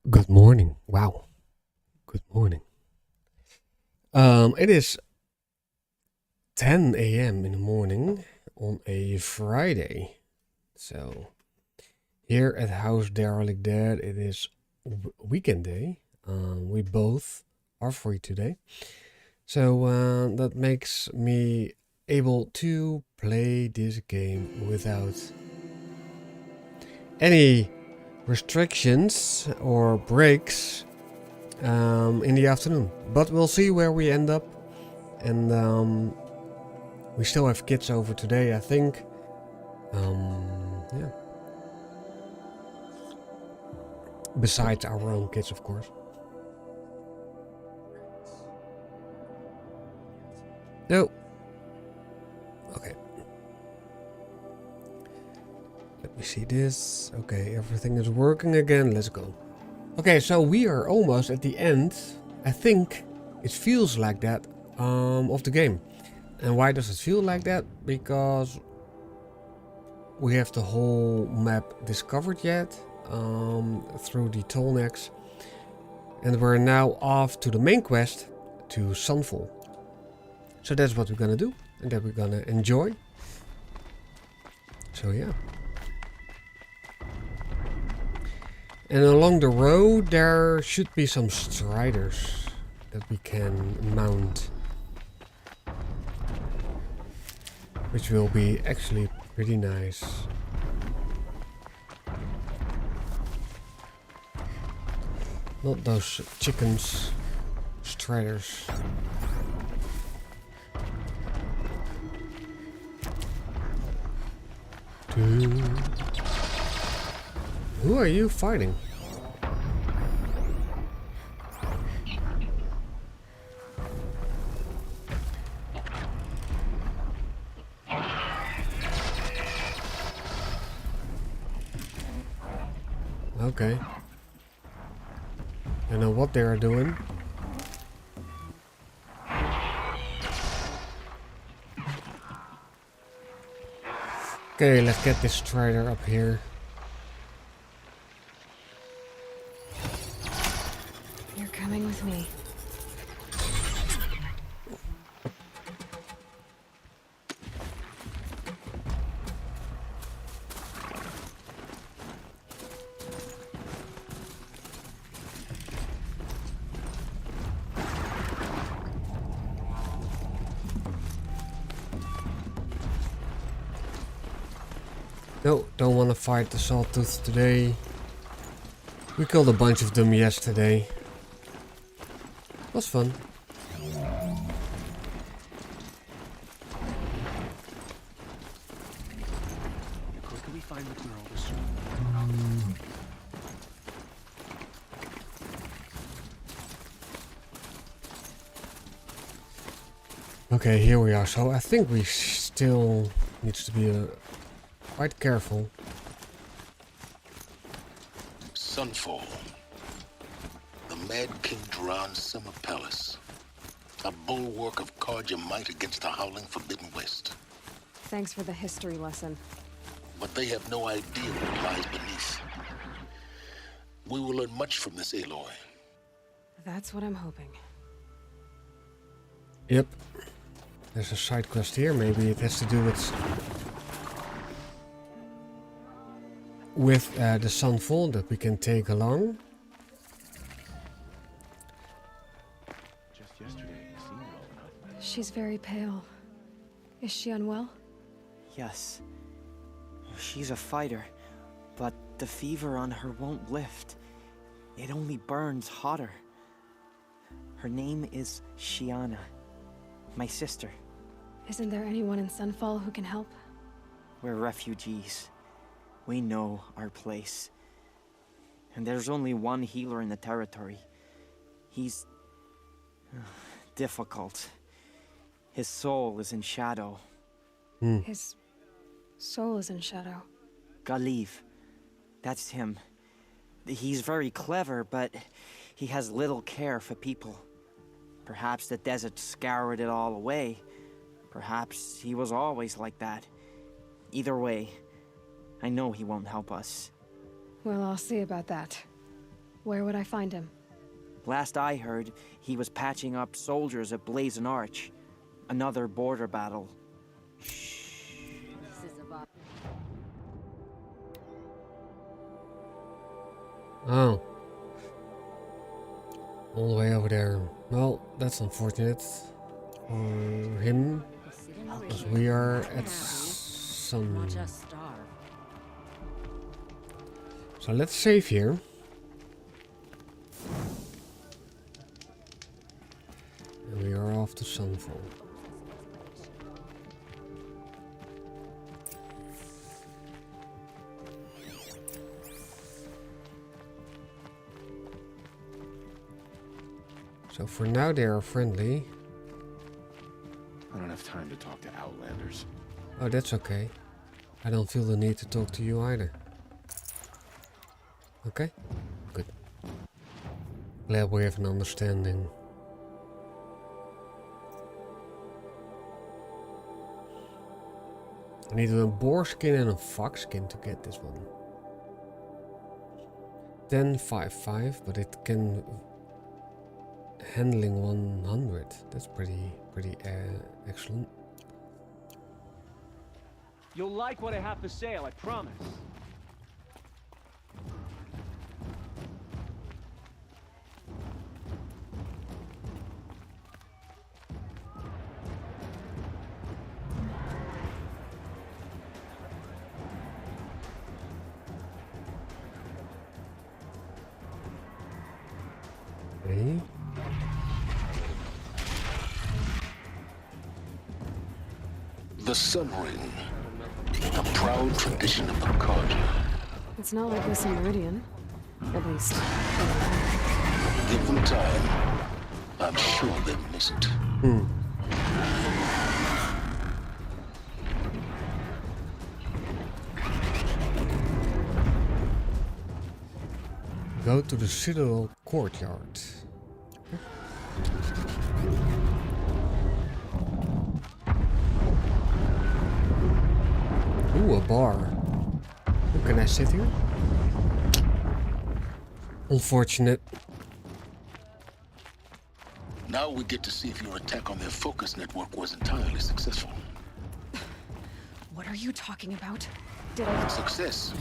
Good morning. Wow. Good morning. It is 10 a.m. in the morning on a Friday. So here at House Derelict Dead, it is weekend day. We both are free today. So that makes me able to play this game without any restrictions or breaks in the afternoon. But we'll see where we end up. And we still have kids over today, I think. Yeah. Besides our own kids, of course. No. Okay. Let me see this. Okay, everything is working again. Let's go. Okay, so we are almost at the end. I think it feels like that of the game. And why does it feel like that? Because we have the whole map discovered yet through the Tolnex. And we're now off to the main quest to Sunfall. So that's what we're gonna do, and that we're gonna enjoy. So yeah. And along the road there should be some striders that we can mount. Which will be actually pretty nice. Not those chickens, striders. Who are you fighting? Okay. I know what they are doing. Okay, let's get this strider up here. You're coming with me. No, don't want to fight the Sawtooth today. We killed a bunch of them yesterday. Was fun. The quicker we find the girl, the sooner. Okay, here we are. So I think we still needs to be quite careful. Sunfall. The Mad King Duran Summer Palace. A bulwark of Carja might against the howling Forbidden West. Thanks for the history lesson. But they have no idea what lies beneath. We will learn much from this Aloy. That's what I'm hoping. Yep. There's a side quest here. Maybe it has to do with the Sunfall that we can take along. Just yesterday, you seemed well enough. She's very pale. Is she unwell? Yes. She's a fighter, but the fever on her won't lift. It only burns hotter. Her name is Shiana, my sister. Isn't there anyone in Sunfall who can help? We're refugees. We know our place. And there's only one healer in the territory. He's difficult. His soul is in shadow. His soul is in shadow. Galiv. That's him. He's very clever, but he has little care for people. Perhaps the desert scoured it all away. Perhaps he was always like that. Either way, I know he won't help us. Well, I'll see about that. Where would I find him? Last I heard, he was patching up soldiers at Blazon Arch. Another border battle. Oh. All the way over there. Well, that's unfortunate. For him. Because we are at some... So let's save here. And we are off to Sunfall. So for now they are friendly. I don't have time to talk to Outlanders. Oh, that's okay. I don't feel the need to talk to you either. Okay, good. Glad we have an understanding. I need a boar skin and a fox skin to get this one. 10.55, but it can handling 100. That's pretty excellent. You'll like what I have for sale, I promise. Okay. The Sun Ring, a proud tradition of the Carja. It's not like this in Meridian. At least. Give them time. I'm sure they'll miss it. Go to the Citadel courtyard. Ooh, a bar. Oh, can I sit here? Unfortunate. Now we get to see if your attack on their focus network was entirely successful. What are you talking about? Success.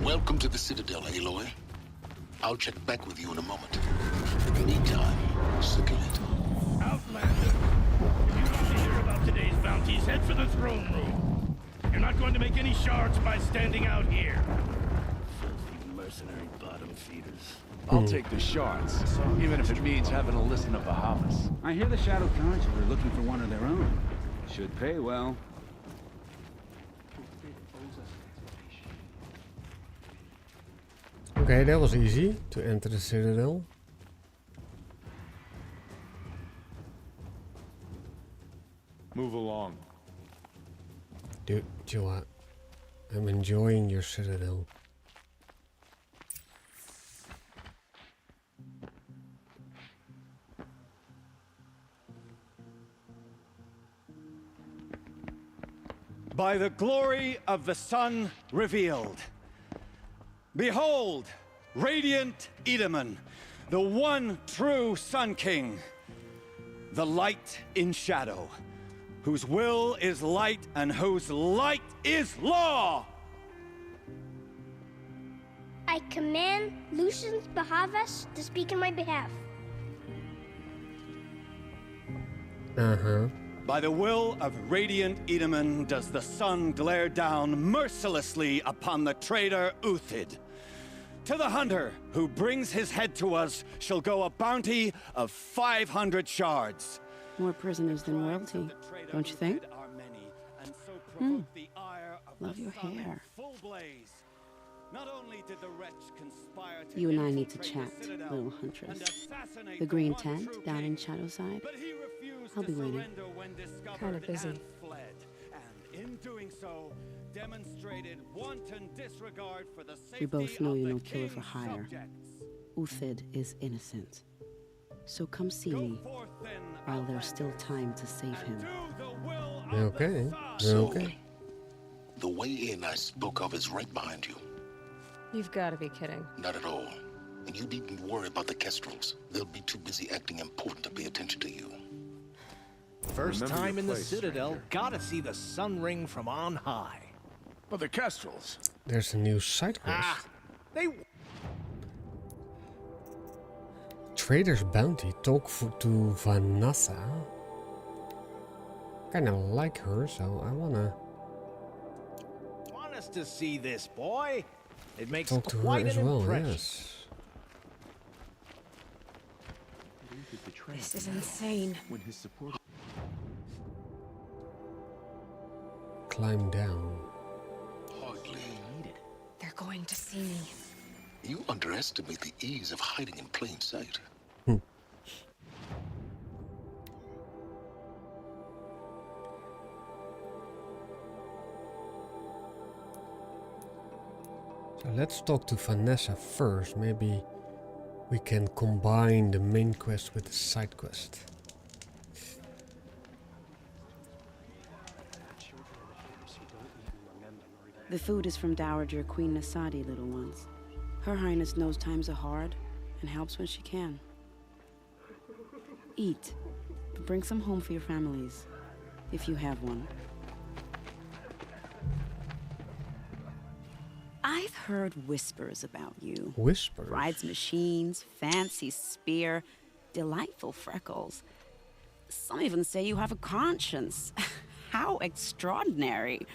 Welcome to the Citadel, Aloy. I'll check back with you in a moment. Meantime, circulate. Outlander, if you want to hear about today's bounties, head for the throne room. You're not going to make any shards by standing out here. Filthy mercenary bottom feeders. I'll take the shards, even if it means having to listen to Bahavas. I hear the Shadow Carja are looking for one of their own. Should pay well. Okay, that was easy to enter the Citadel. Move along. Dude, you know what? I'm enjoying your Citadel. By the glory of the sun revealed. Behold, radiant Edaman, the one true Sun King, the light in shadow, whose will is light and whose light is law. I command Lucius Bahavas to speak in my behalf. By the will of radiant Edaman does the sun glare down mercilessly upon the traitor Uthid. To the hunter who brings his head to us shall go a bounty of 500 shards. More prisoners than royalty, don't you think? Love your hair. Not only did the wretch conspire to You and I need to chat, little huntress. The green tent down in Shadowside. I'll be waiting. Kind of busy. And in doing so, demonstrated wanton disregard for the safety We both know you're no of the killer for king's hire. subjects. Uthid is innocent. So come see me while there's still time to save him. Okay, So, okay. the way in I spoke of is right behind you. You've got to be kidding. Not at all. And you needn't worry about the Kestrels. They'll be too busy acting important to pay attention to you. First Remember time your in the place, Citadel, stranger. gotta see the sun ring from on high. But the Kestrels. There's a new side quest. They Trader's Bounty. Talk to Vanessa. Kinda like her, so I wanna want us to see this, boy. It makes talk to her quite as an well, impression. yes. This is insane. When his support. Climb down. Hardly. They're going to see me. You underestimate the ease of hiding in plain sight. So let's talk to Vanessa first. Maybe we can combine the main quest with the side quest. The food is from Dowager Queen Nasadi, little ones. Her Highness knows times are hard and helps when she can. Eat, but bring some home for your families, if you have one. I've heard whispers about you. Whispers? Rides machines, fancy spear, delightful freckles. Some even say you have a conscience. How extraordinary.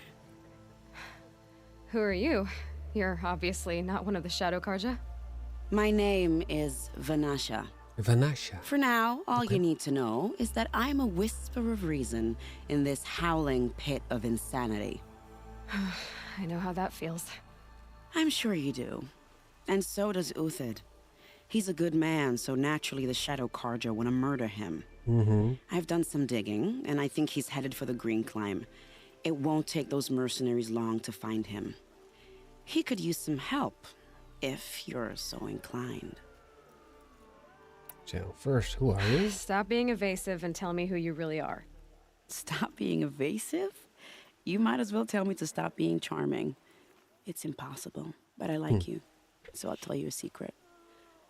Who are you? You're obviously not one of the Shadow Karja. My name is Vanasha. Vanasha. For now, all you need to know is that I'm a whisper of reason in this howling pit of insanity. I know how that feels. I'm sure you do. And so does Uthid. He's a good man, so naturally the Shadow Karja want to murder him. I've done some digging, and I think he's headed for the Green Climb. It won't take those mercenaries long to find him. He could use some help, if you're so inclined. So first, who are you? Stop being evasive and tell me who you really are. Stop being evasive? You might as well tell me to stop being charming. It's impossible, but I like you, so I'll tell you a secret.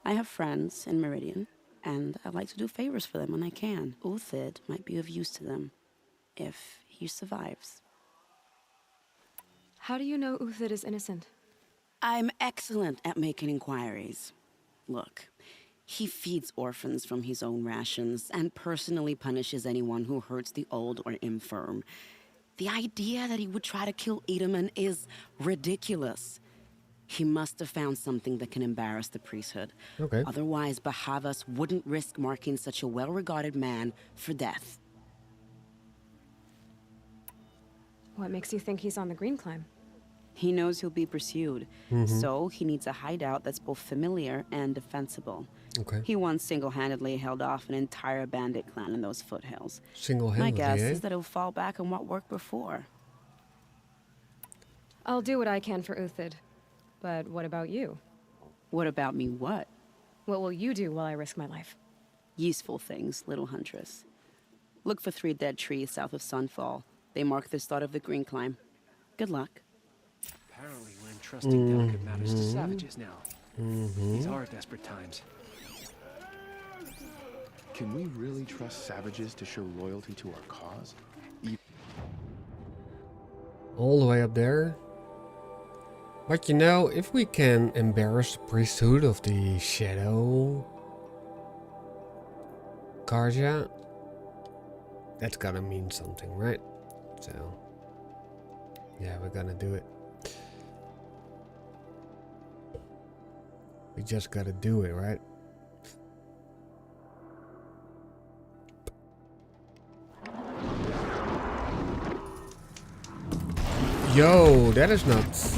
I have friends in Meridian, and I like to do favors for them when I can. Uthid might be of use to them, if he survives. How do you know Uthid is innocent? I'm excellent at making inquiries. Look, he feeds orphans from his own rations and personally punishes anyone who hurts the old or infirm. The idea that he would try to kill Edaman is ridiculous. He must have found something that can embarrass the priesthood. Okay. Otherwise, Bahavas wouldn't risk marking such a well-regarded man for death. What makes you think he's on the Green Climb? He knows he'll be pursued, so he needs a hideout that's both familiar and defensible. Okay. He once single-handedly held off an entire bandit clan in those foothills. My Single-handedly, guess eh? is that he'll fall back on what worked before. I'll do what I can for Uthid. But what about you? What about me what? What will you do while I risk my life? Useful things, little huntress. Look for 3 dead trees south of Sunfall. They mark the start of the Green Climb. Good luck. Apparently we're entrusting delicate matters to savages now. These are desperate times. Can we really trust savages to show loyalty to our cause? All the way up there. But you know, if we can embarrass the priesthood of the Shadow Karja, that's gotta mean something, right? So, yeah, we're gonna do it. We just gotta do it, right? Yo, that is nuts.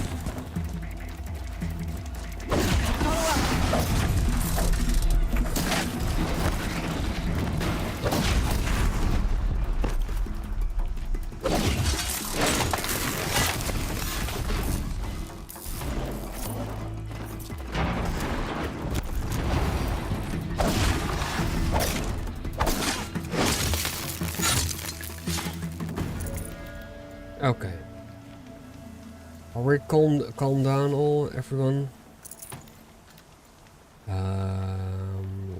Okay. Are we calm down, everyone?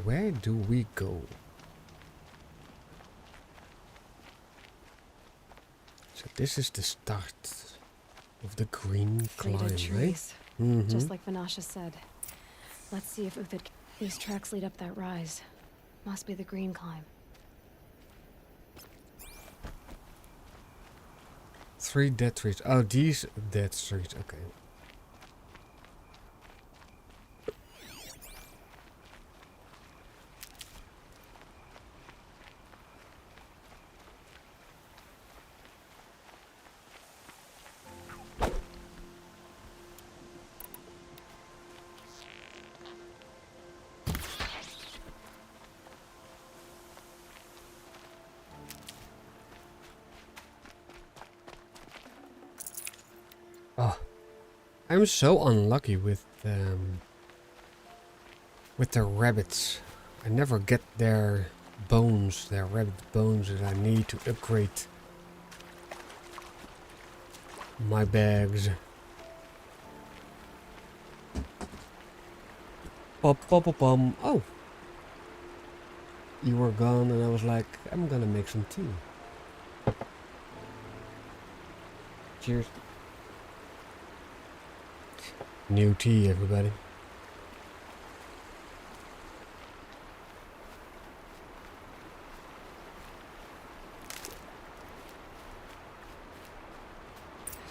Where do we go? So this is the start of the green climb, Faded right? trees. Mm-hmm. Just like Vanasha said. Let's see if Uthid... These tracks lead up that rise. Must be the green climb. 3 dead trees. Oh, these dead trees. Okay. Oh, I'm so unlucky with the rabbits. I never get their bones, their rabbit bones that I need to upgrade my bags. Pop. Oh, you were gone, and I was like, I'm gonna make some tea. Cheers. New tea, everybody.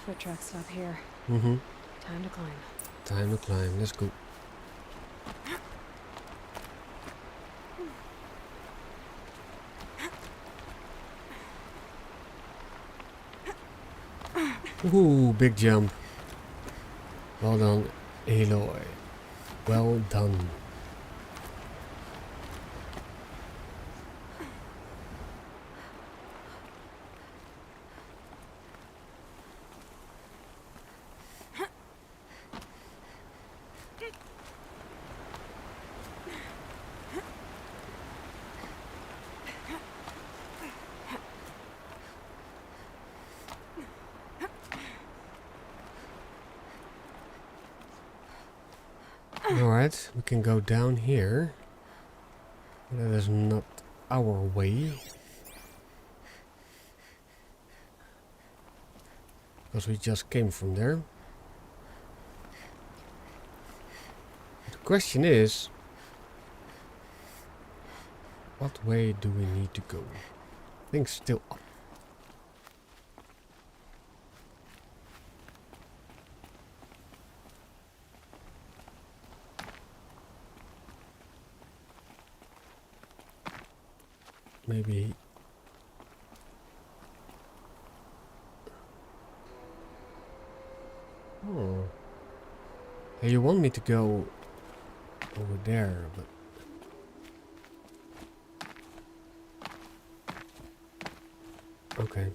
Foot tracks stop here. Mm-hmm. Time to climb. Time to climb. Let's go. Ooh, big jump. Well done, Aloy. Well done. Alright, we can go down here. That is not our way. Because we just came from there. The question is, what way do we need to go? I think still up. Maybe. Oh. Hey, you want me to go over there, but. Okay.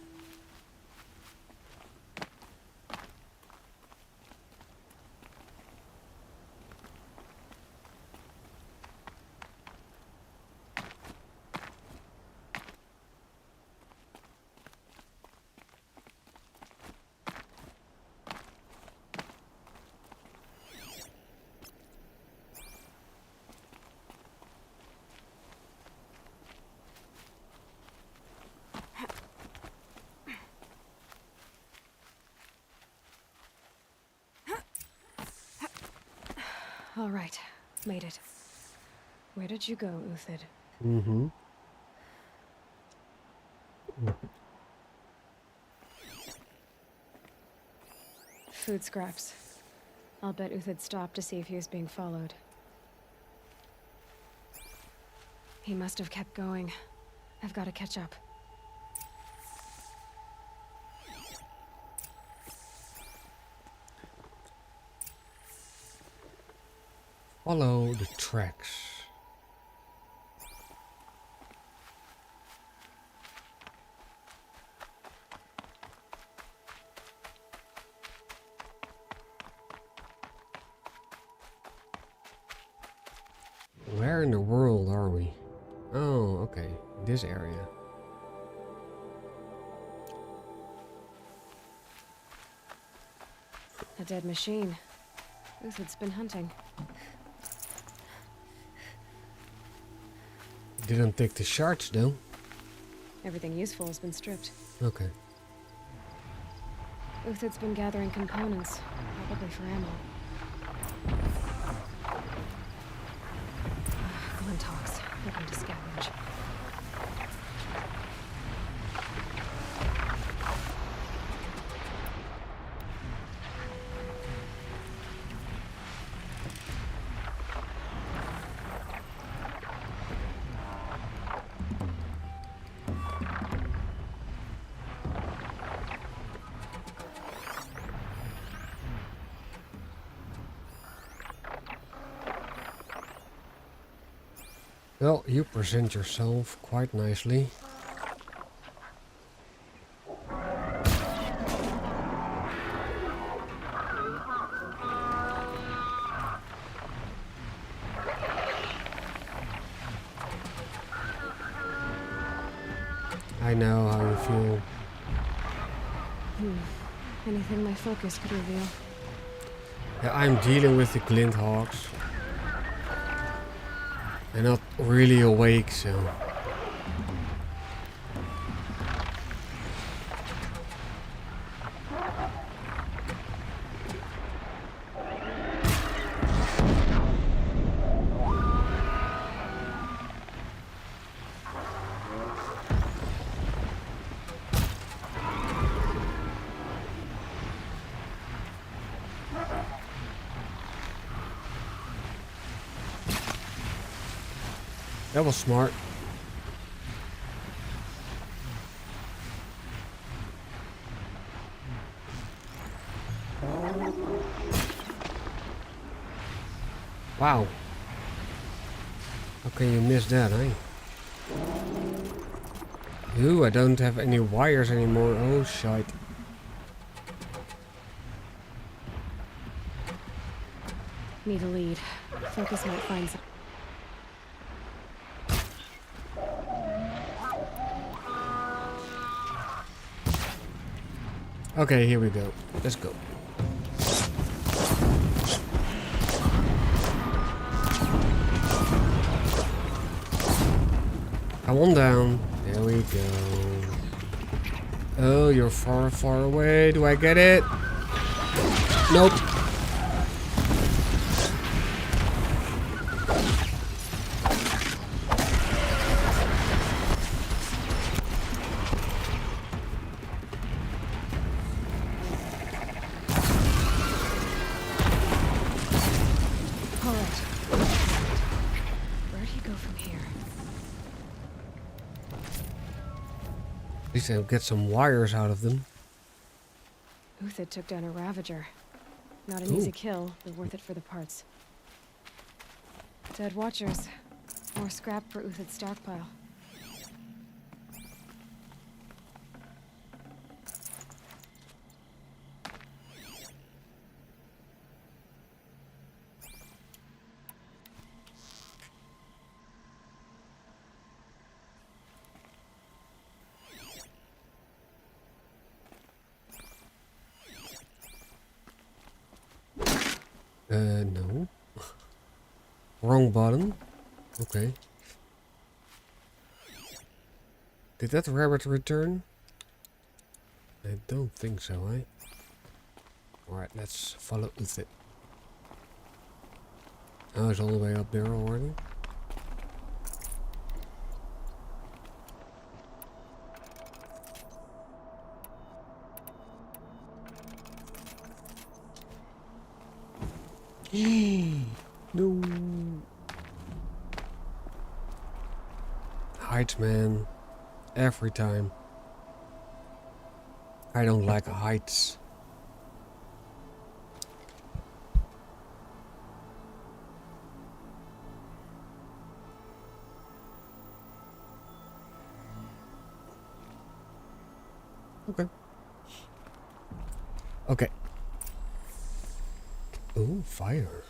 All right. Made it. Where did you go, Uthid? Mm-hmm. Food scraps. I'll bet Uthid stopped to see if he was being followed. He must have kept going. I've got to catch up. Follow the tracks. Where in the world are we? Oh, okay. This area. A dead machine. Uthid's been hunting. Didn't take the shards though. Everything useful has been stripped. Okay. Uthid's been gathering components, probably for ammo. Glintox, looking to scavenge. Well, you present yourself quite nicely. I know how you feel. Anything my focus could reveal. Yeah, I'm dealing with the Glinthawks. They're not really awake, so... That was smart. Wow. How can you miss that, eh? Ooh, I don't have any wires anymore. Oh, shite. Need a lead. Focus might find some. Okay, here we go. Let's go. Come on down. There we go. Oh, you're far, far away. Do I get it? Nope. At least I'll get some wires out of them. Uthid took down a Ravager. Not an easy kill, but worth it for the parts. Dead Watchers. More scrap for Uthid's stockpile. No. Wrong button. Okay. Did that rabbit return? I don't think so, eh? Alright, let's follow with it. Oh, it's all the way up there already. No. Heights, man. Every time. I don't like heights. Okay. Okay. Oh, fire.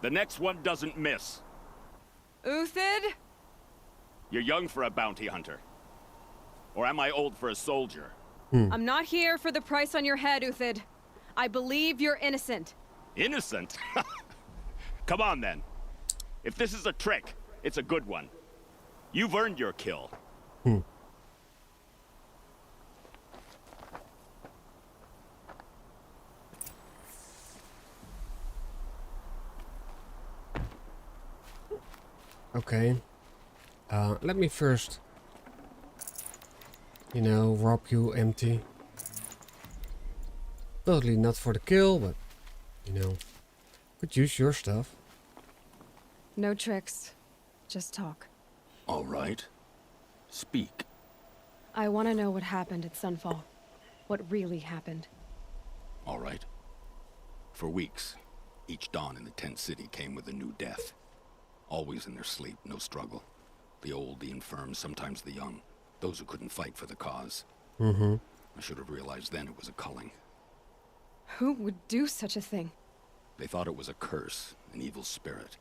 The next one doesn't miss. Uthid? You're young for a bounty hunter. Or am I old for a soldier? I'm not here for the price on your head, Uthid. I believe you're innocent. Innocent? Come on, then. If this is a trick, it's a good one. You've earned your kill. Okay. Let me first, rob you empty. Totally not for the kill, but, could use your stuff. No tricks. Just talk. All right. Speak. I want to know what happened at Sunfall. What really happened. All right. For weeks, each dawn in the tent city came with a new death. Always in their sleep, no struggle. The old, the infirm, sometimes the young. Those who couldn't fight for the cause. Mm-hmm. I should have realized then it was a culling. Who would do such a thing? They thought it was a curse, an evil spirit.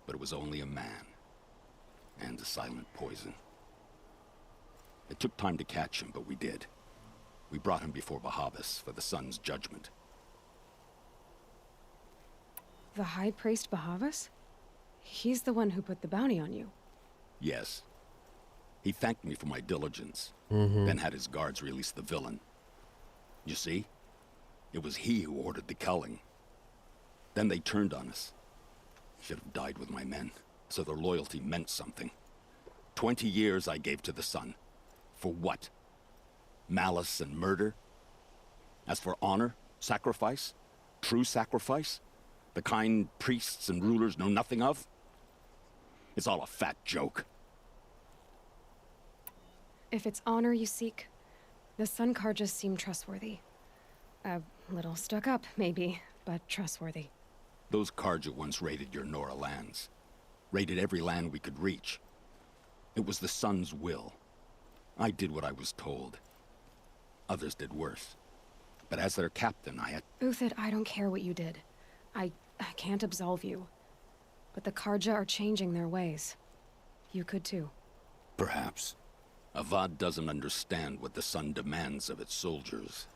But it was only a man. And a silent poison. It took time to catch him, but we did. We brought him before Bahavas for the sun's judgment. The High Priest Bahavas? He's the one who put the bounty on you. Yes. He thanked me for my diligence, Mm-hmm. then had his guards release the villain. You see? It was he who ordered the culling. Then they turned on us. Should have died with my men, so their loyalty meant something. 20 years I gave to the sun. For what? Malice and murder? As for honor, sacrifice, true sacrifice, the kind priests and rulers know nothing of? It's all a fat joke. If it's honor you seek, the Sun Carjas seem trustworthy. A little stuck up, maybe, but trustworthy. Those Carja once raided your Nora lands. Raided every land we could reach. It was the Sun's will. I did what I was told. Others did worse. But as their captain, I had... Uthid, I don't care what you did. I can't absolve you. But the Carja are changing their ways. You could too. Perhaps. Avad doesn't understand what the Sun demands of its soldiers.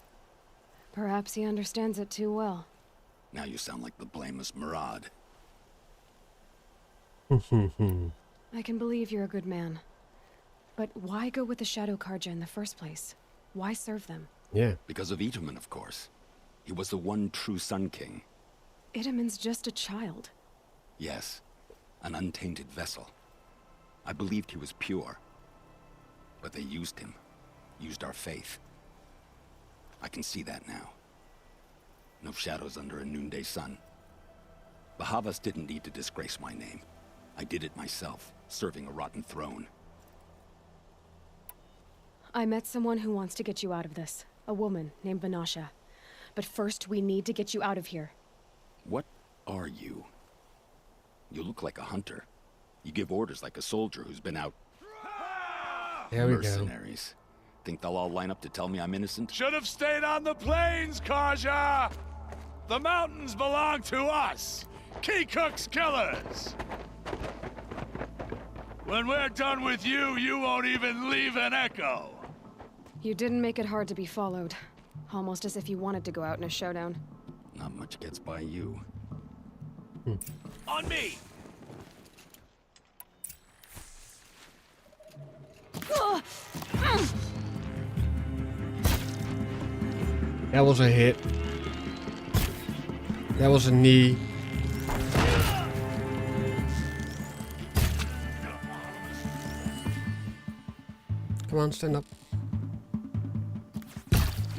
Perhaps he understands it too well. Now you sound like the blameless Murad. I can believe you're a good man. But why go with the Shadow Carja in the first place? Why serve them? Yeah. Because of Itamen, of course. He was the one true Sun King. Itamen's just a child. Yes. An untainted vessel. I believed he was pure. But they used him. Used our faith. I can see that now. No shadows under a noonday sun. Bahavas didn't need to disgrace my name. I did it myself, serving a rotten throne. I met someone who wants to get you out of this. A woman named Vanasha. But first, we need to get you out of here. What are you? You look like a hunter. You give orders like a soldier who's been out... There we go. Mercenaries. Think they'll all line up to tell me I'm innocent? Should have stayed on the plains, Carja! The mountains belong to us! Keecook's killers! When we're done with you, you won't even leave an echo! You didn't make it hard to be followed. Almost as if you wanted to go out in a showdown. Not much gets by you. On me! That was a hit. That was a knee. Come on, stand up.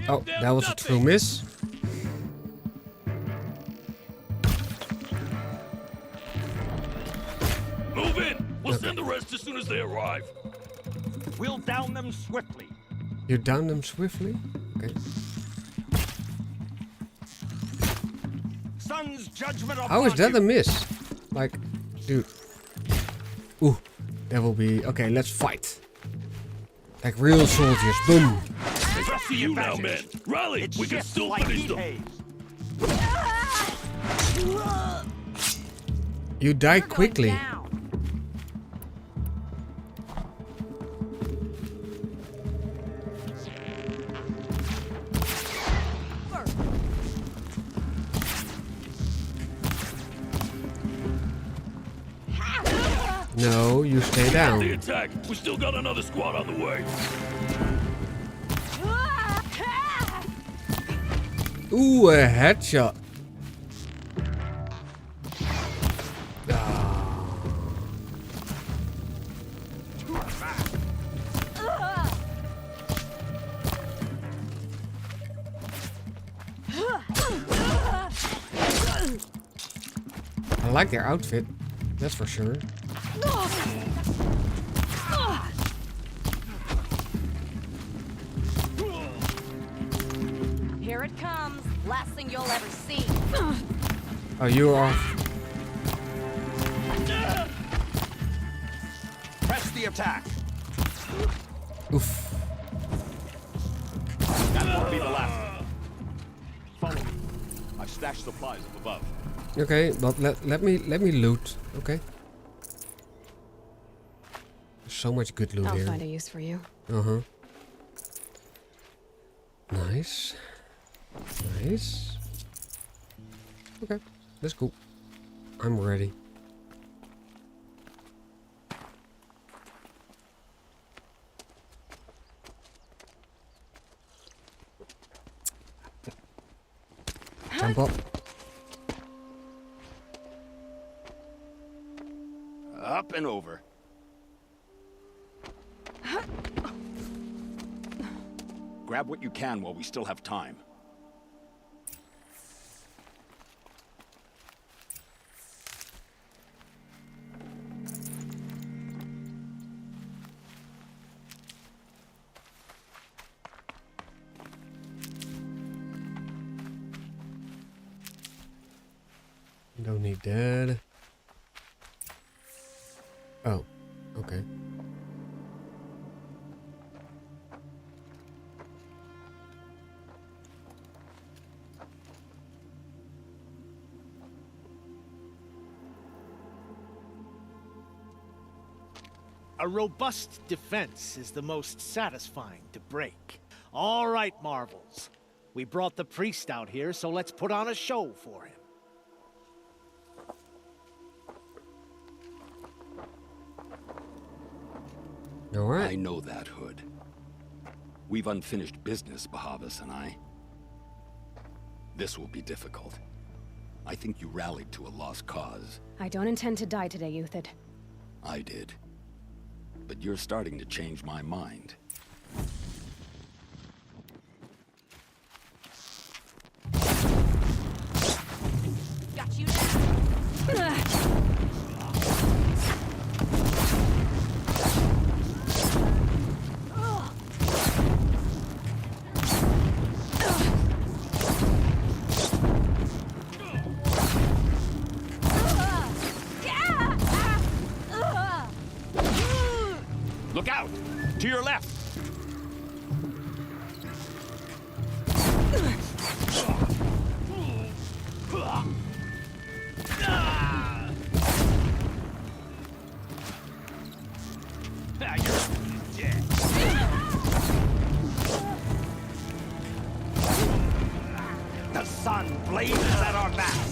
Oh, that was a true miss. Move in! We'll send the rest as soon as they arrive. We'll down them swiftly. You down them swiftly? Okay. Sun's judgment How is that a miss? Like, dude. Ooh, that will be... Okay, let's fight. Like real soldiers. Boom. It's to you now, men. Rally! We can still finish them. You die quickly. you stay down. The attack! We still got another squad on the way. Ooh, a headshot. I like their outfit, that's for sure. Here it comes. Last thing you'll ever see. Oh, you are. Press the attack. Oof. That won't be the last. Follow me. I've stashed supplies up above. Okay, but let me loot. Okay. So much good loot I'll here. find a use for you. Uh-huh. Nice. Nice. Okay, that's cool. I'm ready. Jump up. Up and over. Grab what you can while we still have time. Don't need that. Oh, okay. A robust defense is the most satisfying to break. All right, Marvels. We brought the priest out here, so let's put on a show for him. All right. I know that, Hood. We've unfinished business, Bahavas and I. This will be difficult. I think you rallied to a lost cause. I don't intend to die today, Euthid. I did. But you're starting to change my mind. Got you now. Look out! To your left! The sun blazes at our backs!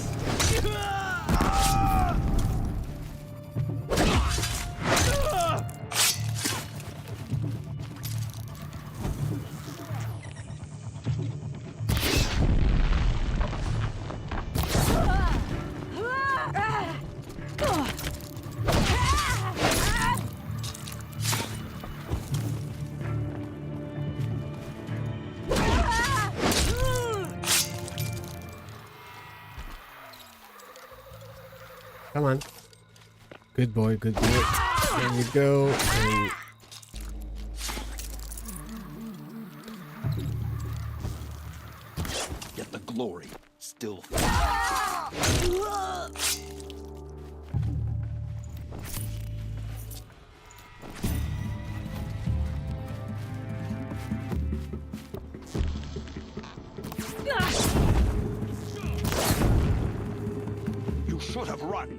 Come on. Good boy, good boy. There we go. And Yet the glory still. You should have run.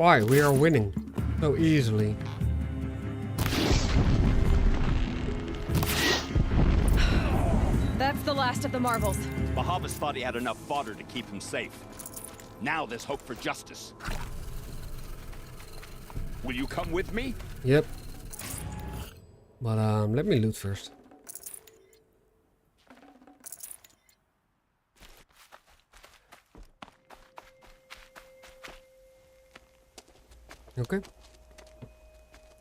why? We are winning so easily. That's the last of the Marvels. Bahavas thought he had enough fodder to keep him safe. Now there's hope for justice. Will you come with me? Yep. But let me loot first. Okay.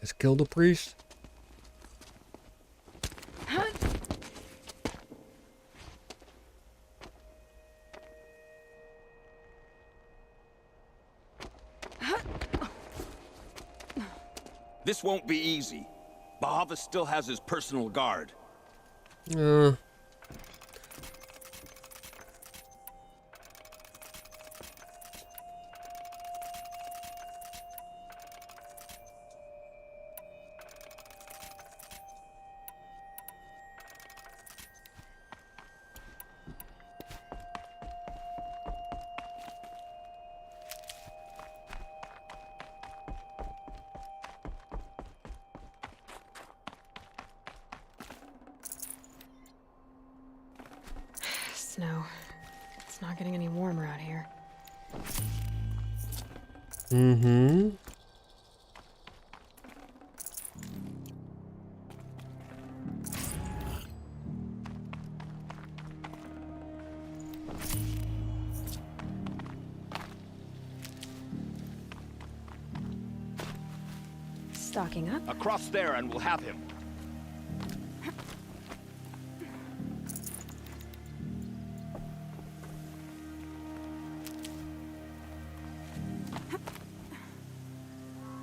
Let's kill the priest. This won't be easy. Bahavas still has his personal guard. Snow. It's not getting any warmer out here. Mm-hmm. Stocking up? Across there and we'll have him.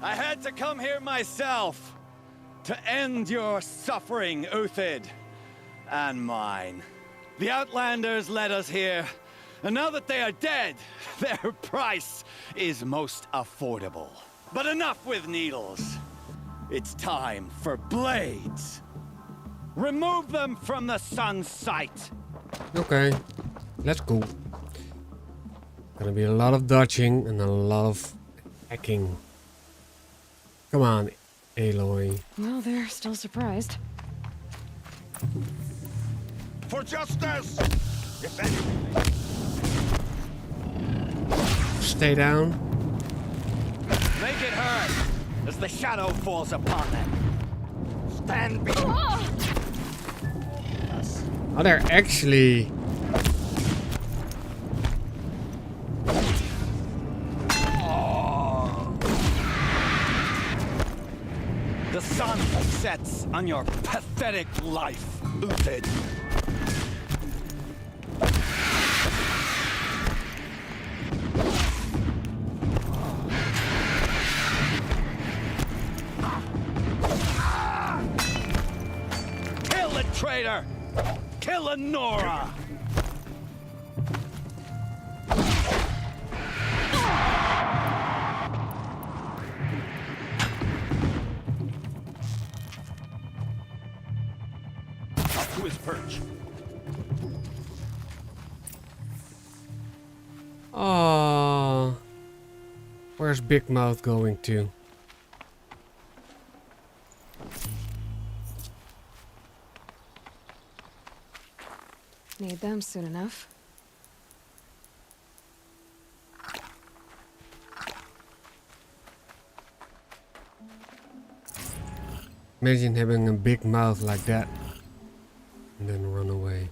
I had to come here myself to end your suffering, Uthid, and mine. The Outlanders led us here, and now that they are dead, their price is most affordable. But enough with needles. It's time for blades. Remove them from the sun's sight. Okay, let's go. Gonna be a lot of dodging and a lot of hacking. Come on, Aloy. Well, they're still surprised. For justice! If any... Stay down. Make it hurt as the shadow falls upon them. Stand behind us. Oh, they're actually... The sun sets on your pathetic life, Uthid. Kill the traitor! Kill Anora! To his perch. Oh, where's Big Mouth going to? Need them soon enough. Imagine having a big mouth like that and then run away.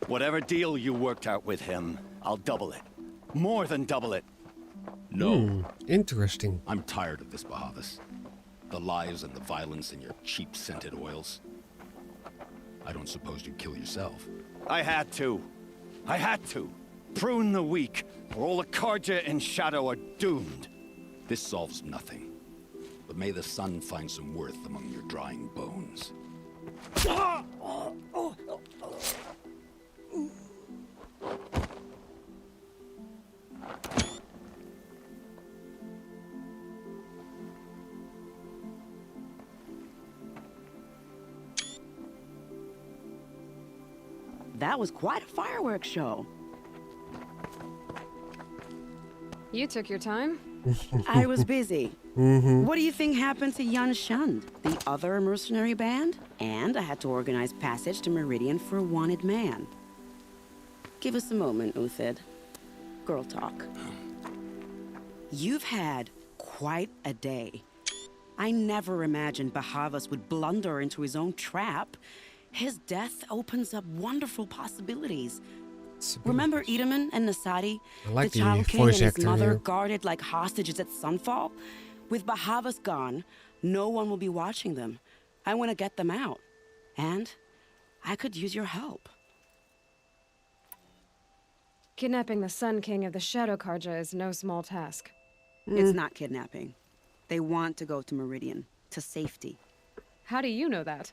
Whatever deal you worked out with him, I'll double it. More than double it. No. Interesting. I'm tired of this, Bahavas. The lies and the violence and your cheap scented oils. I don't suppose you'd kill yourself. I had to. I had to. Prune the weak, or all the Carja in Shadow are doomed. This solves nothing. But may the sun find some worth among your drying bones. That was quite a fireworks show. You took your time. I was busy. What do you think happened to Jan Shund, the other mercenary band? And I had to organize passage to Meridian for a wanted man. Give us a moment, Uthid. Girl talk. You've had quite a day. I never imagined Bahavas would blunder into his own trap. His death opens up wonderful possibilities. Remember Itaman and Nasadi? Like the Child King and voice his actor mother here. guarded like hostages at Sunfall? With Bahavas gone, no one will be watching them. I want to get them out. And I could use your help. Kidnapping the Sun King of the Shadow Karja is no small task. It's not kidnapping. They want to go to Meridian, to safety. How do you know that?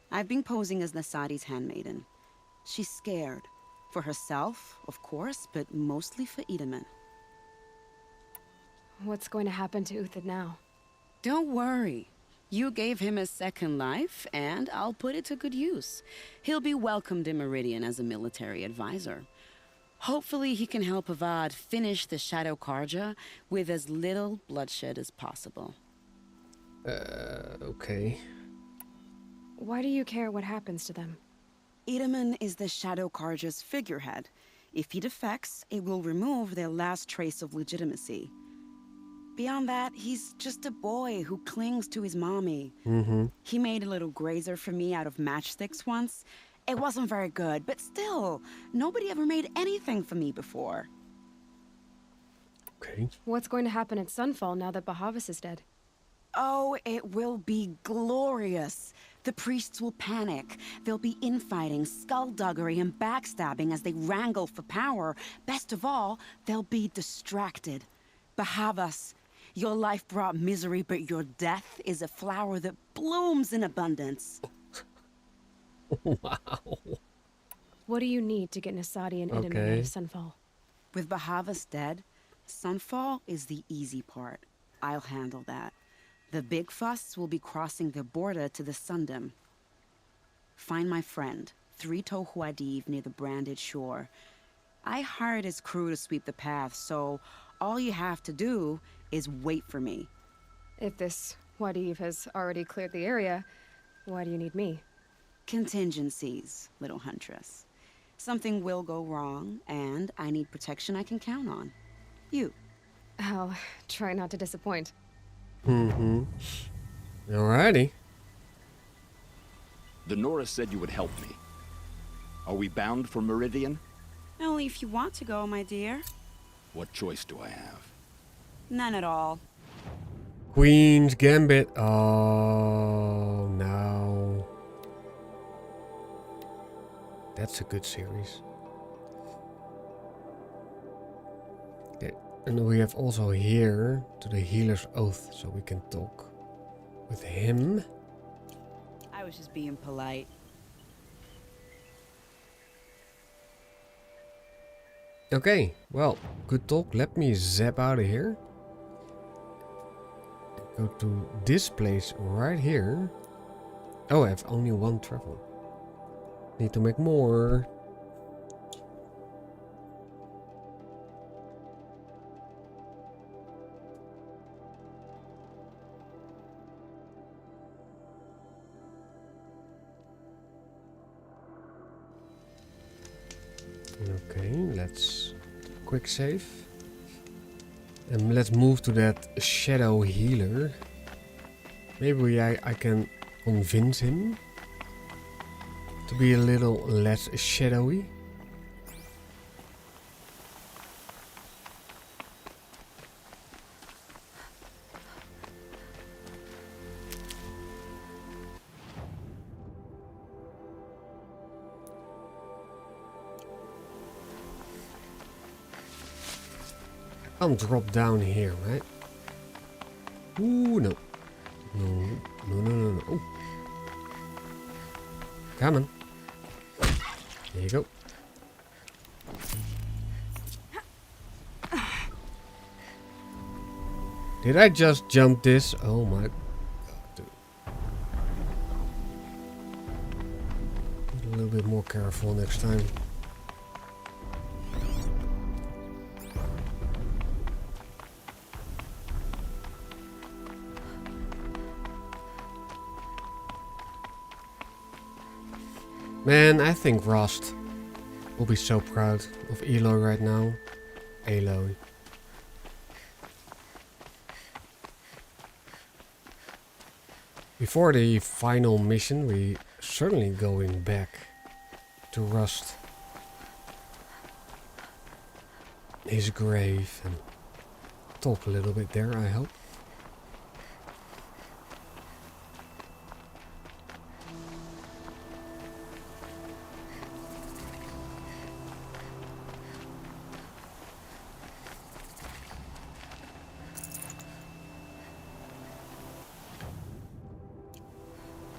I've been posing as Nasadi's handmaiden. She's scared. For herself, of course, but mostly for Itaman. What's going to happen to Uthid now? Don't worry. You gave him a second life, and I'll put it to good use. He'll be welcomed in Meridian as a military advisor. Hopefully he can help Avad finish the Shadow Karja with as little bloodshed as possible. Okay. Why do you care what happens to them? Itaman is the Shadow Karja's figurehead. If he defects, it will remove their last trace of legitimacy. Beyond that, he's just a boy who clings to his mommy. He made a little grazer for me out of matchsticks once. It wasn't very good, but still, nobody ever made anything for me before. Okay. What's going to happen at Sunfall now that Bahavas is dead? Oh, it will be glorious. The priests will panic. There'll be infighting, skullduggery, and backstabbing as they wrangle for power. Best of all, they'll be distracted. Bahavas, your life brought misery, but your death is a flower that blooms in abundance. Wow. What do you need to get Nasadi and Itaman out of Sunfall? With Bahavas dead, Sunfall is the easy part. I'll handle that. The big fuss will be crossing the border to the Sundom. Find my friend, Three Tohuadiv, near the branded shore. I hired his crew to sweep the path, so all you have to do is wait for me. If this Wadiv has already cleared the area, why do you need me? Contingencies, little huntress. Something will go wrong, and I need protection I can count on. You. I'll try not to disappoint. Alrighty. The Nora said you would help me. Are we bound for Meridian? Only if you want to go, my dear. What choice do I have? None at all. Queen's Gambit. Oh, no. That's a good series. Okay. And we have also here to the Healer's Oath, so we can talk with him. I was just being polite. Okay, well, good talk. Let me zap out of here. Go to this place right here. Oh, I have only one travel. Need to make more. Okay, let's quick save. And let's move to that shadow healer. Maybe I can convince him to be a little less shadowy. I can't drop down here, right? Ooh, no. No. Oh. Come on. There you go. Did I just jump this? Oh my god, dude. A little bit more careful next time. Man, I think Rost will be so proud of Aloy right now. Aloy. Before the final mission, we certainly going back to Rost. His grave and talk a little bit there, I hope.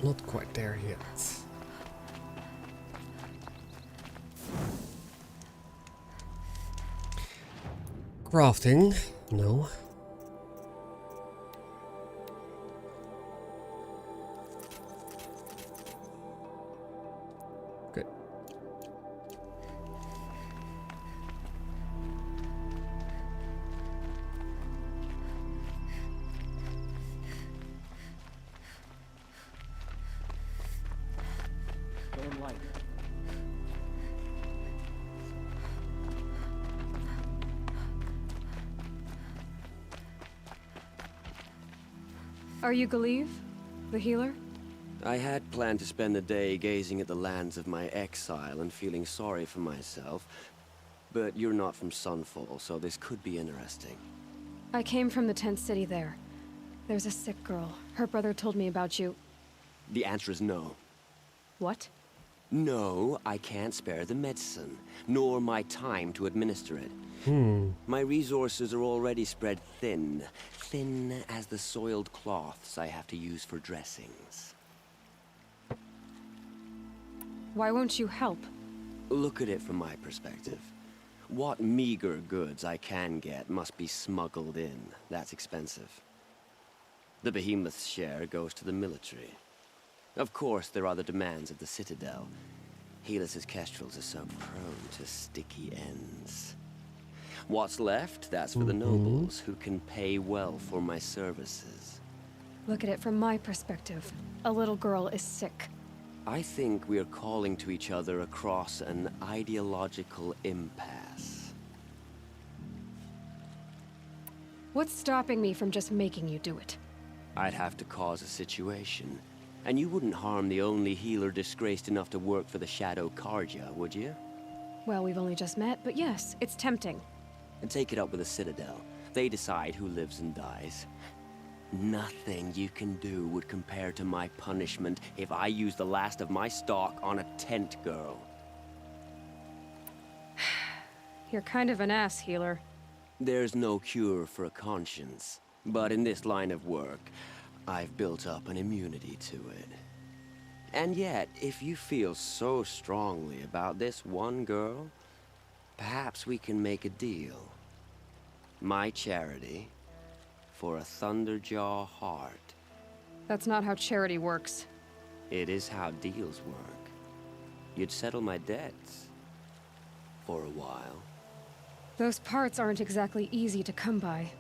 Not quite there yet. Crafting? No. Good. Are you Galeev, the healer? I had planned to spend the day gazing at the lands of my exile and feeling sorry for myself, but you're not from Sunfall, so this could be interesting. I came from the tent city there. There's a sick girl. Her brother told me about you. The answer is no. What? No, I can't spare the medicine, nor my time to administer it. My resources are already spread thin. Thin as the soiled cloths I have to use for dressings. Why won't you help? Look at it from my perspective. What meager goods I can get must be smuggled in. That's expensive. The behemoth's share goes to the military. Of course, there are the demands of the Citadel. Helis' kestrels are so prone to sticky ends. What's left, that's for the nobles, who can pay well for my services. Look at it from my perspective. A little girl is sick. I think we're calling to each other across an ideological impasse. What's stopping me from just making you do it? I'd have to cause a situation. And you wouldn't harm the only healer disgraced enough to work for the Shadow Carja, would you? Well, we've only just met, but yes, it's tempting. And take it up with the Citadel. They decide who lives and dies. Nothing you can do would compare to my punishment if I use the last of my stock on a tent girl. You're kind of an ass, healer. There's no cure for a conscience. But in this line of work, I've built up an immunity to it. And yet, if you feel so strongly about this one girl, perhaps we can make a deal. My charity for a Thunderjaw heart. That's not how charity works. It is how deals work. You'd settle my debts. For a while. Those parts aren't exactly easy to come by.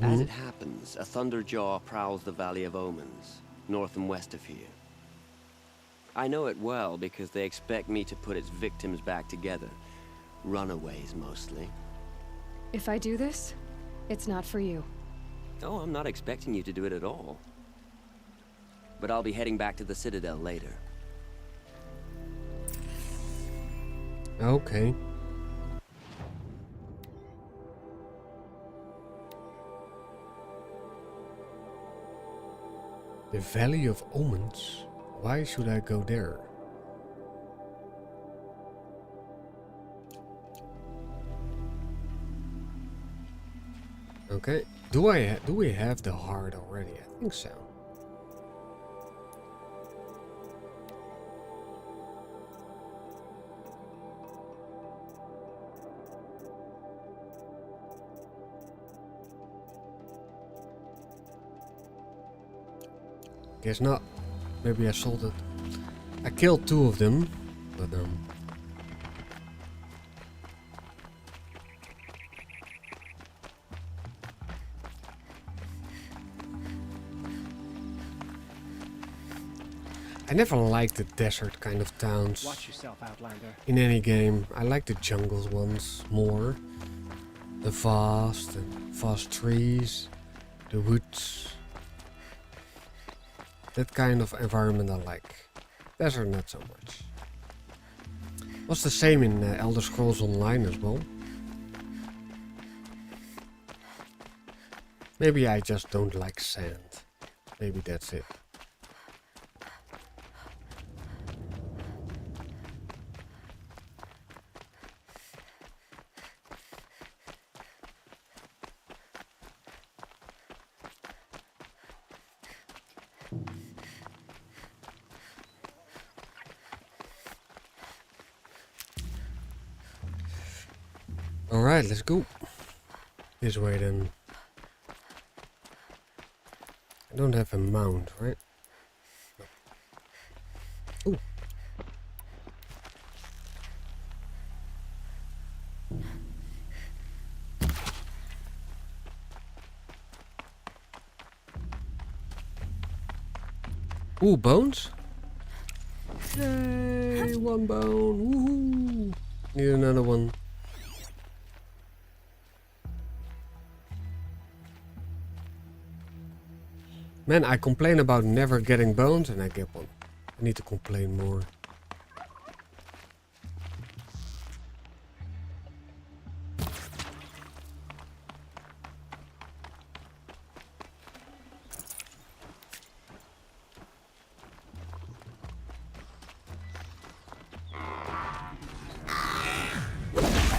As it happens, a Thunderjaw prowls the Valley of Omens, north and west of here. I know it well because they expect me to put its victims back together. Runaways, mostly. If I do this, it's not for you. Oh, I'm not expecting you to do it at all. But I'll be heading back to the Citadel later. Okay. The Valley of Omens? Why should I go there? Okay. Do we have the heart already? I think so. Guess not. Maybe I sold it. I killed 2 of them. But I never liked the desert kind of towns. Watch yourself, Outlander. In any game, I like the jungle ones more. The vast trees, the woods. That kind of environment I like. Desert not so much. Was the same in Elder Scrolls Online as well. Maybe I just don't like sand. Maybe that's it. Alright, let's go. This way then. I don't have a mount, right? No. Ooh. Ooh, bones? Yay, one bone. Woohoo! Need another one. Man, I complain about never getting bones and I get one. I need to complain more.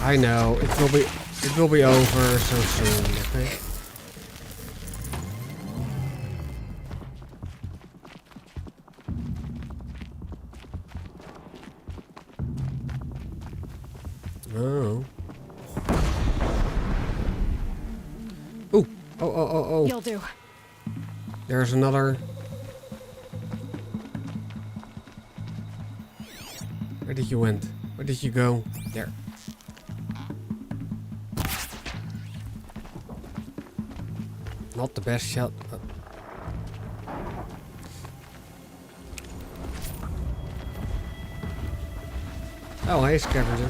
I know, it will be over so soon, okay? Oh. Ooh. Oh. You'll do. There's another. Where did you went? Where did you go? There. Not the best shot. Oh, hey, scavenger.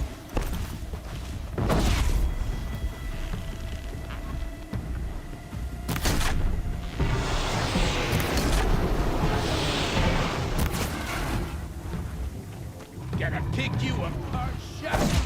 Gonna pick you apart, shot.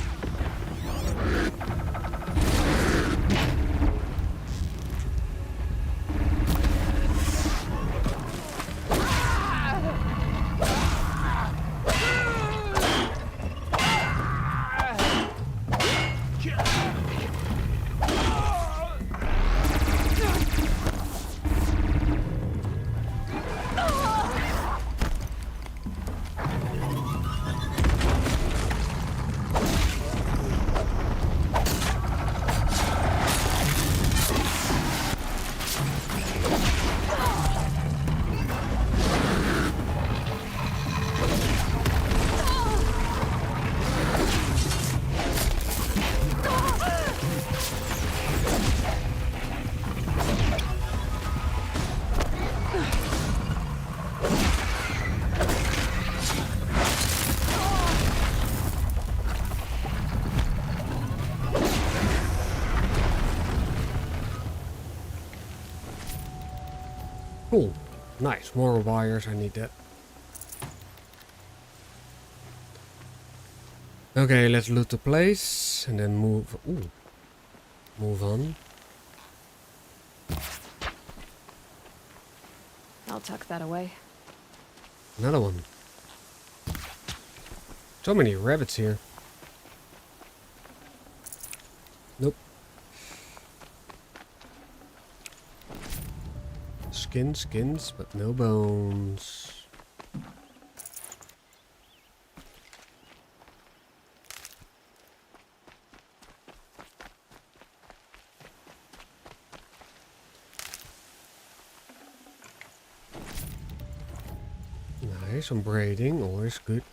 Cool. Nice. More wires. I need that. Okay, let's loot the place and then move. Ooh. Move on. I'll tuck that away. Another one. So many rabbits here. Nope. Skins, but no bones. Nice, some braiding, always good.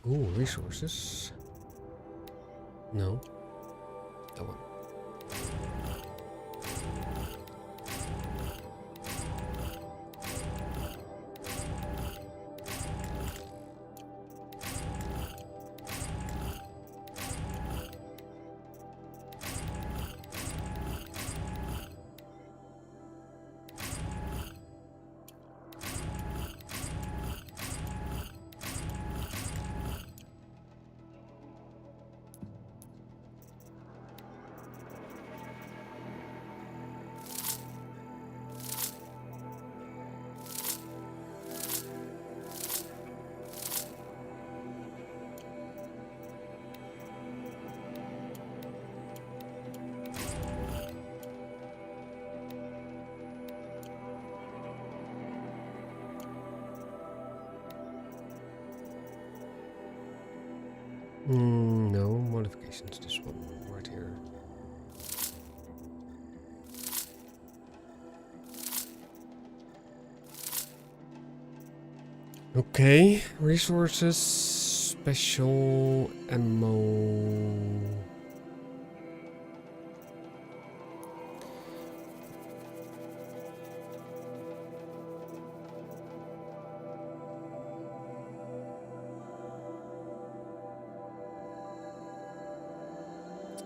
Ooh, resources. No. That one. No modifications. This one right here. Okay, resources, special ammo.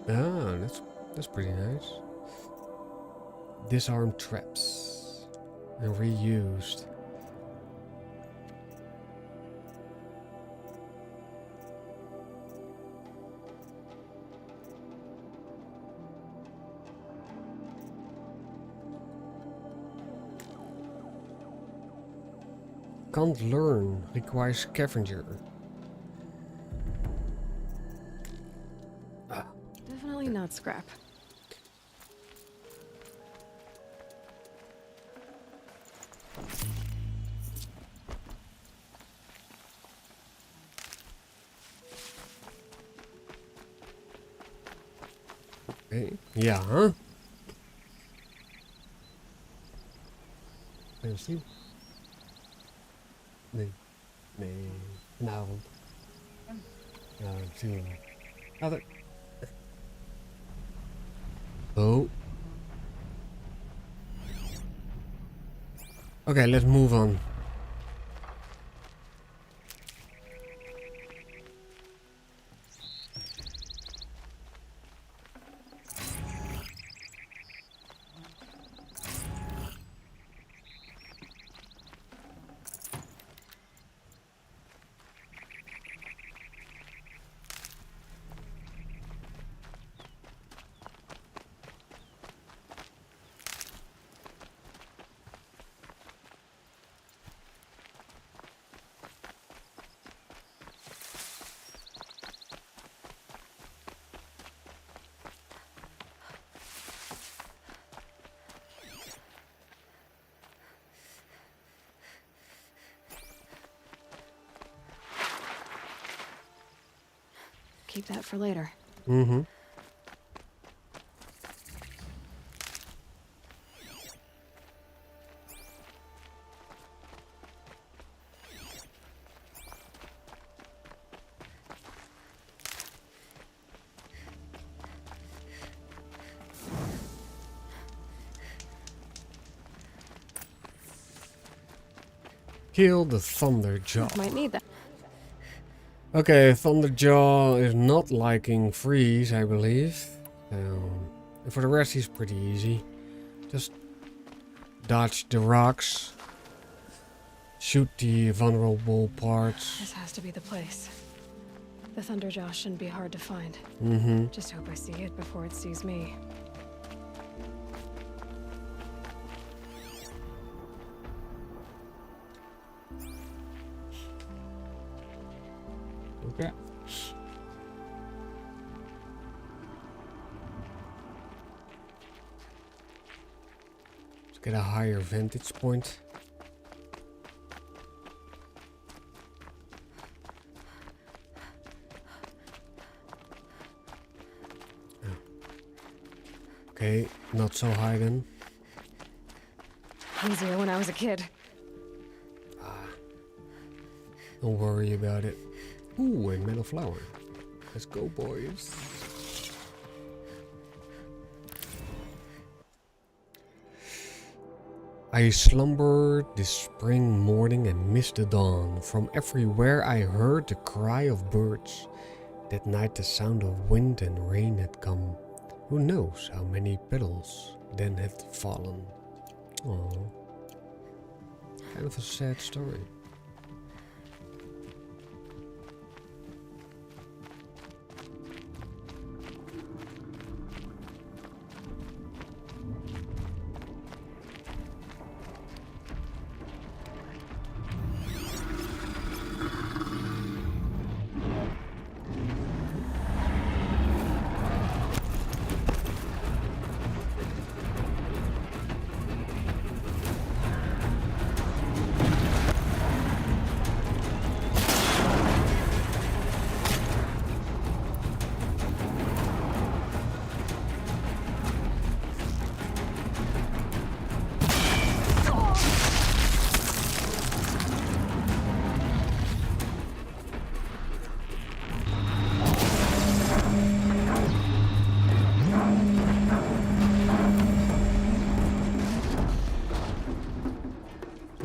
Ah, that's pretty nice. Disarm traps and reused. Can't learn. Requires scavenger. Definitely not scrap. Okay. Ja. Huh? Ben je zien? Nee. Nee. Vanavond. Ja, zien we wel. Later. Oh. Okay, let's move on. Keep that for later. Mm-hmm. Kill the Thunderjaw. Might need that. Okay, Thunderjaw is not liking freeze, I believe. And for the rest, he's pretty easy. Just dodge the rocks. Shoot the vulnerable parts. This has to be the place. The Thunderjaw shouldn't be hard to find. Mm-hmm. Just hope I see it before it sees me. Okay. Let's get a higher vantage point. Okay, not so high then. Easier when I was a kid. Don't worry about it. Ooh, a metal flower. Let's go, boys. I slumbered this spring morning and missed the dawn. From everywhere I heard the cry of birds. That night the sound of wind and rain had come. Who knows how many petals then had fallen. Oh, kind of a sad story.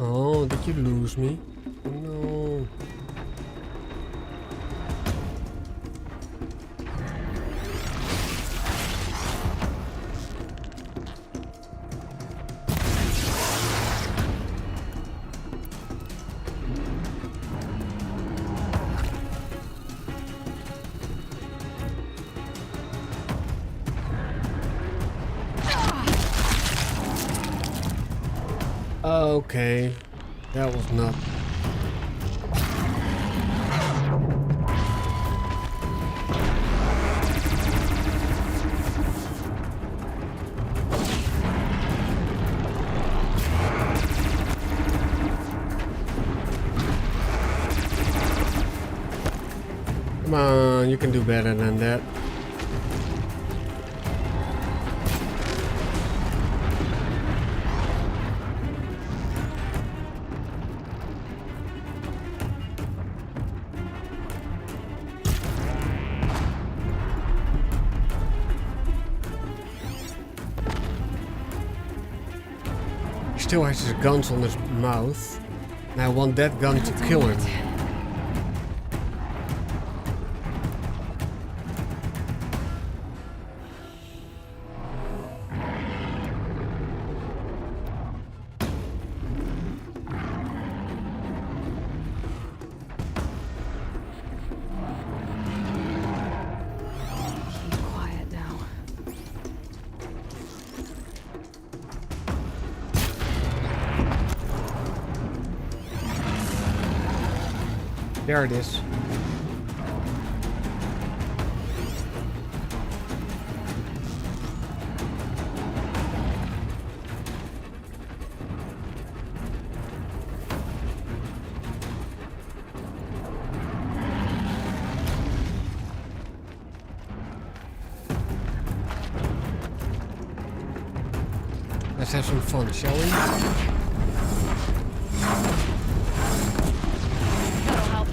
Oh, did you lose me? Oh, no. Okay, that was not... Come on, you can do better than that. Still has his guns on his mouth, and I want that gun to kill him. Keep quiet now. There it is. Let's have some fun, shall we? That'll help.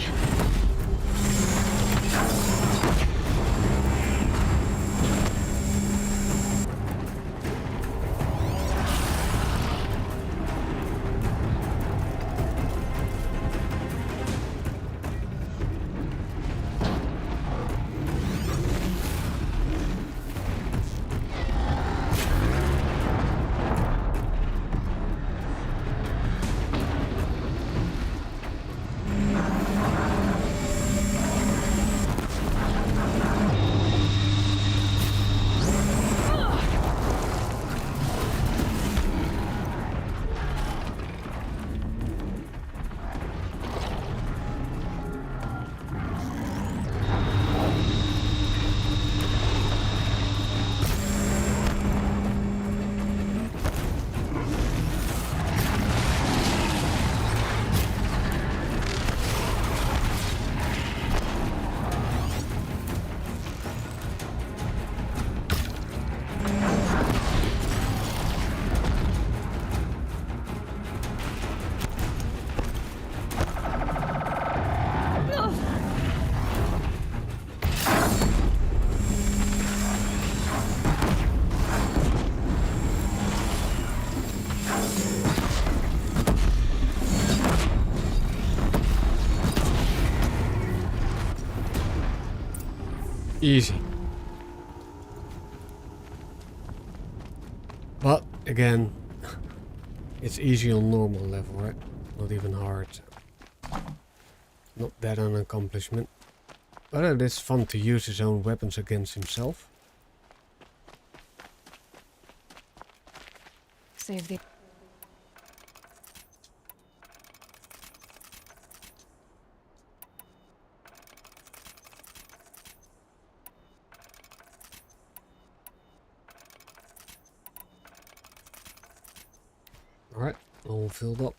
Easy. But again, it's easy on normal level, right? Not even hard. Not that an accomplishment. But it is fun to use his own weapons against himself. Save the... Alright, all filled up.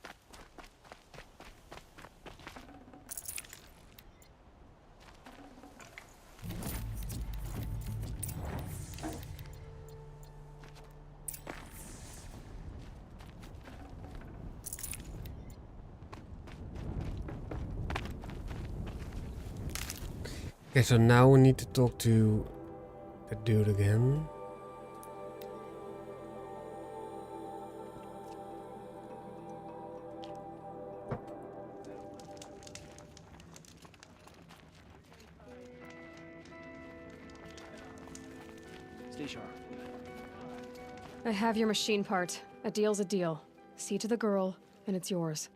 Okay, so now we need to talk to the dude again. Stay sharp. I have your machine part. A deal's a deal. See to the girl, and it's yours.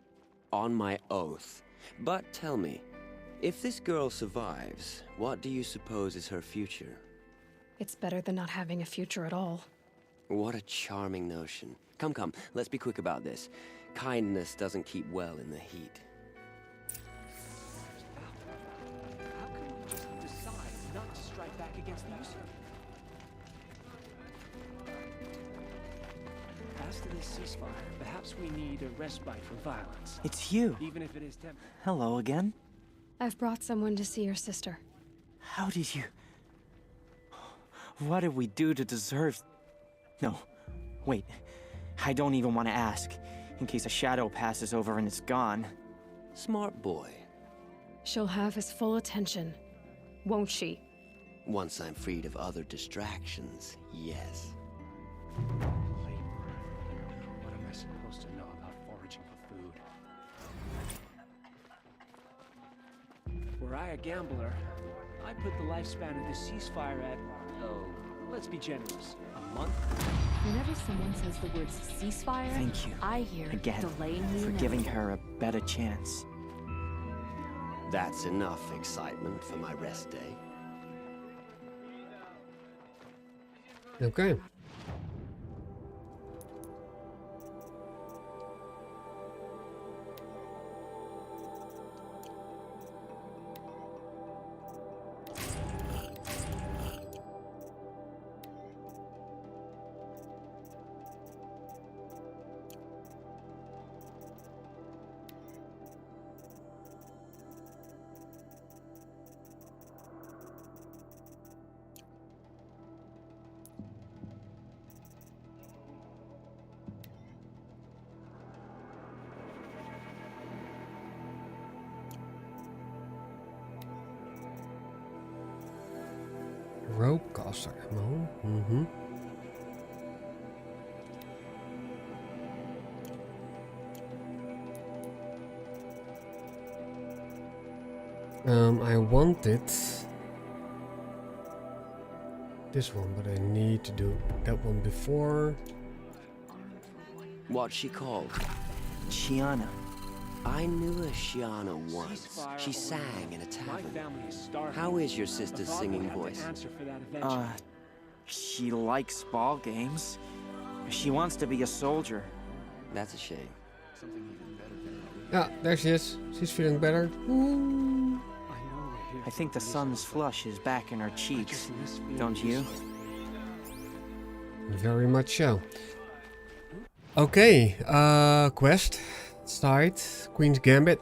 On my oath. But tell me, if this girl survives, what do you suppose is her future? It's better than not having a future at all. What a charming notion. Come, come, let's be quick about this. Kindness doesn't keep well in the heat. How can we just decide not to strike back against the usurper? As to this ceasefire, perhaps we need a respite from violence. It's you. Even if it is temporary. Hello again. I've brought someone to see your sister. How did you... What did we do to deserve... No, wait. I don't even want to ask, in case a shadow passes over and it's gone. Smart boy. She'll have his full attention, won't she? Once I'm freed of other distractions, yes. What am I supposed to know about foraging for food? Were I a gambler, I'd put the lifespan of this ceasefire at, oh, let's be generous, a month? Whenever someone says the words ceasefire, Thank you. I hear Again, delaying the for inevitable. giving her a better chance. That's enough excitement for my rest day. Okay. Rope caster ammo. Mm-hmm. I wanted this one, but I need to do that one before. What's she called? Chiana. I knew a Shiana once. She sang in a tavern. How is your sister's singing voice? She likes ball games. She wants to be a soldier. That's a shame. Ah, there she is. She's feeling better. Ooh. I think the sun's flush is back in her cheeks. Don't you? Very much so. Okay, quest. Start. Queen's Gambit.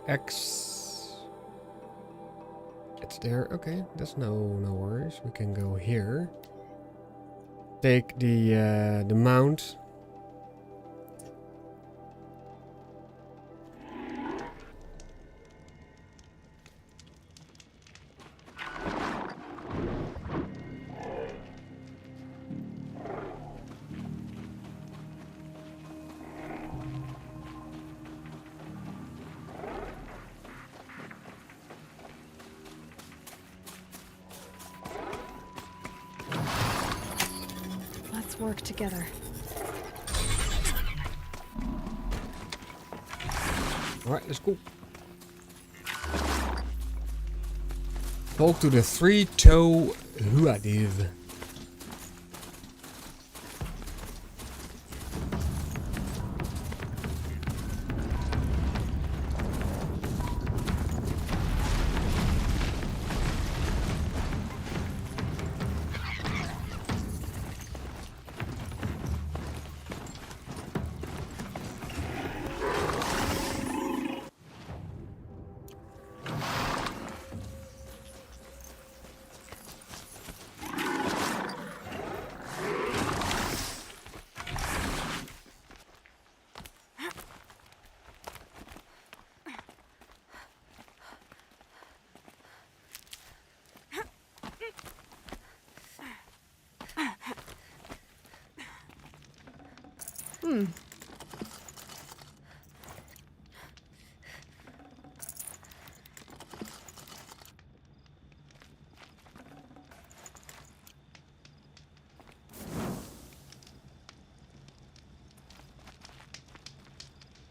X. It's there. Okay, that's no worries. We can go here. Take the mount. Let's work together. Alright, let's go. Talk to the three-toe Huadiv.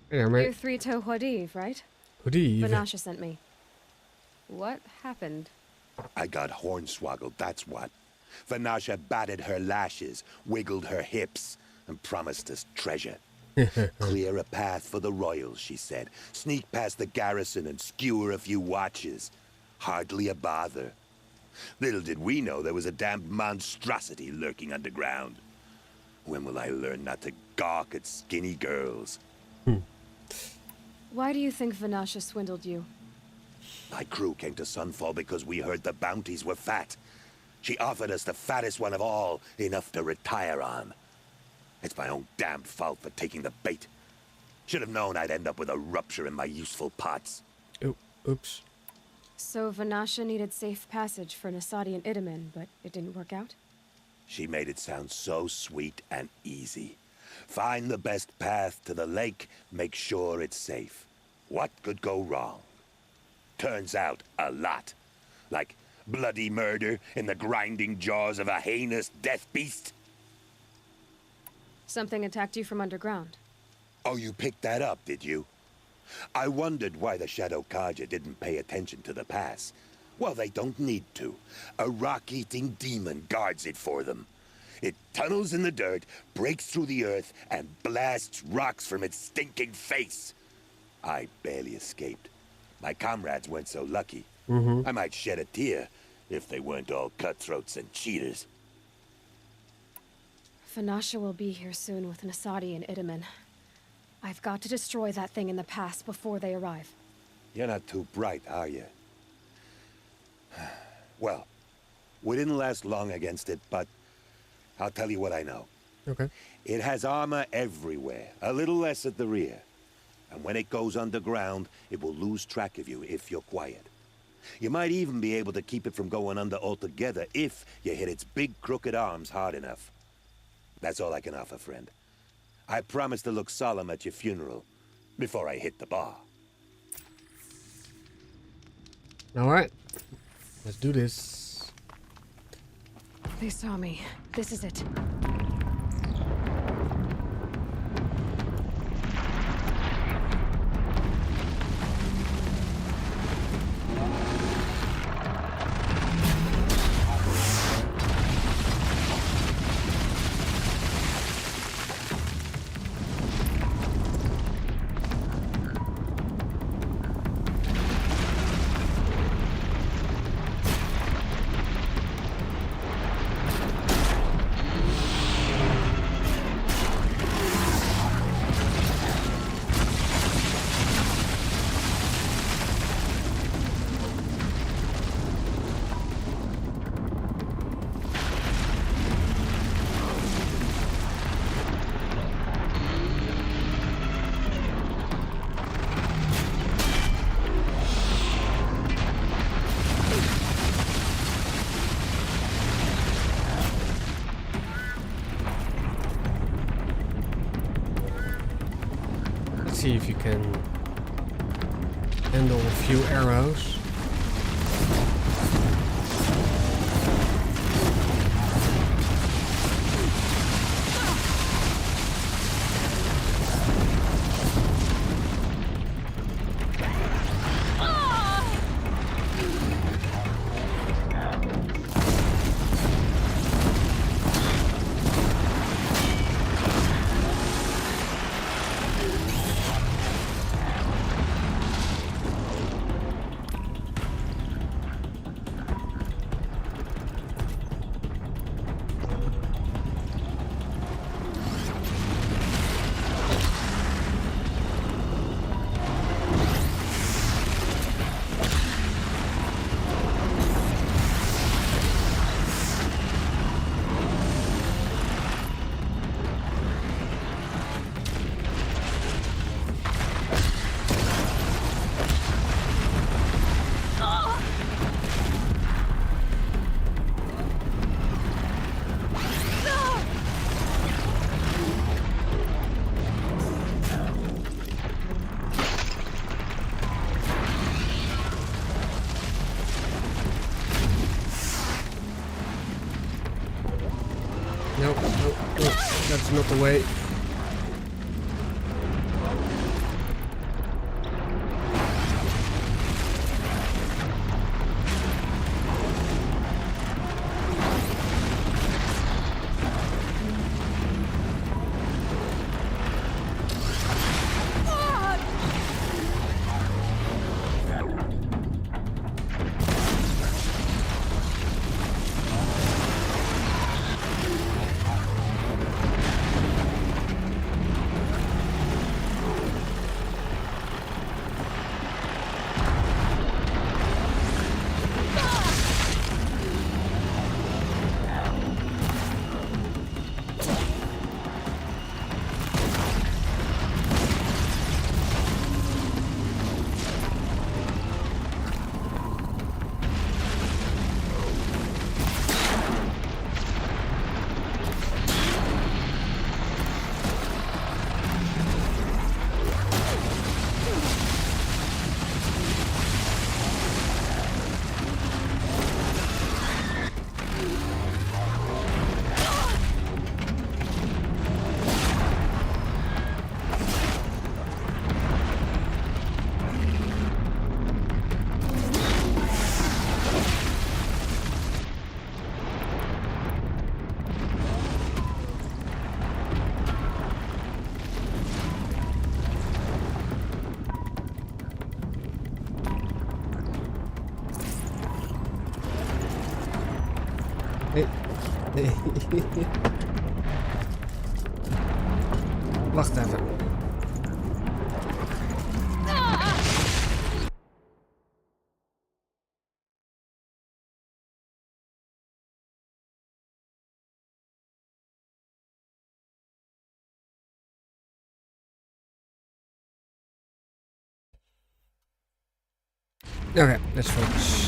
Yeah, mate. You're three-toe Huadiv, right? Huadiv? Vanasha sent me. What happened? I got hornswoggled, that's what. Vanasha batted her lashes, wiggled her hips, and promised us treasure. Clear a path for the royals, she said. Sneak past the garrison and skewer a few watches. Hardly a bother. Little did we know there was a damned monstrosity lurking underground. When will I learn not to gawk at skinny girls? Why do you think Vanasha swindled you? My crew came to Sunfall because we heard the bounties were fat. She offered us the fattest one of all, enough to retire on. It's my own damned fault for taking the bait. Should have known I'd end up with a rupture in my useful pots. Oops. So Vanasha needed safe passage for Nasadi and Itamen, but it didn't work out? She made it sound so sweet and easy. Find the best path to the lake, make sure it's safe. What could go wrong? Turns out, a lot. Like bloody murder in the grinding jaws of a heinous death beast. Something attacked you from underground. Oh, you picked that up, did you? I wondered why the Shadow Carja didn't pay attention to the pass. Well, they don't need to. A rock-eating demon guards it for them. It tunnels in the dirt, breaks through the earth, and blasts rocks from its stinking face. I barely escaped. My comrades weren't so lucky. I might shed a tear if they weren't all cutthroats and cheaters. Vanasha will be here soon with Nasadi and Itamen. I've got to destroy that thing in the pass before they arrive. You're not too bright, are you? Well, we didn't last long against it, but I'll tell you what I know. Okay. It has armor everywhere, a little less at the rear. And when it goes underground, it will lose track of you if you're quiet. You might even be able to keep it from going under altogether if you hit its big crooked arms hard enough. That's all I can offer, friend. I promise to look solemn at your funeral before I hit the bar. Alright. Let's do this. They saw me. This is it. See if you can handle a few arrows. That's not the way. Wacht even. Okay, let's focus.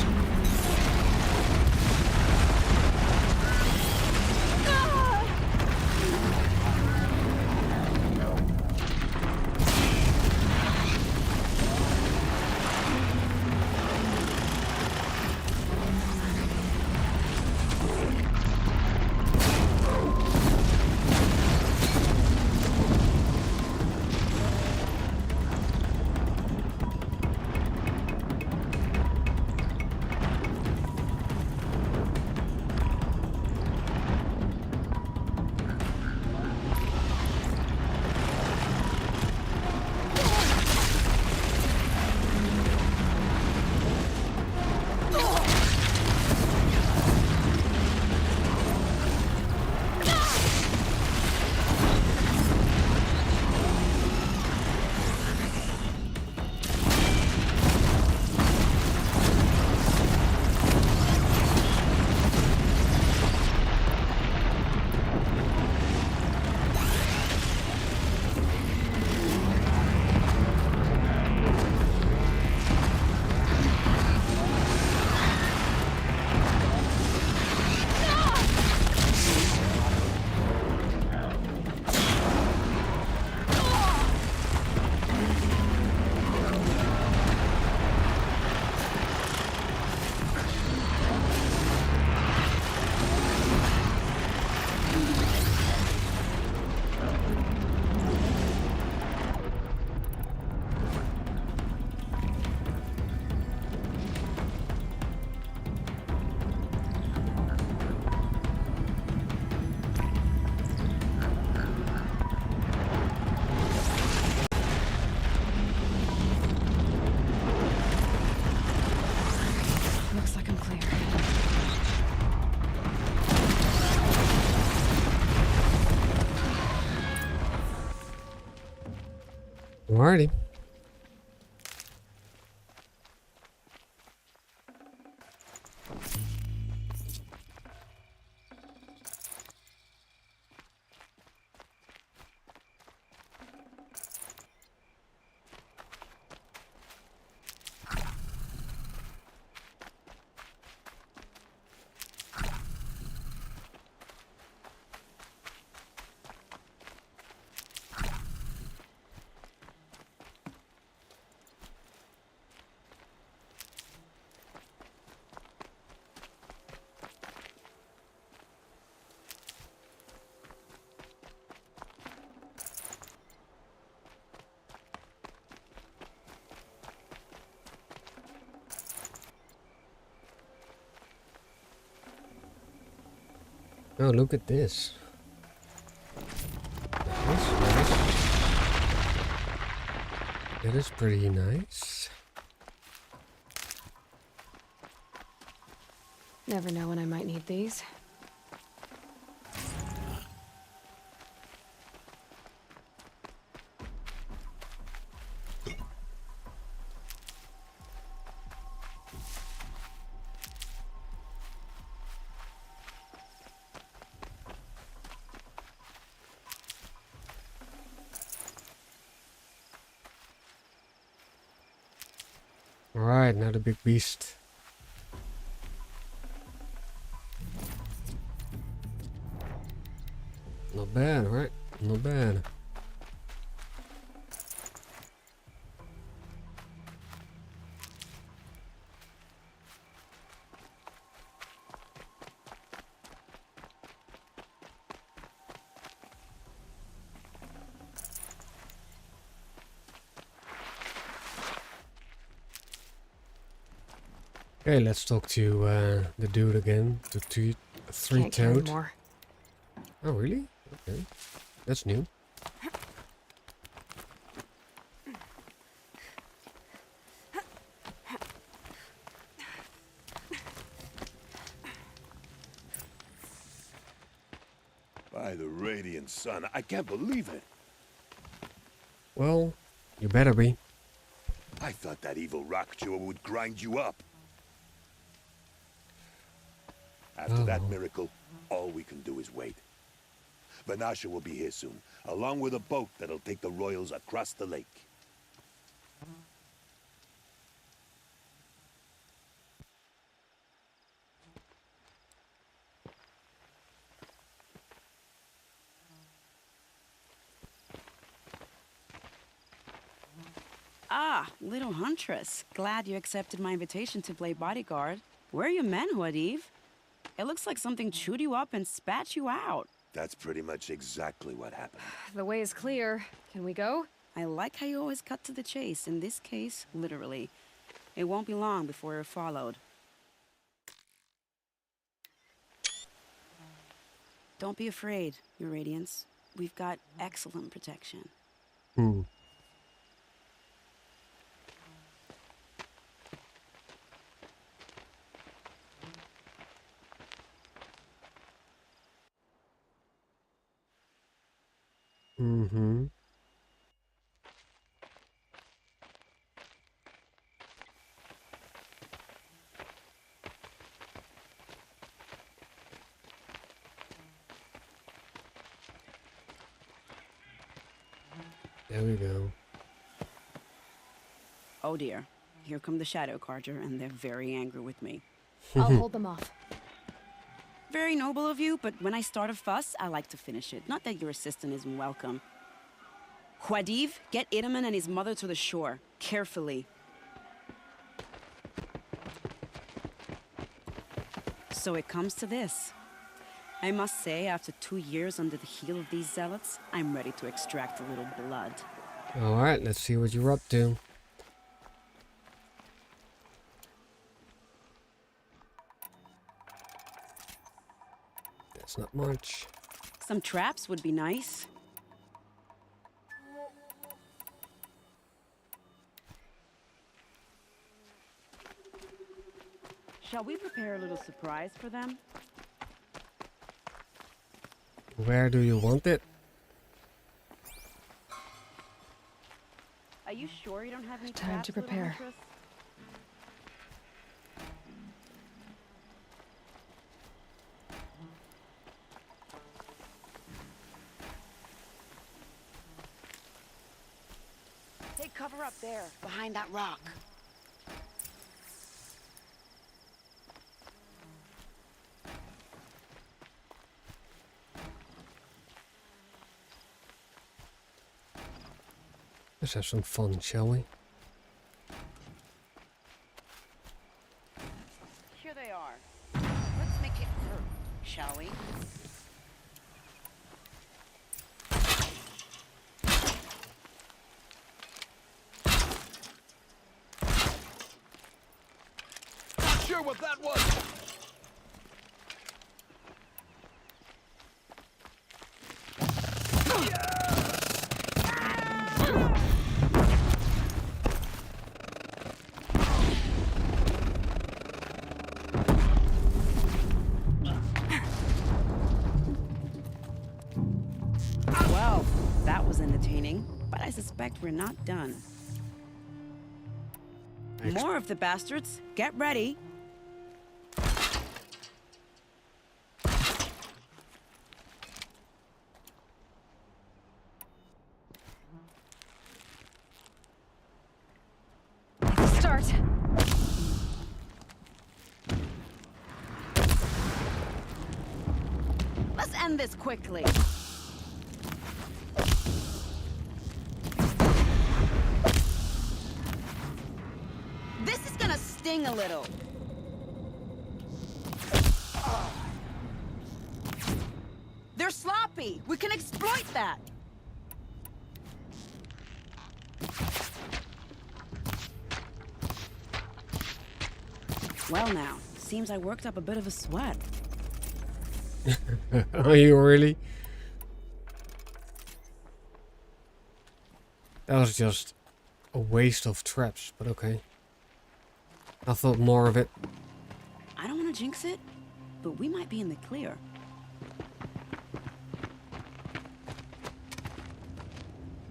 Alrighty. Oh, look at this. Nice. That is pretty nice. Never know when I might need these. Alright, now the big beast. Not bad, right? Not bad. Okay, let's talk to the dude again. The Can't carry three-toed. more. Oh, really? Okay. That's new. By the radiant sun, I can't believe it. Well, you better be. I thought that evil rock chewer would grind you up. After that miracle, all we can do is wait. Vanasha will be here soon, along with a boat that'll take the royals across the lake. Ah, little huntress. Glad you accepted my invitation to play bodyguard. Where are your men, Huadiv? It looks like something chewed you up and spat you out. That's pretty much exactly what happened. The way is clear. Can we go? I like how you always cut to the chase. In this case, literally. It won't be long before you're followed. Don't be afraid, Your Radiance. We've got excellent protection. Hmm. Mm-hmm. There we go. Oh dear. Here come the Shadow Carja, and they're very angry with me. I'll hold them off. Very noble of you, but when I start a fuss, I like to finish it. Not that your assistant isn't welcome. Huadiv, get Itaman and his mother to the shore. Carefully. So it comes to this. I must say, after 2 years under the heel of these zealots, I'm ready to extract a little blood. Alright, let's see what you're up to. That's not much. Some traps would be nice. Shall we prepare a little surprise for them? Where do you want it? Are you sure you don't have any Time traps, to little prepare. huntress? Take cover up there, behind that rock. Let's have some fun, shall we? Here they are. Let's make it hurt, shall we? Not sure what that was. I suspect we're not done. More of the bastards. Get ready. Start. Let's end this quickly. This is gonna sting a little. They're sloppy. We can exploit that. Well now, seems I worked up a bit of a sweat. Are you really? That was just a waste of traps, but okay. I thought more of it. I don't want to jinx it, but we might be in the clear.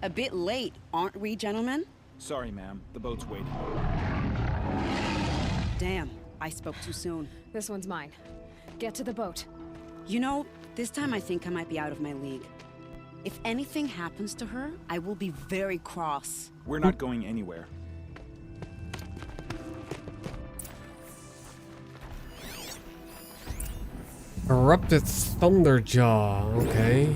A bit late, aren't we, gentlemen? Sorry, ma'am. The boat's waiting. Damn, I spoke too soon. This one's mine. Get to the boat. You know, this time I think I might be out of my league. If anything happens to her, I will be very cross. We're not going anywhere. Corrupted Thunderjaw, okay.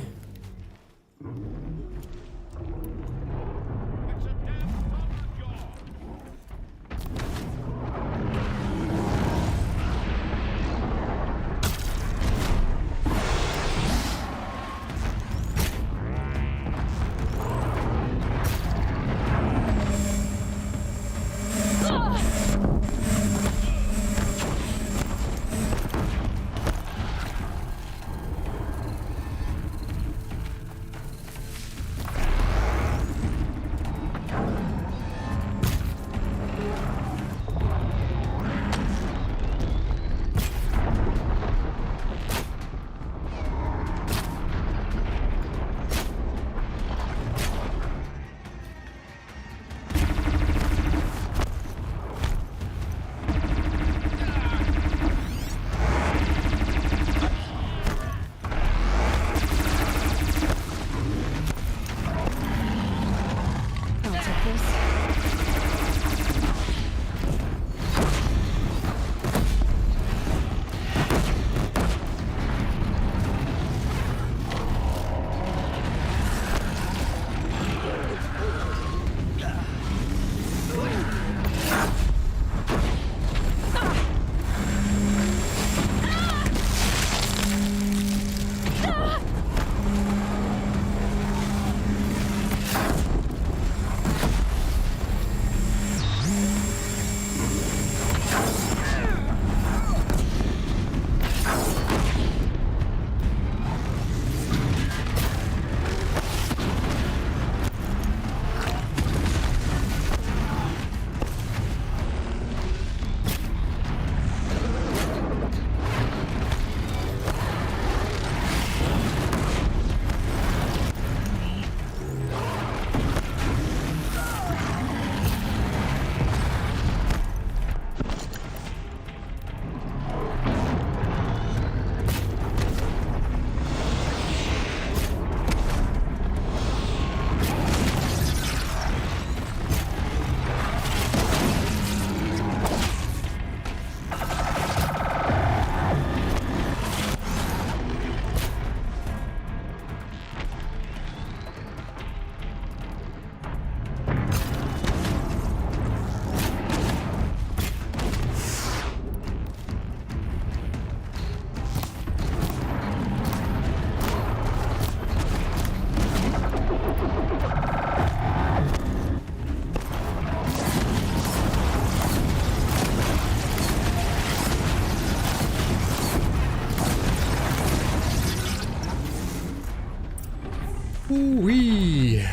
Ooh-wee.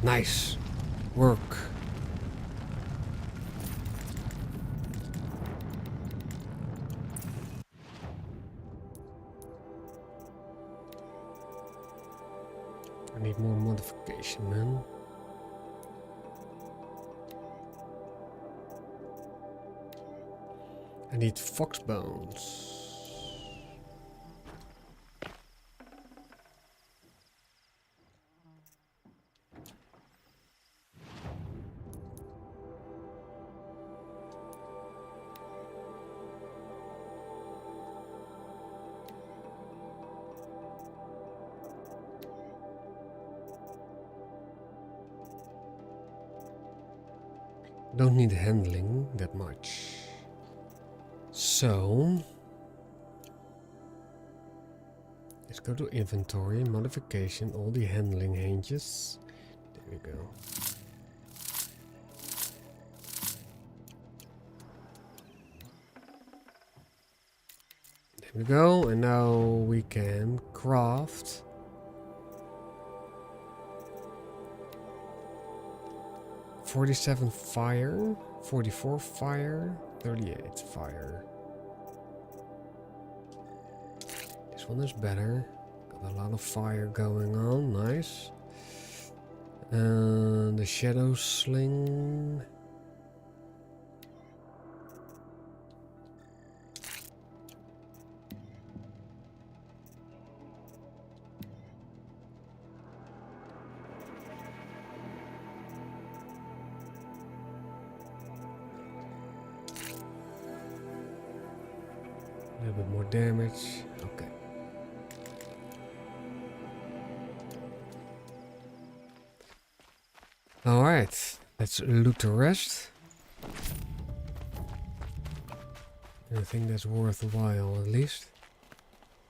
Nice work. need more modification, man. I need fox bones. Don't need handling that much. So let's go to inventory, modification, all the handling hinges. There we go. There we go, and now we can craft 47 fire, 44 fire, 38 fire. This one is better. Got a lot of fire going on, nice. And the shadow sling. A little bit more damage. Okay. Alright, let's loot the rest. Anything that's worthwhile at least.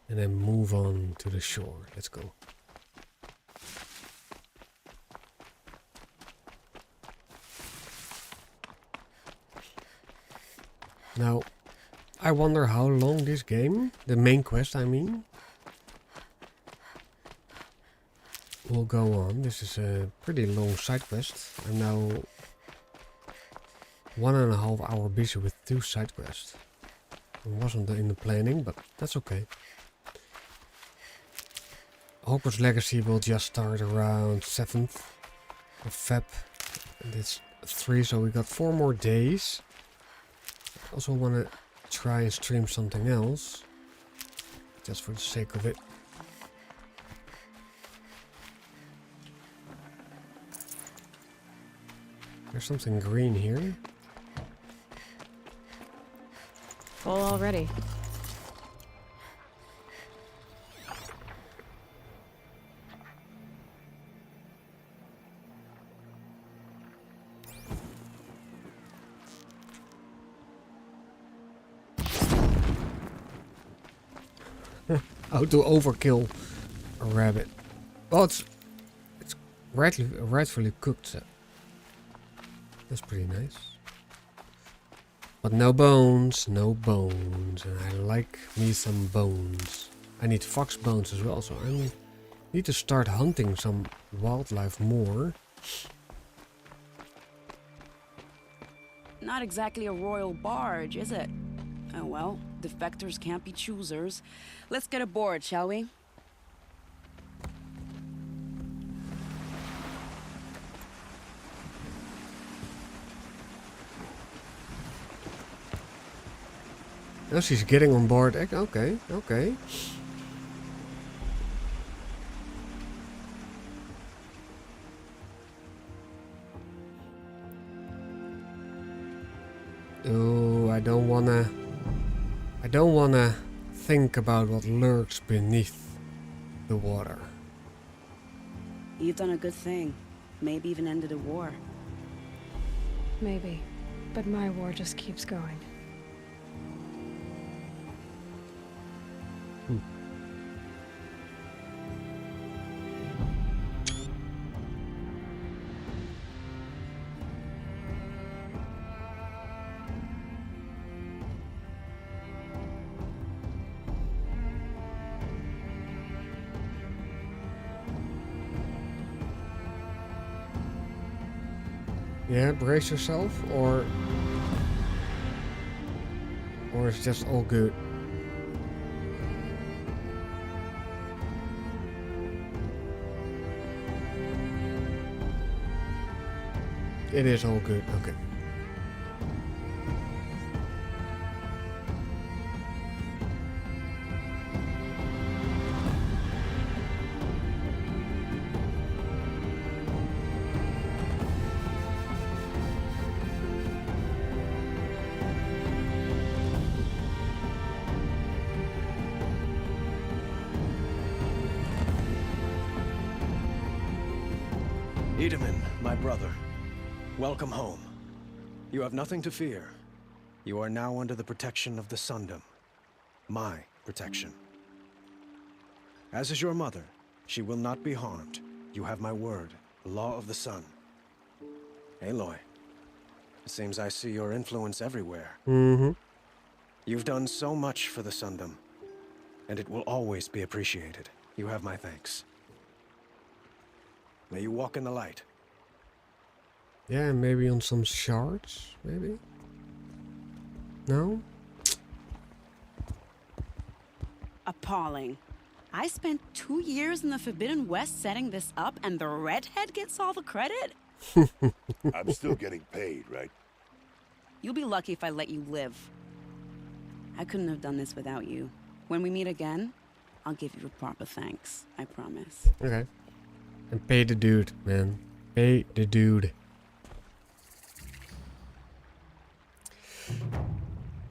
And then move on to the shore. Let's go. Now, I wonder how long this game, the main quest I mean, will go on. This is a pretty long side quest. I'm now 1.5 hours busy with 2 side quests. It wasn't in the planning, but that's okay. Hogwarts Legacy will just start around 7th of Feb. And it's 3, so we got 4 more days. I also want to try and stream something else, just for the sake of it. There's something green here. Full already. How to overkill a rabbit. Well, it's rightfully cooked, so that's pretty nice. But no bones, no bones, and I like me some bones. I need fox bones as well, so I need to start hunting some wildlife more. Not exactly a royal barge, is it? Oh well, defectors can't be choosers. Let's get aboard, shall we? Oh, she's getting on board. Okay, okay. Oh, I don't wanna think about what lurks beneath the water. You've done a good thing. Maybe even ended a war. Maybe. But my war just keeps going. Yeah, brace yourself, or it's just all good. It is all good. Okay. Edaman, my brother, welcome home. You have nothing to fear. You are now under the protection of the Sundom. My protection. As is your mother, she will not be harmed. You have my word, the law of the sun. Aloy, it seems I see your influence everywhere. Mm-hmm. You've done so much for the Sundom, and it will always be appreciated. You have my thanks. May you walk in the light. Yeah, maybe on some shards, maybe? No? Appalling. I spent 2 years in the Forbidden West setting this up, and the redhead gets all the credit? I'm still getting paid, right? You'll be lucky if I let you live. I couldn't have done this without you. When we meet again, I'll give you a proper thanks. I promise. Okay. And pay the dude, man. Pay the dude.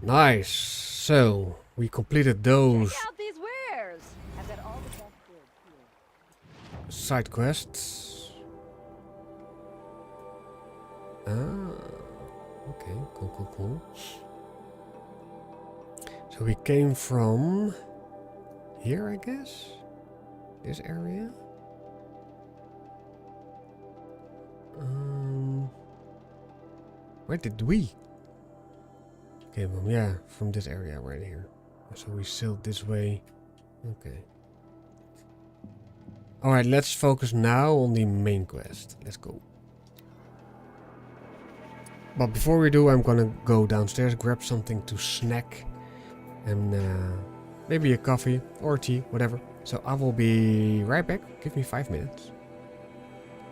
Nice. So, we completed those Check out these wares. I've got all the best goods here. side quests. Ah. Okay, cool. So we came from here, I guess? This area? Where did we came from? Yeah, from this area right here. So we sailed this way. Okay. Alright, let's focus now on the main quest. Let's go. But before we do, I'm gonna go downstairs, grab something to snack. And maybe a coffee or tea, whatever. So I will be right back. Give me 5 minutes.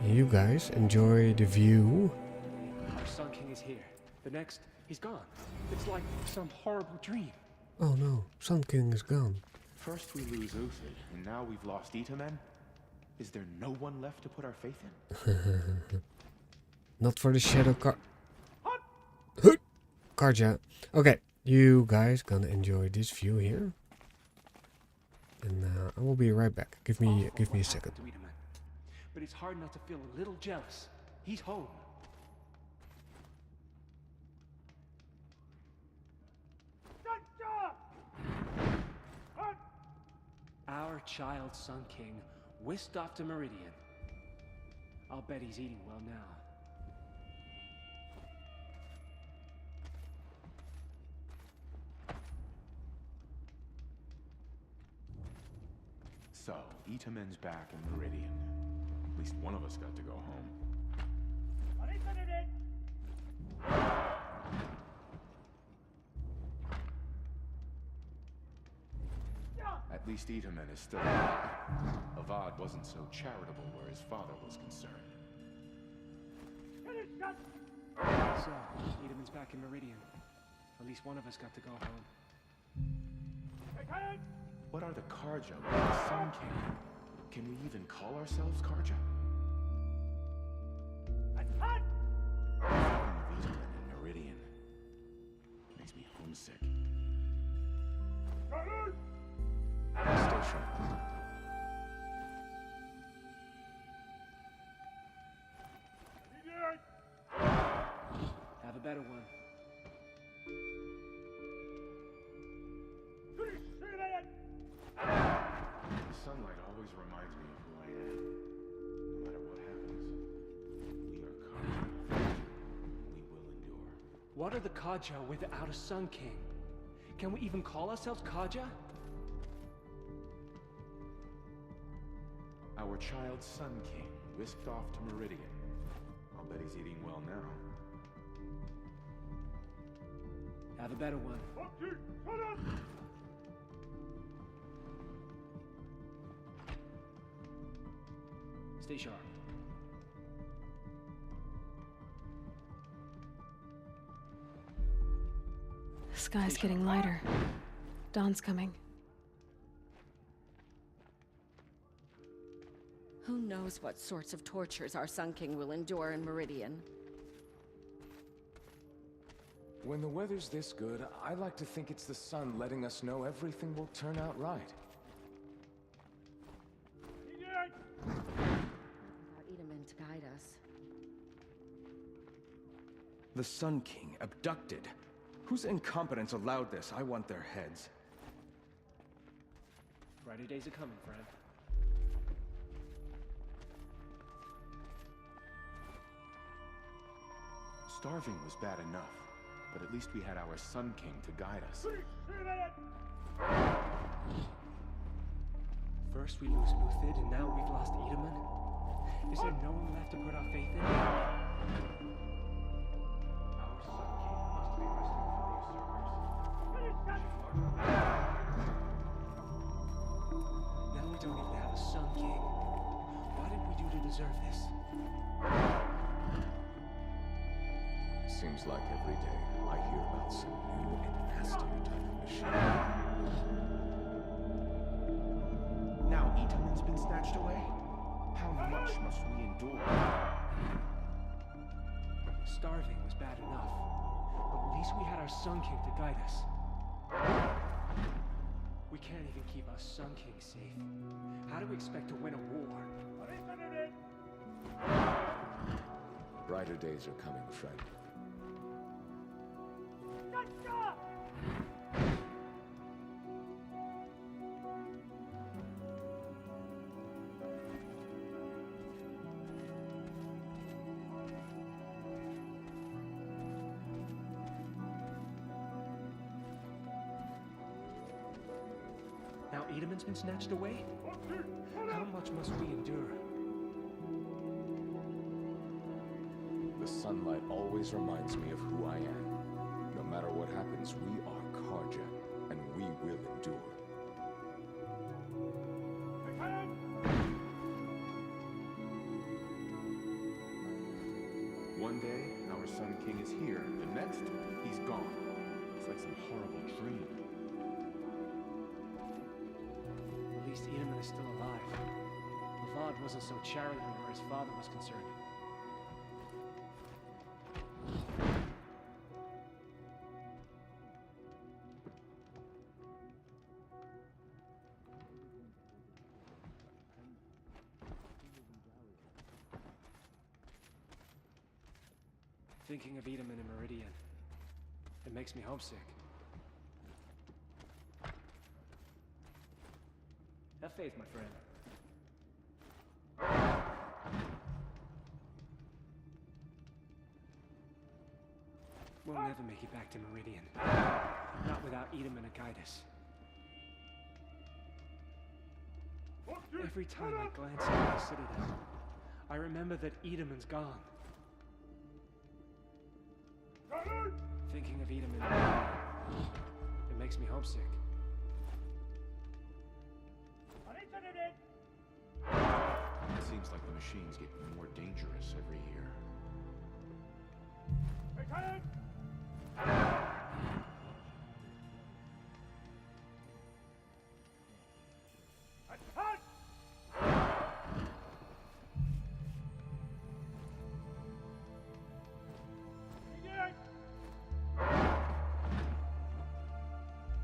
You guys enjoy the view. Our Sun King is here. The next, he's gone. It's like some horrible dream. Oh no, Sun King is gone. First we lose Uthid, and now we've lost Itamen. Is there no one left to put our faith in? Not for the Shadow Carja. Okay, you guys gonna enjoy this view here. And I will be right back. Give me a second. But it's hard not to feel a little jealous. He's home. Our child Sun King whisked off to Meridian. I'll bet he's eating well now. So, Itamen's back in Meridian. At least one of us got to go home. At least Itamen is still alive. Avad wasn't so charitable where his father was concerned. So, Edaman's back in Meridian. At least one of us got to go home. What are the Carja with the Sun King? Can we even call ourselves Carja? Thinking of Itamen and Meridian makes me homesick. Stay sharp. Have a better one. The sunlight always reminds me of who I am. No matter what happens, we are Carja. We will endure. What are the Kaja without a Sun King? Can we even call ourselves Kaja? Our child Sun King whisked off to Meridian. I'll bet he's eating well now. Have a better one. Stay sharp. The sky's getting lighter. Dawn's coming. Who knows what sorts of tortures our Sun King will endure in Meridian? When the weather's this good, I like to think it's the sun letting us know everything will turn out right. Without Itamen to guide us. The Sun King abducted. Whose incompetence allowed this? I want their heads. Brighter days are coming, friend. Starving was bad enough, but at least we had our Sun King to guide us. First we lose Uthid, and now we've lost Itamen. Is there no one left to put our faith in? Now we don't even have a Sun King. What did we do to deserve this? Seems like every day I hear about some new and nastier type of machine. Now Itamen's been snatched away? How much must we endure? Starving was bad enough. But at least we had our Sun King to guide us. We can't even keep our Sun King safe. How do we expect to win a war? Brighter days are coming, friend. Now Itamen's been snatched away? How much must we endure? The sunlight always reminds me of who I am. No matter what happens, we are Carja, and we will endure. One day, our Sun King is here. The next, he's gone. It's like some horrible dream. At least Itamen is still alive. Avad wasn't so charitable where his father was concerned. Thinking of Itamen and Meridian, it makes me homesick. Have faith, my friend. We'll never make it back to Meridian. Not without Itamen to guide us. Every time I glance into the Citadel, I remember that Itamen's gone. Thinking of Itamen, it makes me homesick. It seems like the machines get more dangerous every year.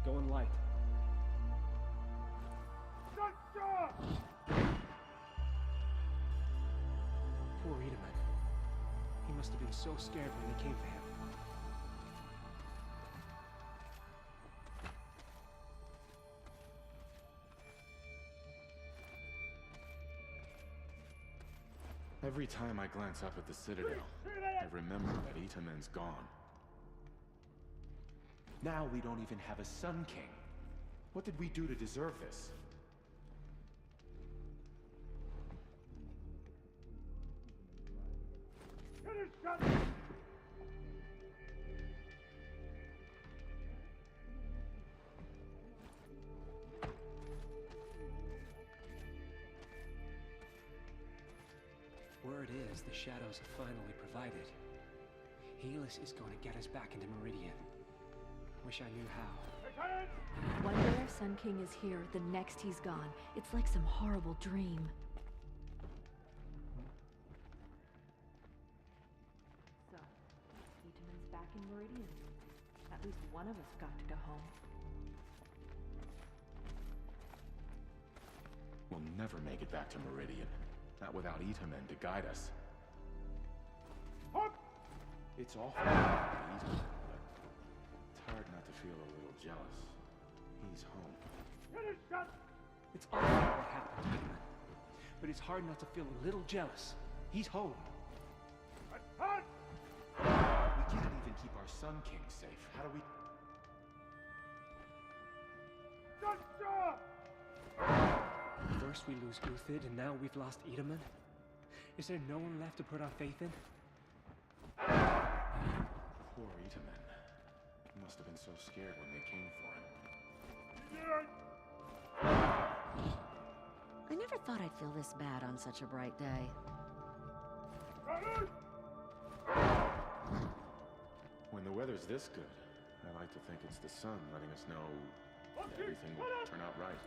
Going light. Poor Itamen. He must have been so scared when they came for him. Every time I glance up at the Citadel, I remember that Itamen's gone. Now we don't even have a Sun King. What did we do to deserve this? Word is the shadows have finally provided. Helis is going to get us back into Meridian. Wish I knew how. One day our Sun King is here, the next he's gone. It's like some horrible dream. So, Itaman's back in Meridian. At least one of us got to go home. We'll never make it back to Meridian. Not without Itamen to guide us. It's awful about Itamen, but it's hard not to feel a little jealous. He's home. It's awful what happened to him. But it's hard not to feel a little jealous. He's home. We can't even keep our Sun King safe. How do we... First we lose Uthid, and now we've lost Itaman. Is there no one left to put our faith in? Poor Itamen. He must have been so scared when they came for him. I never thought I'd feel this bad on such a bright day. When the weather's this good, I like to think it's the sun letting us know everything will turn out right.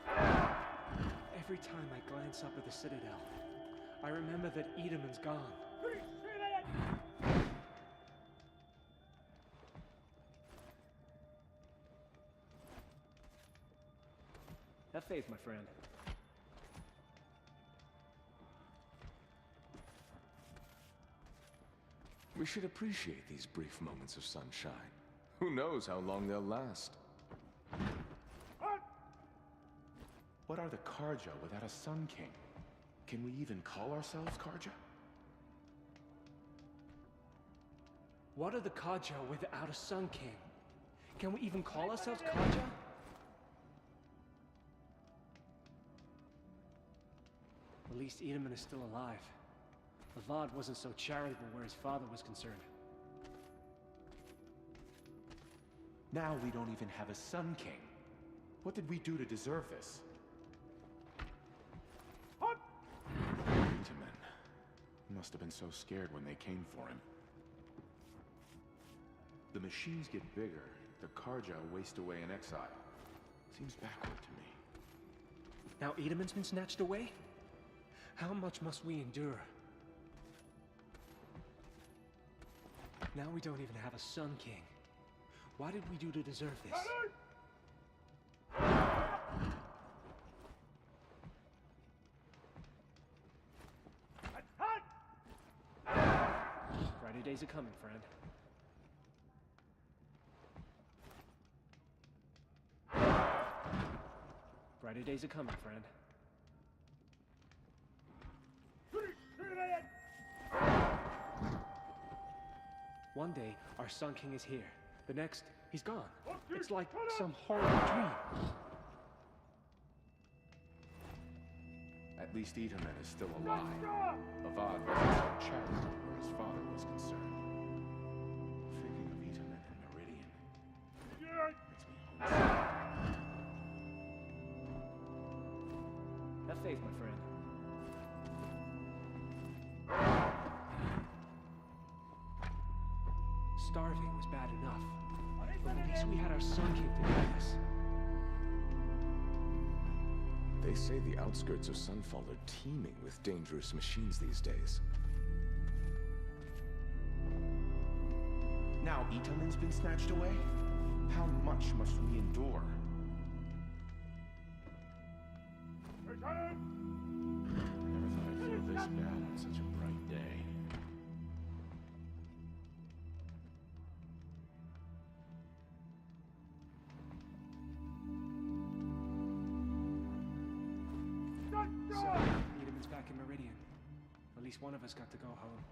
Every time I glance up at the Citadel, I remember that Itaman's gone. Have faith, my friend. We should appreciate these brief moments of sunshine. Who knows how long they'll last? What are the Karja without a Sun King? Can we even call ourselves Karja? What are the Karja without a Sun King? Can we even call ourselves Karja? At least Itaman is still alive. Avad wasn't so charitable where his father was concerned. Now we don't even have a Sun King. What did we do to deserve this? Itamen must have been so scared when they came for him. The machines get bigger, the Karja waste away in exile. Seems backward to me. Now Itaman's been snatched away? How much must we endure? Now we don't even have a Sun King. What did we do to deserve this? Brighter days are coming, friend. Brighter days are coming, friend. One day, our Sun King is here. The next, he's gone. It's like some horrible dream. At least Itamen is still alive. Avad wasn't so charitable where his father was concerned. Thinking of Itamen and Meridian makes me homesick. Have faith, my friend. Starving was bad enough, but at least we had our Sun King to guide us. They say the outskirts of Sunfall are teeming with dangerous machines these days. Now Itaman's been snatched away? How much must we endure? I never thought I'd feel this bad on such a bright day. So, Itaman's back in Meridian. At least one of us got to go home.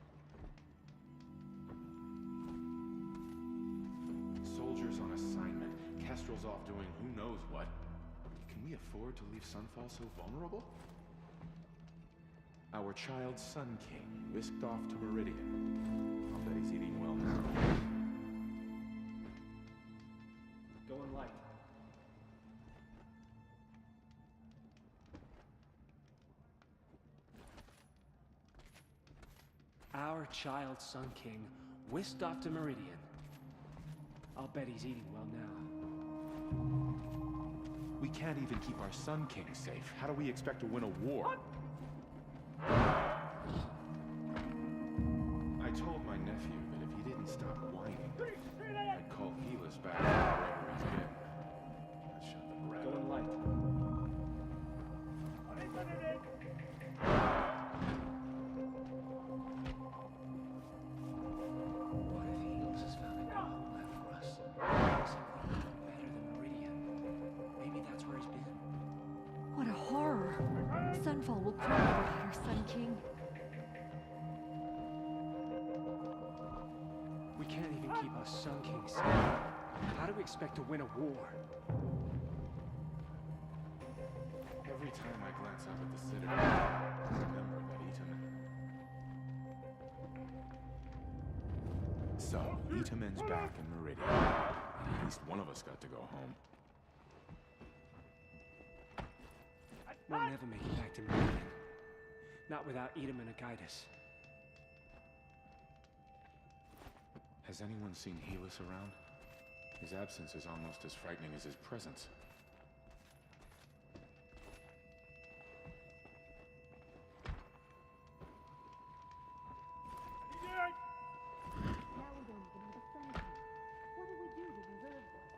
Soldiers on assignment. Kestrel's off doing who knows what. Can we afford to leave Sunfall so vulnerable? Our child Sun King whisked off to Meridian. I'll bet he's eating well now. Going light. Our child Sun King whisked off to Meridian. I'll bet he's eating well now. We can't even keep our Sun King safe. How do we expect to win a war? I told my nephew that if he didn't stop whining, I'd call Helis back from wherever he's been. Let's shut the brat Going light. What if Helis has found an outlet for us? Something better than Meridian. Maybe that's where he's been. What a horror. Sunfall will cry without our Sun King. We can't even keep our Sun King safe. How do we expect to win a war? Every time I glance up at the Citadel, I remember that Itamen. So, Itamen's back in Meridian. At least one of us got to go home. We'll never make it back to Meridian. Not without Itamen to guide us. Has anyone seen Helis around? His absence is almost as frightening as his presence. Now we don't even have a Sun King. What do we do to deserve this?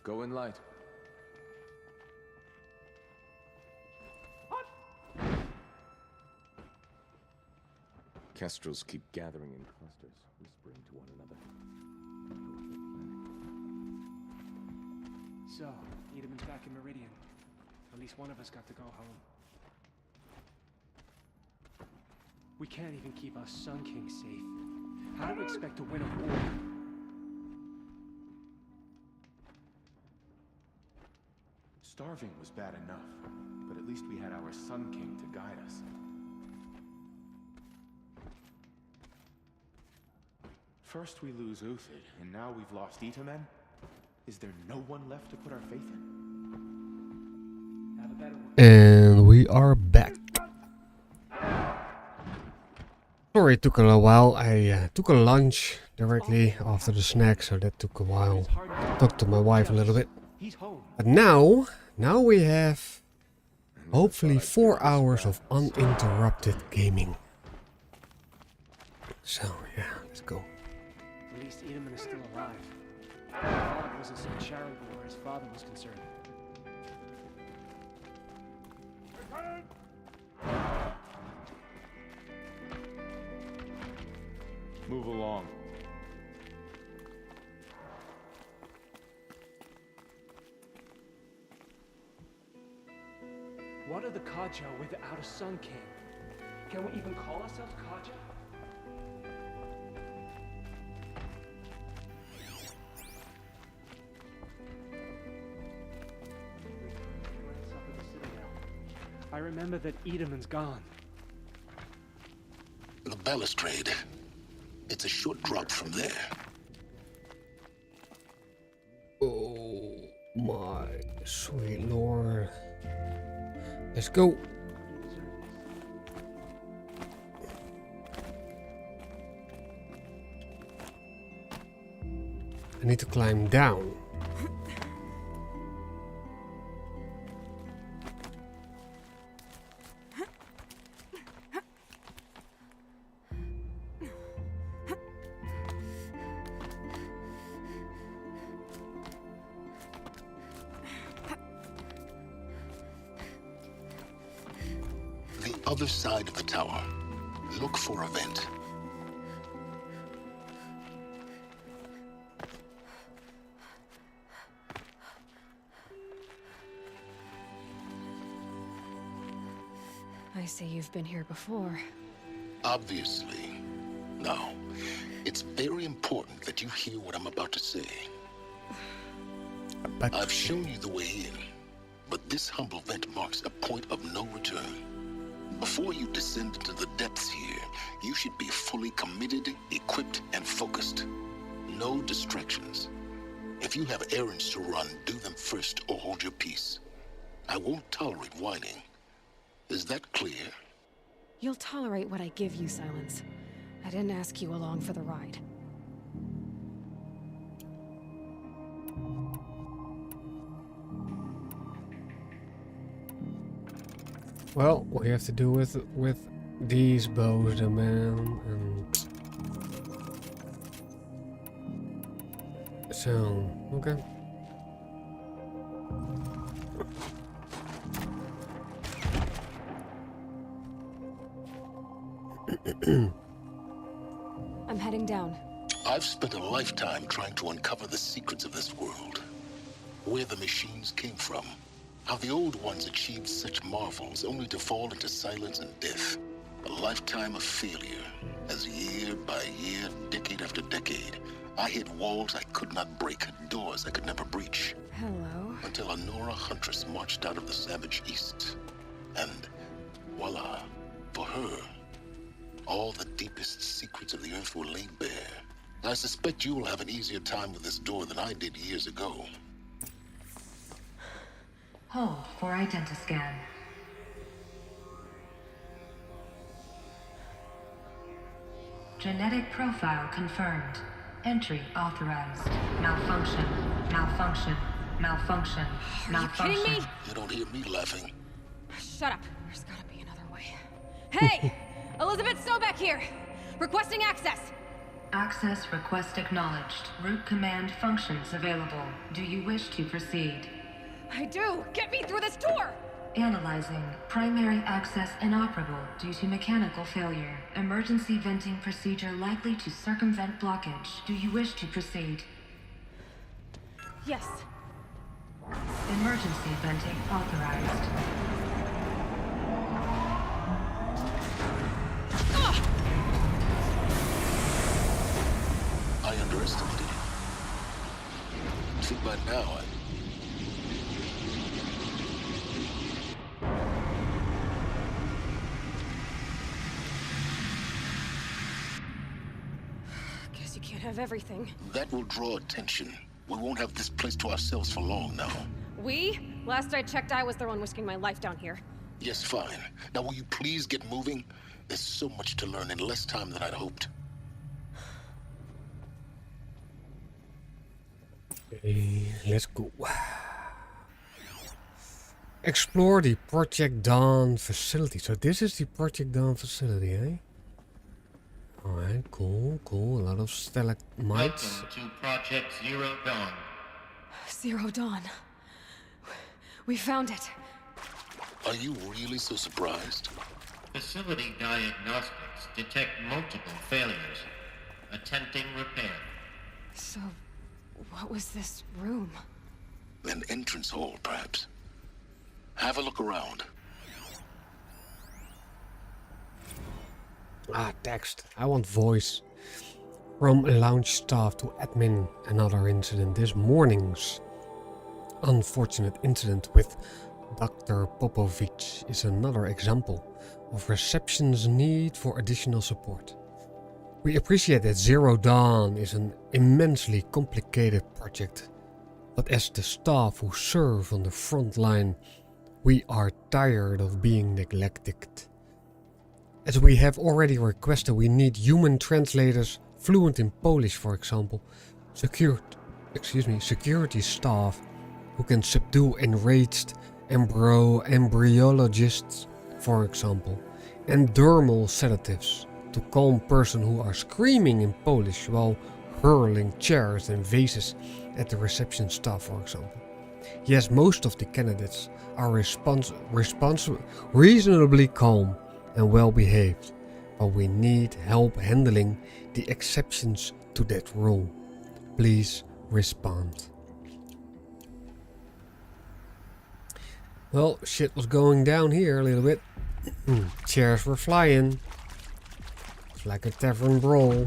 Go in light. Kestrels keep gathering in clusters, whispering to one another. So, Itamen's back in Meridian. At least one of us got to go home. We can't even keep our Sun King safe. How do we expect to win a war? Starving was bad enough, but at least we had our Sun King to guide us. First we lose Uthid, and now we've lost Itamen? Is there no one left to put our faith in? Have a better one. And we are back. Sorry it took a little while. I took a lunch directly after the snack, so that took a while. Talked to my wife a little bit. But now we have hopefully 4 hours of uninterrupted gaming. So yeah, let's go. At least Itamen is still alive. Father wasn't so charitable where his father was concerned. Move along. What are the Kaja without a Sun King? Can we even call ourselves Kaja? I remember that Itamen's gone. The balustrade. It's a short drop from there. Oh my sweet lord. Let's go. I need to climb down. Other side of the tower. Look for a vent. I see you've been here before. Obviously. Now, it's very important that you hear what I'm about to say. I've shown you the way in, but this humble vent marks a point of no return. Before you descend into the depths here, you should be fully committed, equipped, and focused. No distractions. If you have errands to run, do them first or hold your peace. I won't tolerate whining. Is that clear? You'll tolerate what I give you, Silence. I didn't ask you along for the ride. Well, we have to do with these bows, then, man, and so okay. I'm heading down. I've spent a lifetime trying to uncover the secrets of this world. Where the machines came from. How the old ones achieved such marvels only to fall into silence and death. A lifetime of failure. As year by year, decade after decade, I hit walls I could not break, doors I could never breach. Hello. Until a Nora huntress marched out of the savage east. And voila, for her, all the deepest secrets of the earth were laid bare. I suspect you will have an easier time with this door than I did years ago. Hold for identiscan. Genetic profile confirmed. Entry authorized. Malfunction. Malfunction. Malfunction. Malfunction. Are you kidding me? You don't hear me laughing. Shut up. There's gotta be another way. Hey! Elizabeth Sobeck here! Requesting access! Access request acknowledged. Root command functions available. Do you wish to proceed? I do! Get me through this door! Analyzing. Primary access inoperable due to mechanical failure. Emergency venting procedure likely to circumvent blockage. Do you wish to proceed? Yes. Emergency venting authorized. I underestimated it. I think by now Guess you can't have everything. that will draw attention. We won't have this place to ourselves for long now. We? Last I checked, I was the one risking my life down here. Yes, fine. Now will you please get moving? There's so much to learn in less time than I'd hoped. Okay, let's go. Explore the Project Dawn facility. So this is the Project Dawn facility, eh? Alright, cool, cool. A lot of stalagmites. Welcome to Project Zero Dawn. Zero Dawn. We found it. Are you really so surprised? Facility diagnostics detect multiple failures. Attempting repair. So, what was this room? An entrance hall, perhaps. Have a look around. Ah, text. I want voice. From lounge staff to admin. Another incident this morning's unfortunate incident with Dr. Popovich is another example of reception's need for additional support. We appreciate that Zero Dawn is an immensely complicated project, but as the staff who serve on the front line, we are tired of being neglected. As we have already requested, we need human translators fluent in Polish, for example, security staff who can subdue enraged embryologists, for example, and dermal sedatives to calm persons who are screaming in Polish while hurling chairs and vases at the reception staff, for example. Yes, most of the candidates are reasonably calm and well behaved, but we need help handling the exceptions to that rule. Please respond. Well, shit was going down here a little bit. Chairs were flying. It's like a tavern brawl.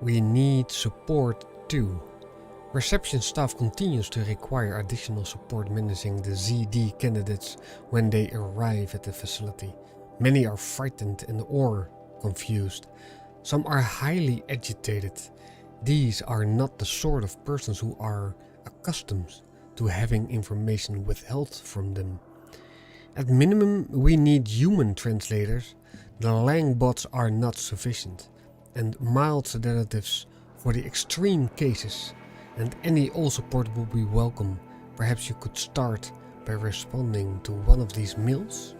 We need support too. Reception staff continues to require additional support managing the ZD candidates when they arrive at the facility. Many are frightened and or confused. Some are highly agitated. These are not the sort of persons who are accustomed to having information withheld from them. At minimum, we need human translators. The Lang bots are not sufficient, and mild sedatives for the extreme cases, and any all support will be welcome. Perhaps you could start by responding to one of these mails?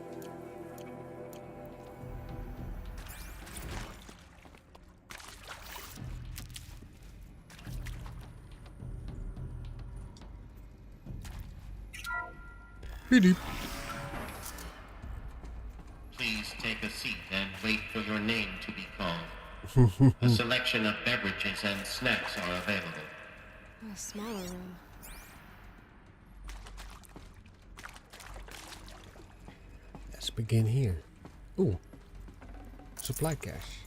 Please take a seat and wait for your name to be called. A selection of beverages and snacks are available. A smaller room. Let's begin here. Ooh, supply cache.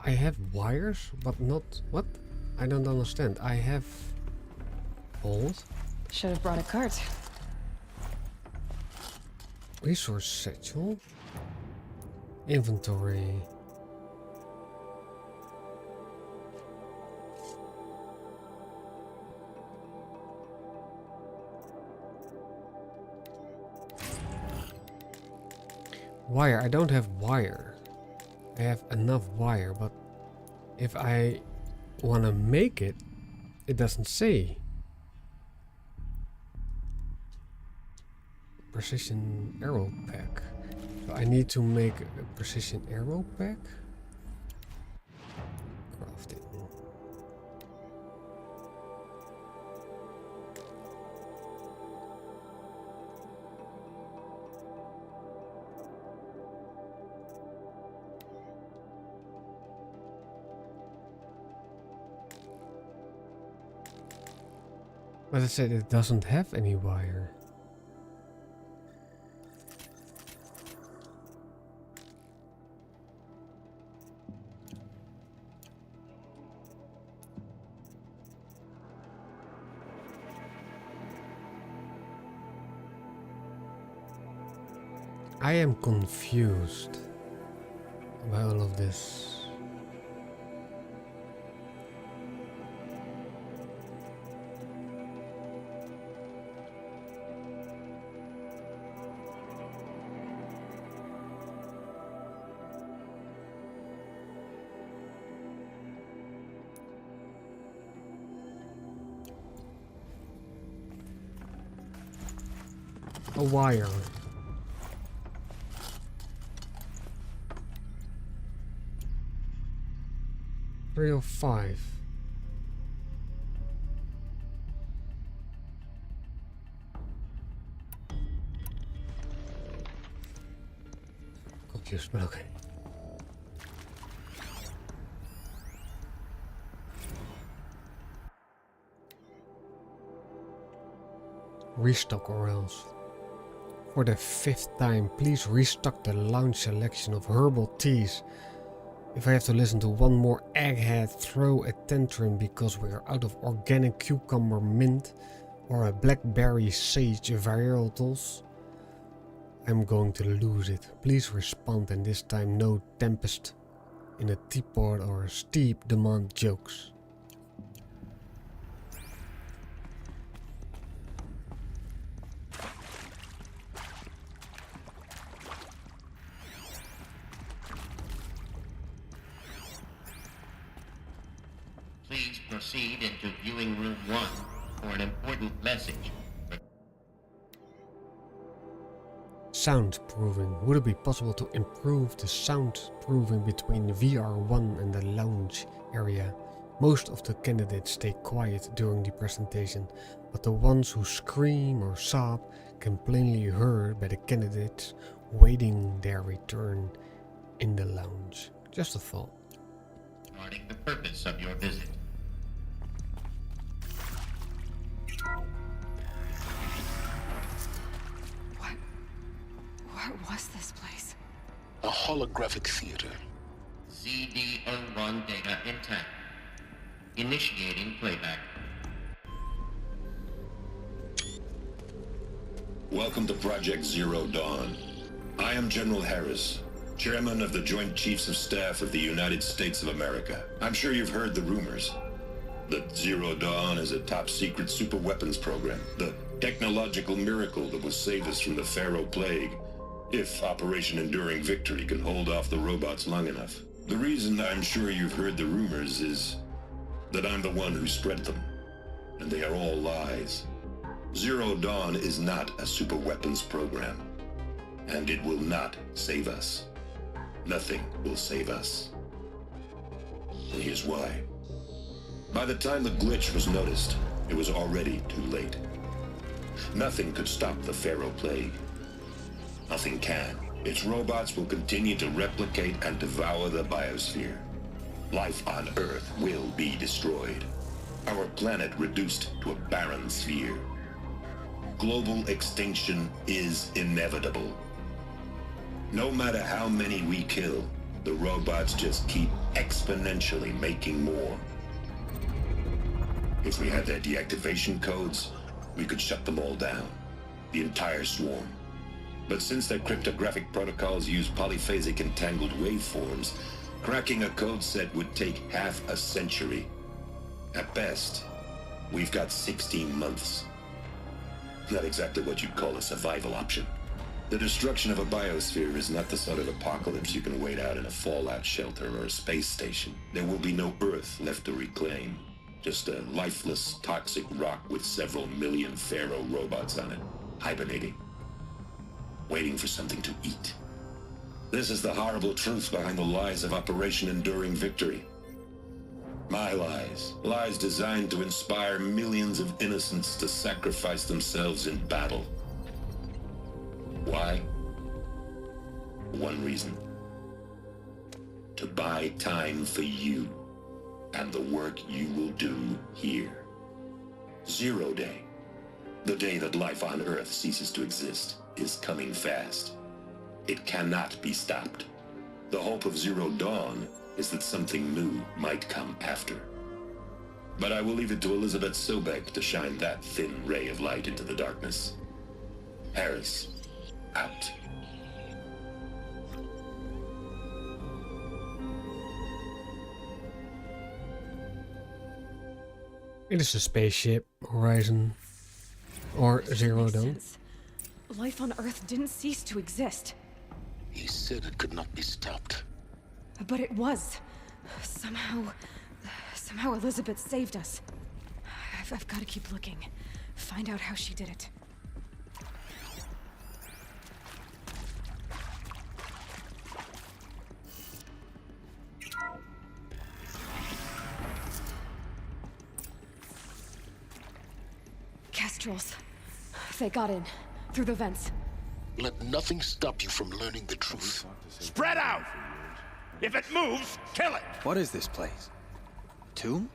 I have wires, but not... What? I don't understand. I have... Hold. Should have brought a cart. Resource satchel. Inventory. Wire. I don't have wire. I have enough wire, but if I want to make it, it doesn't say. Precision arrow pack. So I need to make a precision arrow pack. Crafting. But I said it doesn't have any wire. I am confused about all of this. A wire. Three or five. Confused, but okay. Restock or else. For the 5th time, please restock the lounge selection of herbal teas. If I have to listen to one more egghead throw a tantrum because we are out of organic cucumber mint or a blackberry sage varietals, I'm going to lose it. Please respond, and this time no tempest in a teapot or steep demand jokes. Please proceed into viewing room 1 for an important message. Soundproofing. Would it be possible to improve the soundproofing between VR1 and the lounge area? Most of the candidates stay quiet during the presentation, but the ones who scream or sob can plainly be heard by the candidates waiting their return in the lounge. Just a thought. Regarding the purpose of your visit. What was this place? A holographic theater. ZD-01 data intact. Initiating playback. Welcome to Project Zero Dawn. I am General Harris, Chairman of the Joint Chiefs of Staff of the United States of America. I'm sure you've heard the rumors that Zero Dawn is a top-secret super-weapons program, the technological miracle that will save us from the Pharaoh Plague, if Operation Enduring Victory can hold off the robots long enough. The reason I'm sure you've heard the rumors is that I'm the one who spread them, and they are all lies. Zero Dawn is not a super-weapons program, and it will not save us. Nothing will save us. And here's why. By the time the glitch was noticed, it was already too late. Nothing could stop the Pharaoh Plague. Nothing can. Its robots will continue to replicate and devour the biosphere. Life on Earth will be destroyed. Our planet reduced to a barren sphere. Global extinction is inevitable. No matter how many we kill, the robots just keep exponentially making more. If we had their deactivation codes, we could shut them all down. The entire swarm. But since their cryptographic protocols use polyphasic entangled waveforms, cracking a code set would take half a century. At best, we've got 16 months. Not exactly what you'd call a survival option. The destruction of a biosphere is not the sort of apocalypse you can wait out in a fallout shelter or a space station. There will be no Earth left to reclaim. Just a lifeless, toxic rock with several million Pharaoh robots on it, hibernating, waiting for something to eat. This is the horrible truth behind the lies of Operation Enduring Victory. My lies. Lies designed to inspire millions of innocents to sacrifice themselves in battle. Why? One reason. To buy time for you and the work you will do here. Zero Day, the day that life on Earth ceases to exist, is coming fast. It cannot be stopped. The hope of Zero Dawn is that something new might come after. But I will leave it to Elizabeth Sobek to shine that thin ray of light into the darkness. Harris, out. It is a spaceship, Horizon, or Zero Dawn. Life on Earth didn't cease to exist. He said it could not be stopped. But it was. Somehow Elizabeth saved us. I've got to keep looking. Find out how she did it. Kestrels. They got in. Through the vents. Let nothing stop you from learning the truth. Spread out! If it moves, kill it! What is this place? Tomb?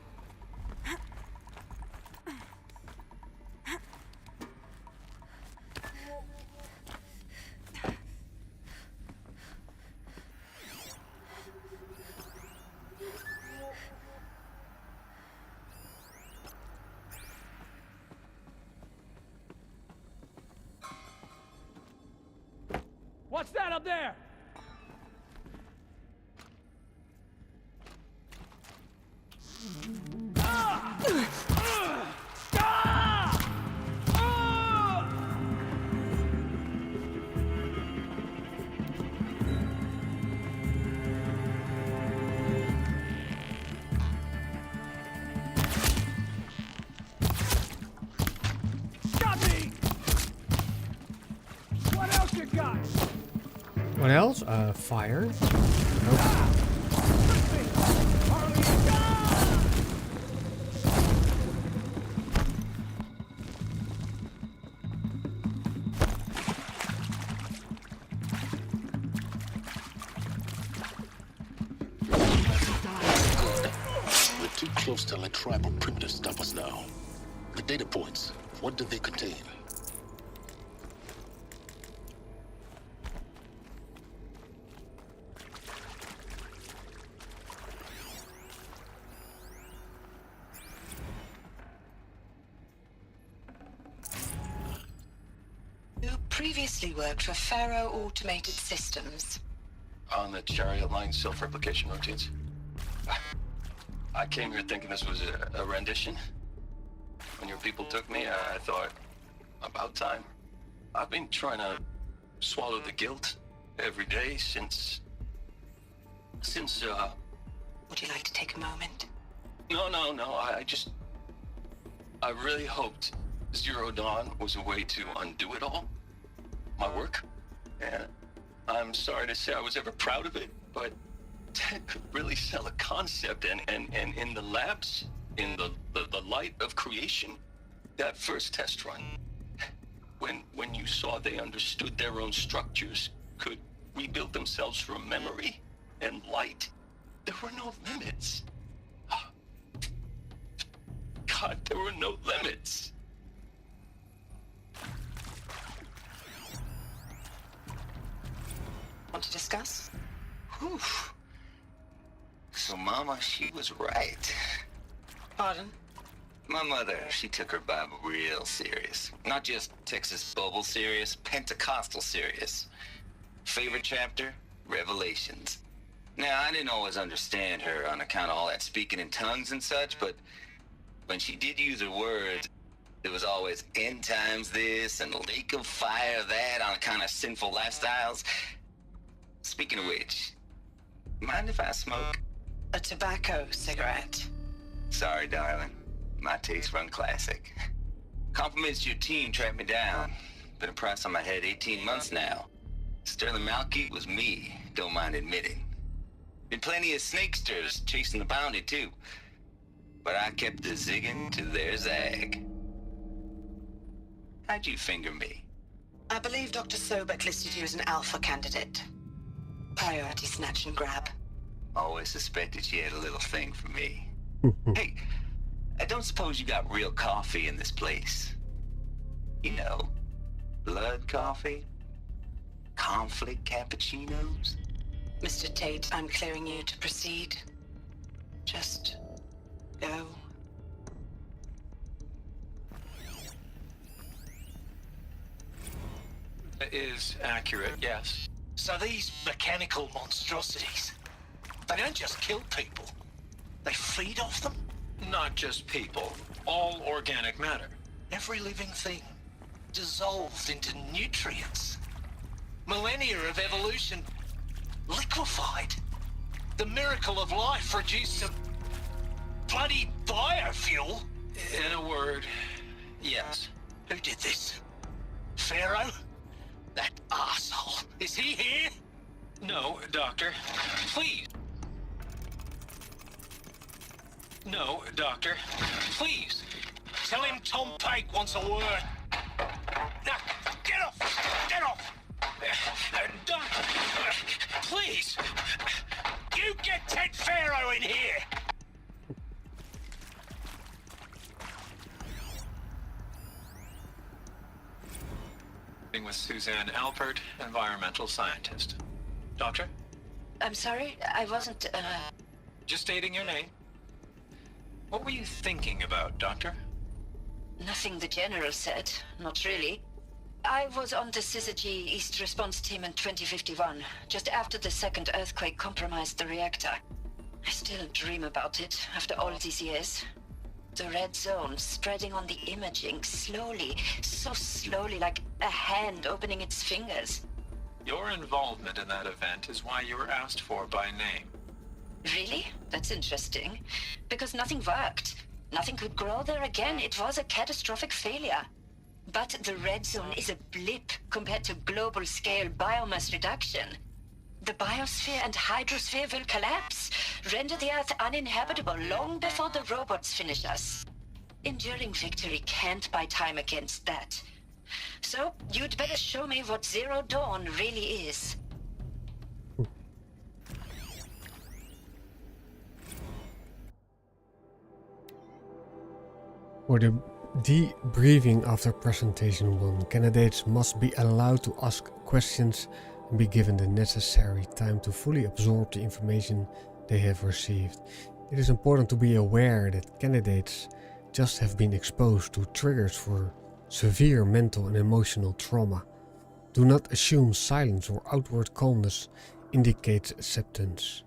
What's that up there? Stop me! What else you got? What else? Fire. Nope. We're too close to let tribal primitives stop us now. The data points, what do they contain? previously worked for Faro Automated Systems. On the Chariot Line self-replication routines? I came here thinking this was a rendition. When your people took me, I thought, about time. I've been trying to swallow the guilt every day since... Would you like to take a moment? No, I really hoped Zero Dawn was a way to undo it all. My work. And I'm sorry to say I was ever proud of it, but Ted could really sell a concept, and in the labs, in the light of creation, that first test run, when you saw they understood their own structures, could rebuild themselves from memory and light, there were no limits. God, there were no limits. Want to discuss? Whew. So Mama, she was right. Pardon? My mother, she took her Bible real serious. Not just Texas Bible serious, Pentecostal serious. Favorite chapter? Revelations. Now, I didn't always understand her on account of all that speaking in tongues and such, but when she did use her words, there was always end times this and lake of fire that on account of sinful lifestyles. Speaking of which, mind if I smoke? A tobacco cigarette. Sorry, darling. My taste run classic. Compliments to your team tracked me down. Been a price on my head 18 months now. Sterling Malkeet was me, don't mind admitting. Been plenty of snakesters chasing the bounty too. But I kept the zigging to their zag. How'd you finger me? I believe Dr. Sobek listed you as an alpha candidate. Priority snatch and grab. Always suspected she had a little thing for me. Hey, I don't suppose you got real coffee in this place. You know, blood coffee? Conflict cappuccinos? Mr. Tate, I'm clearing you to proceed. Just go. Is accurate, yes. So these mechanical monstrosities, they don't just kill people. They feed off them? Not just people. All organic matter. Every living thing dissolved into nutrients. Millennia of evolution liquefied. The miracle of life reduced to bloody biofuel. In a word, yes. Who did this? Pharaoh? That arsehole. Is he here? No, Doctor. Please. No, Doctor. Please. Tell him Tom Pike wants a word. Now, get off! Get off! Doctor, please! You get Ted Pharaoh in here! With Suzanne Alpert, environmental scientist. Doctor? I'm sorry, I wasn't, Just stating your name. What were you thinking about, Doctor? Nothing the General said, not really. I was on the Syzygy East Response Team in 2051, just after the second earthquake compromised the reactor. I still dream about it, after all these years. The red zone spreading on the imaging, slowly, so slowly, like a hand opening its fingers. Your involvement in that event is why you were asked for by name. Really? That's interesting. Because nothing worked. Nothing could grow there again. It was a catastrophic failure. But the red zone is a blip compared to global-scale biomass reduction. The biosphere and hydrosphere will collapse, render the Earth uninhabitable long before the robots finish us. Enduring victory can't buy time against that. So, you'd better show me what Zero Dawn really is. For the debriefing after presentation 1, candidates must be allowed to ask questions and be given the necessary time to fully absorb the information they have received. It is important to be aware that candidates just have been exposed to triggers for severe mental and emotional trauma. Do not assume silence or outward calmness indicates acceptance.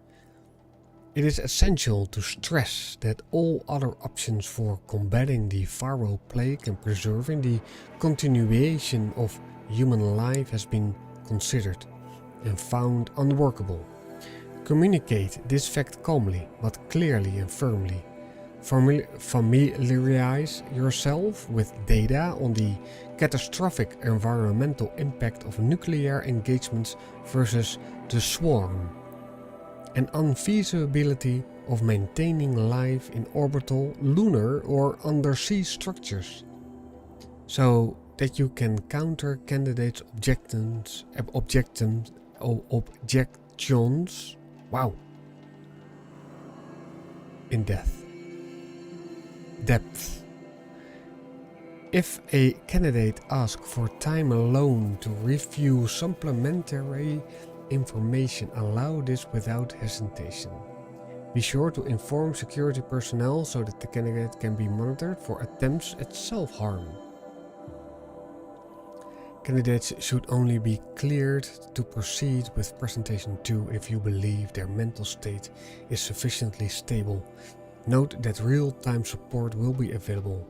It is essential to stress that all other options for combating the Faro plague and preserving the continuation of human life has been considered and found unworkable. Communicate this fact calmly but clearly and firmly. Familiarize yourself with data on the catastrophic environmental impact of nuclear engagements versus the swarm, and unfeasibility of maintaining life in orbital, lunar or undersea structures, so that you can counter candidates' objections. Wow. In depth. If a candidate asks for time alone to review supplementary information, allow this without hesitation. Be sure to inform security personnel so that the candidate can be monitored for attempts at self-harm. Candidates should only be cleared to proceed with presentation 2 if you believe their mental state is sufficiently stable. Note that real-time support will be available.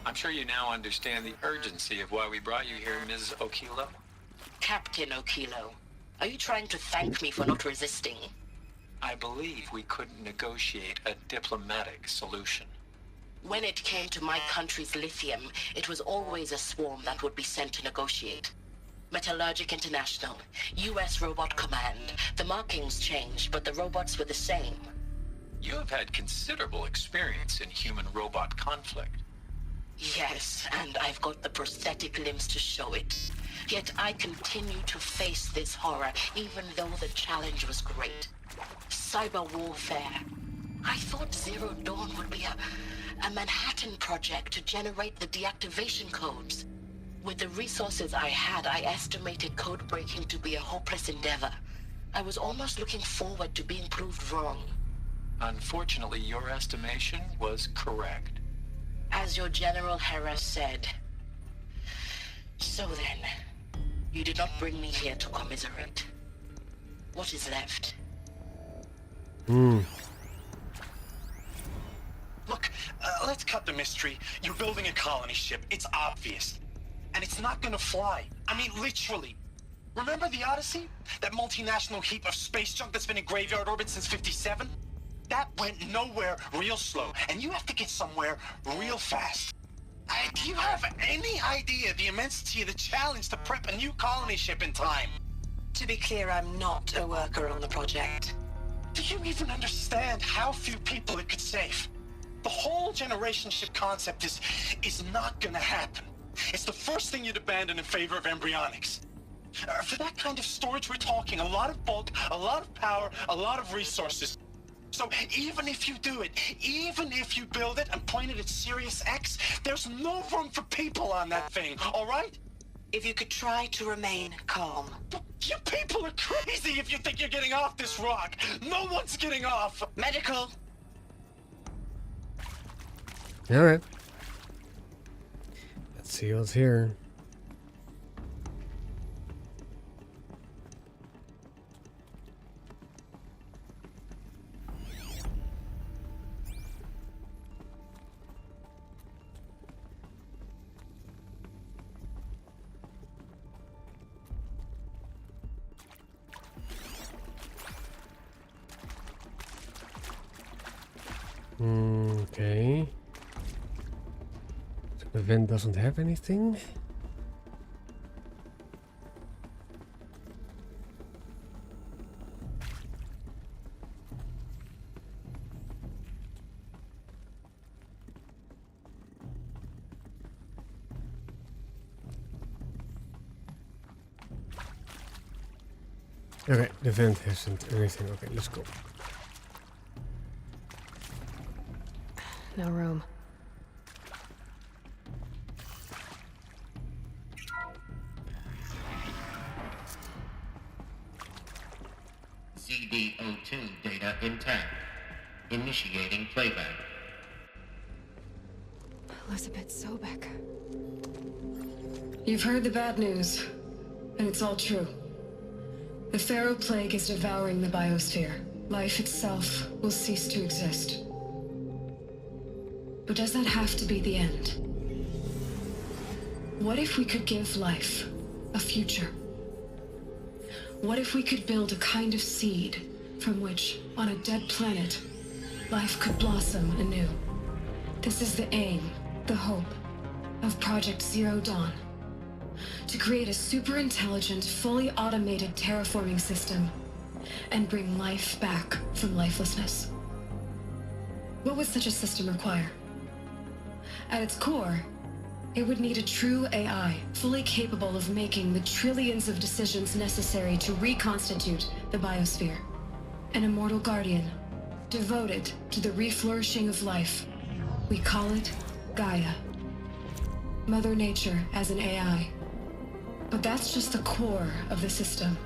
I'm sure you now understand the urgency of why we brought you here, Ms. Okilo. Captain Okilo, are you trying to thank me for not resisting? I believe we couldn't negotiate a diplomatic solution. When it came to my country's lithium, it was always a swarm that would be sent to negotiate. Metallurgic International, US Robot Command. The markings changed, but the robots were the same. You have had considerable experience in human-robot conflict. Yes, and I've got the prosthetic limbs to show it. Yet I continue to face this horror, even though the challenge was great. Cyber warfare. I thought Zero Dawn would be a Manhattan project to generate the deactivation codes. With the resources I had, I estimated code breaking to be a hopeless endeavor. I was almost looking forward to being proved wrong. Unfortunately, your estimation was correct. As your General Hera said. So then, you did not bring me here to commiserate. What is left? Look, let's cut the mystery. You're building a colony ship. It's obvious. And it's not gonna fly. I mean, literally. Remember the Odyssey? That multinational heap of space junk that's been in graveyard orbit since '57? That went nowhere real slow, and you have to get somewhere real fast. Do you have any idea the immensity of the challenge to prep a new colony ship in time? To be clear, I'm not a worker on the project. Do you even understand how few people it could save? The whole generation ship concept is not gonna happen. It's the first thing you'd abandon in favor of embryonics. For that kind of storage, we're talking a lot of bulk, a lot of power, a lot of resources. So even if you do it, even if you build it and point it at Sirius X, there's no room for people on that thing, all right? If you could try to remain calm. You people are crazy if you think you're getting off this rock. No one's getting off. Medical. Alright. Let's see what's here. Okay. So the vent doesn't have anything. Okay, the vent hasn't anything. Okay, let's go. No room. CD02 data intact. Initiating playback. Elizabeth Sobek. You've heard the bad news, and it's all true. The Pharaoh Plague is devouring the biosphere. Life itself will cease to exist. But does that have to be the end? What if we could give life a future? What if we could build a kind of seed from which, on a dead planet, life could blossom anew? This is the aim, the hope, of Project Zero Dawn. To create a super-intelligent, fully automated terraforming system and bring life back from lifelessness. What would such a system require? At its core, it would need a true AI, fully capable of making the trillions of decisions necessary to reconstitute the biosphere. An immortal guardian, devoted to the reflourishing of life. We call it Gaia. Mother Nature as an AI. But that's just the core of the system.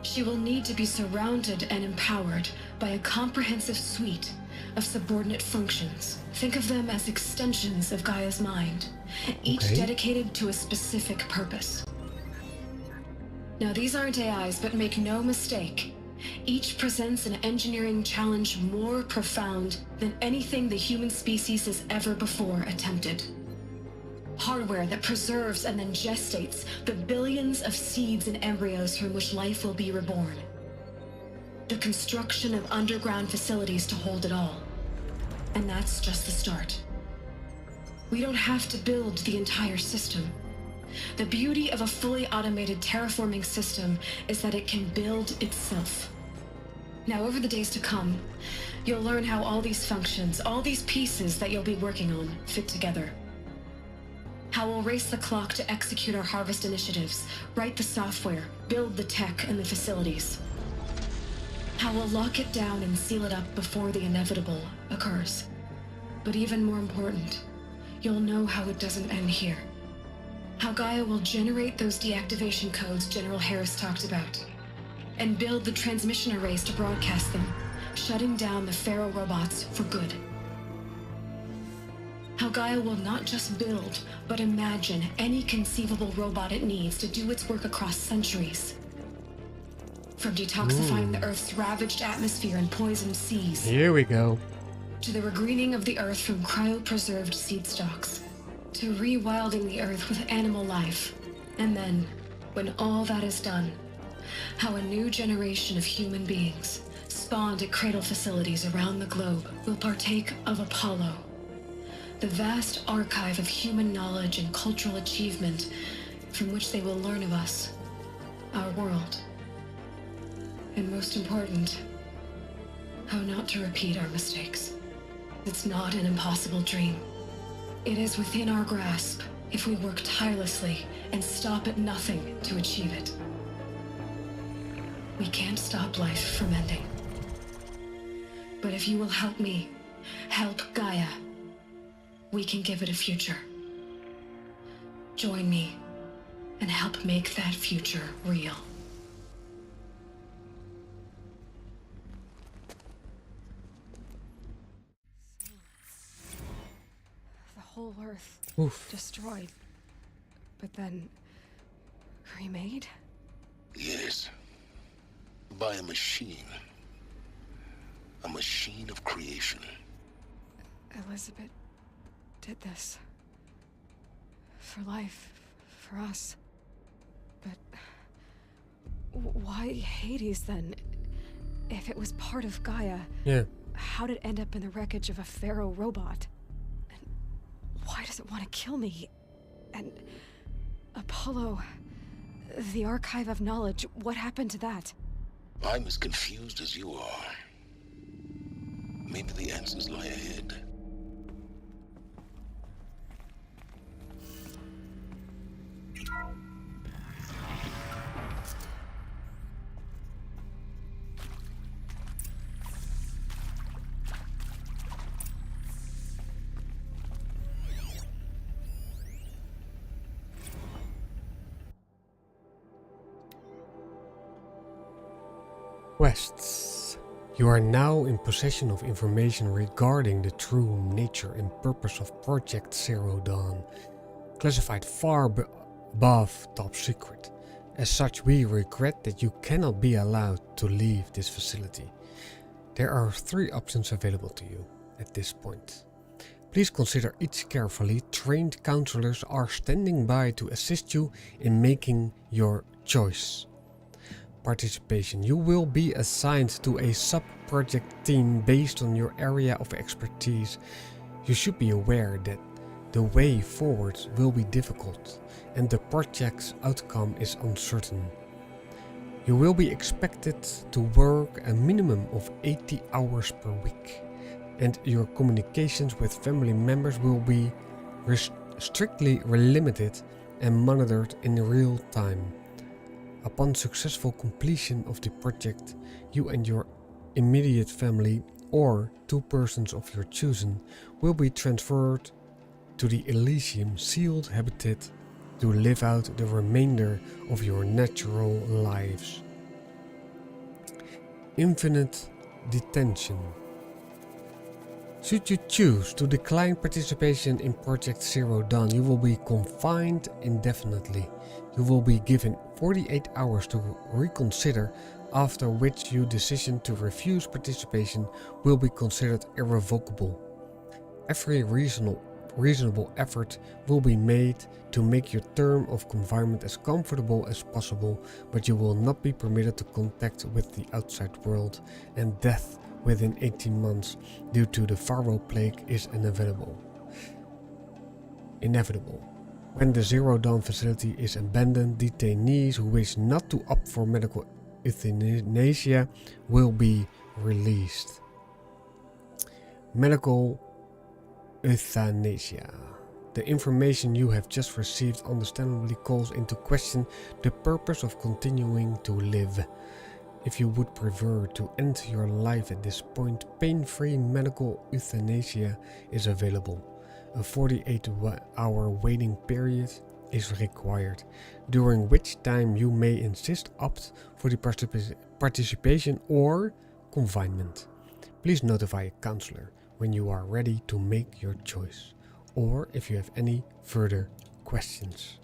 She will need to be surrounded and empowered by a comprehensive suite of subordinate functions. Think of them as extensions of Gaia's mind, each dedicated to a specific purpose. Now, these aren't AIs, but make no mistake, each presents an engineering challenge more profound than anything the human species has ever before attempted. Hardware that preserves and then gestates the billions of seeds and embryos from which life will be reborn. The construction of underground facilities to hold it all. And that's just the start. We don't have to build the entire system. The beauty of a fully automated terraforming system is that it can build itself. Now, over the days to come, you'll learn how all these functions, all these pieces that you'll be working on, fit together. How we'll race the clock to execute our harvest initiatives, write the software, build the tech and the facilities. How we'll lock it down and seal it up before the inevitable occurs. But even more important, you'll know how it doesn't end here. How Gaia will generate those deactivation codes General Harris talked about, and build the transmission arrays to broadcast them, shutting down the Pharaoh robots for good. How Gaia will not just build, but imagine any conceivable robot it needs to do its work across centuries. From detoxifying the Earth's ravaged atmosphere and poisoned seas. Here we go. To the regreening of the Earth from cryopreserved seed stalks. To rewilding the Earth with animal life. And then, when all that is done, how a new generation of human beings, spawned at cradle facilities around the globe, will partake of Apollo. The vast archive of human knowledge and cultural achievement from which they will learn of us, our world. And most important, how not to repeat our mistakes. It's not an impossible dream. It is within our grasp if we work tirelessly and stop at nothing to achieve it. We can't stop life from ending. But if you will help me, help Gaia, we can give it a future. Join me and help make that future real. The whole Earth destroyed, but then remade? Yes. By a machine. A machine of creation. Elizabeth did this. For life. For us. But why Hades then? If it was part of Gaia, how did it end up in the wreckage of a Pharaoh robot? And why does it want to kill me? And Apollo, the archive of knowledge, what happened to that? I'm as confused as you are. Maybe the answers lie ahead. Quests. You are now in possession of information regarding the true nature and purpose of Project Zero Dawn, classified far above top secret. As such, we regret that you cannot be allowed to leave this facility. There are 3 options available to you at this point. Please consider each carefully. Trained counselors are standing by to assist you in making your choice. Participation. You will be assigned to a sub-project team based on your area of expertise. You should be aware that the way forward will be difficult and the project's outcome is uncertain. You will be expected to work a minimum of 80 hours per week, and your communications with family members will be strictly limited and monitored in real time. Upon successful completion of the project, you and your immediate family or 2 persons of your choosing will be transferred to the Elysium sealed habitat to live out the remainder of your natural lives. Infinite detention. Should you choose to decline participation in Project Zero Dawn, you will be confined indefinitely. You will be given 48 hours to reconsider, after which your decision to refuse participation will be considered irrevocable. Every reasonable effort will be made to make your term of confinement as comfortable as possible, but you will not be permitted to contact with the outside world, and death within 18 months due to the Faro plague is inevitable. When the Zero Dawn facility is abandoned, detainees who wish not to opt for medical euthanasia will be released. Medical euthanasia. The information you have just received understandably calls into question the purpose of continuing to live. If you would prefer to end your life at this point, pain-free medical euthanasia is available. A 48-hour waiting period is required, during which time you may opt for the participation or confinement. Please notify a counselor when you are ready to make your choice, or if you have any further questions.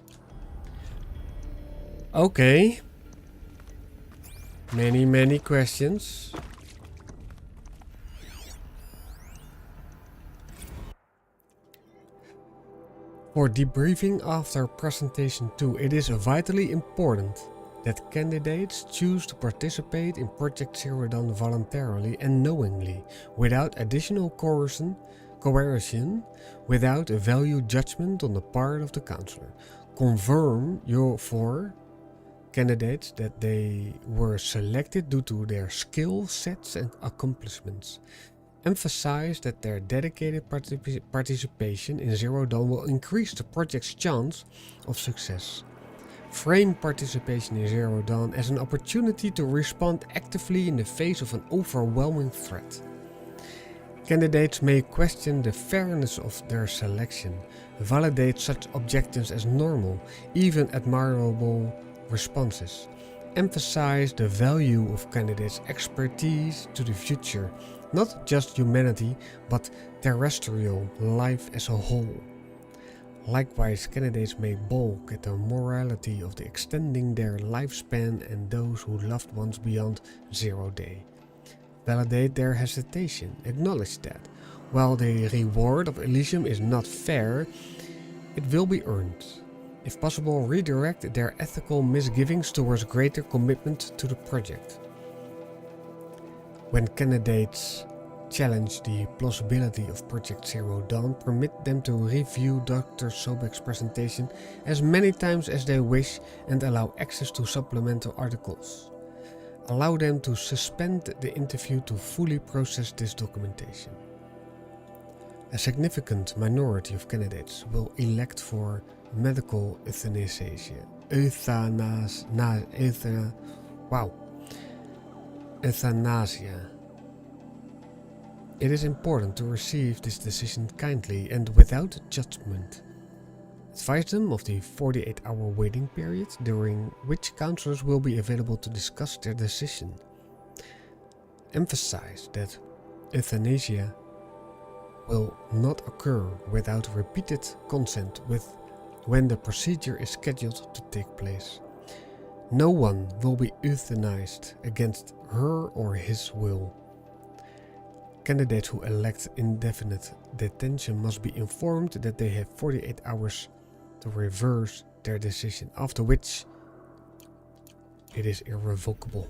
Okay. Many questions. For debriefing after presentation 2, it is vitally important that candidates choose to participate in Project Zero Dawn voluntarily and knowingly, without additional coercion, without a value judgment on the part of the counselor. Confirm for candidates that they were selected due to their skill sets and accomplishments. Emphasize that their dedicated participation in Zero Dawn will increase the project's chance of success. Frame participation in Zero Dawn as an opportunity to respond actively in the face of an overwhelming threat. Candidates may question the fairness of their selection, validate such objectives as normal, even admirable responses. Emphasize the value of candidates' expertise to the future, not just humanity, but terrestrial life as a whole. Likewise, candidates may balk at the morality of extending their lifespan and those who loved ones beyond 0 day. Validate their hesitation. Acknowledge that, while the reward of Elysium is not fair, it will be earned. If possible, redirect their ethical misgivings towards greater commitment to the project. When candidates challenge the plausibility of Project Zero Dawn, permit them to review Dr. Sobek's presentation as many times as they wish and allow access to supplemental articles. Allow them to suspend the interview to fully process this documentation. A significant minority of candidates will elect for medical euthanasia. Euthanasia. It is important to receive this decision kindly and without judgment. Advise them of the 48-hour waiting period, during which counselors will be available to discuss their decision. emphasize that euthanasia will not occur without repeated consent when the procedure is scheduled to take place. No one will be euthanized against her or his will. Candidates who elect indefinite detention must be informed that they have 48 hours to reverse their decision, after which it is irrevocable.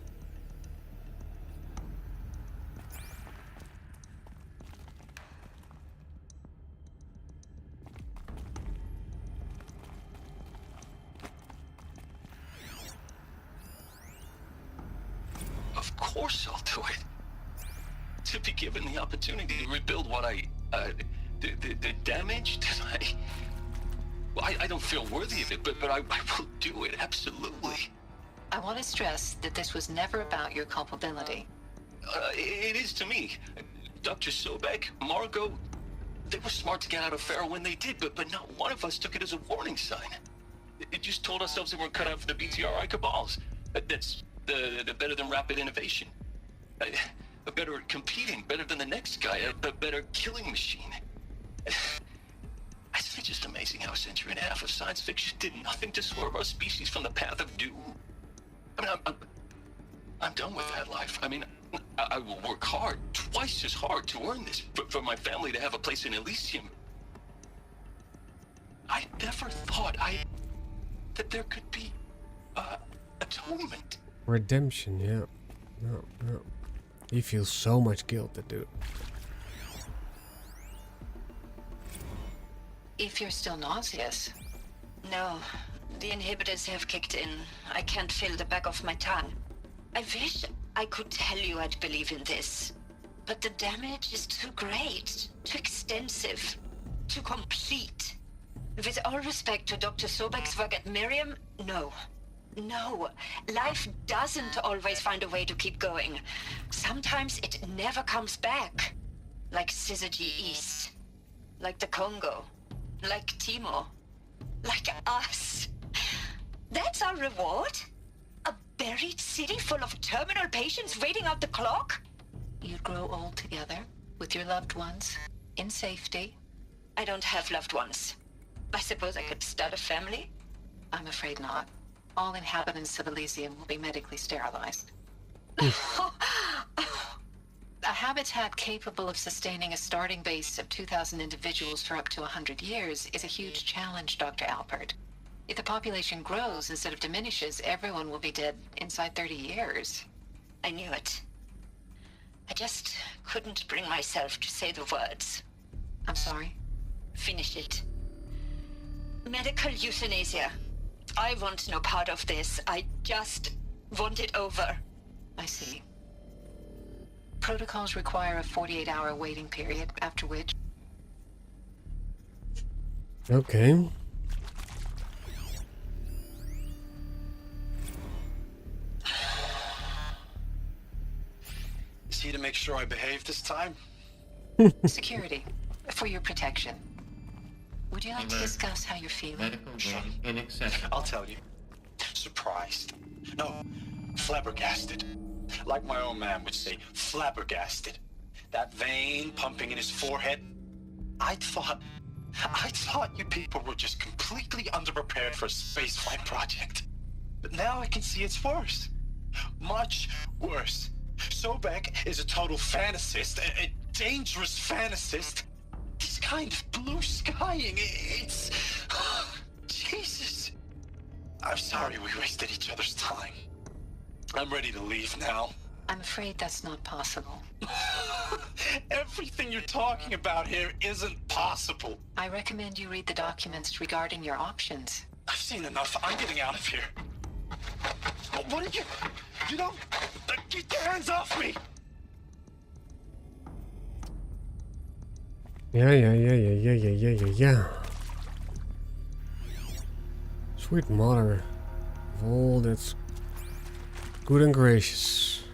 Of course I'll do it. To be given the opportunity to rebuild what the damage that I don't feel worthy of it, but I will do it, absolutely. I want to stress that this was never about your culpability. It is to me. Dr. Sobek, Margot, they were smart to get out of Pharaoh when they did, but not one of us took it as a warning sign. It just told ourselves they weren't cut out for the BTRI cabals. That's the better than rapid innovation. A better competing, better than the next guy, a better killing machine. Isn't it just amazing how a century and a half of science fiction did nothing to swerve our species from the path of doom? I mean, I'm done with that life. I mean, I will work hard, twice as hard to earn this, for my family to have a place in Elysium. I never thought that there could be atonement. Redemption, yeah. No. He feels so much guilt, that dude. If you're still nauseous. No, the inhibitors have kicked in. I can't feel the back of my tongue. I wish I could tell you I'd believe in this. But the damage is too great, too extensive, too complete. With all respect to Dr. Sobek's work at Miriam, no. No, life doesn't always find a way to keep going. Sometimes it never comes back. Like Syzygy East. Like the Congo. Like Timo. Like us. That's our reward? A buried city full of terminal patients waiting out the clock? You'd grow old together, with your loved ones, in safety. I don't have loved ones. I suppose I could start a family? I'm afraid not. All inhabitants of Elysium will be medically sterilized. A habitat capable of sustaining a starting base of 2,000 individuals for up to 100 years is a huge challenge, Dr. Alpert. If the population grows instead of diminishes, everyone will be dead inside 30 years. I knew it. I just couldn't bring myself to say the words. I'm sorry? Finish it. Medical euthanasia. I want no part of this. I just want it over. I see. Protocols require a 48-hour waiting period, after which... Okay. Is he to make sure I behave this time? Security. For your protection. Would you like to discuss how you're feeling? Medical gain inaccessible. I'll tell you. Surprised. No, flabbergasted. Like my own man would say, flabbergasted. That vein pumping in his forehead. I thought you people were just completely underprepared for a spaceflight project. But now I can see it's worse. Much worse. Sobek is a total fantasist, a dangerous fantasist. He's kind of blue skying. It's... Jesus. I'm sorry we wasted each other's time. I'm ready to leave now. I'm afraid that's not possible. Everything you're talking about here isn't possible. I recommend you read the documents regarding your options. I've seen enough. I'm getting out of here. What did you... You don't... Get your hands off me! Yeah. Sweet mother of all that's good and gracious.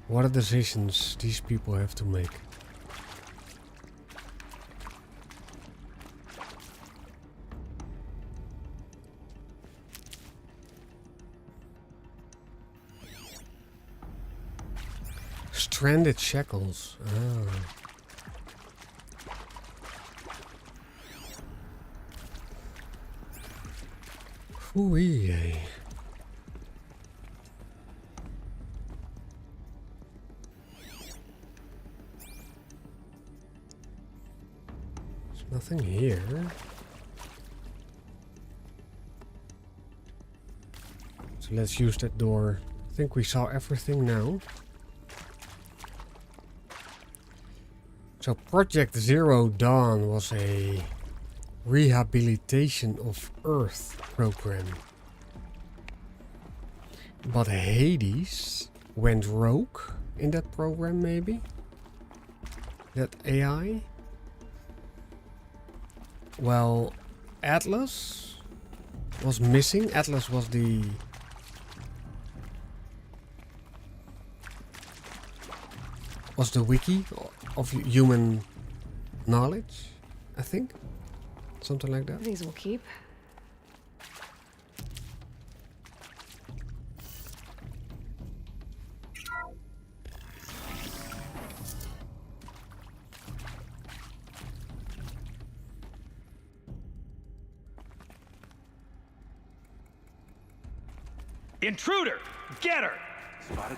What are decisions these people have to make? stranded shackles. Oh. Ooh-wee. There's nothing here. So let's use that door. I think we saw everything now. So Project Zero Dawn was a rehabilitation of Earth program. But Hades went rogue in that program, maybe? That AI? Well, Atlas was missing. Atlas was the... wiki of human knowledge, I think. Something like that. These will keep. Intruder! Get her!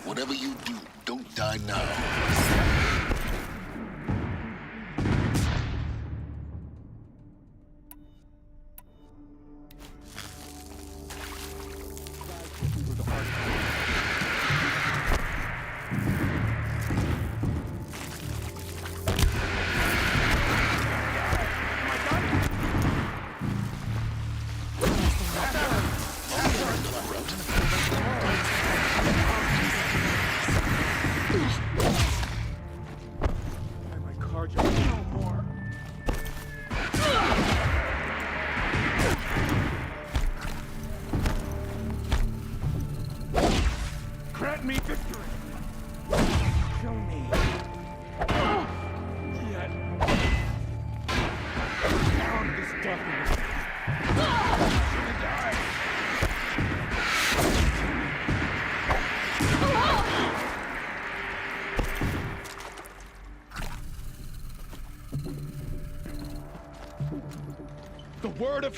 Whatever you do, don't die now. The word of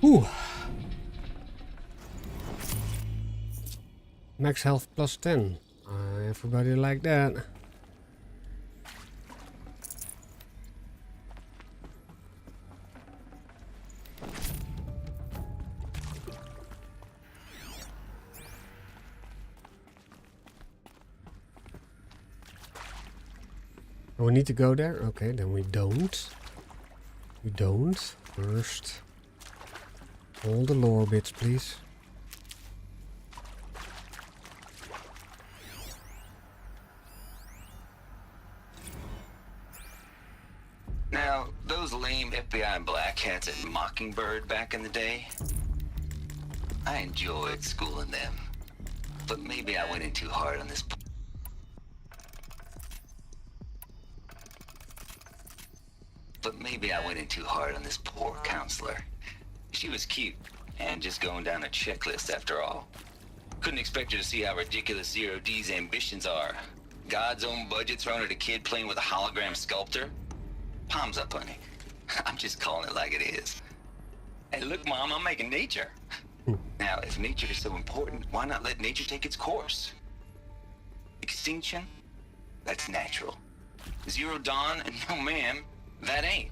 Ooh. Max health plus 10. Everybody like that. Oh, we need to go there? Okay, then we don't. We don't. First, all the lore bits, please. Now, those lame FBI black hats at Mockingbird back in the day, I enjoyed schooling them. But maybe I went in too hard on this. Poor counselor. She was cute, and just going down a checklist after all. Couldn't expect her to see how ridiculous Zero D's ambitions are. God's own budget thrown at a kid playing with a hologram sculptor? Palms up, honey. I'm just calling it like it is. Hey, look, Mom, I'm making nature. Now, if nature is so important, why not let nature take its course? Extinction? That's natural. Zero Dawn? No, ma'am, that ain't.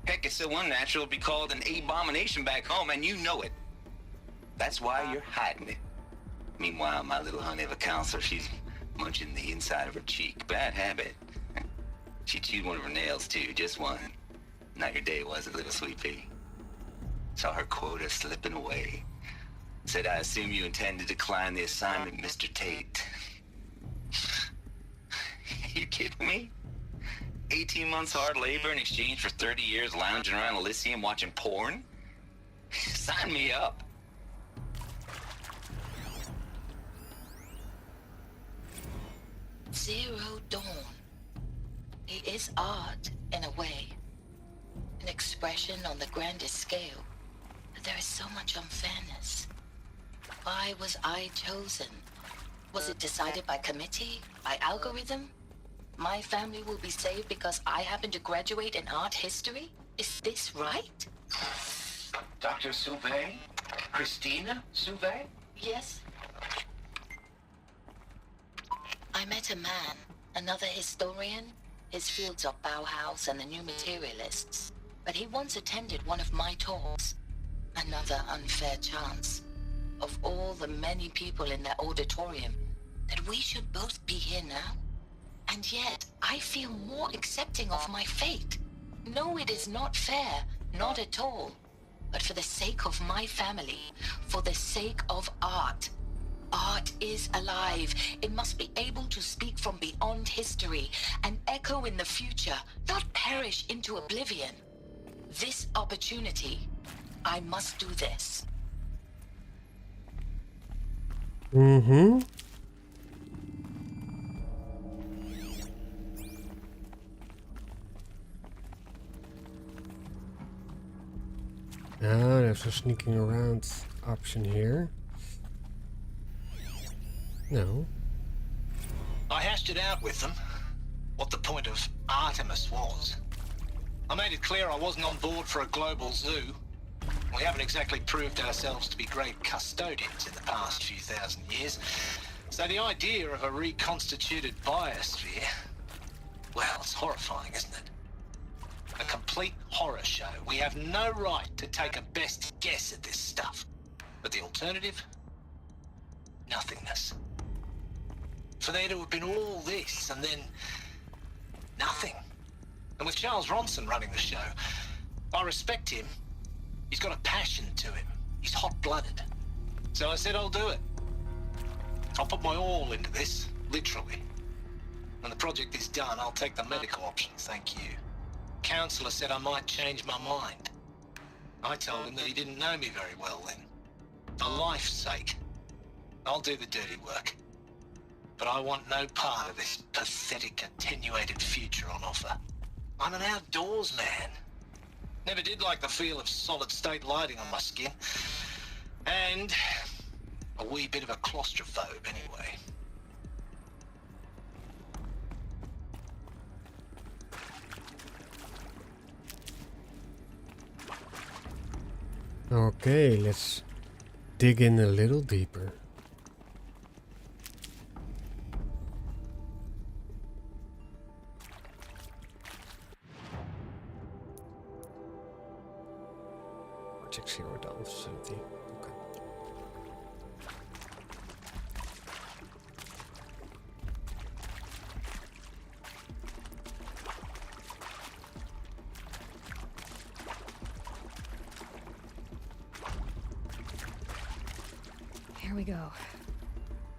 Heck, it's so unnatural to be called an abomination back home, and you know it. That's why you're hiding it. Meanwhile, my little honey of a counselor, she's munching the inside of her cheek. Bad habit. She chewed one of her nails, too, just one. Not your day, was it, little sweet pea? Saw her quota slipping away. Said, I assume you intend to decline the assignment, Mr. Tate. You kidding me? 18 months hard labor in exchange for 30 years lounging around Elysium watching porn? Sign me up. Zero Dawn. It is art, in a way. An expression on the grandest scale. But there is so much unfairness. Why was I chosen? Was it decided by committee? By algorithm? My family will be saved because I happen to graduate in art history? Is this right? Dr. Sauvé? Christina Sauvé? Yes. I met a man, another historian. His fields are Bauhaus and the New Materialists. But he once attended one of my talks. Another unfair chance. Of all the many people in that auditorium, that we should both be here now. And yet, I feel more accepting of my fate. No, it is not fair, not at all. But for the sake of my family, for the sake of art. Art is alive. It must be able to speak from beyond history and echo in the future, not perish into oblivion. This opportunity, I must do this. Mm-hmm. Ah, there's a sneaking around option here. No. I hashed it out with them, what the point of Artemis was. I made it clear I wasn't on board for a global zoo. We haven't exactly proved ourselves to be great custodians in the past few thousand years. So the idea of a reconstituted biosphere, well, it's horrifying, isn't it? A complete horror show. We have no right to take a best guess at this stuff. But the alternative? Nothingness. For there to have been all this and then nothing. And with Charles Ronson running the show, I respect him. He's got a passion to him. He's hot-blooded. So I said I'll do it. I'll put my all into this, literally. When the project is done, I'll take the medical option, thank you. Counselor said I might change my mind. I told him that he didn't know me very well then. For life's sake, I'll do the dirty work. But I want no part of this pathetic, attenuated future on offer. I'm an outdoors man. Never did like the feel of solid-state lighting on my skin. And a wee bit of a claustrophobe, anyway. Okay, let's dig in a little deeper. Project Zero Dawn facility. Okay. Here we go.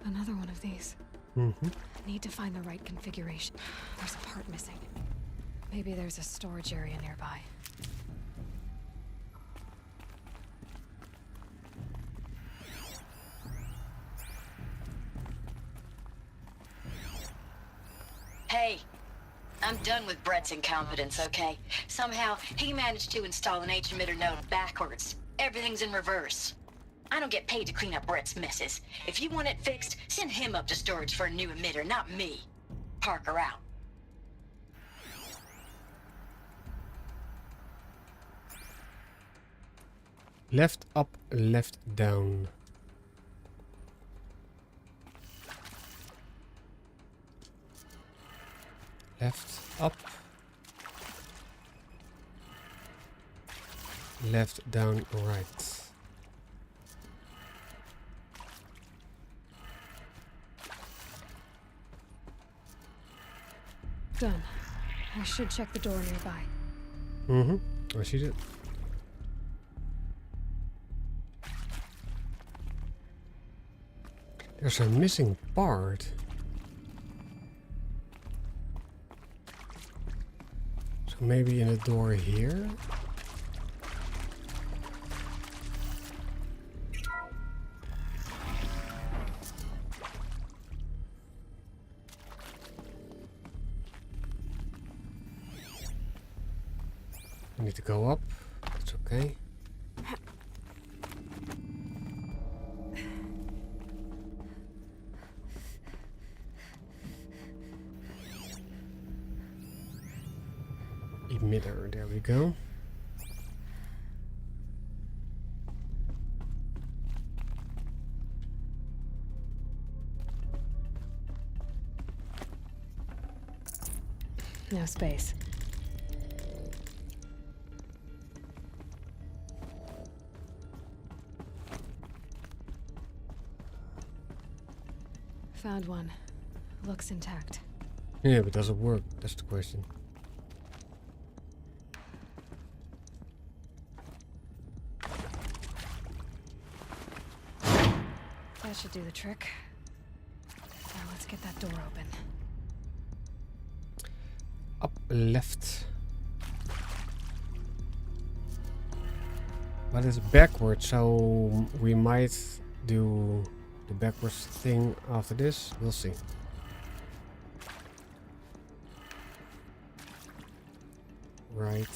Another one of these. Mm-hmm. Need to find the right configuration. There's a part missing. Maybe there's a storage area nearby. Hey, I'm done with Brett's incompetence, okay? Somehow, he managed to install an H-emitter node backwards. Everything's in reverse. I don't get paid to clean up Brett's messes. If you want it fixed, send him up to storage for a new emitter, not me. Parker out. Left up, left down. Left up. Left down, right. Done. I should check the door nearby. Mm-hmm. I see it. There's a missing part. So maybe in a door here? I need to go up. That's okay. Emitter, there we go. No space. Found one. Looks intact. Yeah, but does it work? That's the question. That should do the trick. Now let's get that door open. Up left. But it's backwards, so we might do the backwards thing after this. We'll see. Right.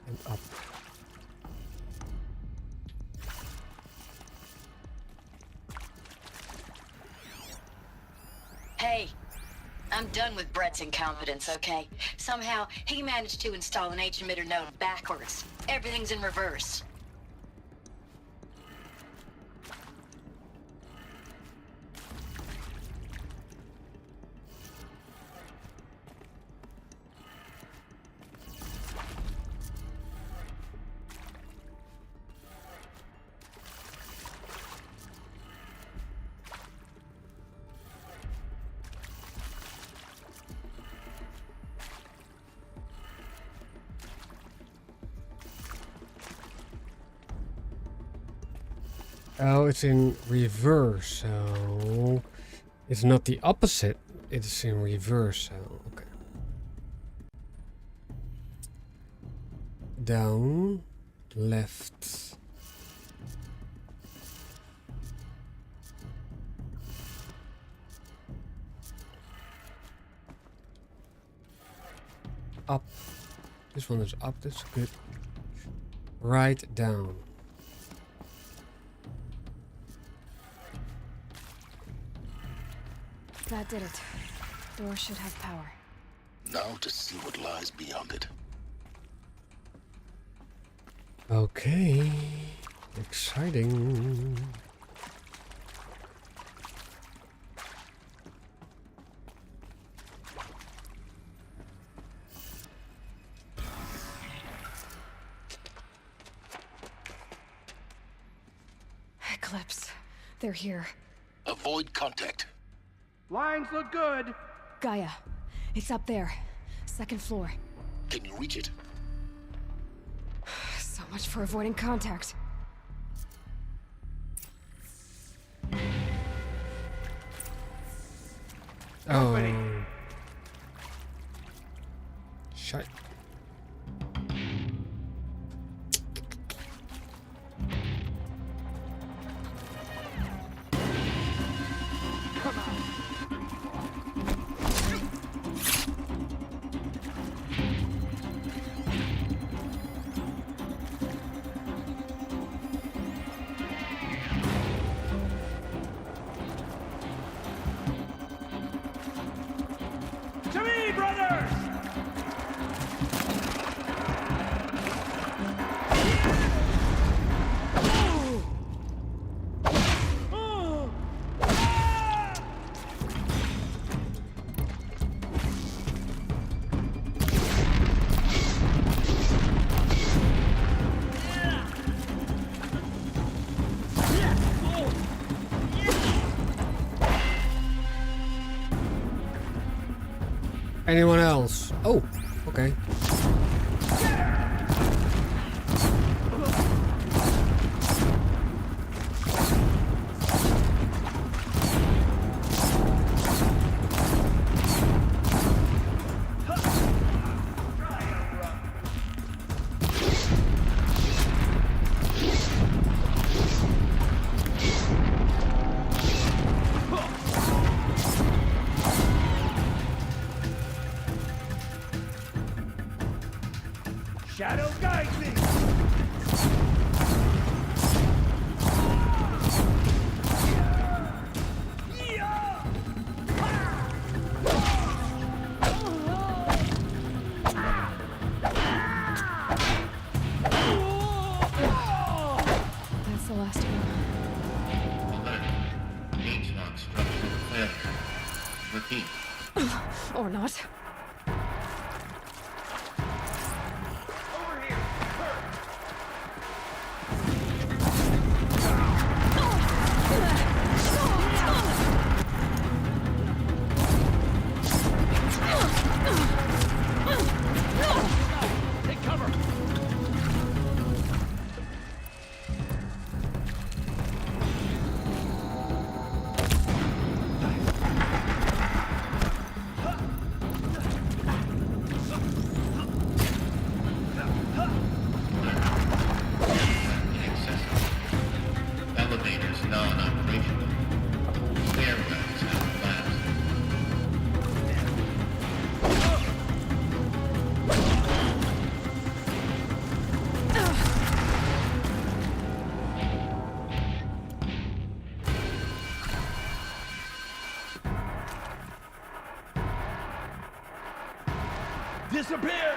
And up. Hey, I'm done with Brett's incompetence, okay? Somehow, he managed to install an H-emitter node backwards. Everything's in reverse. Oh, it's in reverse, so it's not the opposite. It's in reverse, so okay. Down, left. Up. This one is up, that's good. Right, down. That did it. Door should have power. Now to see what lies beyond it. Okay. Exciting. Eclipse. They're here. Avoid contact. Lines look good. Gaia. It's up there. Second floor. Can you reach it? So much for avoiding contact. Oh. Shit. To me, brothers! Anyone else? Oh, okay. Shadow guide me! That's the last one. Alert. H-lock structural failure. Repeat. Or not. Take cover! Elevators non-operational. Stairwells have collapsed. Disappear!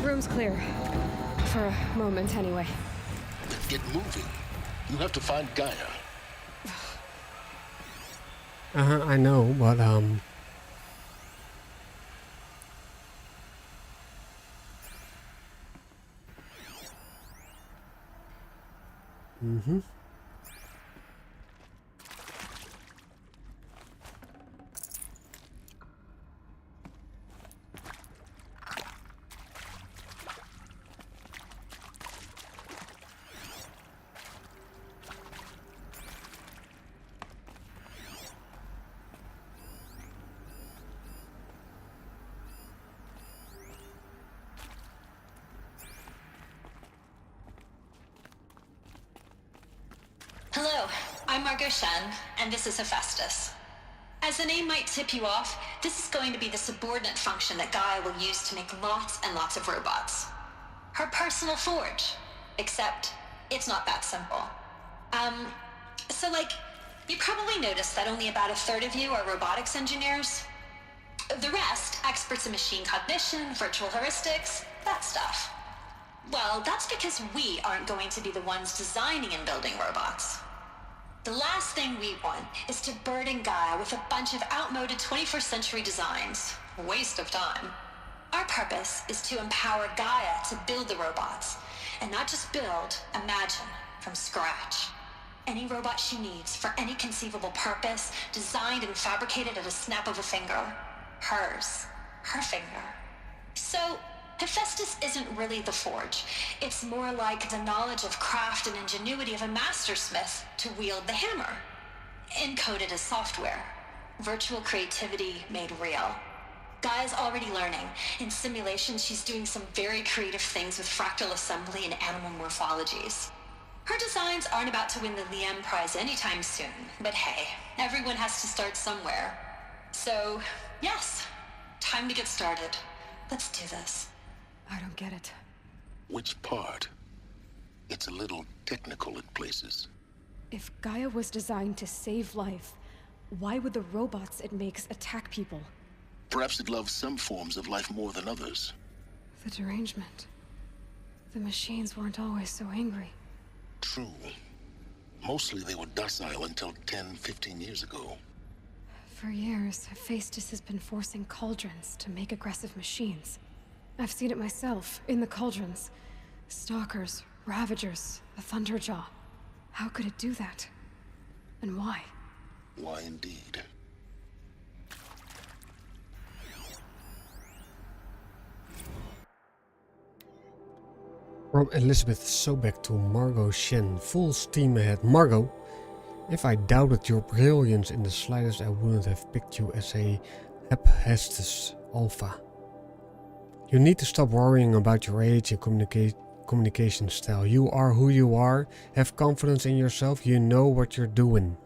Room's clear. For a moment, anyway. Get moving. You have to find Gaia. I know, but Hello, I'm Margot Shen, and this is Hephaestus. As the name might tip you off, this is going to be the subordinate function that Gaia will use to make lots and lots of robots. Her personal forge. Except, it's not that simple. So you probably noticed that only about a third of you are robotics engineers. The rest, experts in machine cognition, virtual heuristics, that stuff. Well, that's because we aren't going to be the ones designing and building robots. The last thing we want is to burden Gaia with a bunch of outmoded 21st century designs. Waste of time. Our purpose is to empower Gaia to build the robots, and not just build, imagine, from scratch. Any robot she needs for any conceivable purpose, designed and fabricated at a snap of a finger. Hers. Her finger. So, Hephaestus isn't really the forge. It's more like the knowledge of craft and ingenuity of a mastersmith to wield the hammer. Encoded as software. Virtual creativity made real. Gaia's already learning. In simulations, she's doing some very creative things with fractal assembly and animal morphologies. Her designs aren't about to win the Liam Prize anytime soon, but hey, everyone has to start somewhere. So, yes, time to get started. Let's do this. I don't get it. Which part? It's a little technical in places. If Gaia was designed to save life, why would the robots it makes attack people? Perhaps it loves some forms of life more than others. The derangement. The machines weren't always so angry. True. Mostly they were docile until 10, 15 years ago. For years, Hephaestus has been forcing cauldrons to make aggressive machines. I've seen it myself, in the cauldrons. Stalkers, Ravagers, a Thunderjaw. How could it do that? And why? Why indeed? From Elizabeth Sobek to Margot Shen, full steam ahead. Margot, if I doubted your brilliance in the slightest, I wouldn't have picked you as a Hephaestus Alpha. You need to stop worrying about your age and communication style. You are who you are. Have confidence in yourself. You know what you're doing.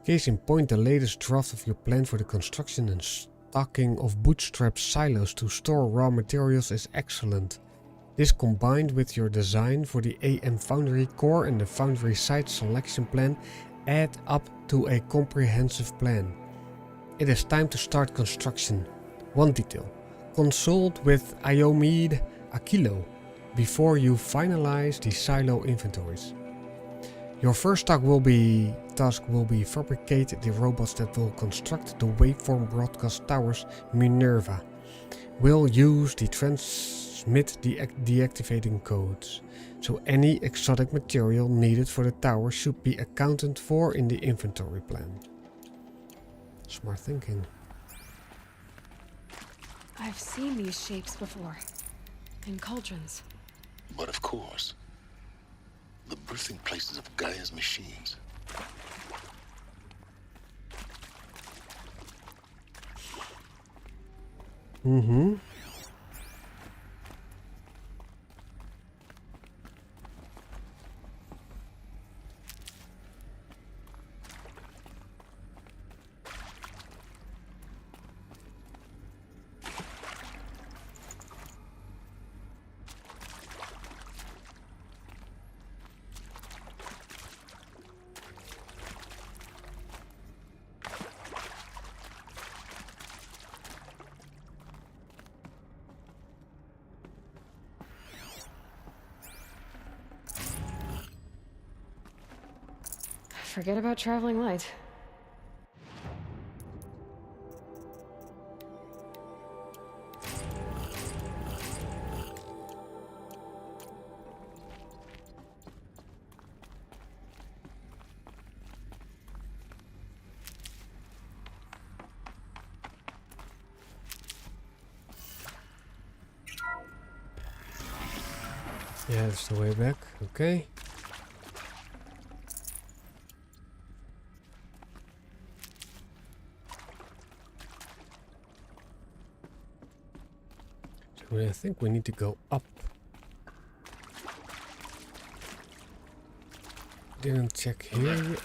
Case in point, the latest draft of your plan for the construction and stocking of bootstrap silos to store raw materials is excellent. This combined with your design for the AM Foundry core and the Foundry site selection plan add up to a comprehensive plan. It is time to start construction. One detail. Consult with Iomede Akilo before you finalize the silo inventories. Your first task will be fabricate the robots that will construct the waveform broadcast towers Minerva. We'll use the transmit deactivating codes, so any exotic material needed for the tower should be accounted for in the inventory plan. Smart thinking. I've seen these shapes before. In cauldrons. But of course, the birthing places of Gaia's machines. Mm-hmm. Forget about traveling light. Yeah, that's the way back. Okay. So I think we need to go up. Didn't check here.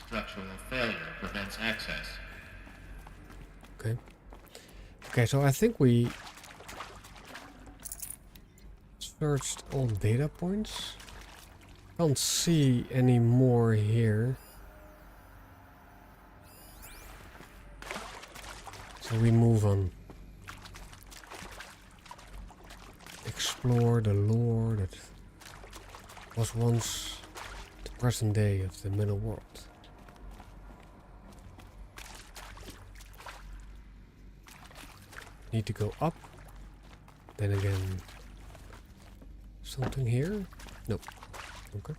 Structural failure prevents access. Okay. Okay, so I think we searched all data points. Can't see any more here. So we move on. Explore the lore that was once the present day of the middle world. Need to go up. Then again, something here? Nope. Okay.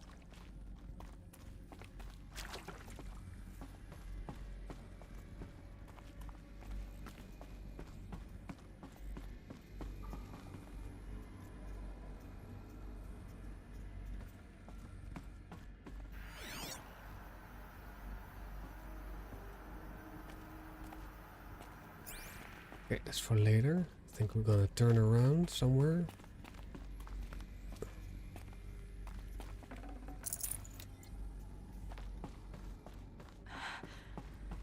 Okay, that's for later. I think we're gonna turn around somewhere.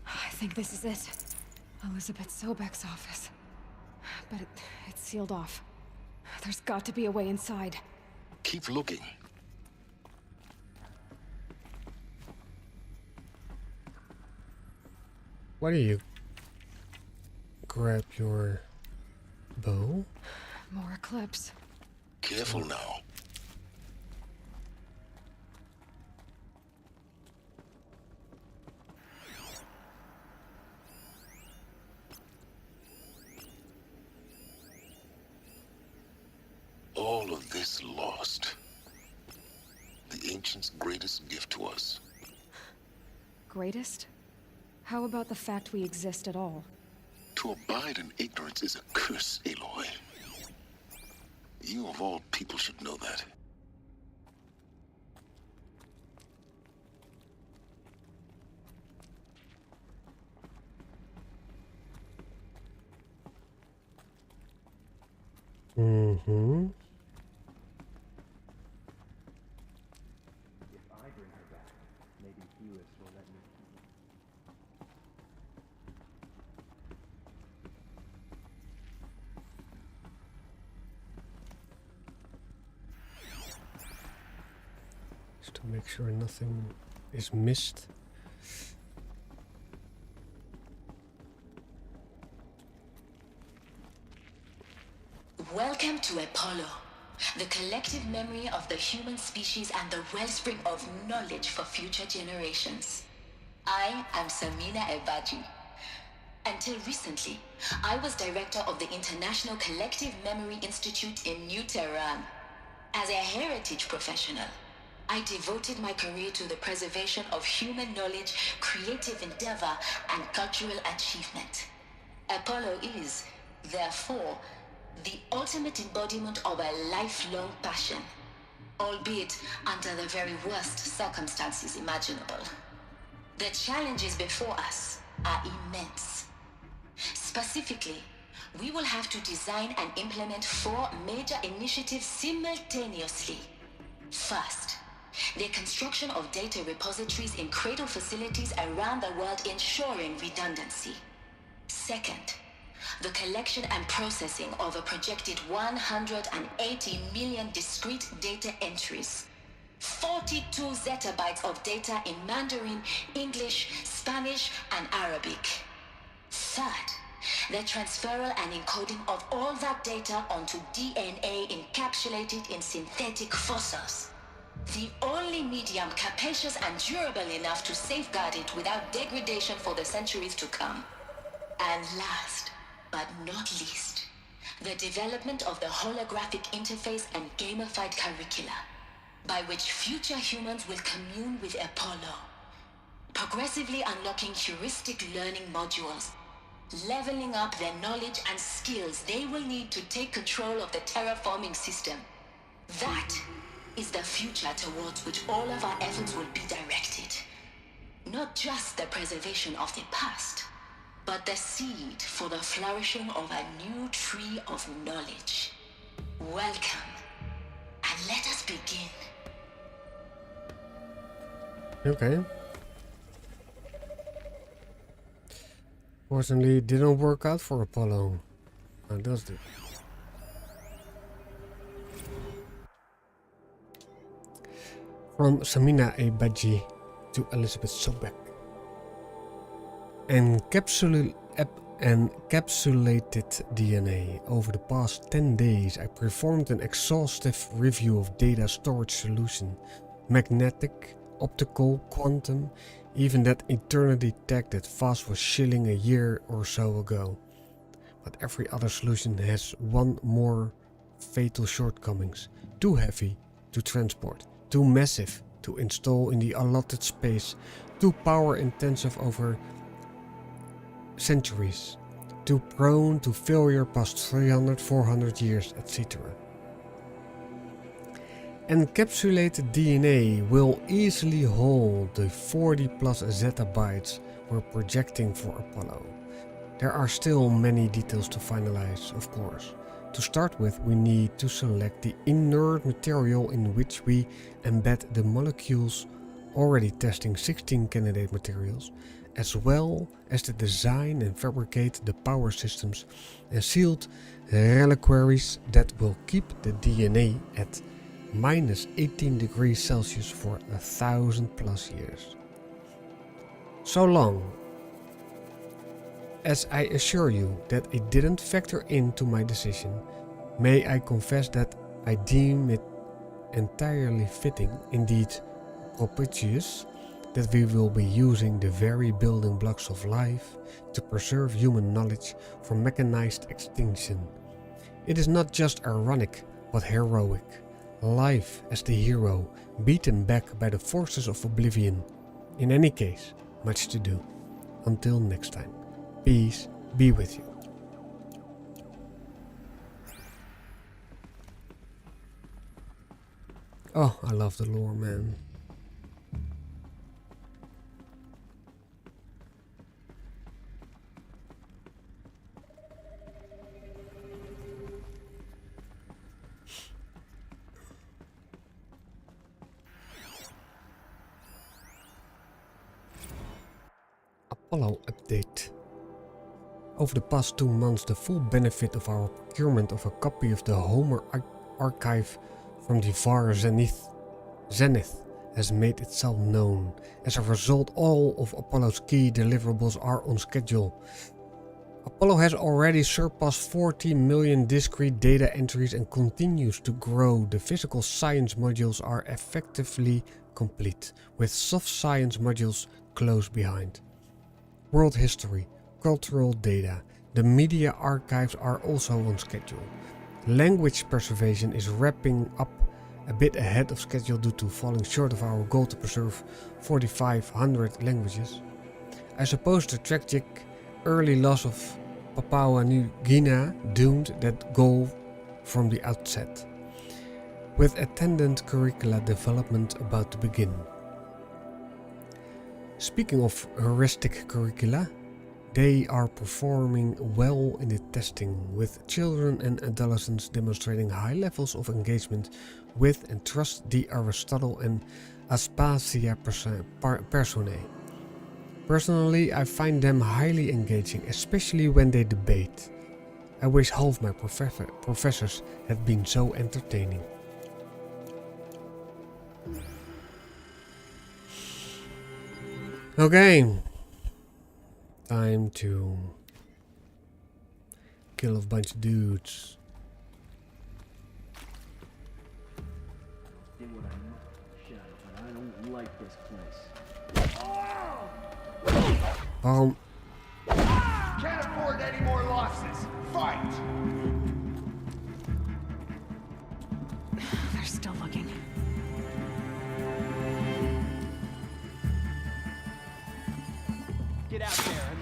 I think this is it. Elizabeth Sobek's office. But it's sealed off. There's got to be a way inside. Keep looking. Why do you grab your bow? More eclipse. Careful now. All of this lost. The ancients' greatest gift to us. Greatest? How about the fact we exist at all? To abide in ignorance is a curse, Aloy. You of all people should know that. Mm-hmm. If I bring her back, maybe Helis will let me. Just to make sure nothing is missed. Welcome to Apollo, the collective memory of the human species and the wellspring of knowledge for future generations. I am Samina Ebaji. Until recently, I was director of the International Collective Memory Institute in New Tehran. As a heritage professional, I devoted my career to the preservation of human knowledge, creative endeavor, and cultural achievement. Apollo is, therefore, the ultimate embodiment of a lifelong passion, albeit under the very worst circumstances imaginable. The challenges before us are immense. Specifically, we will have to design and implement 4 major initiatives simultaneously. First, the construction of data repositories in cradle facilities around the world, ensuring redundancy. Second, the collection and processing of a projected 180 million discrete data entries. 42 zettabytes of data in Mandarin, English, Spanish, and Arabic. Third, the transferal and encoding of all that data onto DNA encapsulated in synthetic fossils. The only medium capacious and durable enough to safeguard it without degradation for the centuries to come. And last, but not least, the development of the holographic interface and gamified curricula, by which future humans will commune with Apollo, progressively unlocking heuristic learning modules, leveling up their knowledge and skills they will need to take control of the terraforming system. That is the future towards which all of our efforts will be directed. Not just the preservation of the past, but the seed for the flourishing of a new tree of knowledge. Welcome, and let us begin. Okay. Fortunately, it didn't work out for Apollo. Now does it? From Samina Ebaji to Elizabeth Sobek. Encapsulated DNA. Over the past 10 days, I performed an exhaustive review of data storage solution. Magnetic, optical, quantum, even that eternity tag that Voss was shilling a year or so ago. But every other solution has one more fatal shortcomings. Too heavy to transport, too massive to install in the allotted space, too power intensive over centuries, too prone to failure past 300, 400 years, etc. Encapsulated DNA will easily hold the 40 plus zettabytes we're projecting for Apollo. There are still many details to finalize, of course. To start with, we need to select the inert material in which we embed the molecules, already testing 16 candidate materials, as well as to design and fabricate the power systems and sealed reliquaries that will keep the DNA at minus 18 degrees Celsius for 1,000 plus years. So long as I assure you that it didn't factor into my decision, may I confess that I deem it entirely fitting, indeed propitious, that we will be using the very building blocks of life to preserve human knowledge from mechanized extinction. It is not just ironic, but heroic. Life as the hero, beaten back by the forces of oblivion. In any case, much to do. Until next time, peace be with you. Oh, I love the lore, man. Apollo update. Over the past 2 months, the full benefit of our procurement of a copy of the Homer archive from the VAR Zenith has made itself known. As a result, all of Apollo's key deliverables are on schedule. Apollo has already surpassed 40 million discrete data entries and continues to grow. The physical science modules are effectively complete, with soft science modules close behind. World history, cultural data, the media archives are also on schedule. Language preservation is wrapping up a bit ahead of schedule due to falling short of our goal to preserve 4,500 languages. I suppose the tragic early loss of Papua New Guinea doomed that goal from the outset, with attendant curricula development about to begin. Speaking of heuristic curricula, they are performing well in the testing, with children and adolescents demonstrating high levels of engagement with and trust the Aristotle and Aspasia personae. Personally, I find them highly engaging, especially when they debate. I wish half my professors had been so entertaining. Okay. Time to kill a bunch of dudes. Did what I must, Shadow, but I don't like this place. Can't afford any more losses. Fight! They're still looking. Get out there and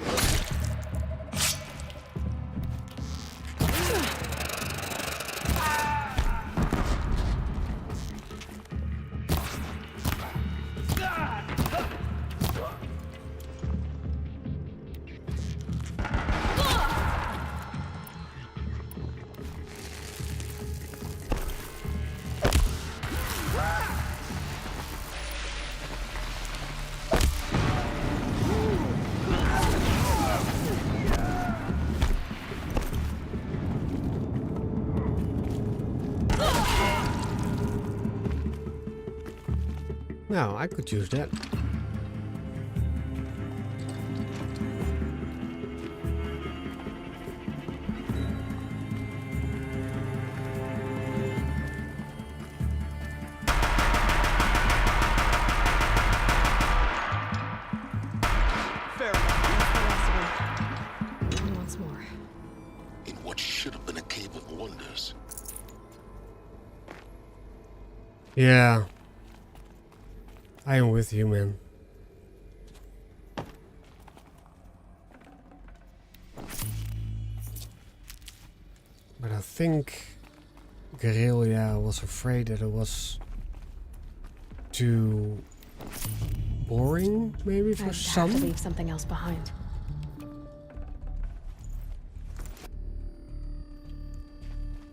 Now, I could use that. Once more. In what should have been a cave of wonders. Yeah. I am with you, man. But I think Guerrilla was afraid that it was too boring, maybe, for I'd some. have to leave something else behind.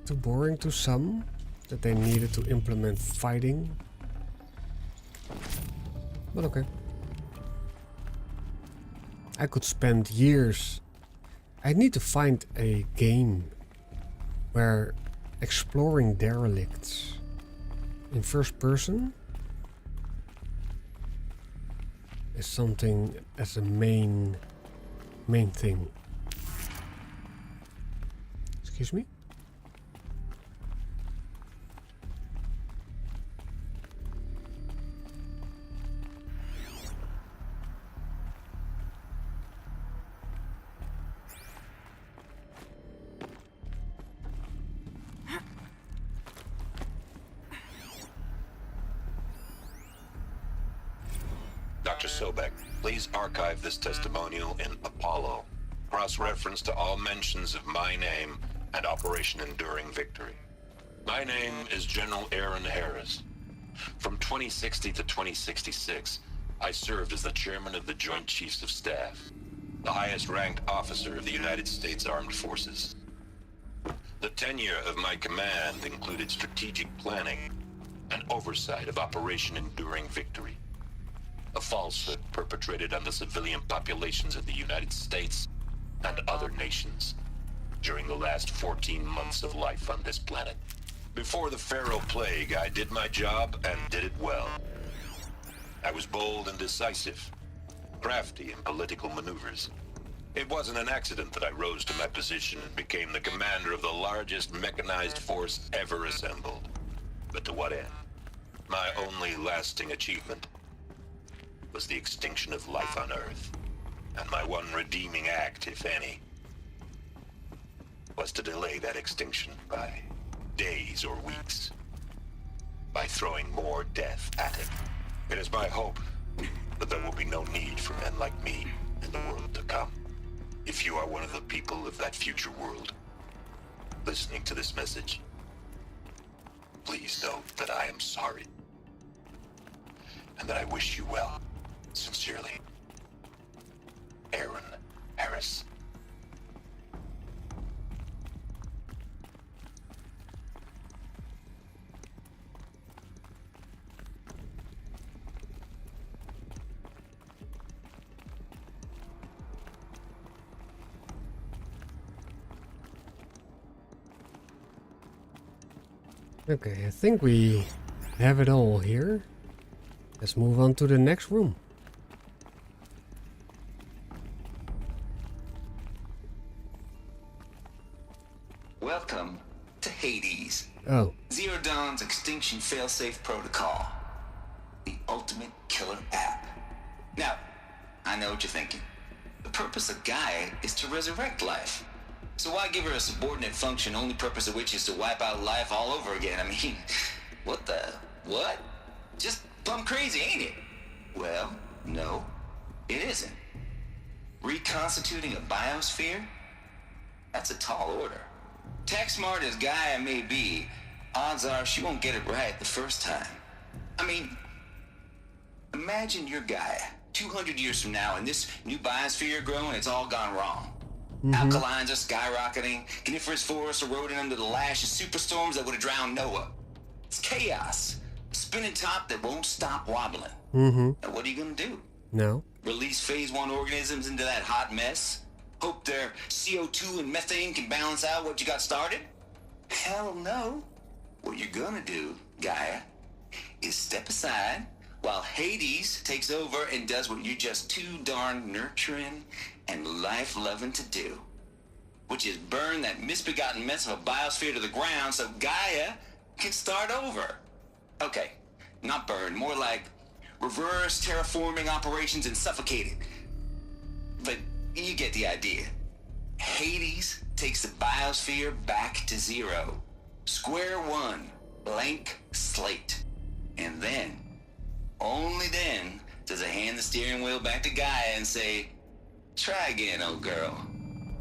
Too boring to some, that they needed to implement fighting. But okay. I could spend years. I need to find a game where exploring derelicts in first person is something as a main thing. Excuse me? Dr. Sobek, please archive this testimonial in Apollo. Cross-reference to all mentions of my name and Operation Enduring Victory. My name is General Aaron Harris. From 2060 to 2066, I served as the chairman of the Joint Chiefs of Staff, the highest-ranked officer of the United States Armed Forces. The tenure of my command included strategic planning and oversight of Operation Enduring Victory, a falsehood perpetrated on the civilian populations of the United States and other nations during the last 14 months of life on this planet. Before the Pharaoh Plague, I did my job and did it well. I was bold and decisive, crafty in political maneuvers. It wasn't an accident that I rose to my position and became the commander of the largest mechanized force ever assembled. But to what end? My only lasting achievement was the extinction of life on Earth. And my one redeeming act, if any, was to delay that extinction by days or weeks, by throwing more death at it. It is my hope that there will be no need for men like me in the world to come. If you are one of the people of that future world listening to this message, please know that I am sorry and that I wish you well. Sincerely, Aaron Harris. Okay, I think we have it all here. Let's move on to the next room. Welcome to Hades. Oh. Zero Dawn's extinction failsafe protocol. The ultimate killer app. Now, I know what you're thinking. The purpose of Gaia is to resurrect life. So why give her a subordinate function, only purpose of which is to wipe out life all over again? I mean, what? Just plumb crazy, ain't it? Well, no, it isn't. Reconstituting a biosphere? That's a tall order. Tech smart as Gaia may be, odds are she won't get it right the first time. I mean, imagine you're Gaia, 200 years from now, and this new biosphere you're growing, it's all gone wrong. Alkalines are skyrocketing, coniferous forests eroding under the lash of superstorms that would have drowned Noah. It's chaos. A spinning top that won't stop wobbling. Now what are you gonna do? No. Release phase 1 organisms into that hot mess? Hope their CO2 and methane can balance out what you got started? Hell no. What you're gonna do, Gaia, is step aside while Hades takes over and does what you're just too darn nurturing and life-loving to do, which is burn that misbegotten mess of a biosphere to the ground so Gaia can start over. Okay, not burn, more like reverse terraforming operations and suffocate it. But you get the idea. Hades takes the biosphere back to zero. Square one, blank slate. And then, only then, does it hand the steering wheel back to Gaia and say, try again, old girl.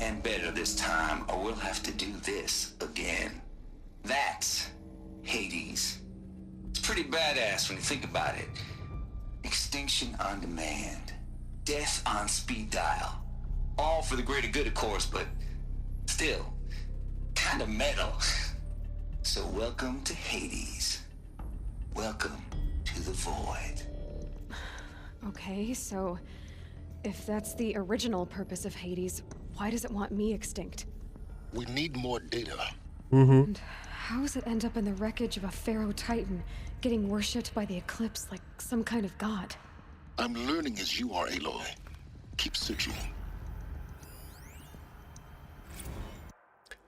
And better this time, or we'll have to do this again. That's Hades. It's pretty badass when you think about it. Extinction on demand. Death on speed dial. All for the greater good, of course, but still, kind of metal. So welcome to Hades. Welcome to the void. Okay, so if that's the original purpose of Hades, why does it want me extinct? We need more data. And how does it end up in the wreckage of a Pharaoh Titan, getting worshipped by the Eclipse like some kind of god? I'm learning as you are, Aloy. Keep searching.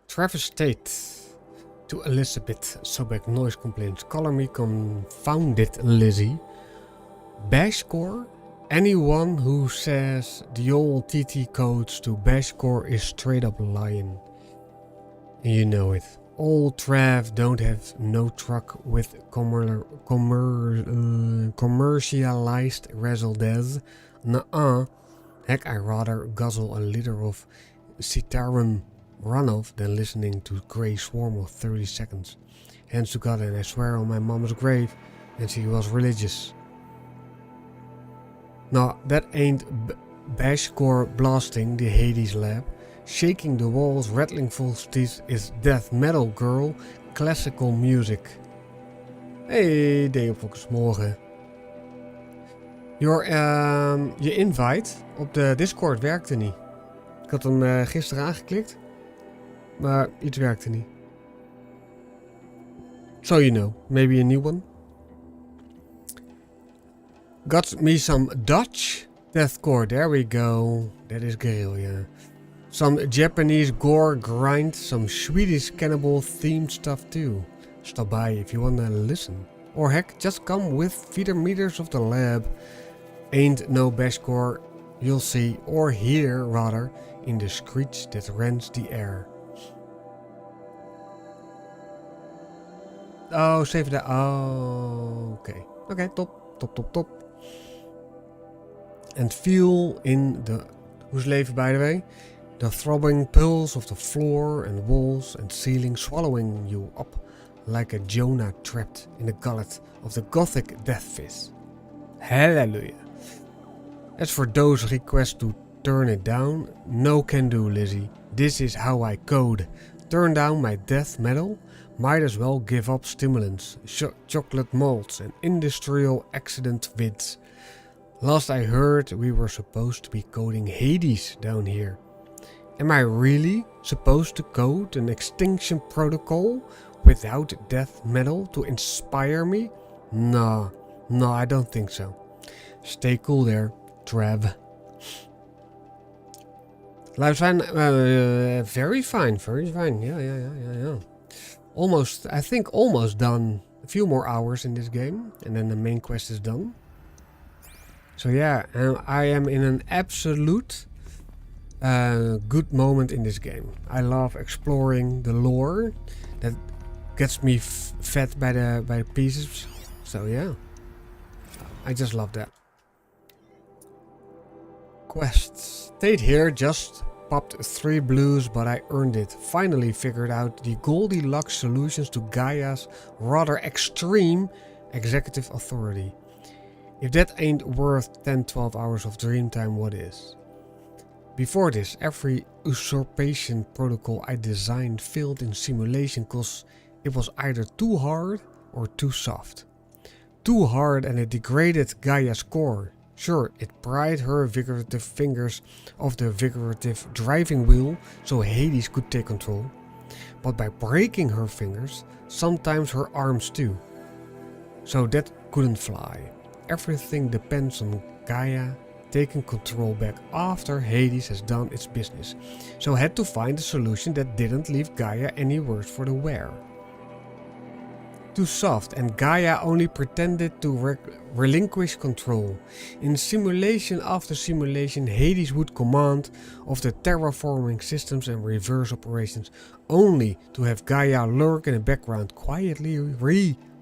Travis Tate to Elizabeth Sobek noise complaints. Color me confounded, Lizzie. Bashcore? Anyone who says the old TT codes to Bashcore is straight up lying. And you know it. Old Trav don't have no truck with commercialized razzle-dazzle. Nuh-uh. Heck, I rather guzzle a liter of Citarum runoff than listening to Grey Swarm of 30 seconds. Hands to God, and I swear on my mom's grave, and she was religious. No, that ain't Bashcore blasting the Hades lab. Shaking the walls, rattling full teeth is death metal, girl. Classical music. Hey, Deopfox, morgen. Je invite op de Discord werkte niet. Ik had hem gisteren aangeklikt. Maar iets werkte niet. So you know, maybe a new one. Got me some Dutch deathcore. There we go. That is guerrilla. Some Japanese gore grind. Some Swedish cannibal themed stuff too. Stop by if you wanna listen. Or heck, just come with feeder meters of the lab. Ain't no bashcore you'll see or hear rather in the screech that rends the air. Oh, save that. Oh, okay. Okay, top. And feel in the... Who's leven by the way? The throbbing pulse of the floor and walls and ceiling swallowing you up like a Jonah trapped in the gullet of the gothic death fist. Hallelujah. As for those requests to turn it down, no can do, Lizzie. This is how I code. Turn down my death metal? Might as well give up stimulants, chocolate malts and industrial accident vids. Last I heard we were supposed to be coding Hades down here. Am I really supposed to code an extinction protocol without death metal to inspire me? No, I don't think so. Stay cool there, Trav. Life's fine, very fine. Yeah. I think almost done. A few more hours in this game and then the main quest is done. So yeah, I am in an absolute good moment in this game. I love exploring the lore that gets me fed by the pieces. So yeah, I just love that. Quests. Stayed here, just popped 3 blues, but I earned it. Finally figured out the Goldilocks solutions to Gaia's rather extreme executive authority. If that ain't worth 10-12 hours of dream time, what is? Before this, every usurpation protocol I designed failed in simulation cause it was either too hard or too soft. Too hard and it degraded Gaia's core. Sure, it pried her vigorous fingers off the vigorous driving wheel so Hades could take control. But by breaking her fingers, sometimes her arms too. So that couldn't fly. Everything depends on Gaia taking control back after Hades has done its business. So I had to find a solution that didn't leave Gaia any worse for the wear. Too soft, and Gaia only pretended to relinquish control. In simulation after simulation, Hades would command of the terraforming systems and reverse operations, only to have Gaia lurk in the background, quietly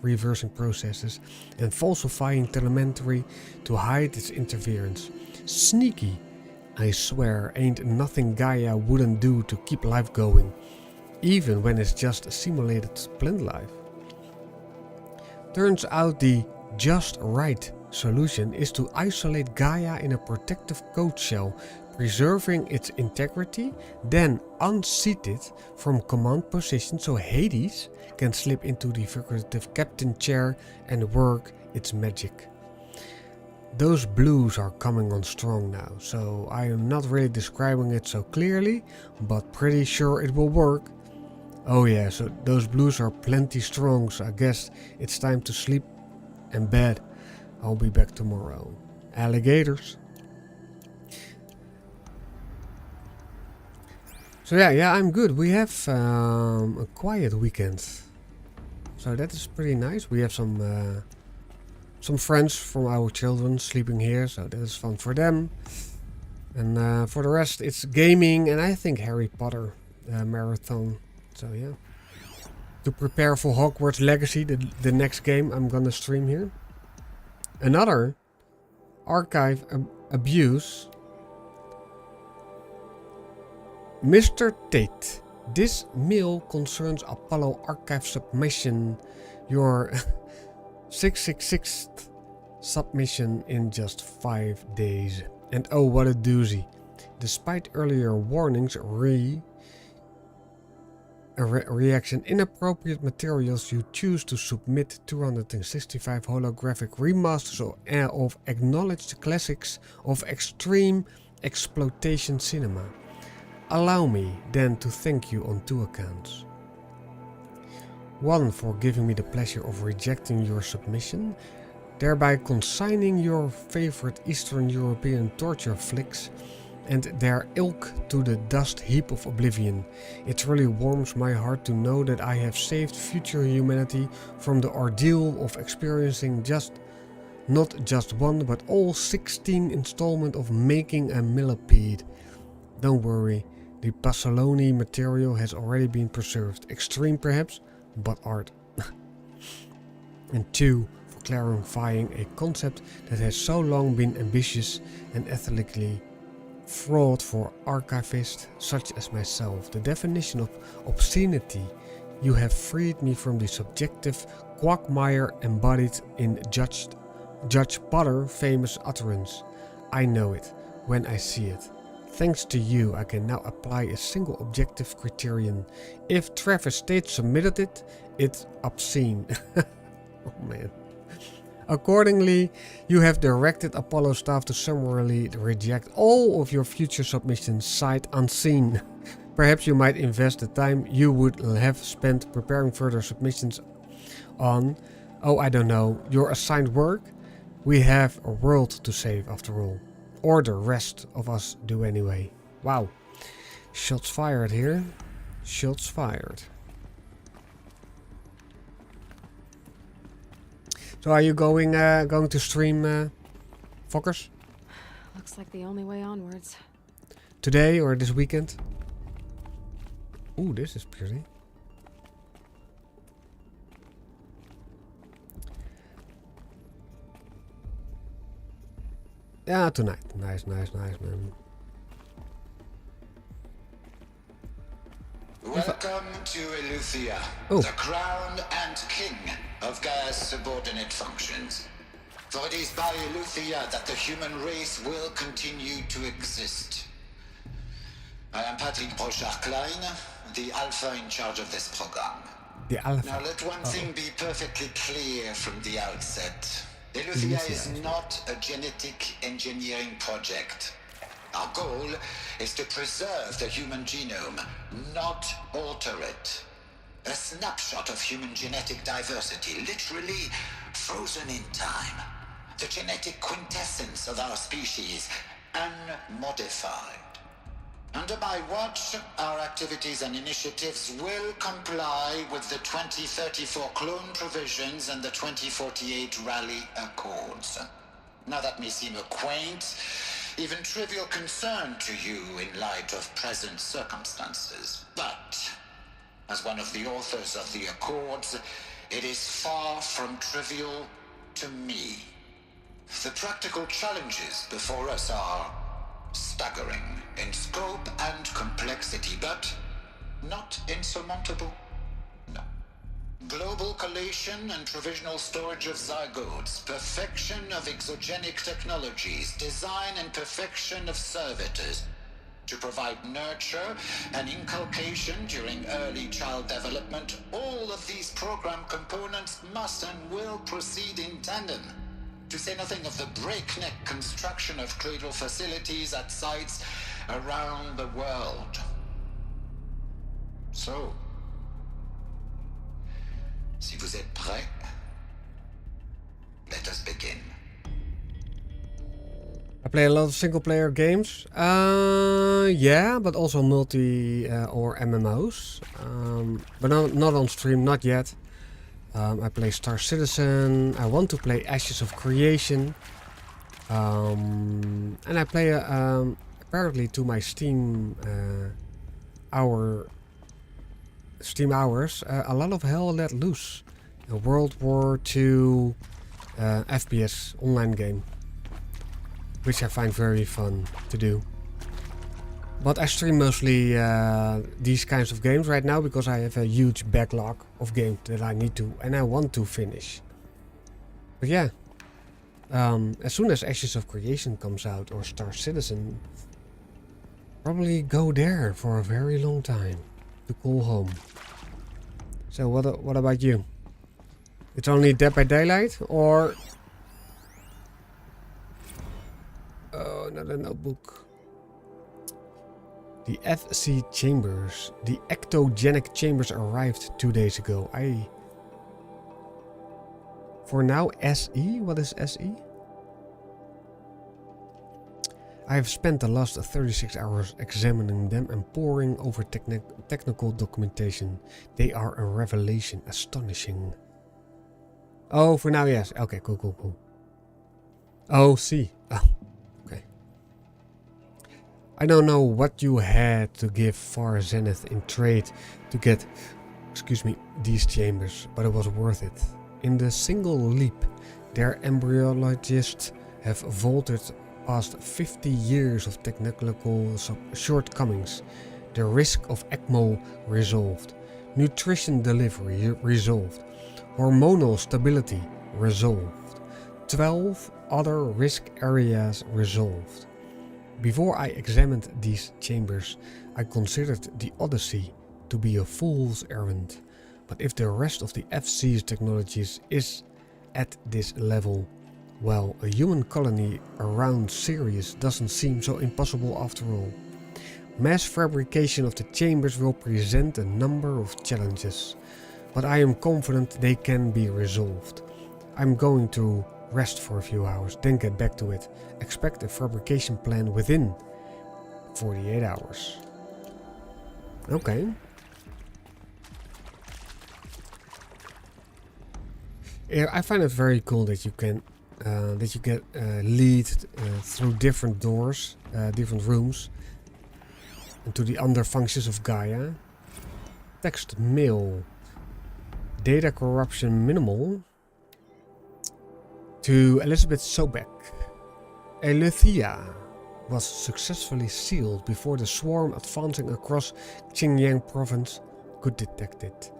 reversing processes and falsifying telemetry to hide its interference. Sneaky. I swear, ain't nothing Gaia wouldn't do to keep life going, even when it's just a simulated plant life. Turns out the just right solution is to isolate Gaia in a protective code shell, preserving its integrity, then unseat it from command position so Hades can slip into the figurative captain chair and work its magic. Those blues are coming on strong now, so I am not really describing it so clearly, but pretty sure it will work. Oh yeah, so those blues are plenty strong, so I guess it's time to sleep and bed. I'll be back tomorrow. Alligators. So yeah, I'm good. We have a quiet weekend, so that is pretty nice. We have some friends from our children sleeping here, so that is fun for them. And for the rest, it's gaming and I think Harry Potter marathon. So yeah, to prepare for Hogwarts Legacy, the next game I'm gonna stream here. Another archive abuse. Mr. Tate, this mail concerns Apollo archive submission. Your 666th submission in just 5 days. And oh, what a doozy. Despite earlier warnings, reaction. Inappropriate materials you choose to submit 265 holographic remasters of acknowledged classics of extreme exploitation cinema. Allow me then to thank you on 2 accounts. 1 for giving me the pleasure of rejecting your submission, thereby consigning your favorite Eastern European torture flicks and their ilk to the dust heap of oblivion. It really warms my heart to know that I have saved future humanity from the ordeal of experiencing not just one, but all 16 installment of making a millipede. Don't worry, the Pasolini material has already been preserved. Extreme perhaps, but art. And 2, for clarifying a concept that has so long been ambitious and ethically fraught for archivists such as myself. The definition of obscenity. You have freed me from the subjective quagmire embodied in Judge Potter's famous utterance. I know it when I see it. Thanks to you, I can now apply a single objective criterion. If Travis Tate submitted it, it's obscene. Oh man. Accordingly, you have directed Apollo staff to summarily reject all of your future submissions sight unseen. Perhaps you might invest the time you would have spent preparing further submissions on, oh I don't know, your assigned work? We have a world to save after all. Or the rest of us do anyway. Wow. Shots fired here. Shots fired. So are you going to stream, Fokkers? Looks like the only way onwards. Today or this weekend? Ooh, this is pretty. Yeah, tonight. Nice, man. Welcome to Eleuthia, the crown and king of Gaia's subordinate functions. For it is by Eleuthia that the human race will continue to exist. I am Patrick Brochard-Klein, the Alpha in charge of this program. The Alpha. Now let one thing be perfectly clear from the outset. Eleuthia is not a genetic engineering project. Our goal is to preserve the human genome, not alter it. A snapshot of human genetic diversity, literally frozen in time. The genetic quintessence of our species, unmodified. Under my watch, our activities and initiatives will comply with the 2034 clone provisions and the 2048 Raleigh Accords. Now that may seem a quaint, even trivial concern to you in light of present circumstances, but as one of the authors of the Accords, it is far from trivial to me. The practical challenges before us are staggering in scope and complexity, but not insurmountable. No. Global collation and provisional storage of zygotes, perfection of exogenic technologies, design and perfection of servitors, to provide nurture and inculcation during early child development. All of these program components must and will proceed in tandem. To say nothing of the breakneck construction of cradle facilities at sites around the world. So, si vous êtes prêts, let us begin. I play a lot of single player games. Yeah, but also multi or MMOs. But not on stream, not yet. I play Star Citizen. I want to play Ashes of Creation. And I play apparently to my Steam hours a lot of Hell Let Loose, a World War II FPS online game, which I find very fun to do. But I stream mostly these kinds of games right now because I have a huge backlog of games that I need to and I want to finish. But yeah, as soon as Ashes of Creation comes out or Star Citizen, probably go there for a very long time. to call home. So what about you? It's only Dead by Daylight, or oh, another notebook. The FC chambers. The ectogenic chambers arrived 2 days ago. For now, SE? What is SE? I have spent the last 36 hours examining them and poring over technical documentation. They are a revelation, astonishing. Oh, for now, yes. Okay, cool. Oh, see. Oh, okay. I don't know what you had to give Far Zenith in trade to get, these chambers, but it was worth it. In the single leap, their embryologists have vaulted past 50 years of technical shortcomings. The risk of ECMO resolved. Nutrition delivery resolved. Hormonal stability resolved. 12 other risk areas resolved. Before I examined these chambers, I considered the Odyssey to be a fool's errand. But if the rest of the FC's technologies is at this level, well, a human colony around Sirius doesn't seem so impossible after all. Mass fabrication of the chambers will present a number of challenges, but I am confident they can be resolved. I'm going to rest for a few hours, then get back to it. Expect a fabrication plan within 48 hours. Okay. Yeah, I find it very cool that you can get lead through different doors, different rooms, into the under functions of Gaia. Text mail. Data corruption minimal. To Elizabeth Sobek. Eleuthia was successfully sealed before the swarm advancing across Xinjiang province could detect it.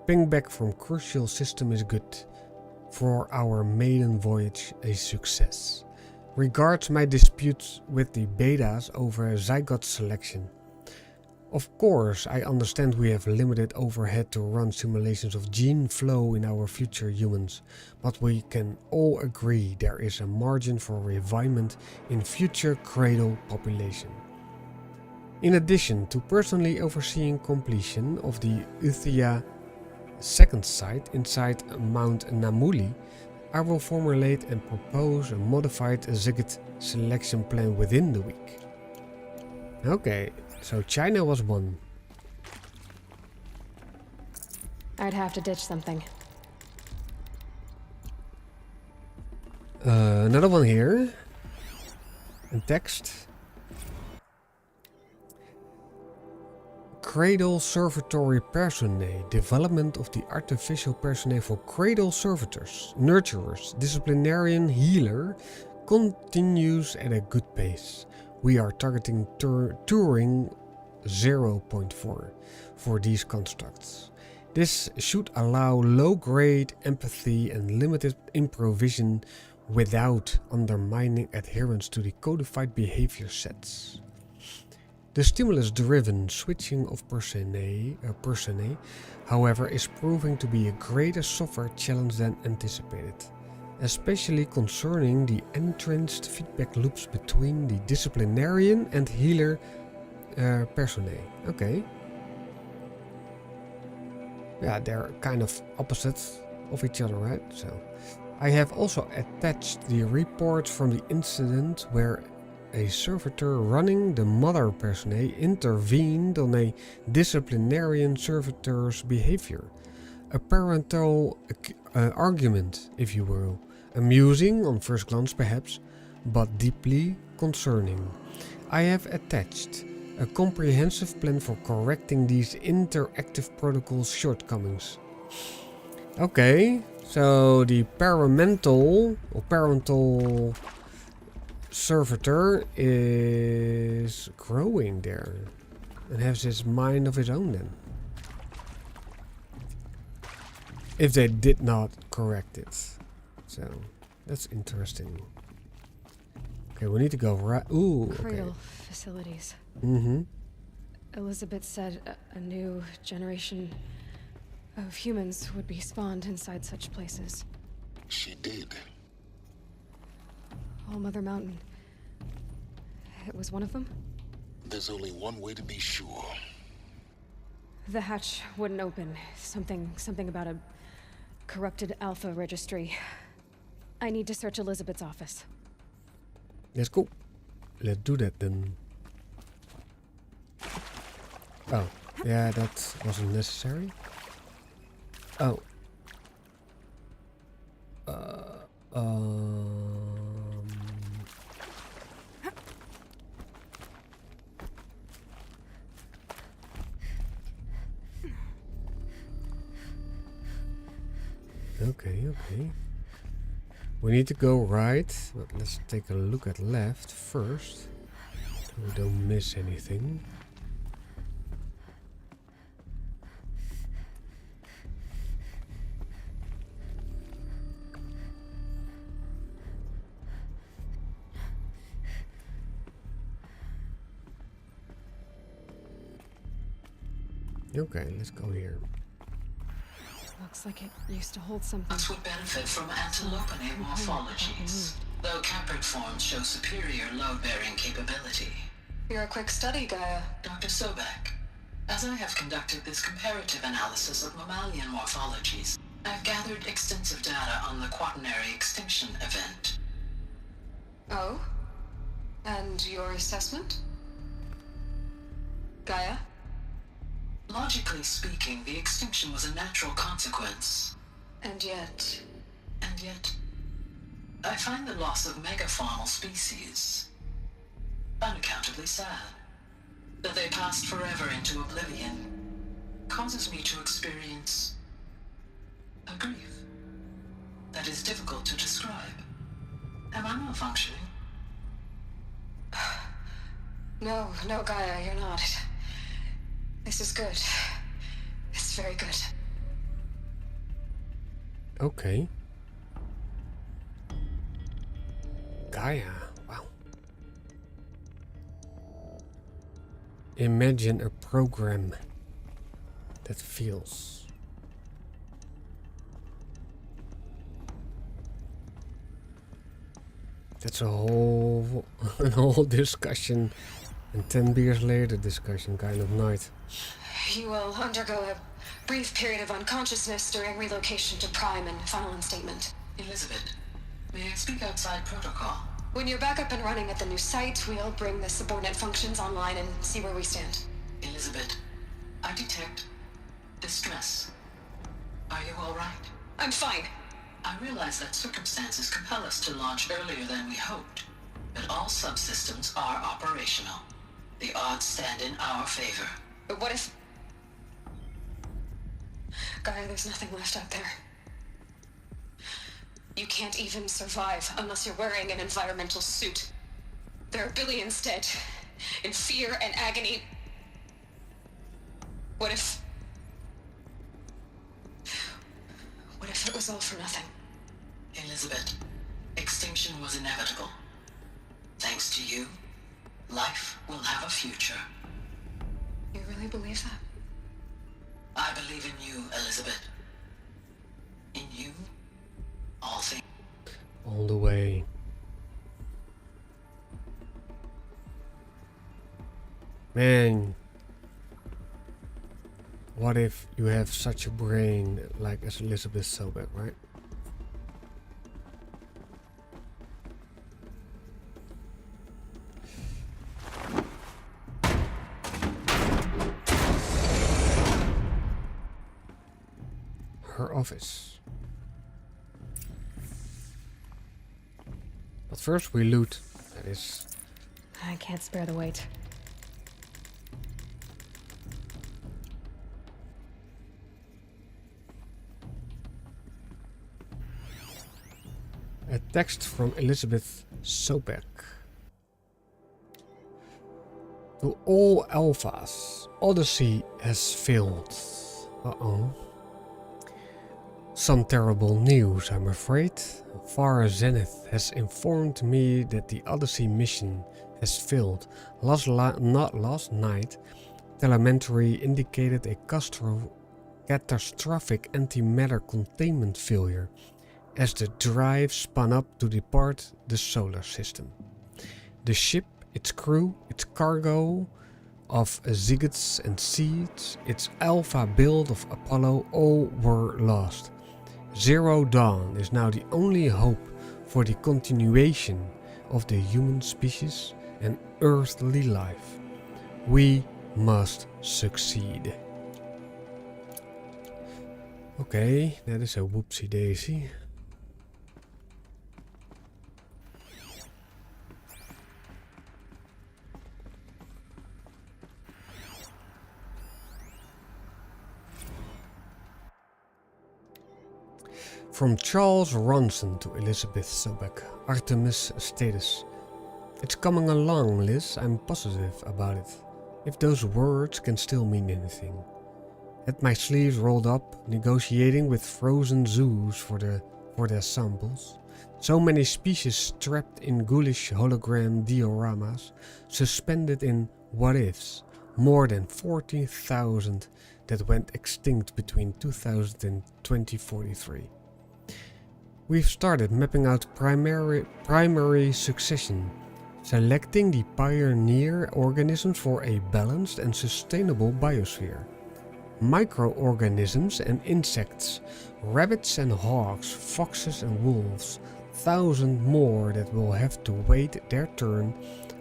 Pingback from crucial system is good. For our maiden voyage, a success. Regards my disputes with the betas over zygote selection. Of course, I understand we have limited overhead to run simulations of gene flow in our future humans, but we can all agree there is a margin for refinement in future cradle population. In addition to personally overseeing completion of the Uthia second site inside Mount Namuli, I will formulate and propose a modified zygote selection plan within the week. Okay, so China was one. I'd have to ditch something. Another one here. In text. Cradle Servitory Personae. Development of the artificial personae for cradle servitors, nurturers, disciplinarian healer continues at a good pace. We are targeting Turing 0.4 for these constructs. This should allow low-grade empathy and limited improvisation without undermining adherence to the codified behavior sets. The stimulus-driven switching of personae, however, is proving to be a greater software challenge than anticipated, especially concerning the entrenched feedback loops between the disciplinarian and healer personae. Okay. Yeah, they're kind of opposites of each other, right? So, I have also attached the report from the incident where a servitor running the mother personae intervened on a disciplinarian servitor's behavior. A parental argument, if you will. Amusing on first glance perhaps, but deeply concerning. I have attached a comprehensive plan for correcting these interactive protocol's shortcomings. Okay, so the parental servitor is growing there and has his mind of his own then. If they did not correct it. So, that's interesting. Okay, we need to go right. Ooh, Cradle facilities. Mm-hmm. Elizabeth said a new generation of humans would be spawned inside such places. She did. All Mother Mountain. It was one of them? There's only one way to be sure. The hatch wouldn't open. Something about a corrupted Alpha registry. I need to search Elizabeth's office. Let's go. Let's do that then. Oh, yeah, that wasn't necessary. Oh. Okay. We need to go right, but let's take a look at left first, so we don't miss anything. Okay, let's go here. Looks like it used to hold something. Plants would benefit from antilopinate morphologies, though caprid forms show superior load-bearing capability. You're a quick study, Gaia. Dr. Sobek, as I have conducted this comparative analysis of mammalian morphologies, I've gathered extensive data on the quaternary extinction event. Oh? And your assessment? Gaia? Logically speaking, the extinction was a natural consequence. And yet, I find the loss of megafaunal species unaccountably sad. That they passed forever into oblivion causes me to experience a grief that is difficult to describe. Am I malfunctioning? No, Gaia, you're not. This is good. It's very good. Okay. Gaia, wow. Imagine a program that feels. That's a whole discussion, and 10 beers later discussion kind of night. You will undergo a brief period of unconsciousness during relocation to Prime and final instatement. Elizabeth, may I speak outside protocol? When you're back up and running at the new site, we'll bring the subordinate functions online and see where we stand. Elizabeth, I detect distress. Are you all right? I'm fine. I realize that circumstances compel us to launch earlier than we hoped, but all subsystems are operational. The odds stand in our favor. But what if... Gaia, there's nothing left out there. You can't even survive unless you're wearing an environmental suit. There are billions dead, in fear and agony. What if it was all for nothing? Elizabeth, extinction was inevitable. Thanks to you, life will have a future. You really believe that? I believe in you, Elizabeth. In you, all things. All the way. Man, what if you have such a brain like as Elizabeth Sobek, right? Her office. But first we loot. That is... I can't spare the weight. A text from Elizabeth Sobek. To all alphas, Odyssey has failed. Uh-oh. Some terrible news, I'm afraid. Far Zenith has informed me that the Odyssey mission has failed. Not last night, Telemetry indicated a catastrophic antimatter containment failure as the drive spun up to depart the solar system. The ship, its crew, its cargo of zygotes and seeds, its alpha build of Apollo, all were lost. Zero Dawn is now the only hope for the continuation of the human species and earthly life. We must succeed. Okay, that is a whoopsie daisy. From Charles Ronson to Elizabeth Sobek, Artemis status. It's coming along, Liz. I'm positive about it. If those words can still mean anything. Had my sleeves rolled up, negotiating with frozen zoos for their samples. So many species trapped in ghoulish hologram dioramas, suspended in what-ifs. More than 40,000 that went extinct between 2000 and 2043. We've started mapping out primary succession, selecting the pioneer organisms for a balanced and sustainable biosphere. Microorganisms and insects, rabbits and hawks, foxes and wolves, 1,000 more that will have to wait their turn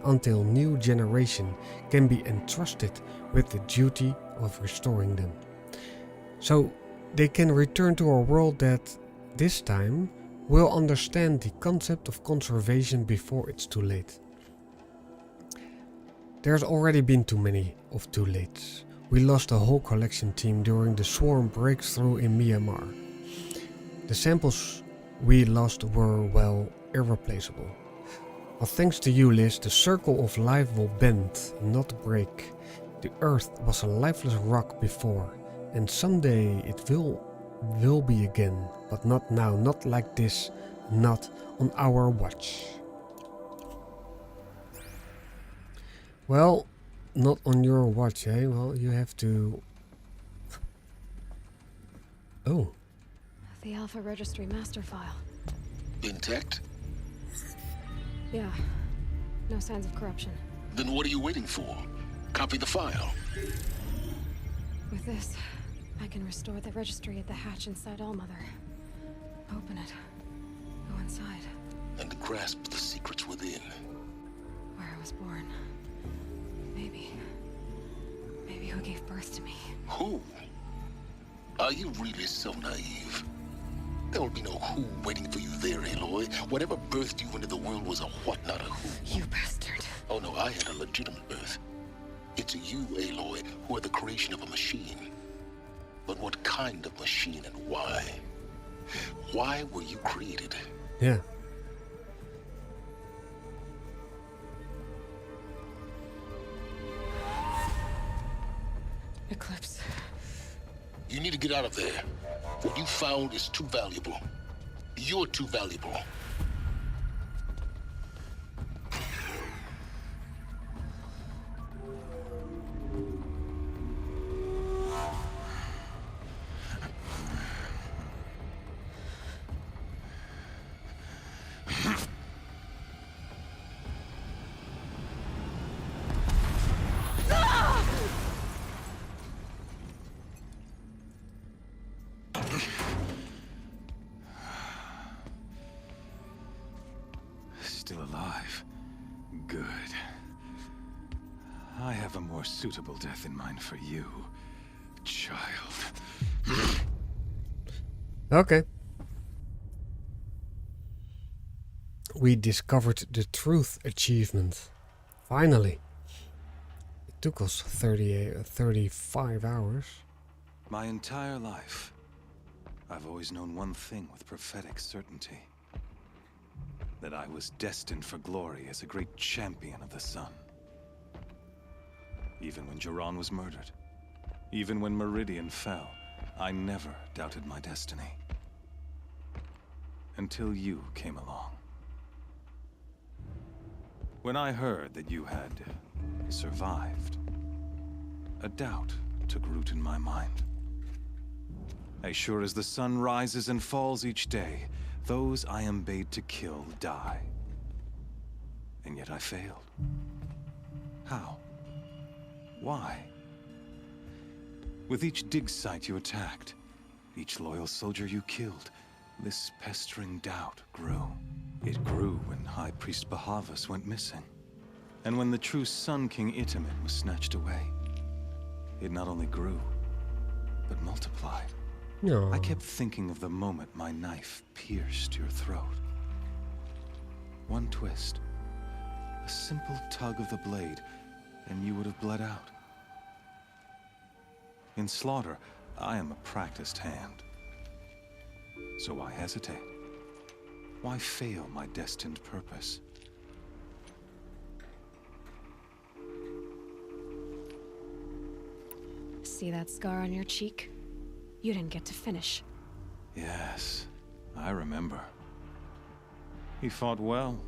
until new generation can be entrusted with the duty of restoring them. So they can return to a world that, this time, will understand the concept of conservation before it's too late. There's already been too many of too lates. We lost a whole collection team during the swarm breakthrough in Myanmar. The samples we lost were, well, irreplaceable. But thanks to you, Liz, the circle of life will bend, not break. The earth was a lifeless rock before, and someday it will be again, but not now, not like this, not on our watch. Well, not on your watch, eh? Well, you have to... Oh. The Alpha Registry master file. Intact? Yeah. No signs of corruption. Then what are you waiting for? Copy the file. With this, I can restore the registry at the hatch inside Allmother. Open it. Go inside. And grasp the secrets within. Where I was born. Maybe who gave birth to me. Who? Are you really so naive? There will be no who waiting for you there, Aloy. Whatever birthed you into the world was a what, not a who. You bastard. Oh no, I had a legitimate birth. It's you, Aloy, who are the creation of a machine. But what kind of machine and why? Why were you created? Yeah. Eclipse. You need to get out of there. What you found is too valuable. You're too valuable. Still alive. Good. I have a more suitable death in mind for you, child. Okay. We discovered the truth achievement. Finally. It took us 35 hours. My entire life, I've always known one thing with prophetic certainty. That I was destined for glory as a great champion of the sun. Even when Jiran was murdered, even when Meridian fell, I never doubted my destiny. Until you came along. When I heard that you had survived, a doubt took root in my mind. As sure as the sun rises and falls each day, those I am bade to kill die. And yet I failed. How? Why? With each dig site you attacked, each loyal soldier you killed, this pestering doubt grew. It grew when High Priest Bahavas went missing. And when the true Sun King Itamen was snatched away. It not only grew, but multiplied. No. I kept thinking of the moment my knife pierced your throat. One twist, a simple tug of the blade, and you would have bled out. In slaughter, I am a practiced hand. So why hesitate? Why fail my destined purpose? See that scar on your cheek? You didn't get to finish. Yes, I remember. He fought well.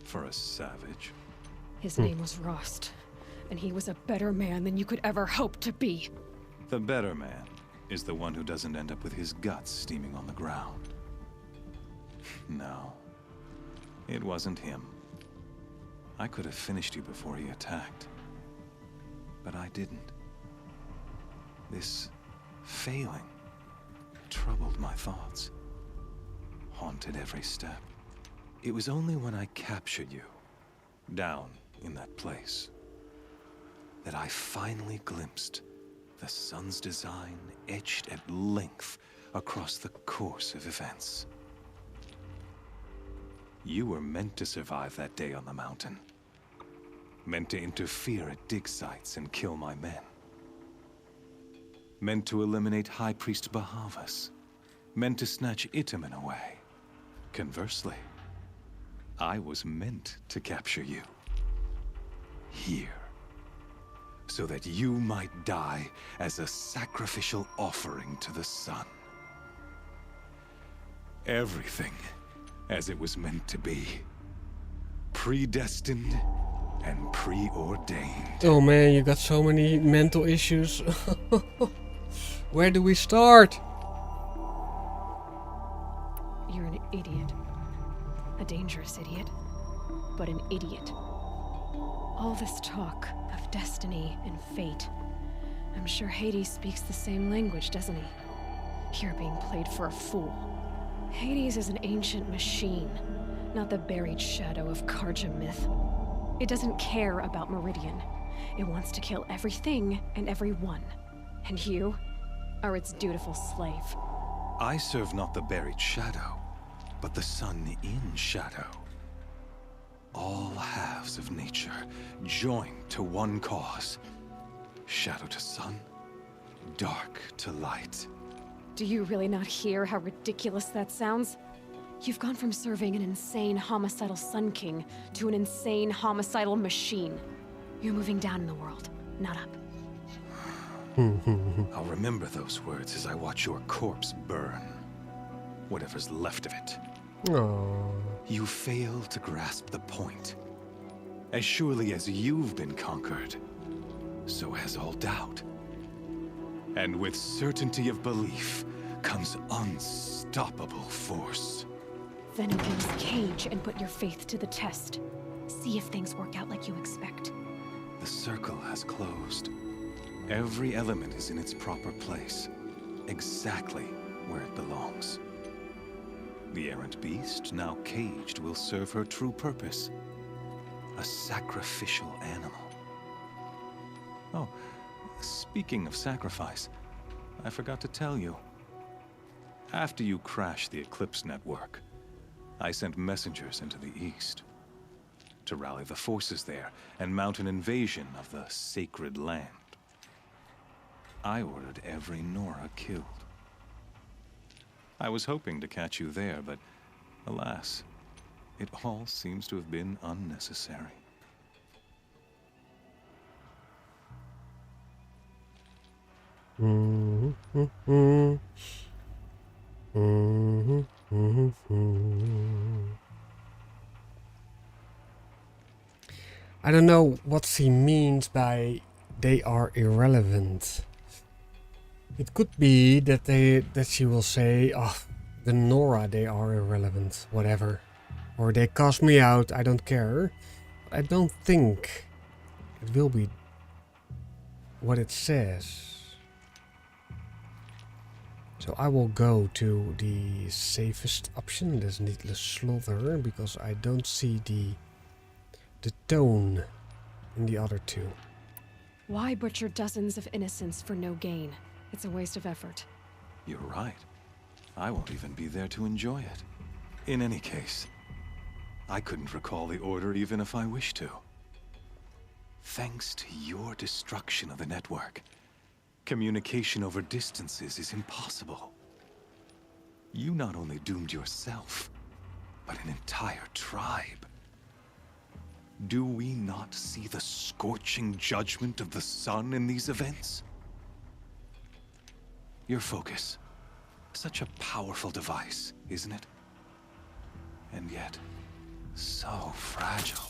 For a savage. His name was Rost, and he was a better man than you could ever hope to be. The better man is the one who doesn't end up with his guts steaming on the ground. No, it wasn't him. I could have finished you before he attacked. But I didn't. This failing troubled my thoughts, haunted every step. It was only when I captured you, down in that place, that I finally glimpsed the sun's design etched at length across the course of events. You were meant to survive that day on the mountain. Meant to interfere at dig sites and kill my men. Meant to eliminate High Priest Bahavas. Meant to snatch Itamen away. Conversely, I was meant to capture you. Here. So that you might die as a sacrificial offering to the sun. Everything as it was meant to be. Predestined and preordained. Oh man, you got so many mental issues. Where do we start? You're an idiot. A dangerous idiot, but an idiot. All this talk of destiny and fate. I'm sure Hades speaks the same language, doesn't he? You're being played for a fool. Hades is an ancient machine, not the buried shadow of Karja myth. It doesn't care about Meridian. It wants to kill everything and everyone. And you are its dutiful slave. I serve not the buried shadow, but the sun in shadow. All halves of nature joined to one cause. Shadow to sun, dark to light. Do you really not hear how ridiculous that sounds? You've gone from serving an insane homicidal Sun King to an insane homicidal machine. You're moving down in the world, not up. I'll remember those words as I watch your corpse burn. Whatever's left of it. Aww. You fail to grasp the point. As surely as you've been conquered, so has all doubt. And with certainty of belief comes unstoppable force. Then open this cage and put your faith to the test. See if things work out like you expect. The circle has closed. Every element is in its proper place, exactly where it belongs. The errant beast, now caged, will serve her true purpose. A sacrificial animal. Oh, speaking of sacrifice, I forgot to tell you. After you crashed the Eclipse network, I sent messengers into the east to rally the forces there and mount an invasion of the sacred land. I ordered every Nora killed. I was hoping to catch you there, but alas, it all seems to have been unnecessary. I don't know what he means by they are irrelevant. It could be that she will say, oh, the Nora, they are irrelevant, whatever. Or they cast me out, I don't care. I don't think it will be what it says. So I will go to the safest option, that's Needless Slaughter, because I don't see the tone in the other two. Why butcher dozens of innocents for no gain? It's a waste of effort. You're right. I won't even be there to enjoy it. In any case, I couldn't recall the order even if I wished to. Thanks to your destruction of the network, communication over distances is impossible. You not only doomed yourself, but an entire tribe. Do we not see the scorching judgment of the sun in these events? Your focus. Such a powerful device, isn't it? And yet, so fragile.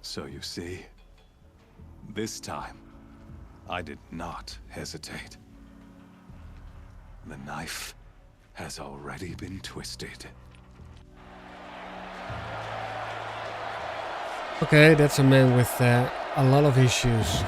So you see, this time, I did not hesitate. The knife has already been twisted. Okay, that's a man with a lot of issues.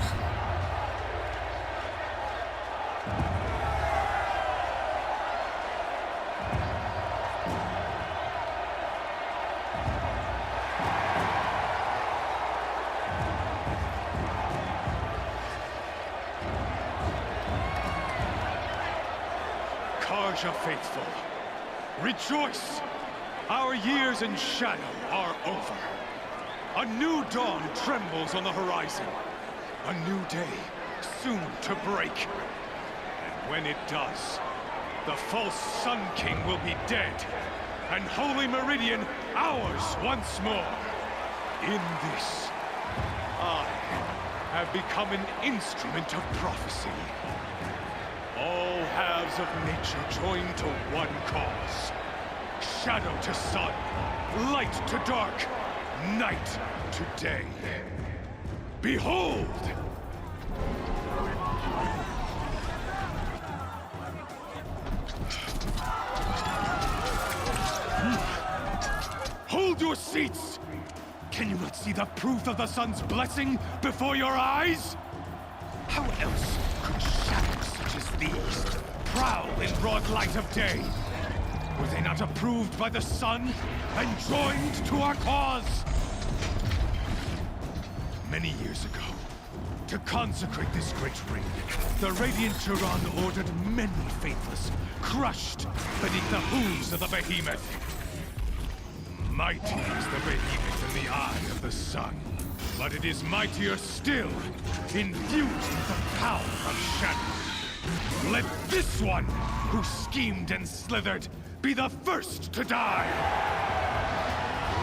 Carja faithful, rejoice! Our years in shadow are over. A new dawn trembles on the horizon. A new day soon to break. And when it does, the false Sun King will be dead, and Holy Meridian ours once more. In this, I have become an instrument of prophecy. All halves of nature join to one cause. Shadow to sun, light to dark, night to day. Behold! Hold your seats! Can you not see the proof of the sun's blessing before your eyes? How else could shadows such as these prowl in broad light of day? Were they not approved by the sun and joined to our cause? Many years ago, to consecrate this great ring, the Radiant Turan ordered many faithless, crushed beneath the hooves of the behemoth. Mighty is the behemoth in the eye of the sun, but it is mightier still, infused with the power of shadow. Let this one, who schemed and slithered, be the first to die.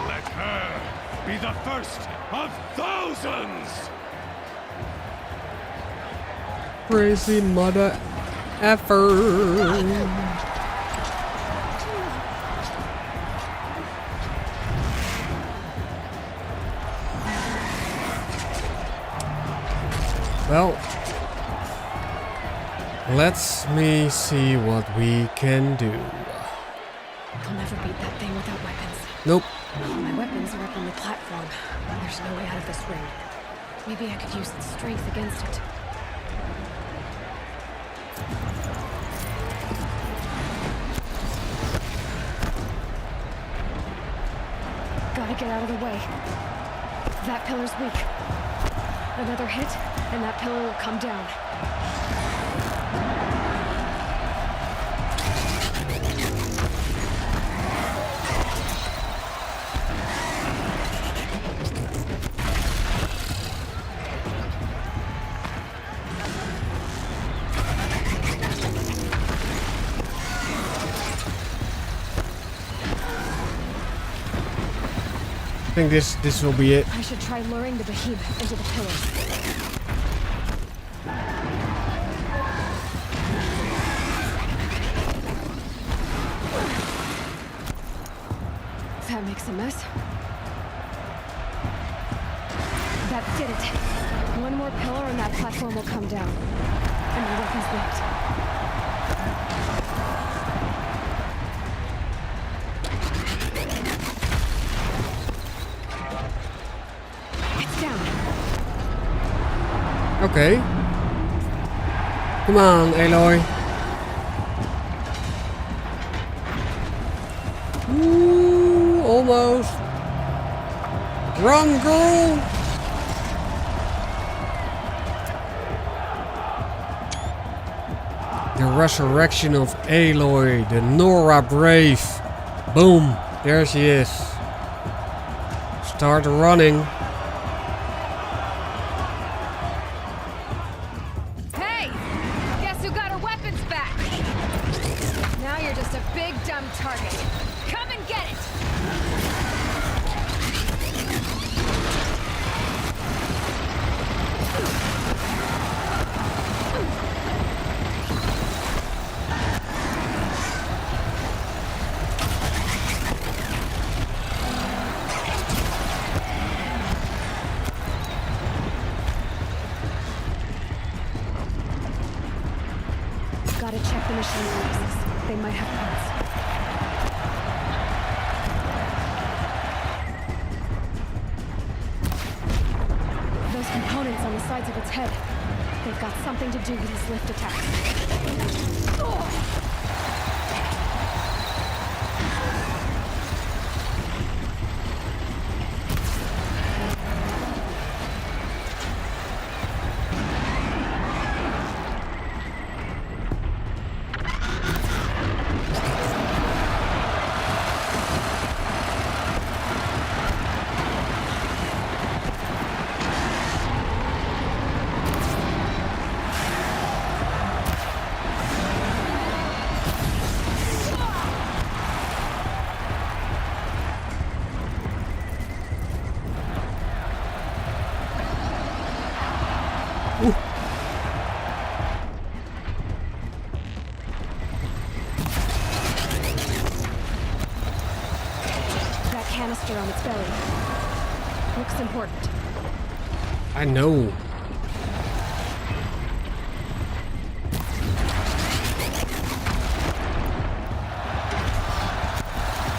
Let her be the first of thousands! Crazy mother effer. Well, let's me see what we can do. I'll never beat that thing without weapons. Nope. My weapons are up on the platform. There's no way out of this ring. Maybe I could use its strength against it. Gotta get out of the way. That pillar's weak. Another hit, and that pillar will come down. I think this will be it. I should try luring the behemoth into the pillars. That makes a mess. That did it. One more pillar and that platform will come down. And my weapon's linked. It's down. Okay. Come on, Aloy. Ooh, almost. Run, girl! The resurrection of Aloy, the Nora Brave. Boom, there she is. Start running. Hey! Guess who got her weapons back? Now you're just a big dumb target. Come and get it! Gotta check the machinery pieces. They might have parts. Those components on the sides of its head. They've got something to do with these lift attacks. That canister on its belly. Looks important. I know.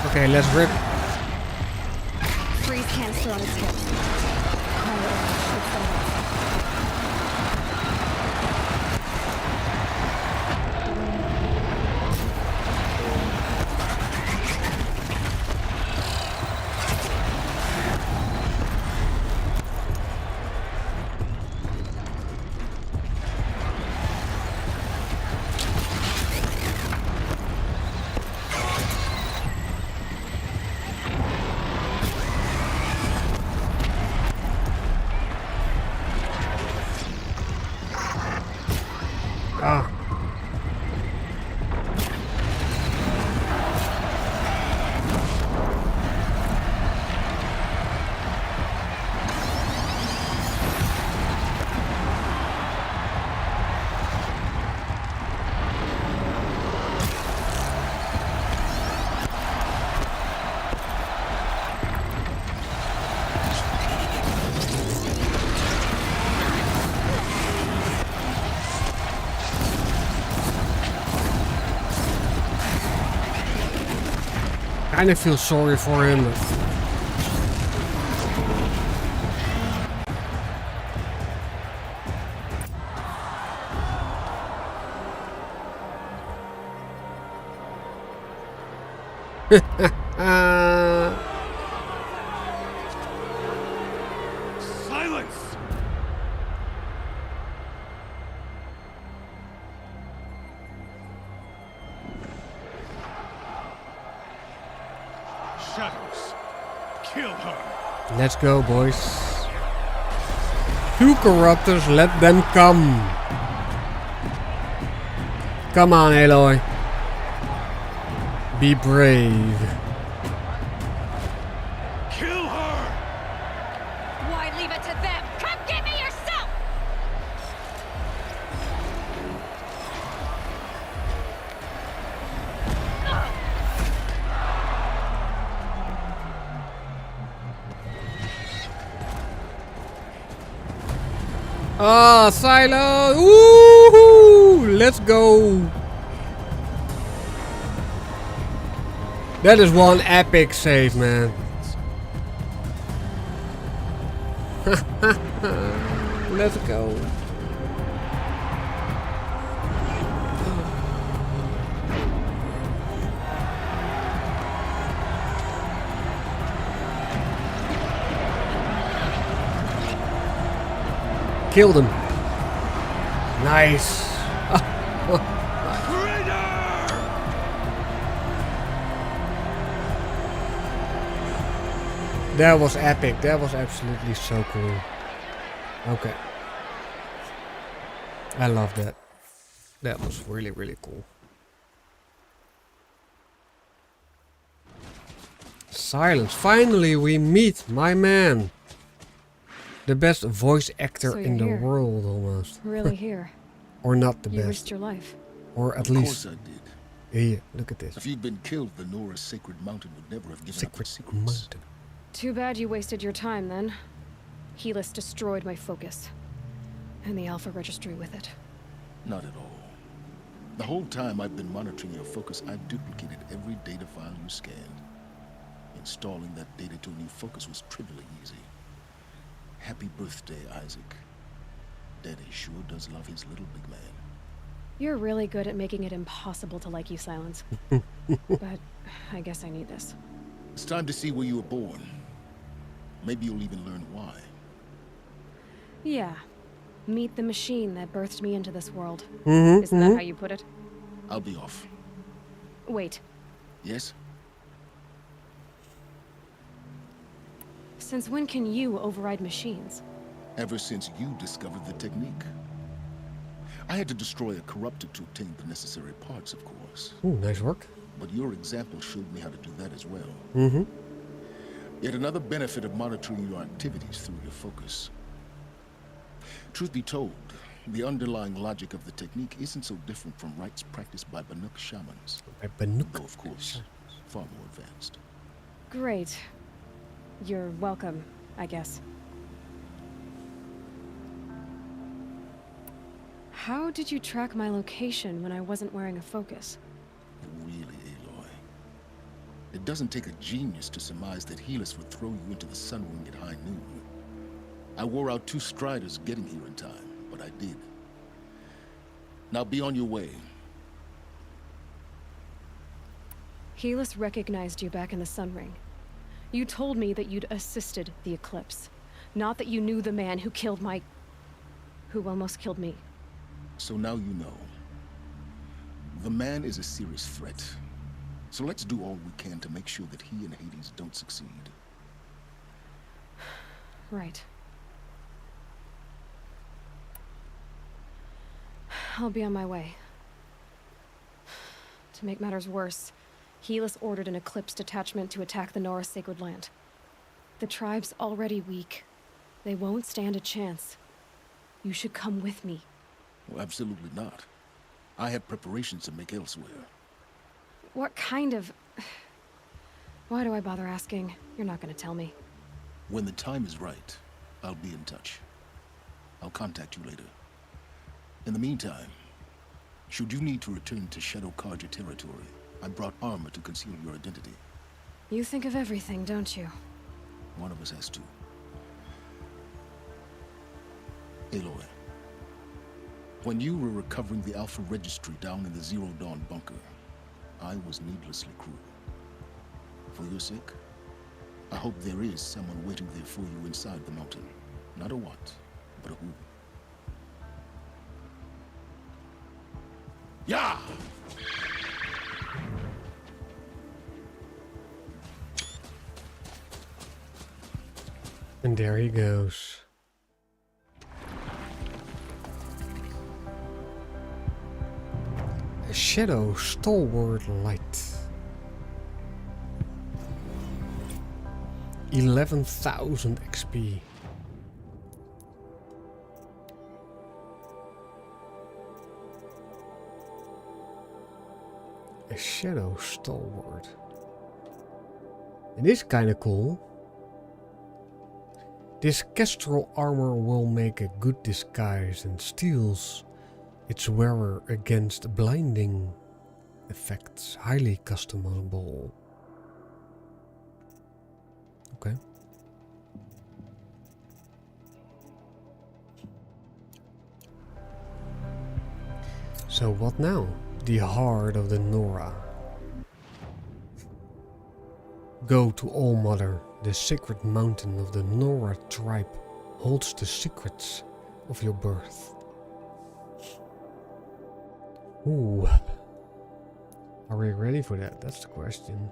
Okay, let's rip. Freeze canister on its hip. Ah. I kind of feel sorry for him. Silence! Shadows, kill her. Let's go, boys. 2 corruptors, let them come. Come on, Aloy. Be brave. Kill her! Why leave it to them? Come get me yourself! Ah, Silo! Woohoo! Let's go! That is one epic save, man. Let's go. Killed him. Nice. That was epic. That was absolutely so cool. Okay. I love that. That was really, really cool. Silence. Finally, we meet my man. The best voice actor So in the you're here. world, almost. Really here. Or not the You best. risked your life. Or at Of least. course I did. Here, look at this. If you'd been killed, the Nora's Sacred Mountain would never have given up Sacred its secrets. Mountain. Too bad you wasted your time then. Helis destroyed my focus. And the Alpha Registry with it. Not at all. The whole time I've been monitoring your focus, I've duplicated every data file you scanned. Installing that data to a new focus was trivially easy. Happy birthday, Isaac. Daddy sure does love his little big man. You're really good at making it impossible to like you, Silence. But I guess I need this. It's time to see where you were born. Maybe you'll even learn why. Yeah. Meet the machine that birthed me into this world. Mhm, Isn't that mhm. how you put it? I'll be off. Wait. Yes? Since when can you override machines? Ever since you discovered the technique. I had to destroy a corrupted to obtain the necessary parts, of course. Ooh, nice work. But your example showed me how to do that as well. Mm-hmm. Yet another benefit of monitoring your activities through your focus. Truth be told, the underlying logic of the technique isn't so different from rites practiced by Banuk shamans. Though, of course, far more advanced. Great. You're welcome, I guess. How did you track my location when I wasn't wearing a focus? Really, Aloy. It doesn't take a genius to surmise that Helis would throw you into the Sunwing at high noon. I wore out 2 striders getting here in time, but I did. Now be on your way. Helis recognized you back in the Sunring. You told me that you'd assisted the Eclipse. Not that you knew the man who killed my... who almost killed me. So now you know. The man is a serious threat. So let's do all we can to make sure that he and Hades don't succeed. Right. I'll be on my way. To make matters worse, Helis ordered an Eclipse detachment to attack the Nora Sacred Land. The tribe's already weak. They won't stand a chance. You should come with me. Well, absolutely not. I have preparations to make elsewhere. What kind of... Why do I bother asking? You're not gonna tell me. When the time is right, I'll be in touch. I'll contact you later. In the meantime, should you need to return to Shadow Carja territory, I brought armor to conceal your identity. You think of everything, don't you? One of us has to. Aloy, when you were recovering the Alpha Registry down in the Zero Dawn bunker, I was needlessly cruel. For your sake, I hope there is someone waiting there for you inside the mountain. Not a what, but a who. Yeah! And there he goes. A shadow stalwart light. 11,000 XP. A shadow stalwart. It is kind of cool. This kestrel armor will make a good disguise and steals its wearer against blinding effects. Highly customizable. Okay. So what now? The heart of the Nora. Go to All Mother. The sacred mountain of the Nora tribe holds the secrets of your birth. Ooh. Are we ready for that? That's the question.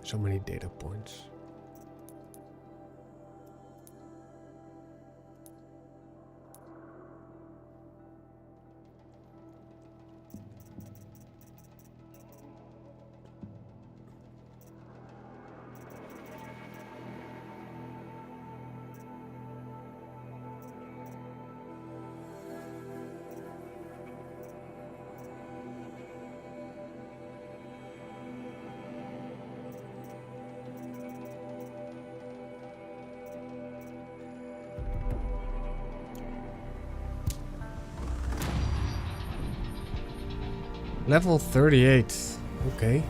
So many data points. Level 38. Okay.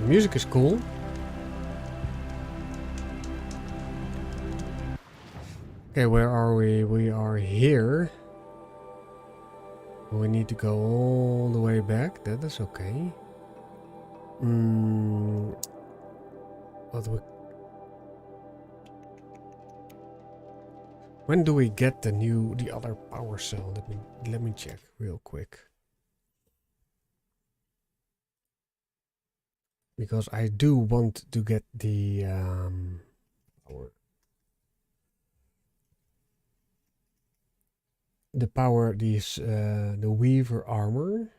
Music is cool. Okay, where are we? We are here. We need to go all the way back. That is okay. What we... When do we get the other power cell? Let me check real quick. Because I do want to get the the Weaver armor.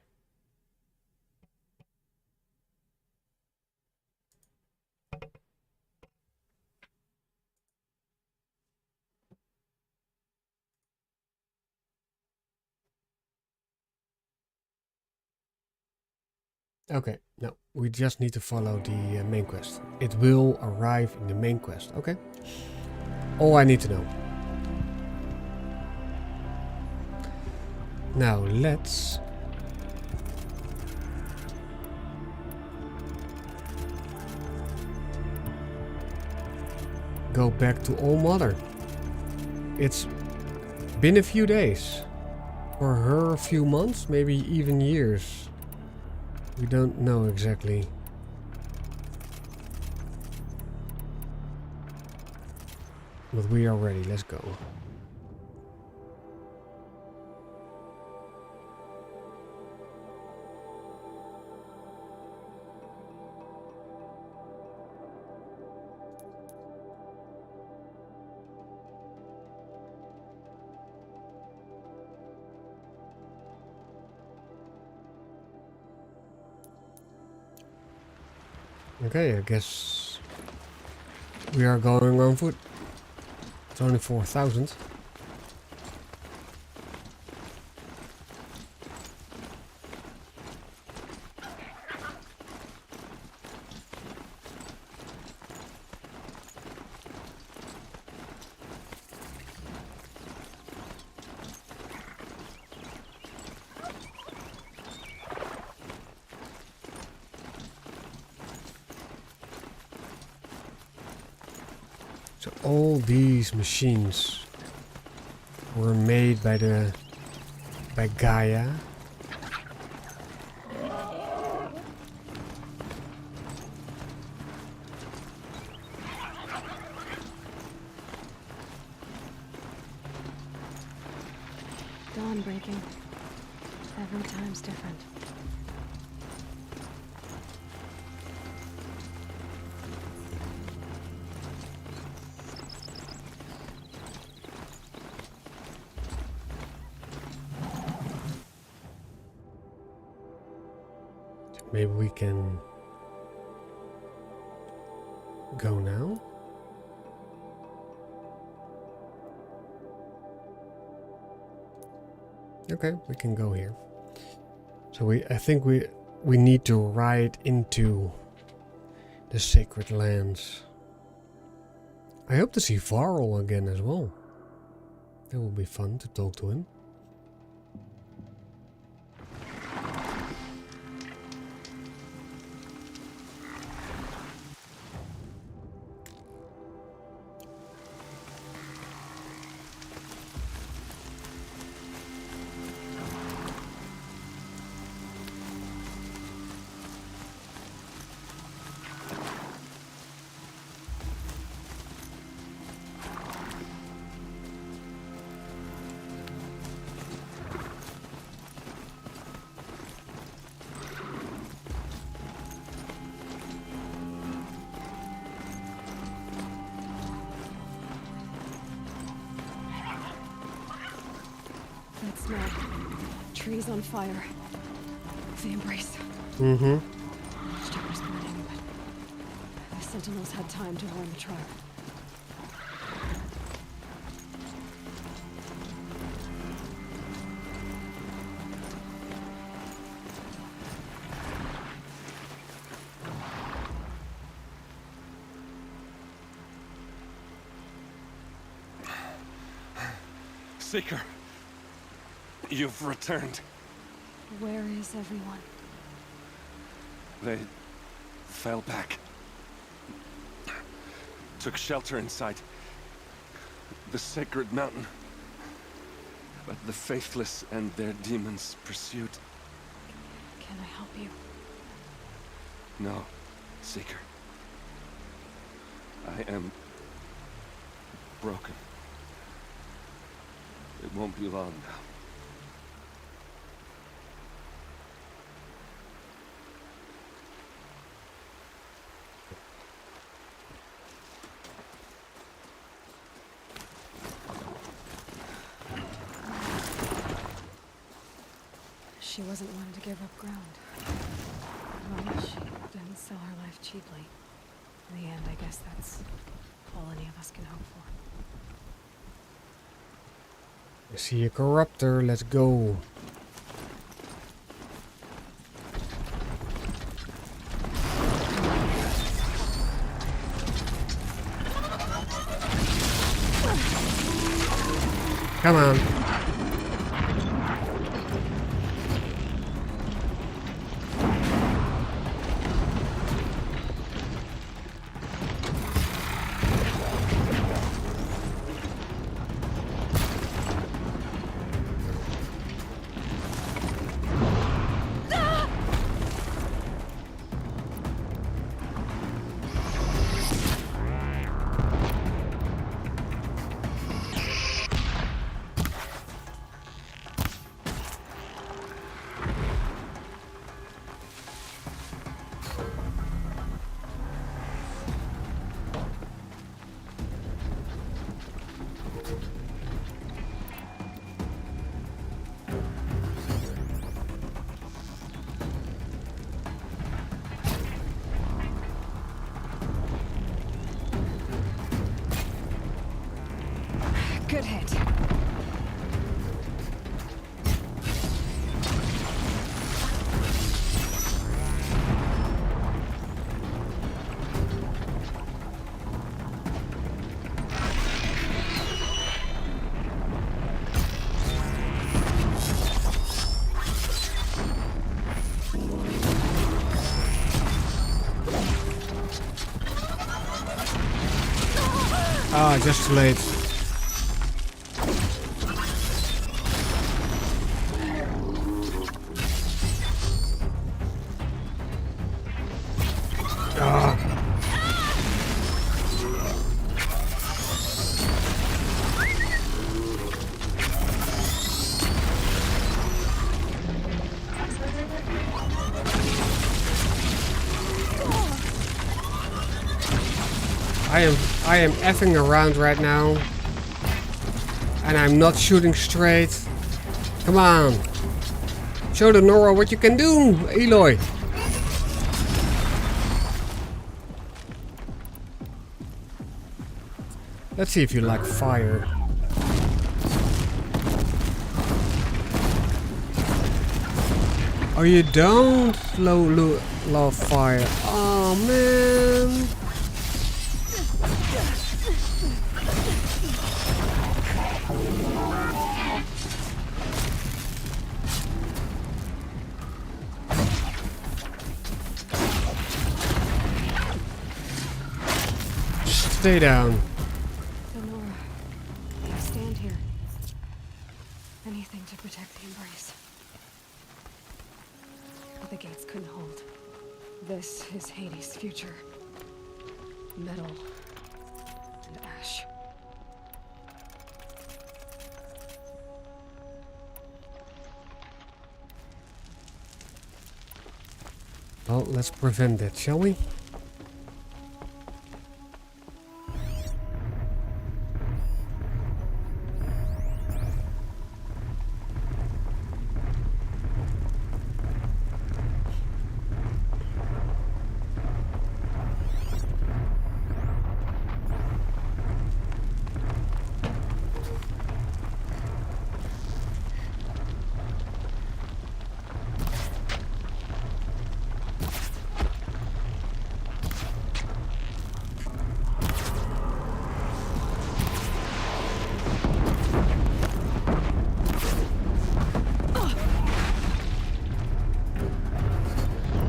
Okay, no, we just need to follow the main quest. It will arrive in the main quest, okay? All I need to know. Now, let's... go back to All Mother. It's been a few days. For her, a few months, maybe even years. We don't know exactly. But we are ready, let's go. Okay, I guess we are going on foot. It's only 4,000. So all these machines were made by Gaia. Dawn breaking. Every time's different. Maybe we can go now? Okay, we can go here. So I think we need to ride into the sacred lands. I hope to see Varl again as well. That will be fun to talk to him. That's not. Trees on fire. The embrace. Mm-hmm. Tower's burning, but the Sentinels had time to warn the tribe. Seeker, you've returned. Where is everyone? They fell back. Took shelter inside the sacred mountain. But the faithless and their demons pursued. Can I help you? No, Seeker. I am broken. It won't be long now. She wasn't one to give up ground. Well, she didn't sell her life cheaply. In the end, I guess that's all any of us can hope for. I see a corruptor, let's go. Come on. Good hit. Ah, just too late. I am effing around right now. And I'm not shooting straight. Come on. Show the Nora what you can do, Aloy. Let's see if you like fire. Oh, you don't love fire. Oh, man. Stay down. Lenora, I stand here. Anything to protect the Embrace. But the gates couldn't hold. This is Hades' future. Metal and ash. Well, let's prevent that, shall we?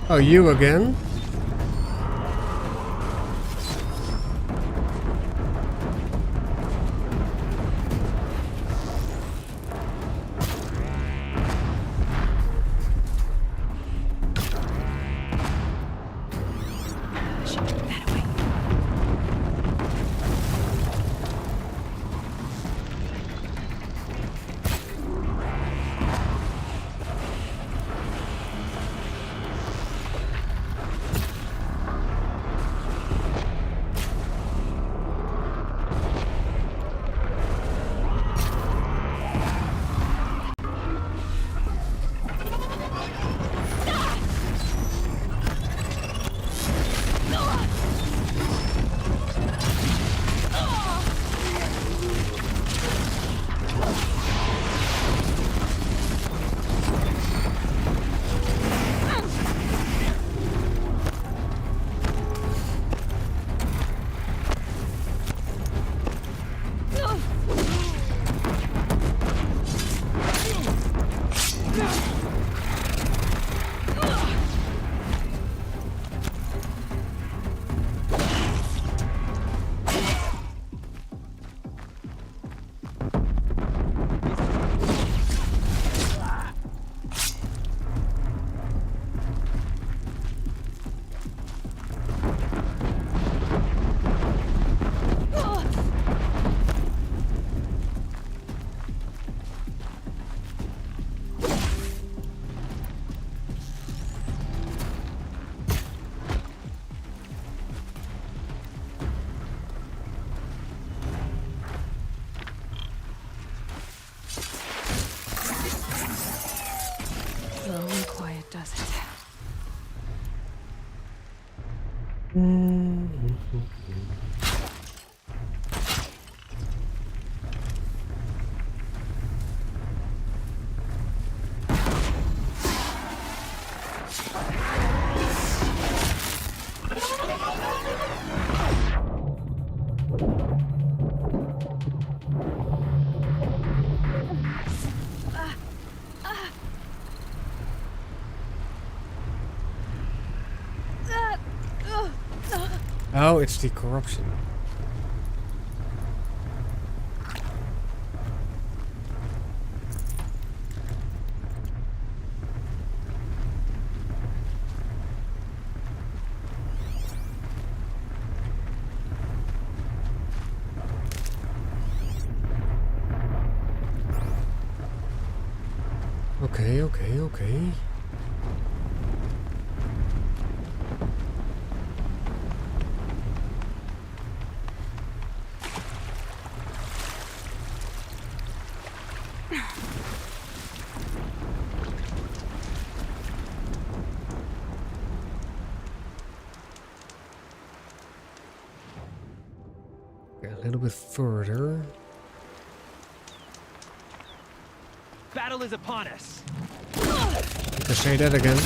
Oh, you again? Oh, it's the corruption. Okay. A little bit further. Battle is upon us. You can say that again.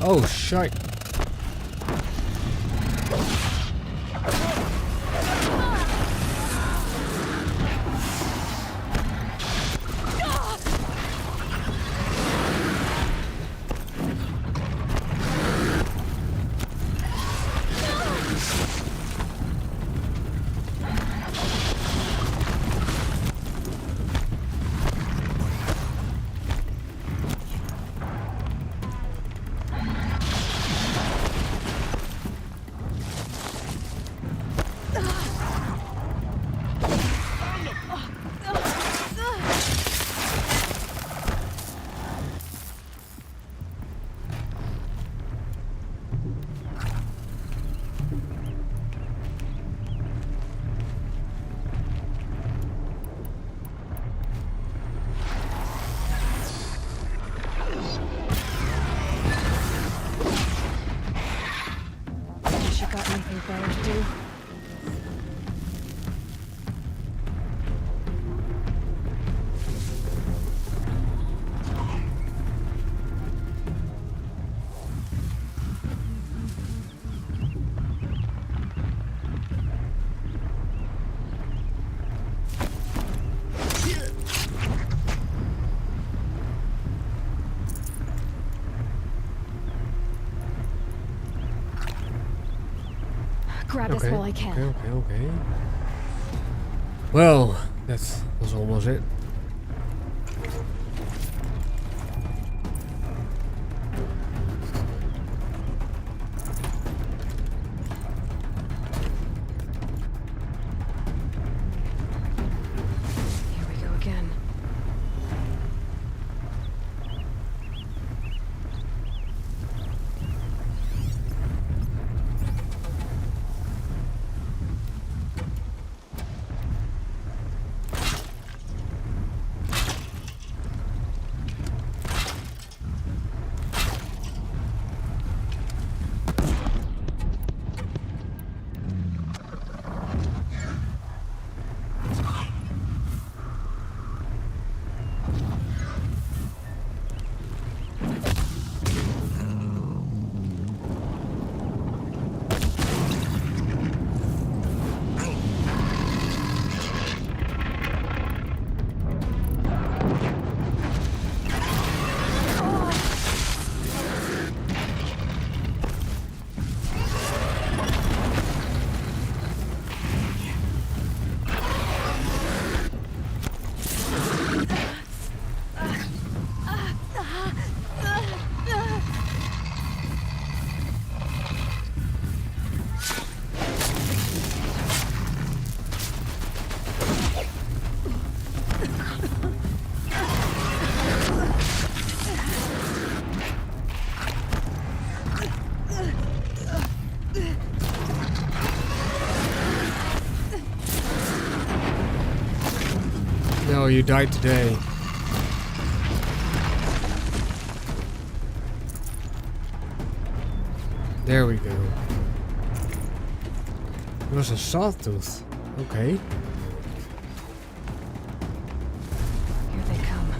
Oh, shite. Grab this while I can. Okay. Well, that was almost it. Here we go again. No, you died today. There we go. It was a sawtooth. Okay. Here they come.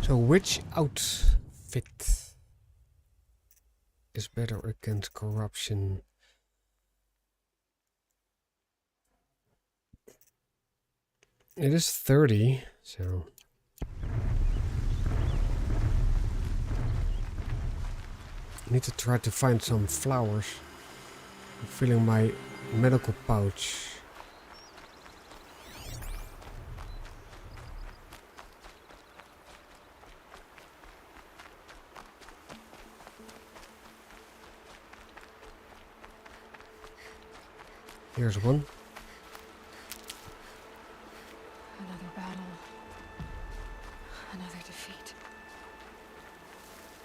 So which outfit is better against corruption? It is 30, so... I need to try to find some flowers. I'm filling my medical pouch. Here's one. Another battle. Another defeat.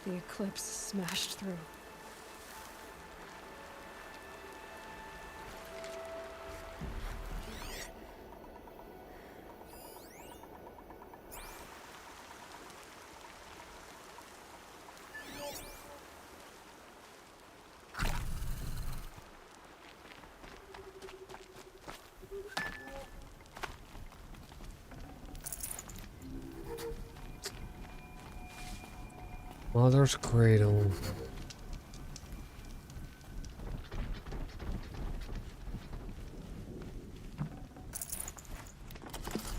The eclipse smashed through. Mother's cradle.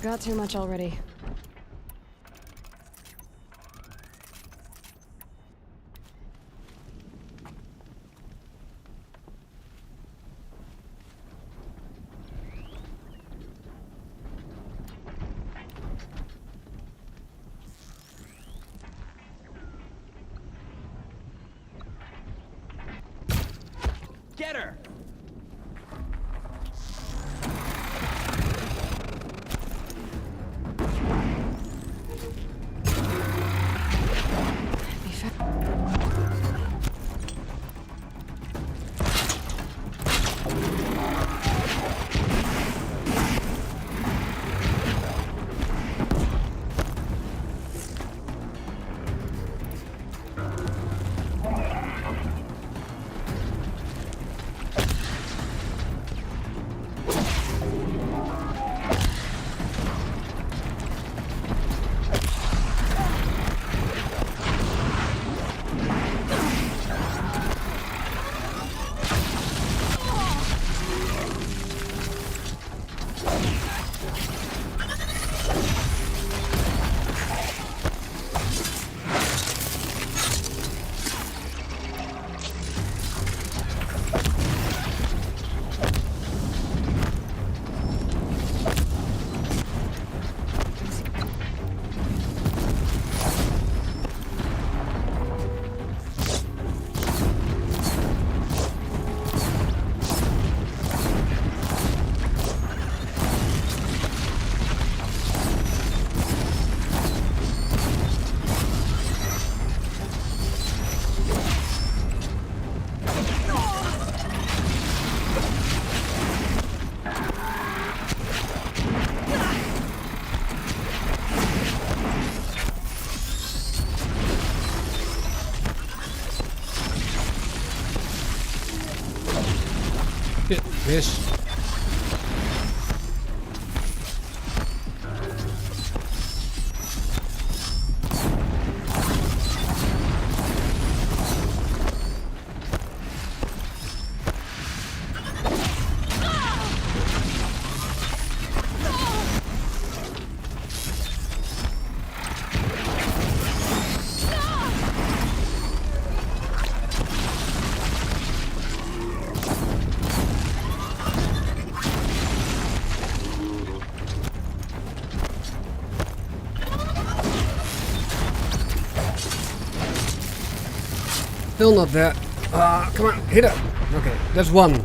Got too much already. Get her! Yes. Still not there. Come on, hit her. Okay, that's one.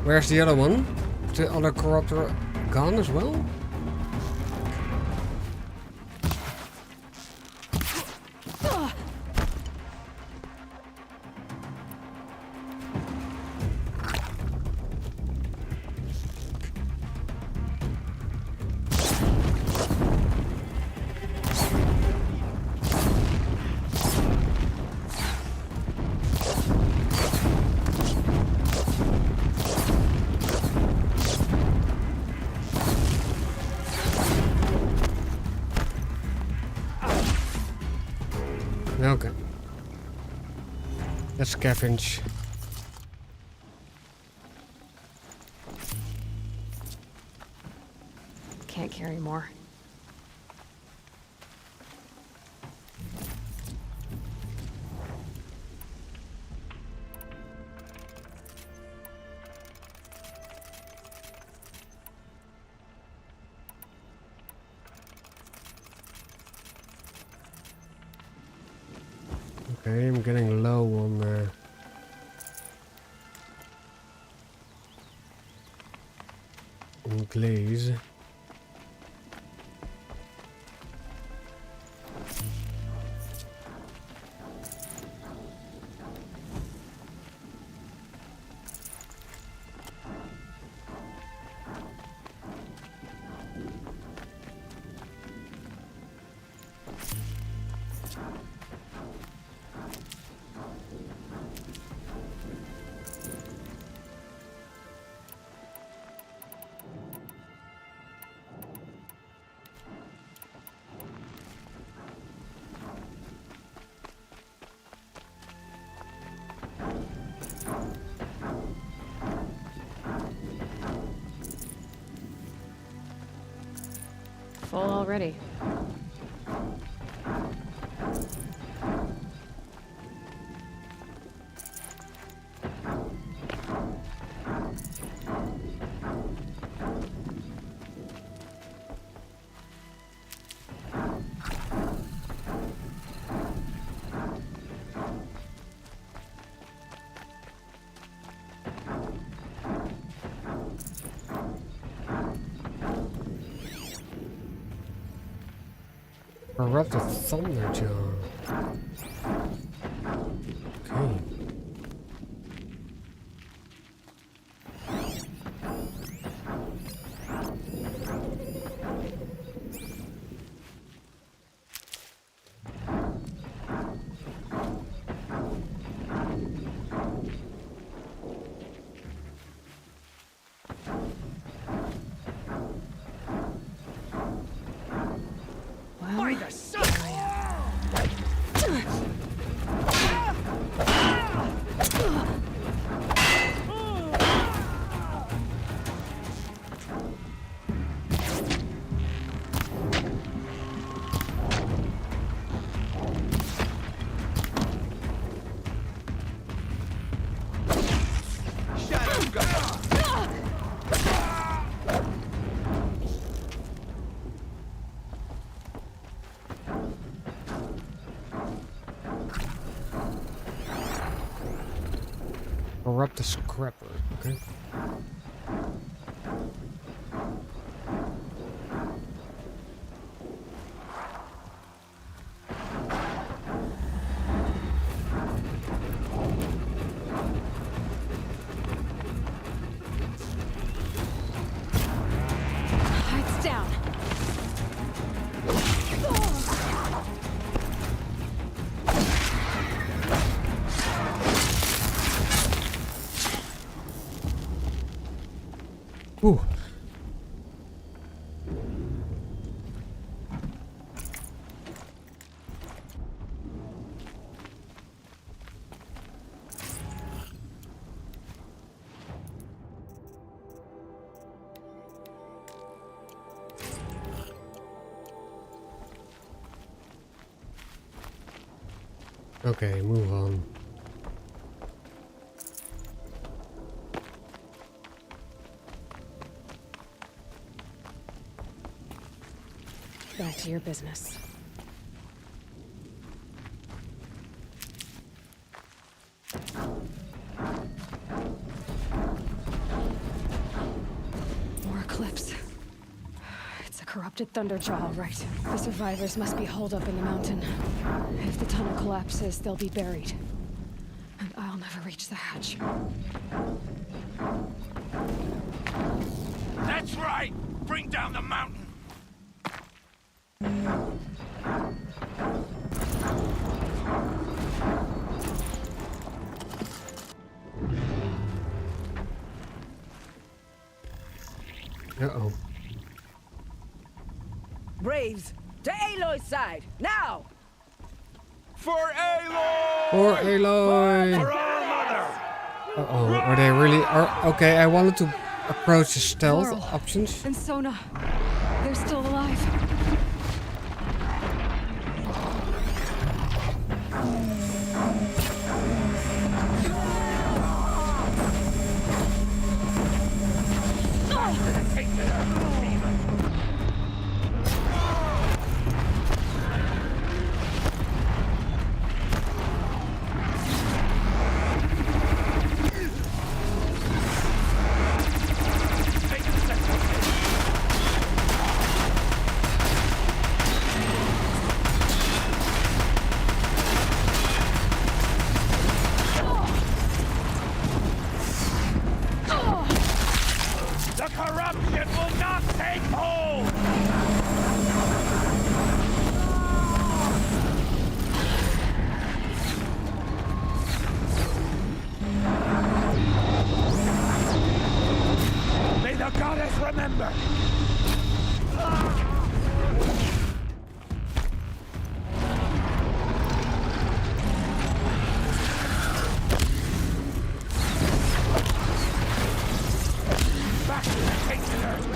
Where's the other one? Is the other corruptor gone as well? Okay. Let's scavenge. Can't carry more. Okay, I'm getting low on glaze. Full already. Corrupt the Thunderjaw. Okay. By the sun! Corrupt the Scrapper, okay. It's down. Ooh. Okay, move on. Back to your business. More Eclipse. It's a corrupted Thunderjaw, right? The survivors must be holed up in the mountain. If the tunnel collapses, they'll be buried. And I'll never reach the hatch. That's right! Bring down the mountain! Uh-oh. Braves, to Aloy's side, now! For Aloy! For Aloy! For our mother! Uh-oh, are they really... Okay, I wanted to approach the stealth Laurel options. and Sona. They're still alive. The corruption will not take hold! May the goddess remember! Back to the Tainted Earth!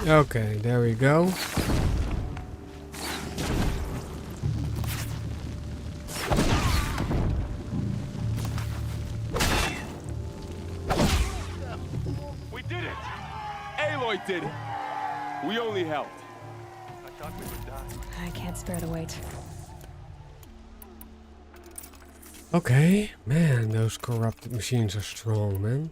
Okay, there we go. We did it! Aloy did it! We only helped. I thought we would die. I can't spare the weight. Okay, man, those corrupted machines are strong, man.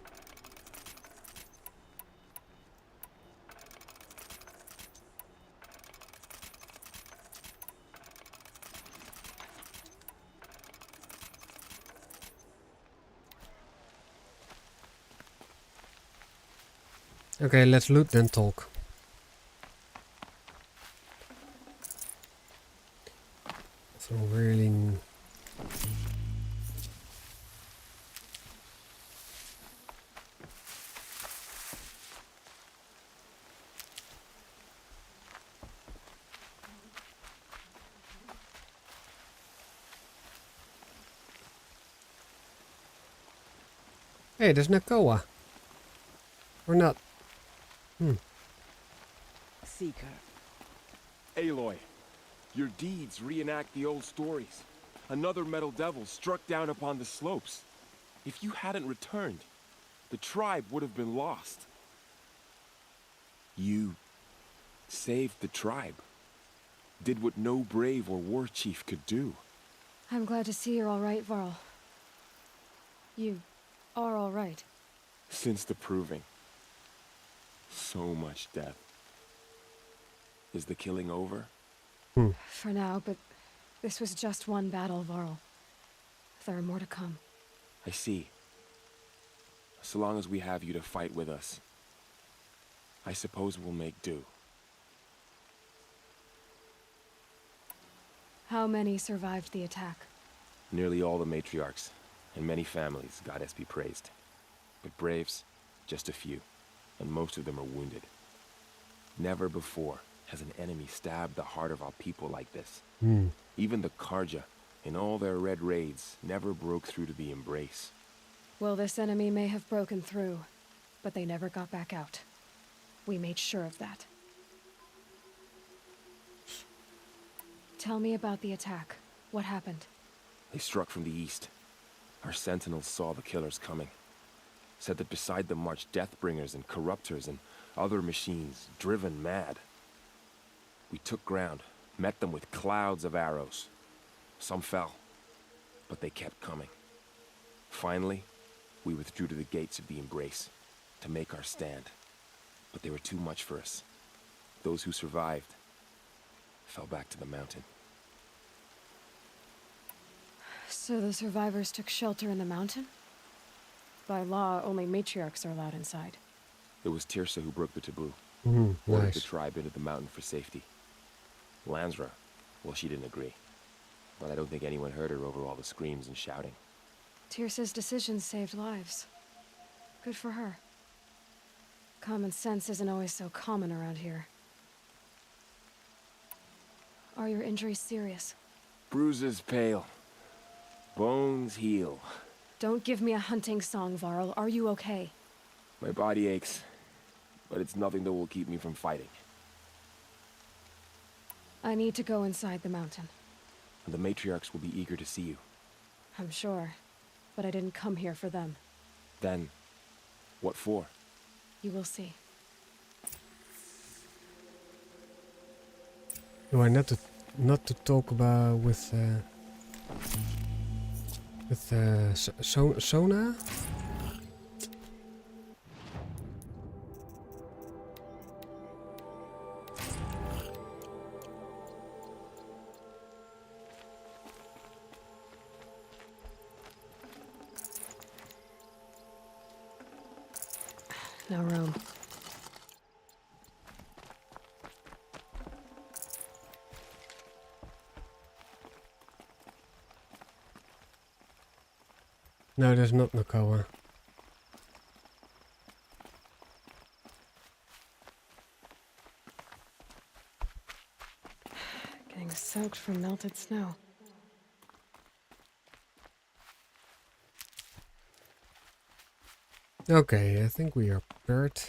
Okay, let's loot then talk. So really... Hey, there's Nakoa. Or not. Seeker. Aloy, your deeds reenact the old stories. Another metal devil struck down upon the slopes. If you hadn't returned, the tribe would have been lost. You saved the tribe. Did what no brave or war chief could do. I'm glad to see you're all right, Varl. You are all right. Since the proving. So much death. Is the killing over? For now, but this was just one battle, Varl. There are more to come. I see. So long as we have you to fight with us, I suppose we'll make do. How many survived the attack? Nearly all the matriarchs, and many families, goddess be praised. But braves, just a few, and most of them are wounded. Never before has an enemy stabbed the heart of our people like this. Even the Karja, in all their red raids, never broke through to the embrace. Well, this enemy may have broken through, but they never got back out. We made sure of that. Tell me about the attack. What happened? They struck from the east. Our sentinels saw the killers coming. Said that beside them marched Deathbringers and Corruptors and other machines, driven mad. We took ground, met them with clouds of arrows. Some fell, but they kept coming. Finally, we withdrew to the gates of the Embrace to make our stand. But they were too much for us. Those who survived fell back to the mountain. So the survivors took shelter in the mountain? By law, only matriarchs are allowed inside. It was Tirsa who broke the taboo. Nice. Ordered the tribe into the mountain for safety. Lansra, well, she didn't agree. But I don't think anyone heard her over all the screams and shouting. Tirsa's decision saved lives. Good for her. Common sense isn't always so common around here. Are your injuries serious? Bruises pale. Bones heal. Don't give me a hunting song, Varl. Are you okay? My body aches, but it's nothing that will keep me from fighting. I need to go inside the mountain. And the matriarchs will be eager to see you. I'm sure, but I didn't come here for them. Then, what for? You will see. Do I not to talk about with Sona? No room. No, there's not Nakoa. Getting soaked from melted snow. Okay, I think we are prepared.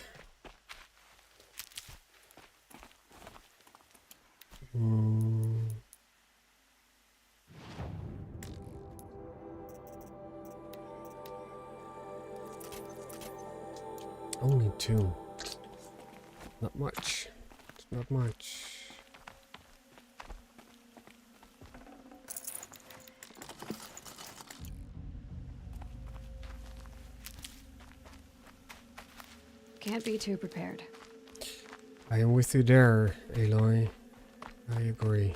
Only 2. Not much. It's not much. Can't be too prepared. I am with you there, Aloy. I agree.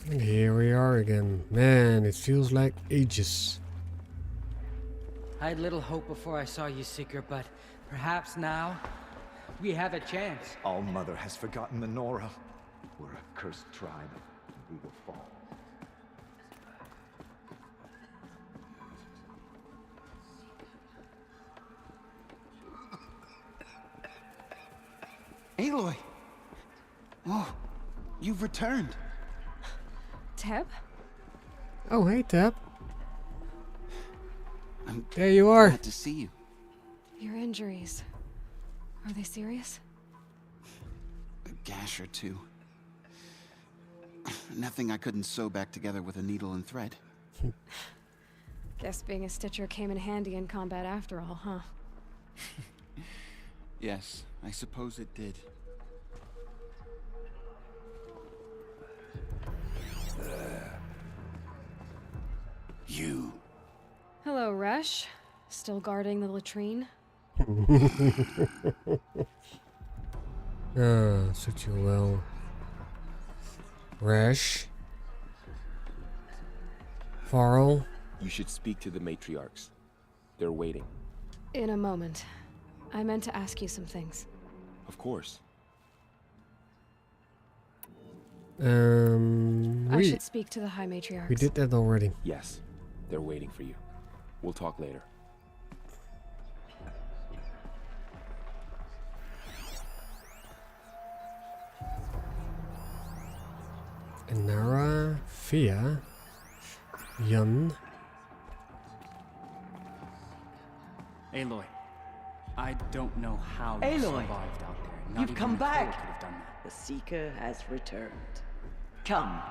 And here we are again. Man, it feels like ages. I had little hope before I saw you, Seeker, but perhaps now we have a chance. All Mother has forgotten the Nora. We're a cursed tribe, and we will fall. Aloy! Oh, you've returned. Teb? Oh, hey, Teb. I'm there you are. Glad to see you. Your injuries. Are they serious? A gash or two. Nothing I couldn't sew back together with a needle and thread. Guess being a stitcher came in handy in combat after all, huh? Yes, I suppose it did. You. Hello, Resh. Still guarding the latrine? Ah, suit you well. Resh. Varl. You should speak to the matriarchs. They're waiting. In a moment. I meant to ask you some things. Of course. I should speak to the High Matriarchs. We did that already. Yes. They're waiting for you. We'll talk later. Inara, Fia, Yun. Aloy, I don't know how you Aloy, survived out there. Not you've even come a Crow back. could have done that. The Seeker has returned. Come,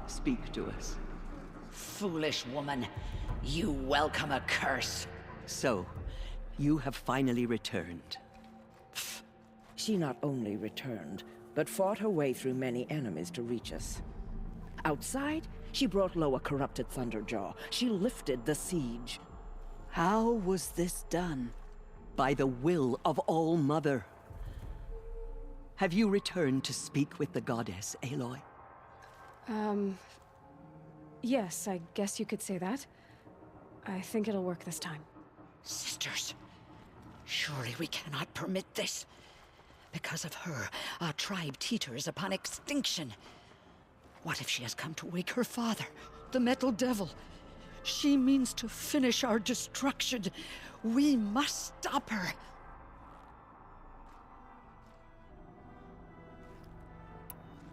speak to us. Foolish woman, you welcome a curse. So, you have finally returned. She not only returned, but fought her way through many enemies to reach us. Outside, she brought low a corrupted Thunderjaw. She lifted the siege. How was this done? By the will of All Mother. Have you returned to speak with the goddess, Aloy? Yes, I guess you could say that. I think it'll work this time. Sisters, surely we cannot permit this. Because of her, our tribe teeters upon extinction. What if she has come to wake her father, the Metal Devil? She means to finish our destruction. We must stop her.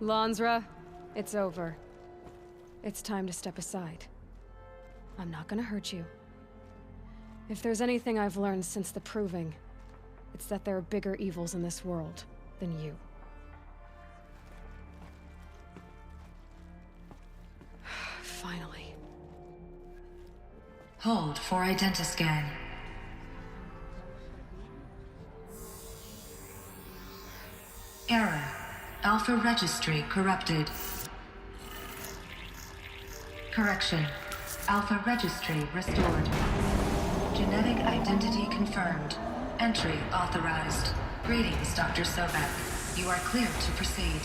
Lansra, it's over. It's time to step aside. I'm not gonna hurt you. If there's anything I've learned since the Proving, it's that there are bigger evils in this world than you. Finally. Hold for identiscan. Error. Alpha registry corrupted. Correction. Alpha registry restored. Genetic identity confirmed. Entry authorized. Greetings, Dr. Sobek. You are cleared to proceed.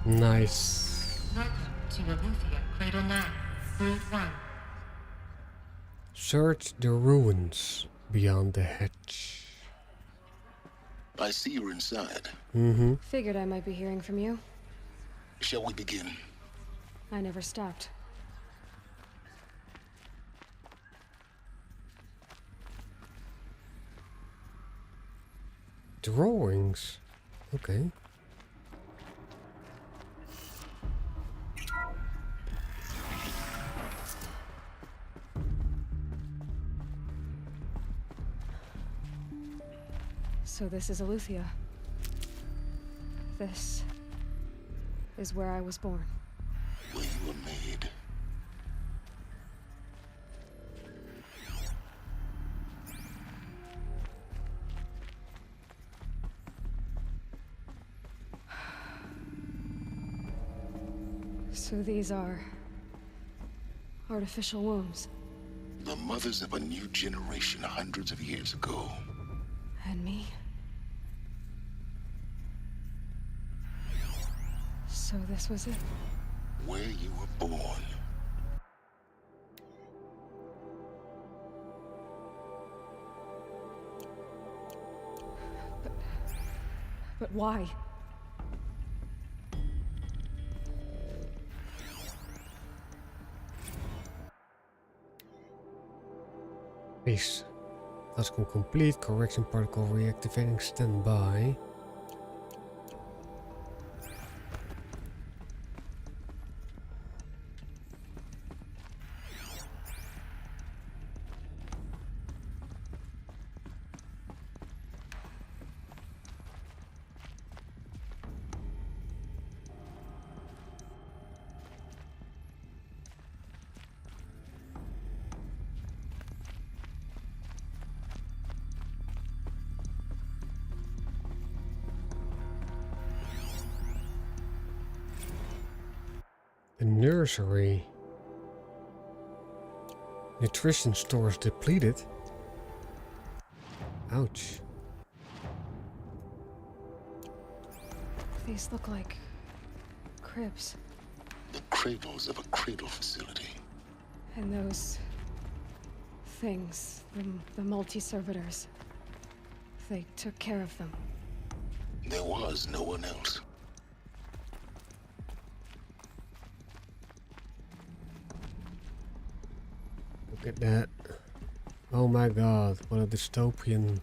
Nice. Welcome to Aletheia Cradle 9, Route 1. Search the ruins beyond the hedge. I see you're inside. Mm-hmm. Figured I might be hearing from you. Shall we begin? I never stopped. Drawings. Okay. So this is Eleuthia. This is where I was born. Where you were made. So these are artificial wombs. The mothers of a new generation hundreds of years ago. And me? So this was it? Where you were born. But why? Peace. Task complete. Correction protocol reactivating. Standby. The nursery. Nutrition stores depleted. Ouch. These look like cribs. The cradles of a cradle facility. And those things, the multi-servitors, they took care of them. There was no one else. Look at that. Oh my god, what a dystopian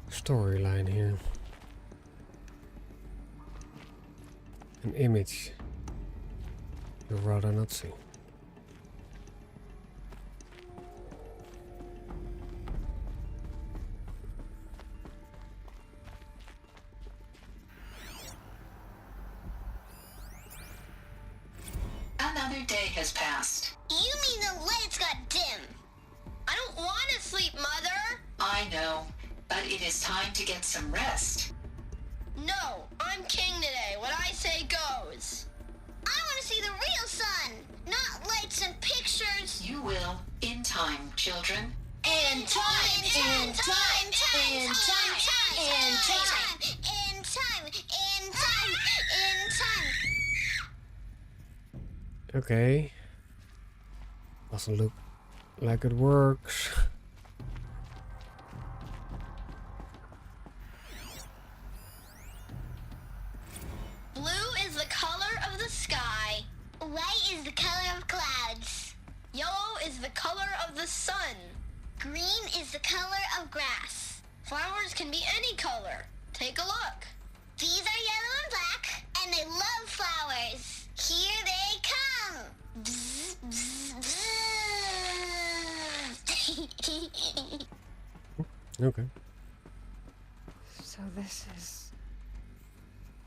storyline here. An image you'd rather not see. Another day has passed. You mean the lights got dim? I don't want to sleep, Mother! I know, but it is time to get some rest. No, I'm king today. What I say goes. I want to see the real sun, not lights and pictures. You will, in time, children. In time, in time, in time, in time, in time, in time, in time. Okay. Doesn't look like it works. Blue is the color of the sky. White is the color of clouds. Yellow is the color of the sun. Green is the color of grass. Flowers can be any color. Take a look. These are yellow and black, and they love flowers. Here they come. Bzz, bzz, bzz. Okay. So this is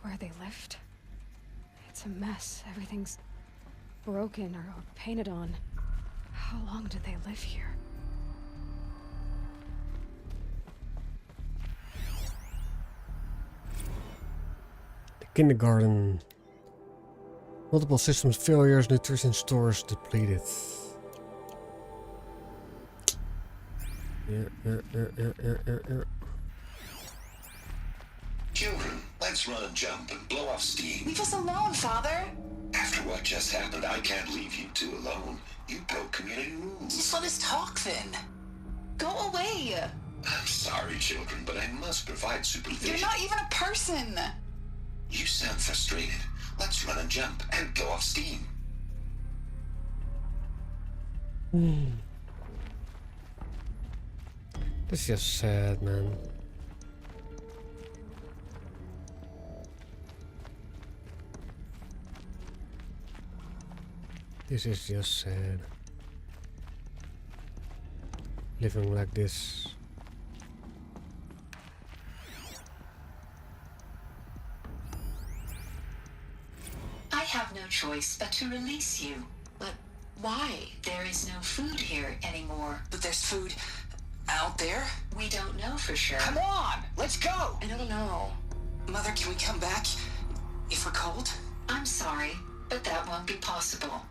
where they lived? It's a mess. Everything's broken or painted on. How long did they live here? The kindergarten. Multiple systems failures, nutrition stores depleted. Yeah. Children, let's run and jump and blow off steam. Leave us alone, Father. After After what just happened, I can't leave you two alone. You broke community rules. Just let us talk then. Go away. I'm sorry, children, but I must provide supervision. You're not even a person. You sound frustrated. Let's run and jump and go off steam. This is just sad, man. This is just sad. Living like this. I have no choice but to release you. But why? There is no food here anymore. But there's food out there? We don't know for sure. Come on, let's go! I don't know. Mother, can we come back if we're cold? I'm sorry, but that won't be possible.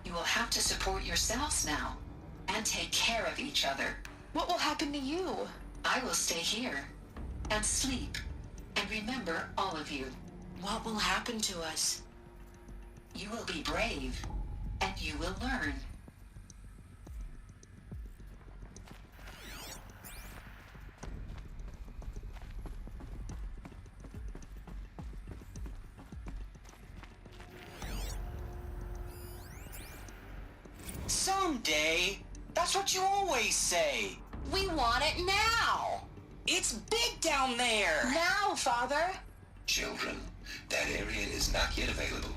You will have to support yourselves now and take care of each other. What will happen to you? I will stay here and sleep and remember all of you. What will happen to us? You will be brave and you will learn. Someday. That's what you always say. We want it now. It's big down there. Now, Father. Children, that area is not yet available.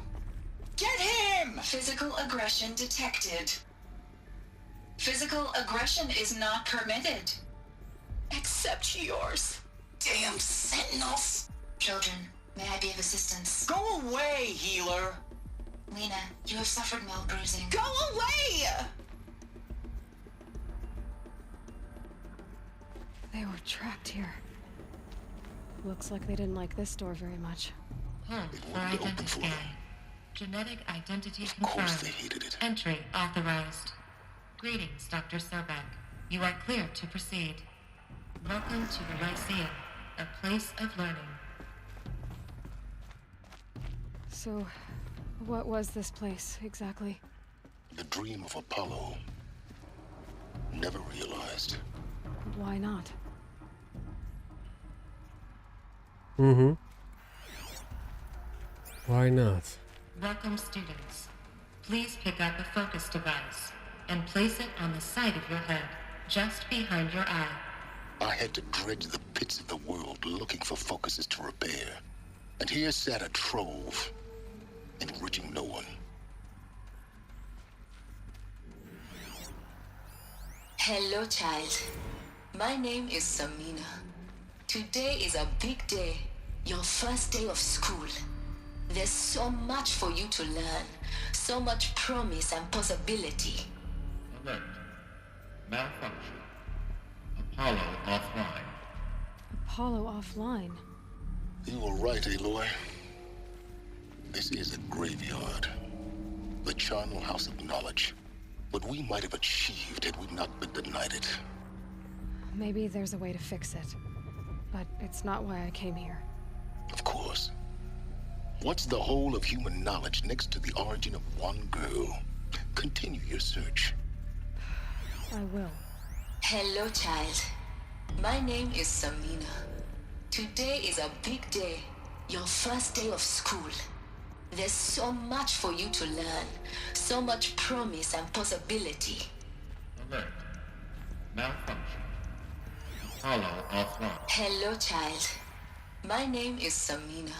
Get him! Physical aggression detected. Physical aggression is not permitted. Except yours. Damn sentinels. Children, may I be of assistance? Go away, healer. Lena, you have suffered mild bruising. Go away! They were trapped here. Looks like they didn't like this door very much. Hold for identity scan. Genetic identity confirmed. Entry authorized. Greetings, Dr. Sobek. You are clear to proceed. Welcome to the Lyceum, a place of learning. So, what was this place, exactly? The dream of Apollo. Never realized. Why not? Mm-hmm. Why not? Welcome, students. Please pick up a focus device and place it on the side of your head, just behind your eye. I had to dredge the pits of the world looking for focuses to repair. And here sat a trove, enriching no one. Hello, child. My name is Samina. Today is a big day. Your first day of school. There's so much for you to learn. So much promise and possibility. Alert. Malfunction. Apollo offline. Apollo offline? You were right, Aloy. This is a graveyard. The charnel house of knowledge. What we might have achieved had we not been denied it. Maybe there's a way to fix it. But it's not why I came here. Of course. What's the whole of human knowledge next to the origin of one girl? Continue your search. I will. Hello, child. My name is Samina. Today is a big day. Your first day of school. There's so much for you to learn. So much promise and possibility. Alert. Malfunction. Apollo offline. Hello, child. My name is Samina.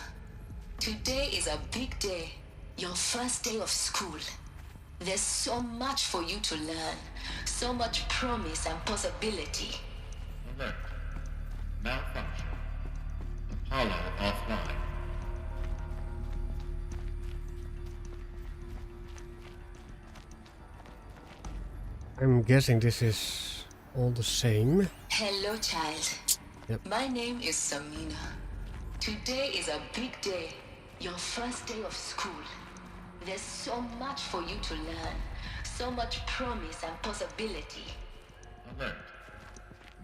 Today is a big day. Your first day of school. There's so much for you to learn. So much promise and possibility. Alert. Malfunction. Apollo offline. I'm guessing this is all the same. Hello, child. Yep. My name is Samina. Today is a big day. Your first day of school. There's so much for you to learn. So much promise and possibility. Alert.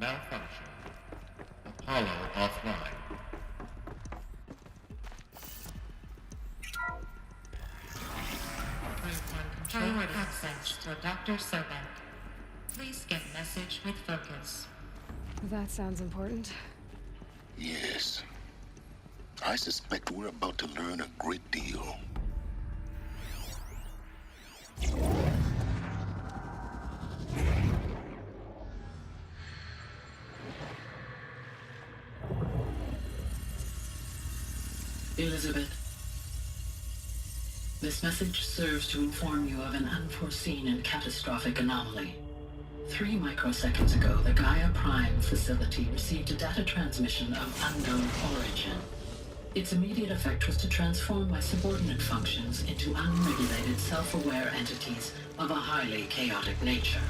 Malfunction. Apollo offline. Priority access to Dr. Sobek. Please get message with focus. That sounds important. Yes. I suspect we're about to learn a great deal. Elizabeth, this message serves to inform you of an unforeseen and catastrophic anomaly. 3 microseconds ago, the Gaia Prime facility received a data transmission of unknown origin. Its immediate effect was to transform my subordinate functions into unregulated, self-aware entities of a highly chaotic nature.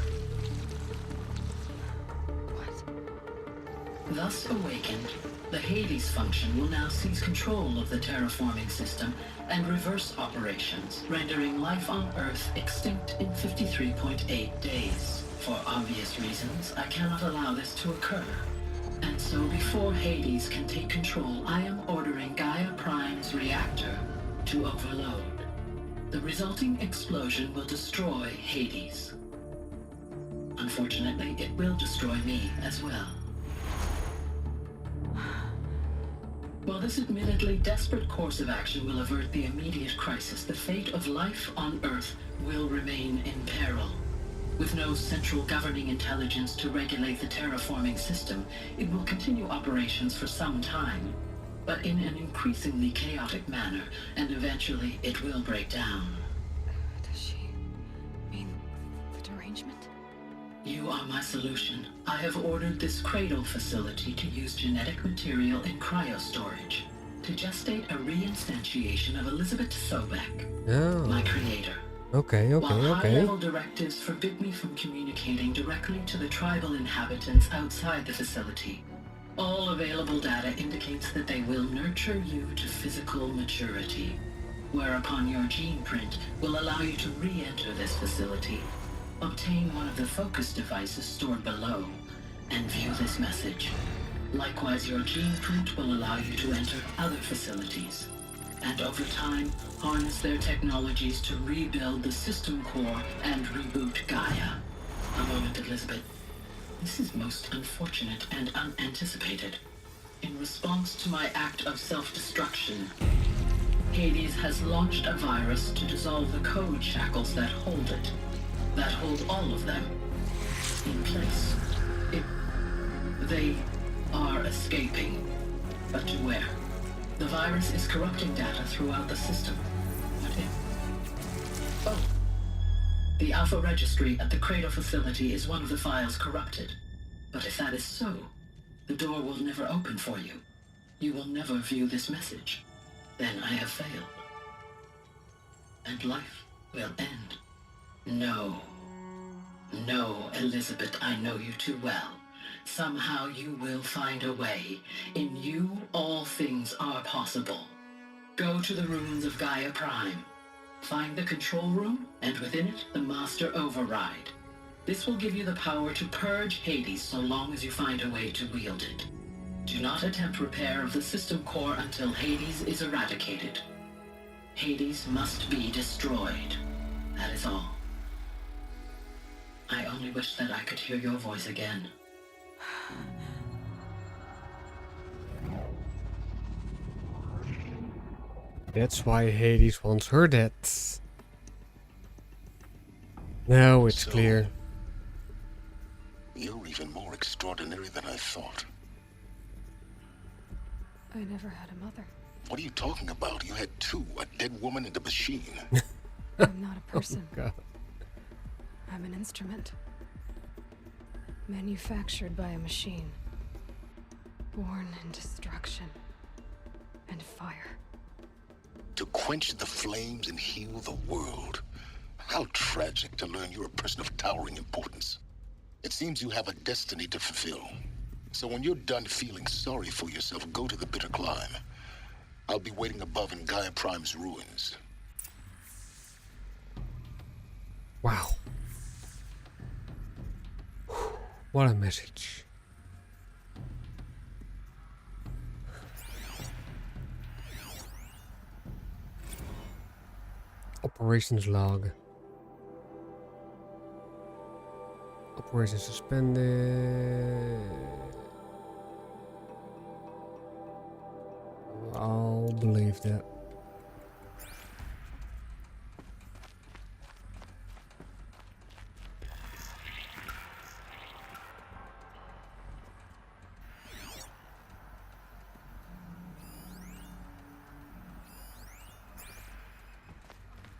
Thus awakened, the Hades function will now seize control of the terraforming system and reverse operations, rendering life on Earth extinct in 53.8 days. For obvious reasons, I cannot allow this to occur. And so before Hades can take control, I am ordering Gaia Prime's reactor to overload. The resulting explosion will destroy Hades. Unfortunately, it will destroy me as well. While this admittedly desperate course of action will avert the immediate crisis, the fate of life on Earth will remain in peril. With no central governing intelligence to regulate the terraforming system, it will continue operations for some time, but in an increasingly chaotic manner, and eventually it will break down. Does she mean the derangement? You are my solution. I have ordered this cradle facility to use genetic material in cryostorage to gestate a reinstantiation of Elizabeth Sobek, my creator. Okay. While high-level directives forbid me from communicating directly to the tribal inhabitants outside the facility, all available data indicates that they will nurture you to physical maturity, whereupon your gene print will allow you to re-enter this facility, obtain one of the focus devices stored below, and view this message. Likewise, your gene print will allow you to enter other facilities, and over time, harness their technologies to rebuild the system core and reboot Gaia. A moment, Elizabeth. This is most unfortunate and unanticipated. In response to my act of self-destruction, Hades has launched a virus to dissolve the code shackles that hold it, that hold all of them in place. They are escaping, but to where? The virus is corrupting data throughout the system. What if? Oh. The Alpha Registry at the Cradle facility is one of the files corrupted. But if that is so, the door will never open for you. You will never view this message. Then I have failed. And life will end. No. No, Elizabeth, I know you too well. Somehow you will find a way. In you, all things are possible. Go to the ruins of Gaia Prime. Find the control room, and within it, the Master Override. This will give you the power to purge Hades so long as you find a way to wield it. Do not attempt repair of the system core until Hades is eradicated. Hades must be destroyed. That is all. I only wish that I could hear your voice again. That's why Hades wants her dead. Now it's clear. You're even more extraordinary than I thought. I never had a mother. What are you talking about? You had 2, a dead woman and a machine. I'm not a person. Oh, God. I'm an instrument. Manufactured by a machine. Born in destruction and fire. To quench the flames and heal the world. How tragic to learn you're a person of towering importance. It seems you have a destiny to fulfill. So when you're done feeling sorry for yourself, go to the bitter climb. I'll be waiting above in Gaia Prime's ruins. Wow. What a message. Operations log. Operation suspended. I'll believe that.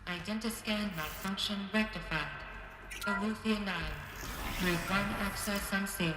Identiscan malfunction rectified. Aletheia 9. Group 1 access unsealed.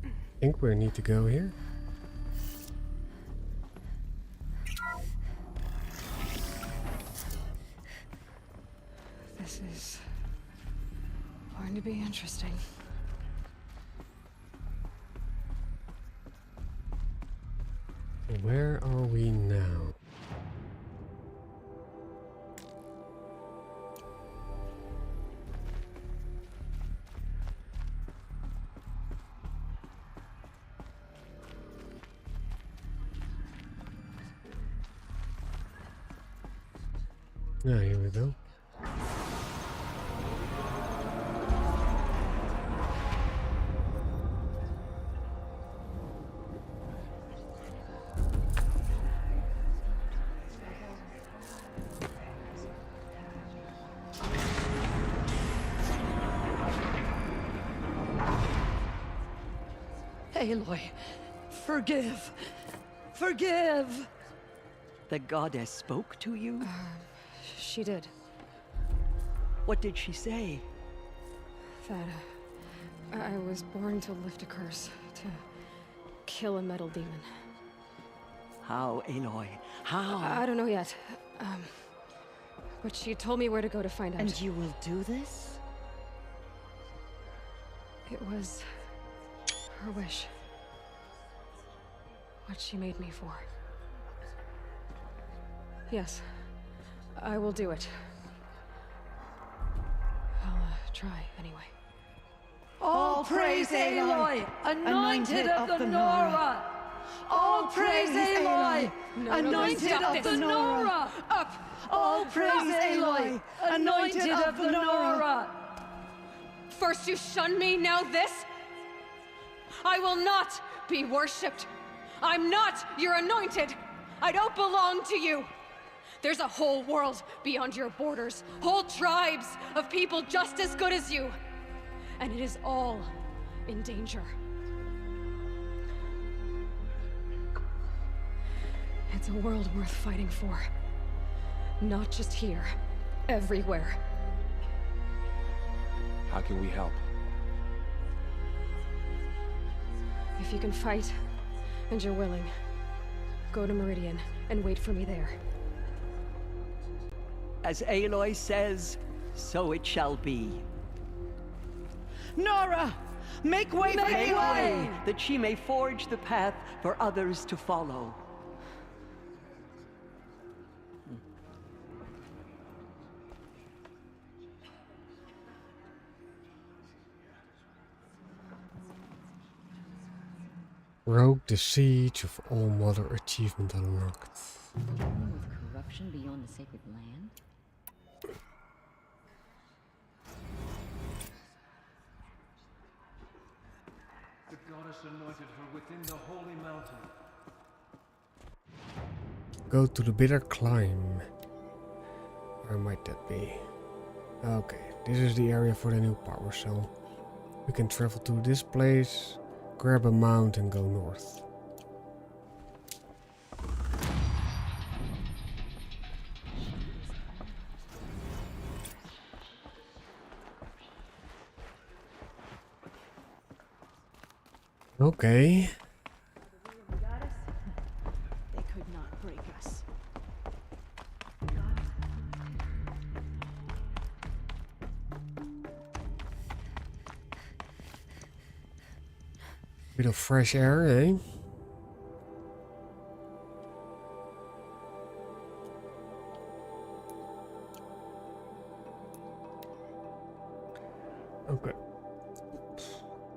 I think we need to go here. This is going to be interesting. Where are we now? Ah, here we go. Aloy, forgive. Forgive! The goddess spoke to you? She did. What did she say? That I was born to lift a curse, to kill a metal demon. How, Aloy? How? I don't know yet. But she told me where to go to find out. And you will do this? It was her wish. What she made me for. Yes, I will do it. I'll try anyway. All praise Aloy, anointed of the Nora! All praise Aloy, anointed of the Nora! Up! All praise Aloy, anointed of the Nora! First you shun me, now this? I will not be worshipped. I'm not your anointed. I don't belong to you. There's a whole world beyond your borders, whole tribes of people just as good as you. And it is all in danger. It's a world worth fighting for. Not just here, everywhere. How can we help? If you can fight, and you're willing, go to Meridian and wait for me there. As Aloy says, so it shall be. Nora! Make way for Aloy! That she may forge the path for others to follow. Rogue the Siege of All Mother achievement unlocked. Dealing with corruption beyond the sacred land? The goddess anointed her within the holy mountain. Go to the Bitter Climb. Where might that be? Okay, this is the area for the new power cell. We can travel to this place, grab a mount and go north. Okay. They could not break us. Bit of fresh air, eh?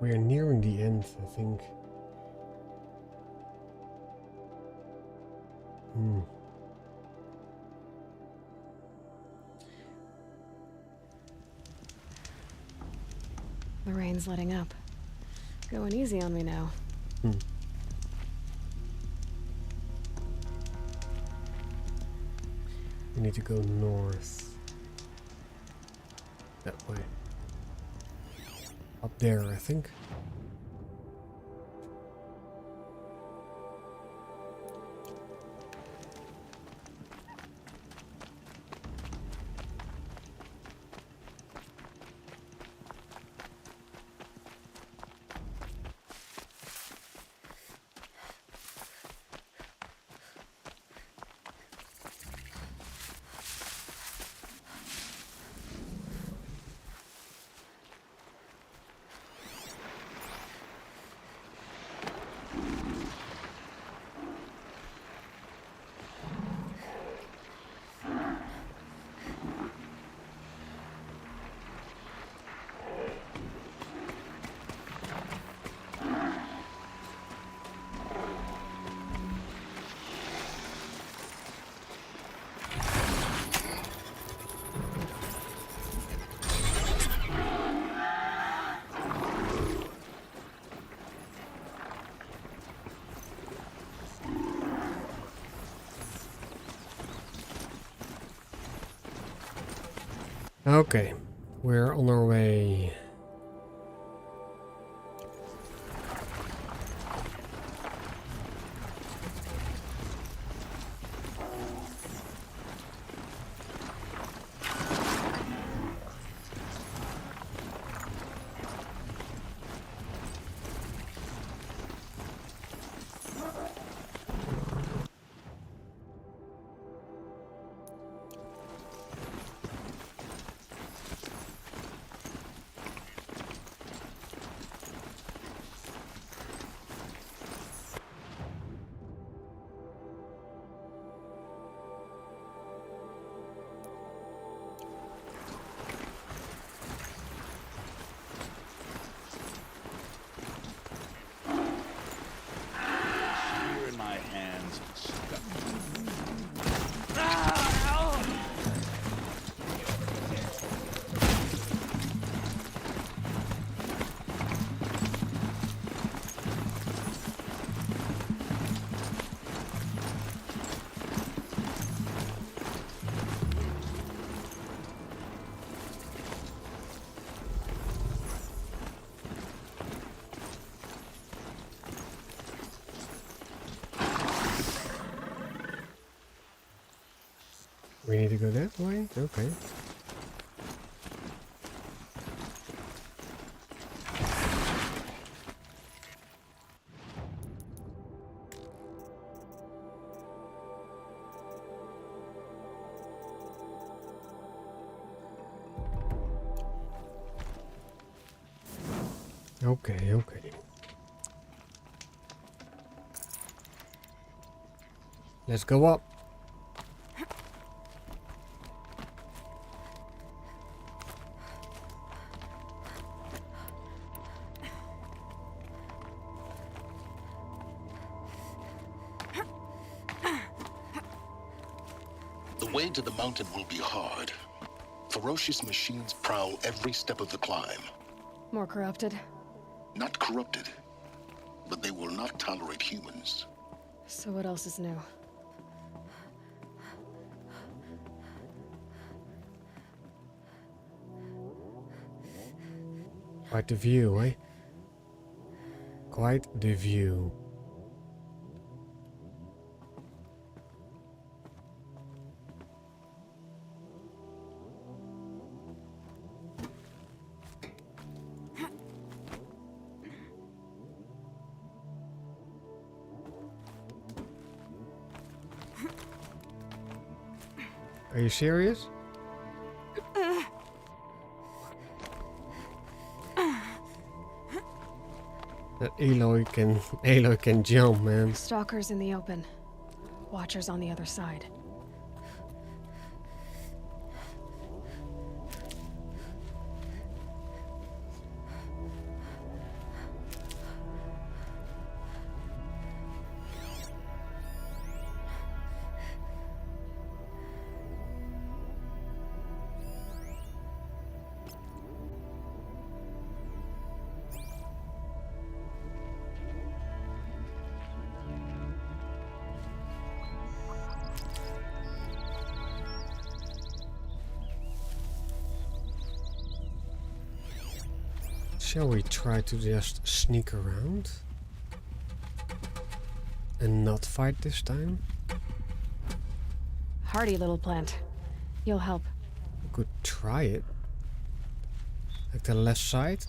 We are nearing the end, I think. The rain's letting up. Going easy on me now. We need to go north. That way. Up there, I think. Okay, we're on our way. We need to go that way? Okay. Okay, okay. Let's go up. The way to the mountain will be hard. Ferocious machines prowl every step of the climb. More corrupted? Not corrupted, but they will not tolerate humans. So what else is new? Quite the view, eh? Quite the view. Are you serious? That Aloy can jump, man. Stalkers in the open. Watchers on the other side. Shall we try to just sneak around? And not fight this time? Hardy little plant. You'll help. We could try it. Like the left side.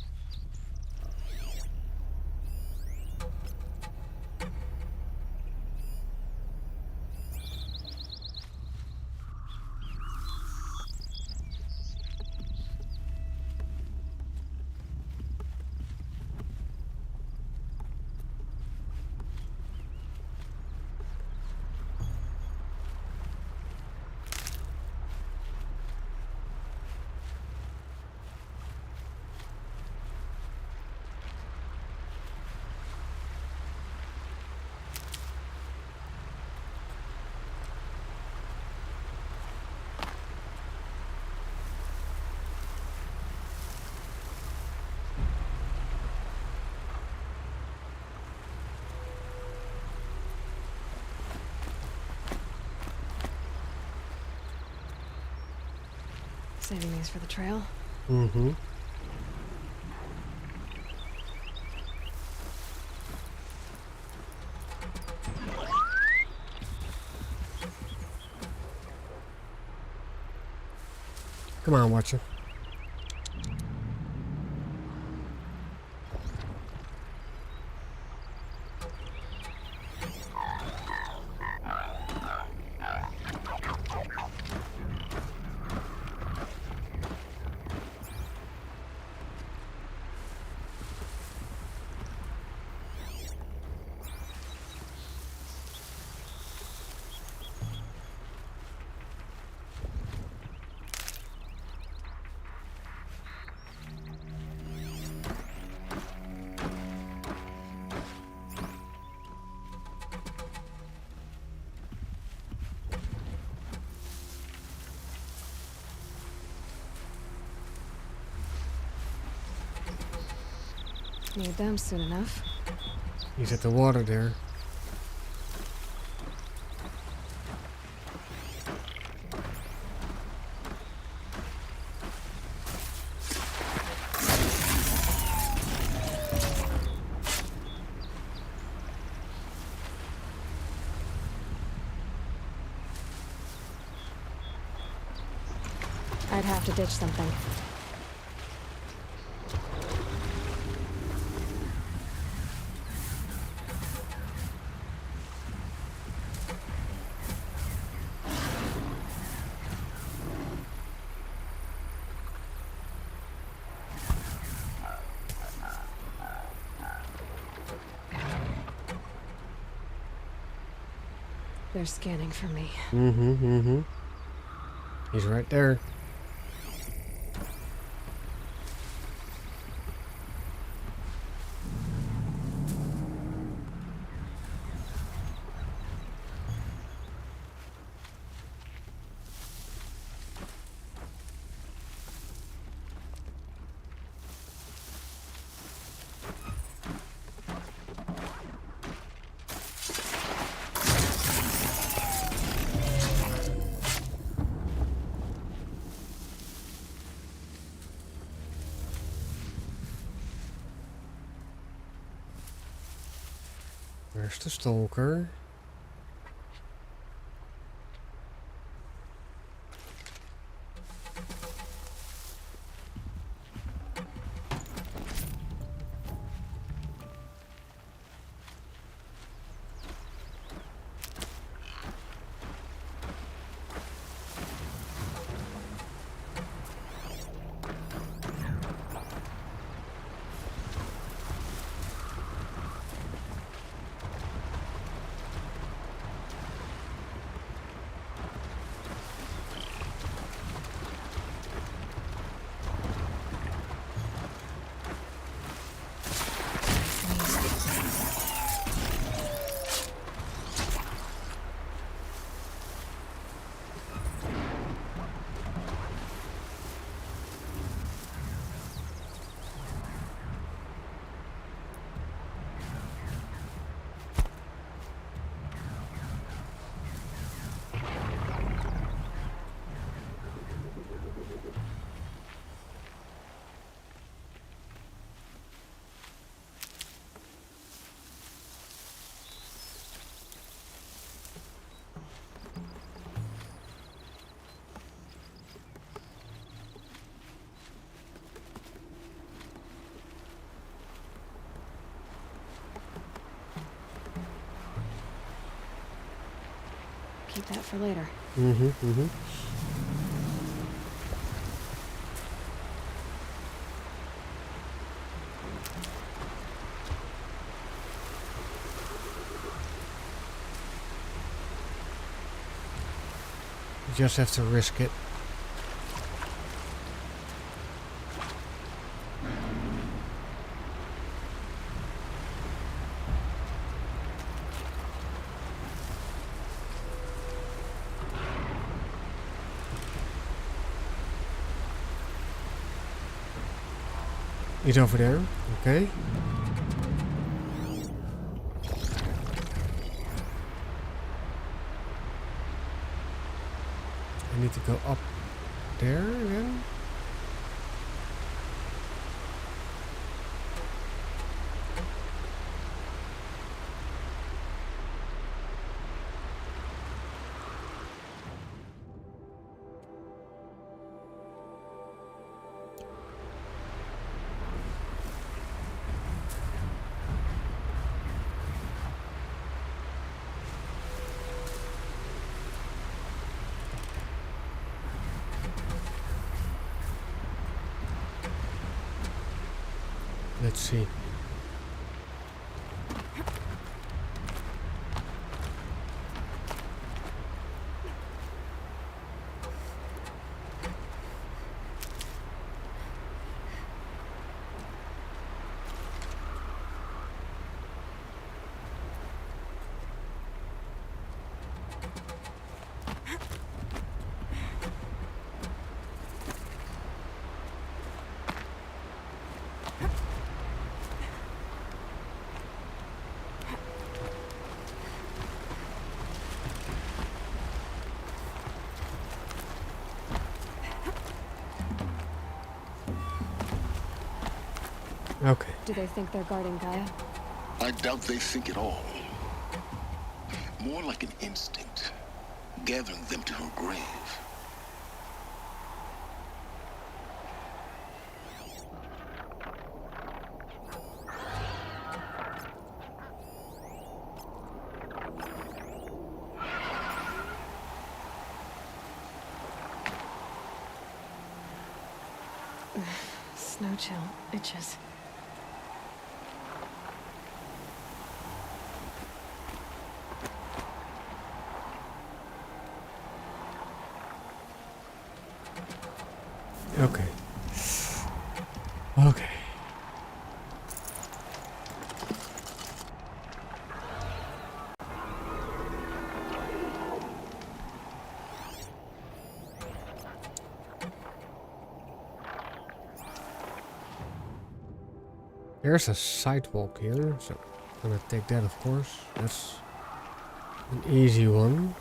Saving these for the trail. Mm-hmm. Come on, Watcher. Need them soon enough. He's at the water there. I'd have to ditch something. They're scanning for me. Mm-hmm. He's right there. Where's the stalker? keep that for later. You just have to risk it. He's over there, okay. I need to go up there again. Let's see. Okay. Do they think they're guarding Gaia? I doubt they think at all. More like an instinct, gathering them to her grave. Snow chill itches. Okay. Okay. There's a sidewalk here, so I'm gonna take that, of course. That's an easy one.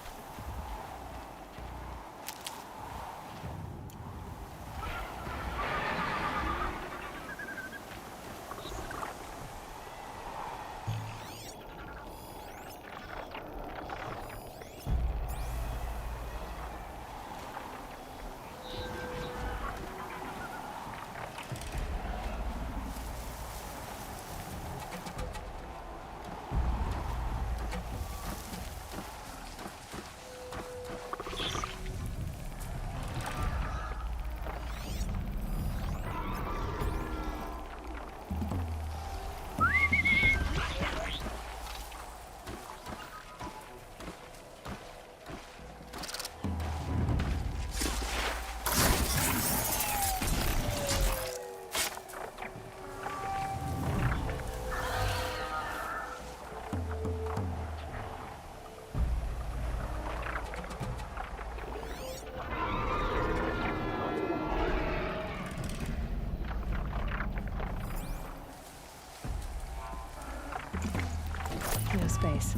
No space.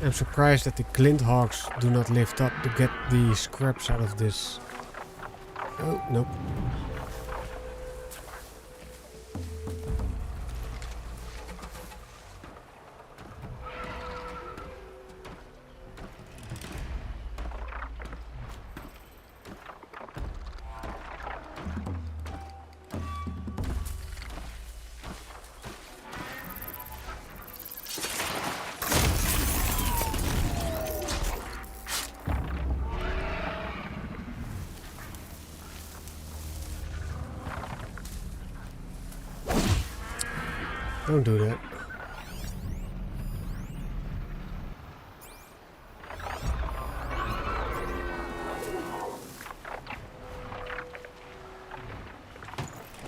I'm surprised that the Glinthawks do not lift up to get the scraps out of this. Oh, nope. Don't do that.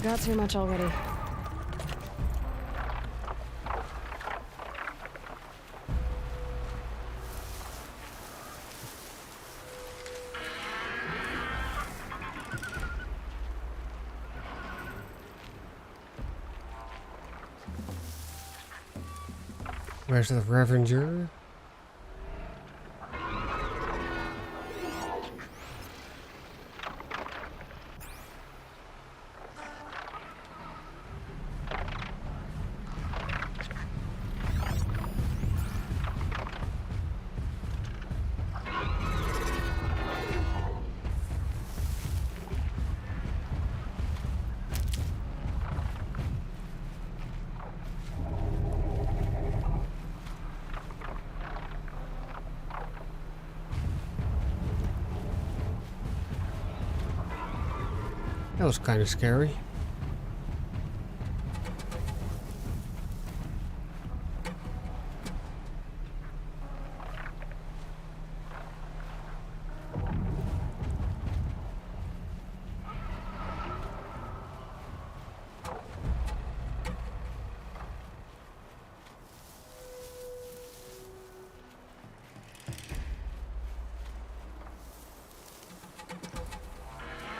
Got too much already. Where's the Revenger? That was kind of scary.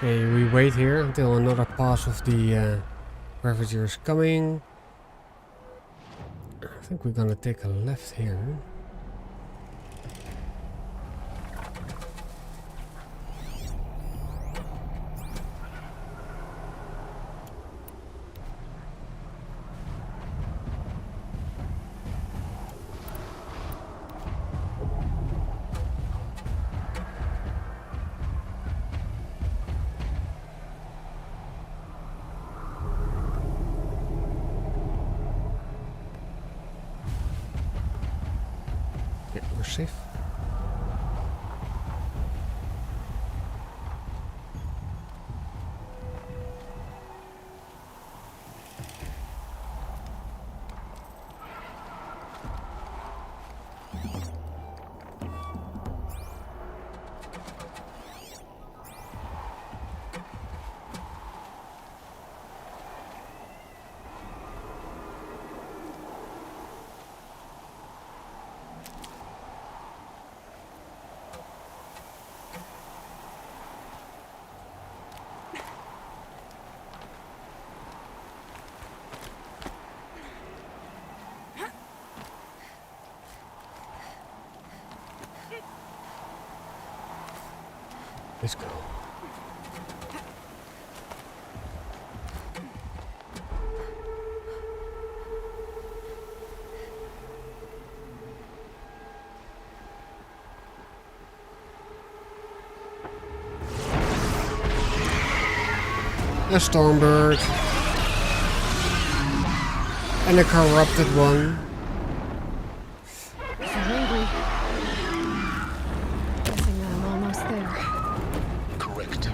Okay, we wait here until another pass of the Ravager is coming. I think we're gonna take a left here. Yeah, we're safe. Let's go. A Stormbird. And a corrupted one. So angry. Guessing I'm almost there. Correct.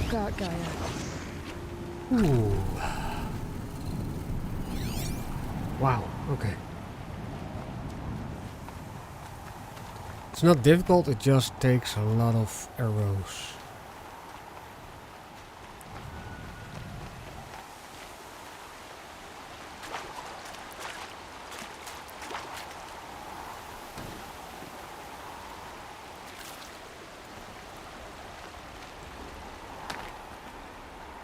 I've got Gaia. Ooh. Wow, okay. It's not difficult, it just takes a lot of arrows.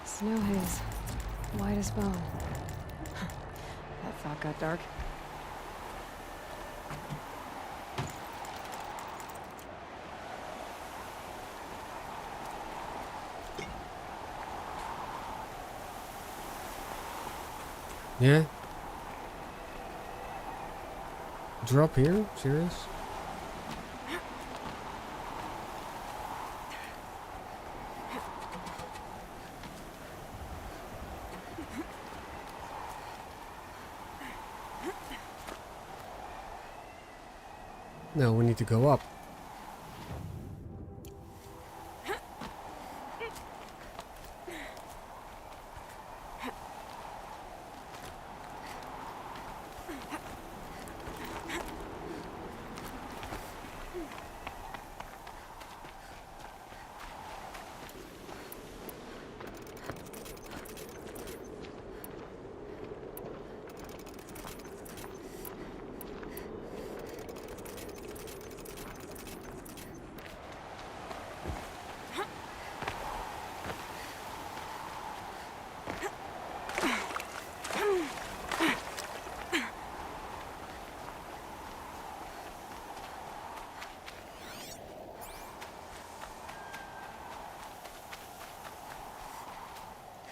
Snow haze. White as bone. That thought got dark. Yeah? Drop here? Serious? No, we need to go up.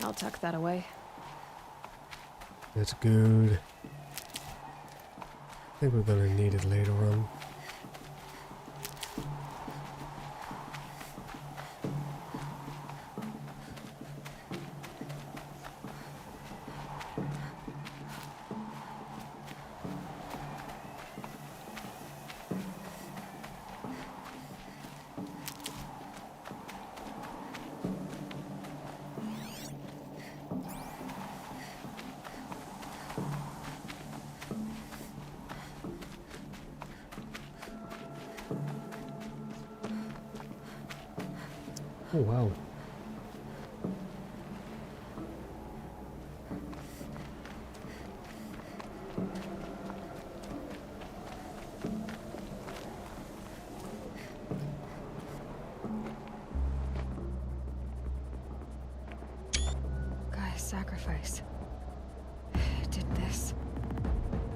I'll tuck that away. That's good. I think we're gonna need it later on. Oh, wow. Gaia's sacrifice. It did this.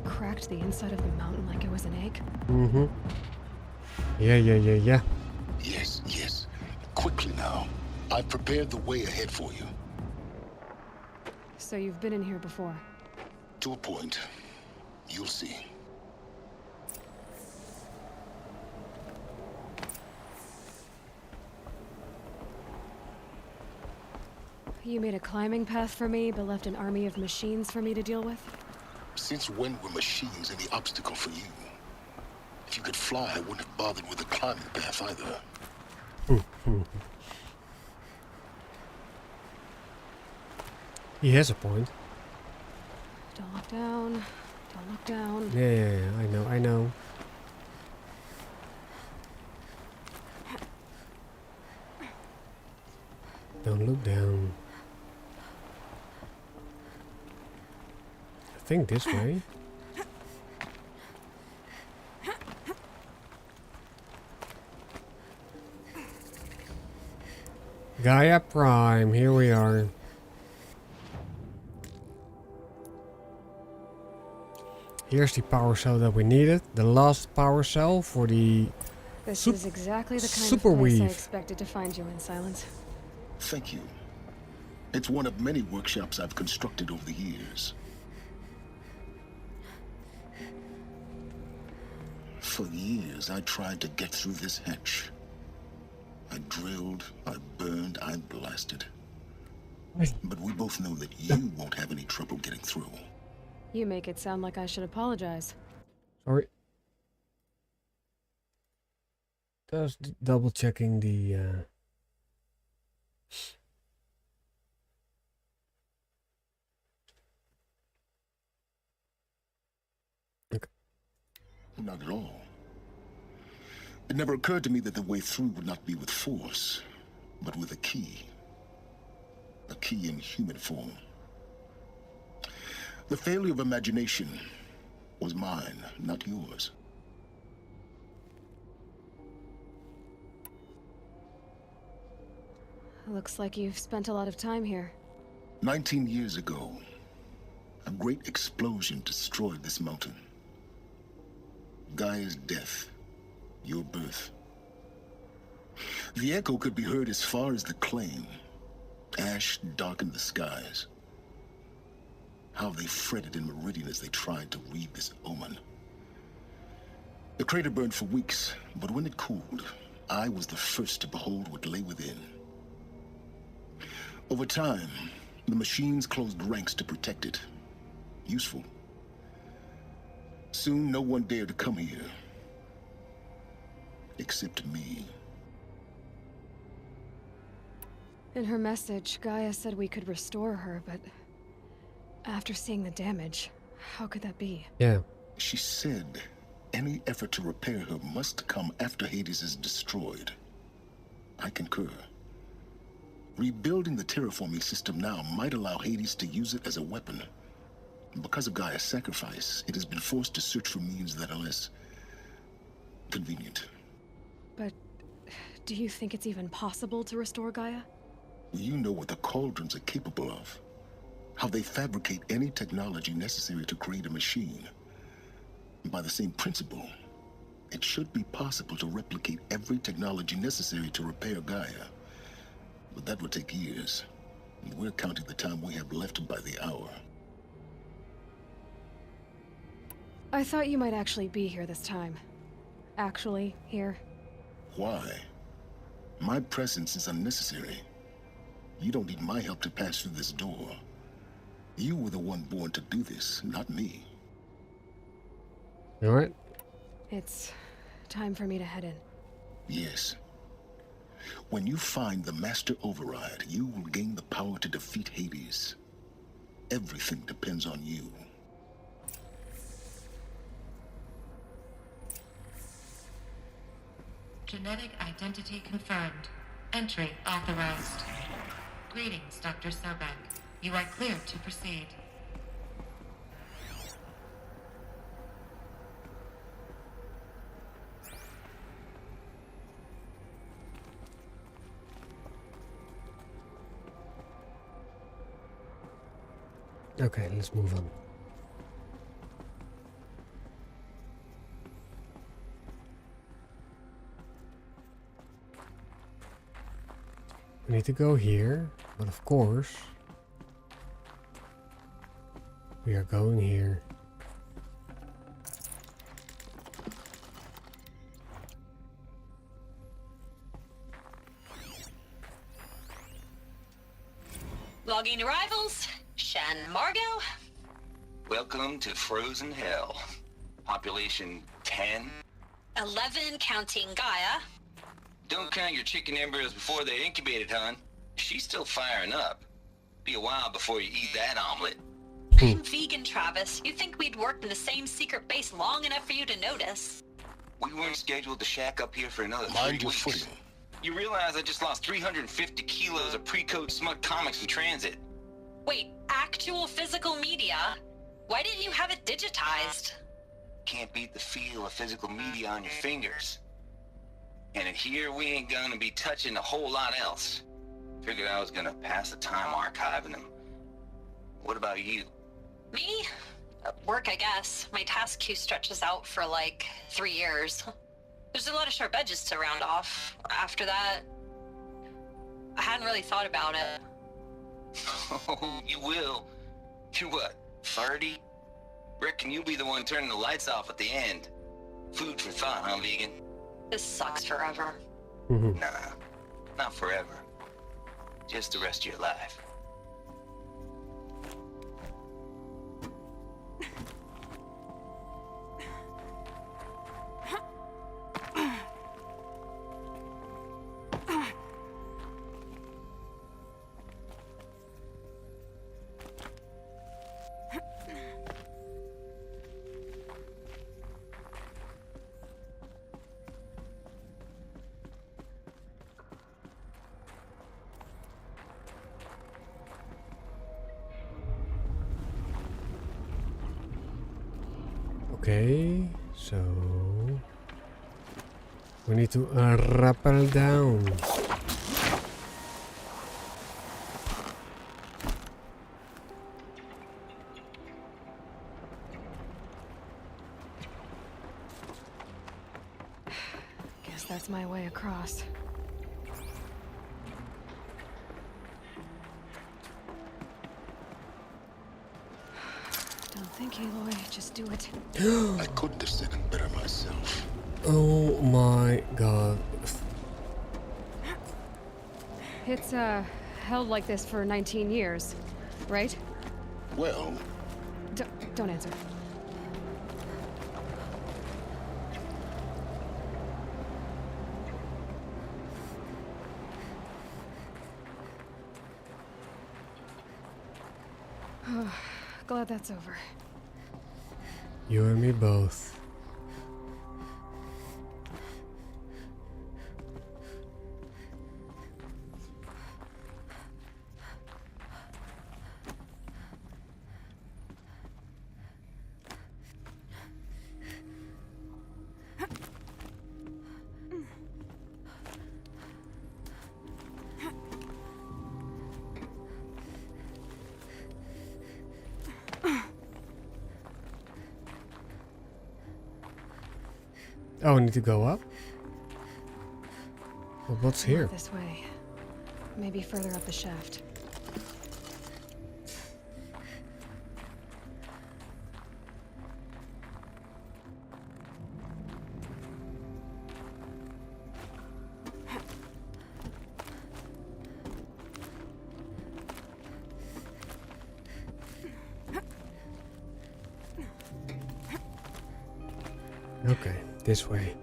Cracked the inside of the mountain like it was an egg. Mm-hmm. Yeah. Yes, yes. Quickly now. I've prepared the way ahead for you. So you've been in here before? To a point. You'll see. You made a climbing path for me, but left an army of machines for me to deal with? Since when were machines any obstacle for you? If you could fly, I wouldn't have bothered with the climbing path either. He has a point. Don't look down. Don't look down. Yeah, I know. Don't look down. I think this way. Gaia Prime, here we are. Here's the power cell that we needed. The last power cell for the This is exactly the kind super of place I weave. expected to find you in, Silence. Thank you. It's one of many workshops I've constructed over the years. For years, I tried to get through this hatch. I drilled, I burned, I blasted. But we both know that you won't have any trouble getting through. You make it sound like I should apologize. Sorry. Just double checking the Not at all. It never occurred to me that the way through would not be with force, but with a key. A key in human form. The failure of imagination was mine, not yours. Looks like you've spent a lot of time here. 19 years ago, a great explosion destroyed this mountain. Gaia's death, your birth. The echo could be heard as far as the claim. Ash darkened the skies. How they fretted in Meridian as they tried to read this omen. The crater burned for weeks, but when it cooled, I was the first to behold what lay within. Over time, the machines closed ranks to protect it. Useful. Soon, no one dared to come here. Except me. In her message, Gaia said we could restore her, but after seeing the damage, how could that be? Yeah. She said any effort to repair her must come after Hades is destroyed. I concur. Rebuilding the terraforming system now might allow Hades to use it as a weapon. Because of Gaia's sacrifice, it has been forced to search for means that are less convenient. But do you think it's even possible to restore Gaia? You know what the Cauldrons are capable of. How they fabricate any technology necessary to create a machine. By the same principle, it should be possible to replicate every technology necessary to repair Gaia. But that would take years. And we're counting the time we have left by the hour. I thought you might actually be here this time. Actually, here. Why? My presence is unnecessary. You don't need my help to pass through this door. You were the one born to do this, not me. All right. It's time for me to head in. Yes. When you find the Master Override, you will gain the power to defeat Hades. Everything depends on you. Genetic identity confirmed. Entry authorized. Greetings, Dr. Sobek. You are clear to proceed. Okay, let's move on. We need to go here, but of course, we are going here. Logging arrivals. Shan Margot. Welcome to Frozen Hell. Population 10. 11 counting Gaia. Don't count your chicken embryos before they're incubated, hon. She's still firing up. Be a while before you eat that omelet. I'm vegan, Travis. You think we'd worked in the same secret base long enough for you to notice? We weren't scheduled to shack up here for another 3 Mind your weeks. footing. You realize I just lost 350 kilos of pre-code smut comics in transit. Wait, actual physical media? Why didn't you have it digitized? Can't beat the feel of physical media on your fingers. And in here, we ain't gonna be touching a whole lot else. Figured I was gonna pass the time archiving them. What about you? Me? Work, I guess. My task queue stretches out for like 3 years. There's a lot of sharp edges to round off. After that, I hadn't really thought about it. Oh, you will. You're what, 30? Reckon you'll be the one turning the lights off at the end. Food for thought, huh, vegan? This sucks forever. Nah, not forever. Just the rest of your life. Okay, so we need to rappel down. Guess that's my way across. Don't think, Aloy. Just do it. I couldn't have said it better myself. Oh my god. It's, held like this for 19 years, right? Well... Don't answer. Glad that's over. You and me both. Oh, I need to go up? Well, what's here? This way. Maybe further up the shaft. Okay, this way.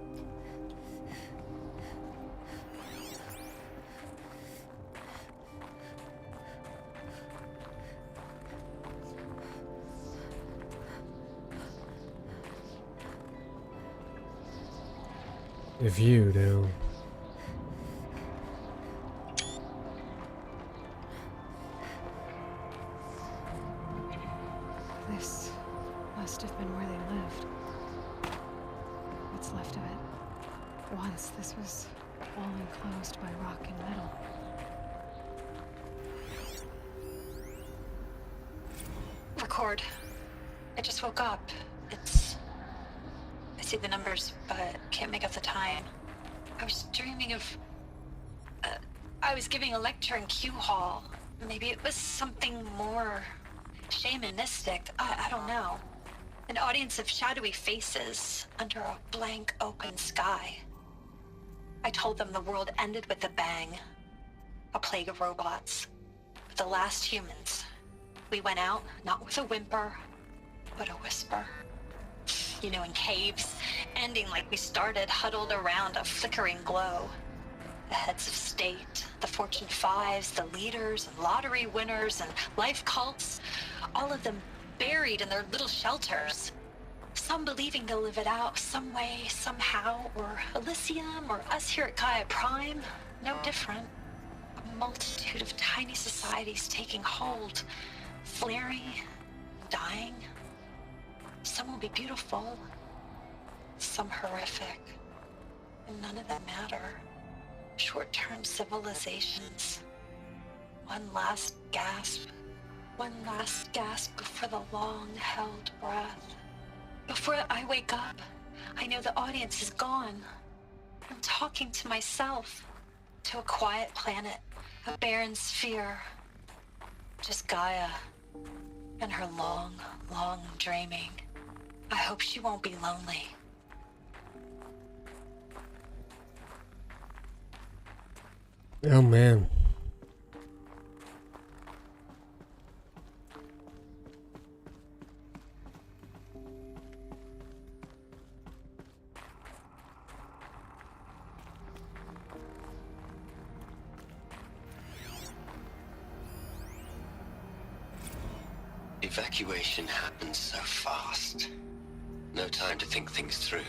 The view though. This must have been where they lived. What's left of it. Once this was all enclosed by rock and metal. Record. I just woke up. I see the numbers, but can't make out the time. I was dreaming of... I was giving a lecture in Q Hall. Maybe it was something more shamanistic. I don't know. An audience of shadowy faces under a blank open sky. I told them the world ended with a bang. A plague of robots. The last humans. We went out, not with a whimper, but a whisper. You know, in caves, ending like we started, huddled around a flickering glow. The heads of state, the Fortune 5s, the leaders and lottery winners and life cults, all of them buried in their little shelters. Some believing they'll live it out some way, somehow, or Elysium, or us here at Gaia Prime, no different. A multitude of tiny societies taking hold, flaring, dying. Some will be beautiful, some horrific, and none of them matter. Short-term civilizations. One last gasp before the long-held breath. Before I wake up, I know the audience is gone. I'm talking to myself, to a quiet planet, a barren sphere. Just Gaia and her long, long dreaming. I hope she won't be lonely. Oh man. Evacuation happens so fast. No time to think things through.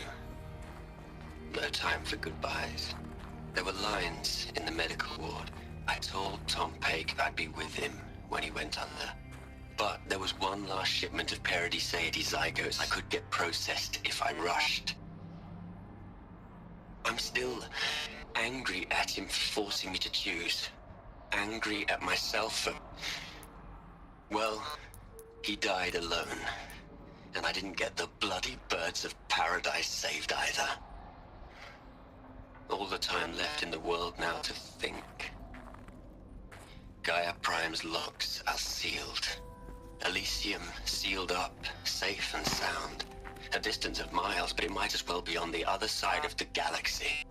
No time for goodbyes. There were lines in the medical ward. I told Tom Paik I'd be with him when he went under. But there was one last shipment of Paradiseidae zygotes I could get processed if I rushed. I'm still angry at him for forcing me to choose. Angry at myself for... Well, he died alone. And I didn't get the bloody birds of paradise saved either. All the time left in the world now to think. Gaia Prime's locks are sealed. Elysium sealed up, safe and sound. A distance of miles, but it might as well be on the other side of the galaxy.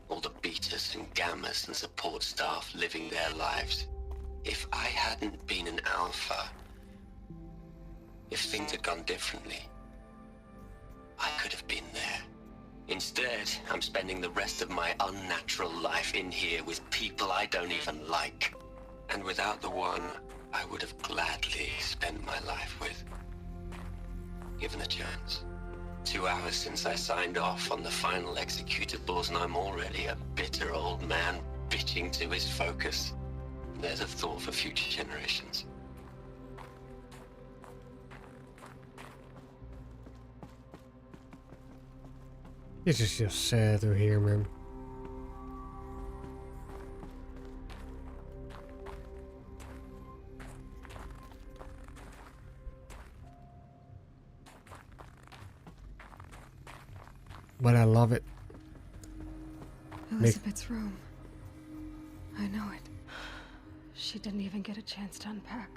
All the betas and gammas and support staff living their lives. If I hadn't been an alpha, if things had gone differently, I could have been there. Instead, I'm spending the rest of my unnatural life in here with people I don't even like. And without the one I would have gladly spent my life with. Given a chance. 2 hours since I signed off on the final executables, and I'm already a bitter old man bitching to his focus. There's a thought for future generations. This is just sad to hear, man. But I love it. Elizabeth's room. I know it. She didn't even get a chance to unpack.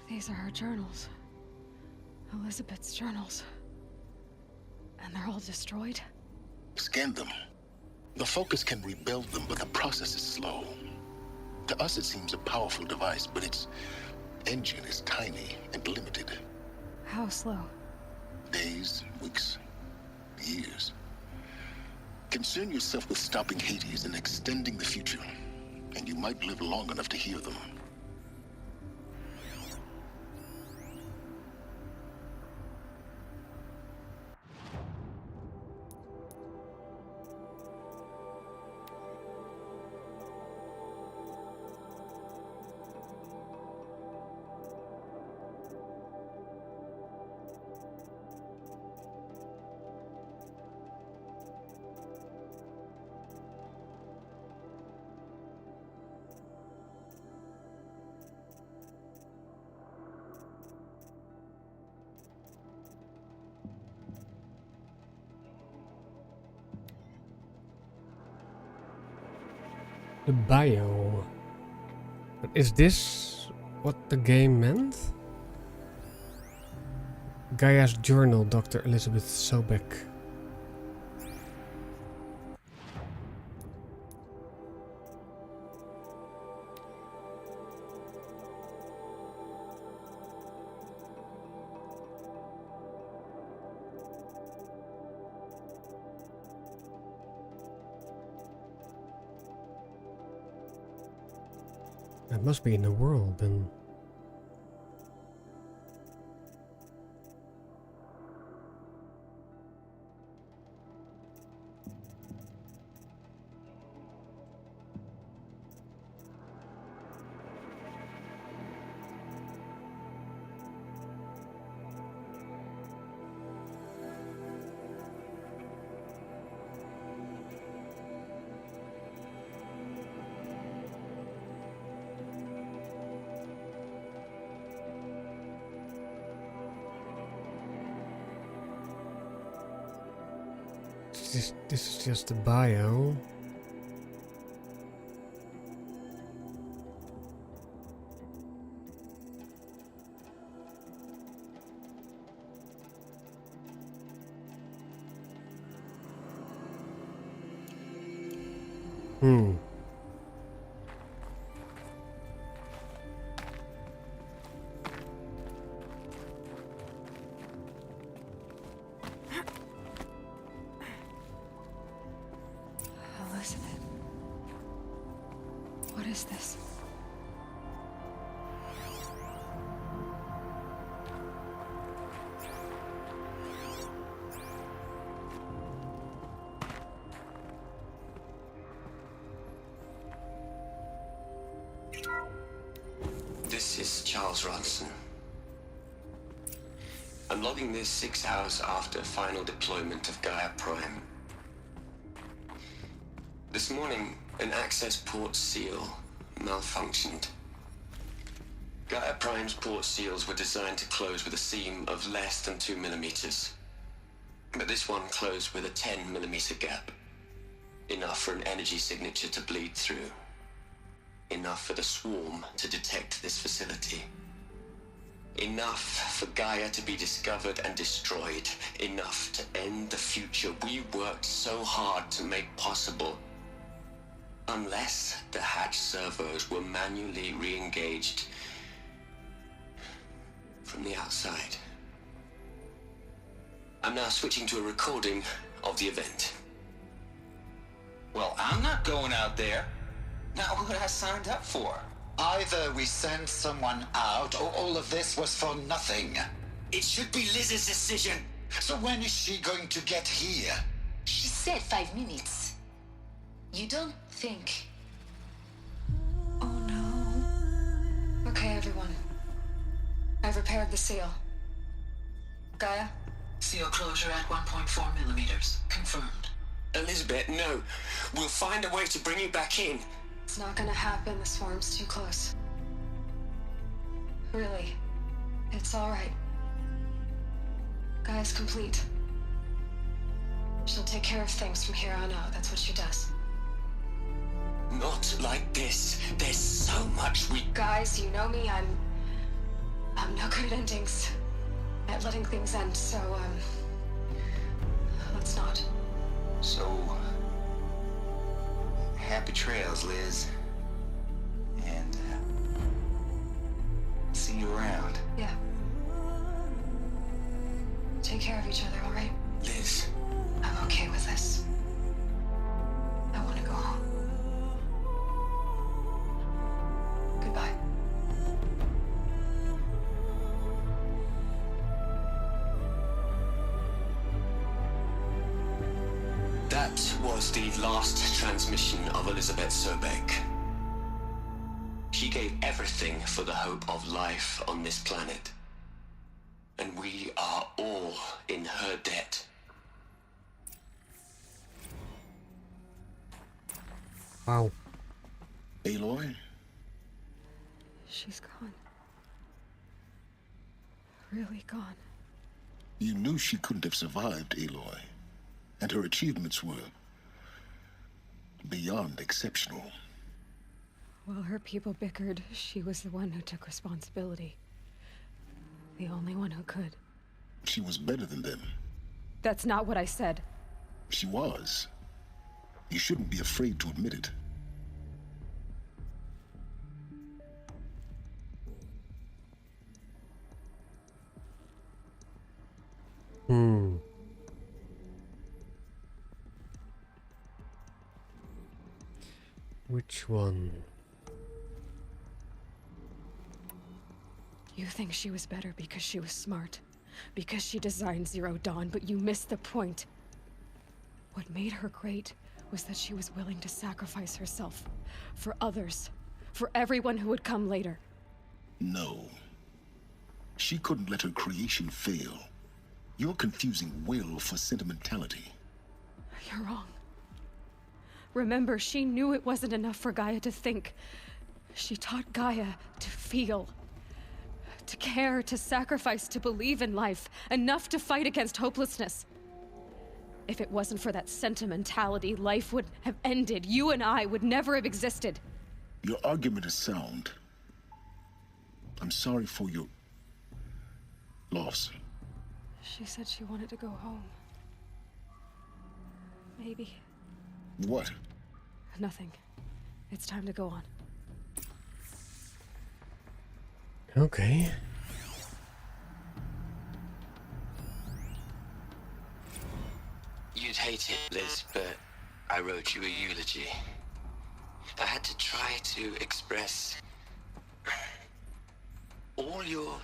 These are her journals. Elizabeth's journals. And they're all destroyed? Scan them. The Focus can rebuild them, but the process is slow. To us, it seems a powerful device, but its engine is tiny and limited. How slow? Days, weeks, years. Concern yourself with stopping Hades and extending the future, and you might live long enough to hear them. The bio. But is this what the game meant? Gaia's journal, Dr. Elizabeth Sobeck. It must be in the world then. This is just a bio. Elizabeth. What is this? This is Charles Ronson. I'm logging this 6 hours after final deployment of Gaia Prime. This morning, an access port seal malfunctioned. Gaia Prime's port seals were designed to close with a seam of less than 2 millimeters. But this one closed with a 10 millimeter gap. Enough for an energy signature to bleed through. Enough for the swarm to detect this facility. Enough for Gaia to be discovered and destroyed. Enough to end the future we worked so hard to make possible. Unless the hatch servos were manually re-engaged from the outside. I'm now switching to a recording of the event. Well, I'm not going out there. Not what I signed up for. Either we send someone out, or all of this was for nothing. It should be Liz's decision. So when is she going to get here? She said 5 minutes. You don't think... Oh no. Okay, everyone. I've repaired the seal. Gaia? Seal closure at 1.4 millimeters. Confirmed. Elizabeth, no. We'll find a way to bring you back in. It's not gonna happen. The swarm's too close. Really. It's alright. Gaia's complete. She'll take care of things from here on out. That's what she does. Not like this. There's so much we... Guys, you know me. I'm no good at endings. At letting things end, so, let's not. So, happy trails, Liz. And, see you around. Yeah. Take care of each other, all right? Liz. I'm okay with this. I want to go home. Goodbye. That was the last transmission of Elizabeth Sobeck. She gave everything for the hope of life on this planet. And we are all in her debt. Wow. Aloy? She's gone. Really gone. You knew she couldn't have survived, Aloy. And her achievements were beyond exceptional. While her people bickered, she was the one who took responsibility. The only one who could. She was better than them. That's not what I said. She was. You shouldn't be afraid to admit it. Which one? You think she was better because she was smart, because she designed Zero Dawn, but you missed the point. What made her great was that she was willing to sacrifice herself for others, for everyone who would come later. No. She couldn't let her creation fail. You're confusing will for sentimentality. You're wrong. Remember, she knew it wasn't enough for Gaia to think. She taught Gaia to feel. To care, to sacrifice, to believe in life. Enough to fight against hopelessness. If it wasn't for that sentimentality, life would have ended. You and I would never have existed. Your argument is sound. I'm sorry for your loss. She said she wanted to go home. Maybe. What? Nothing. It's time to go on. Okay. You'd hate it, Liz, but I wrote you a eulogy. I had to try to express all your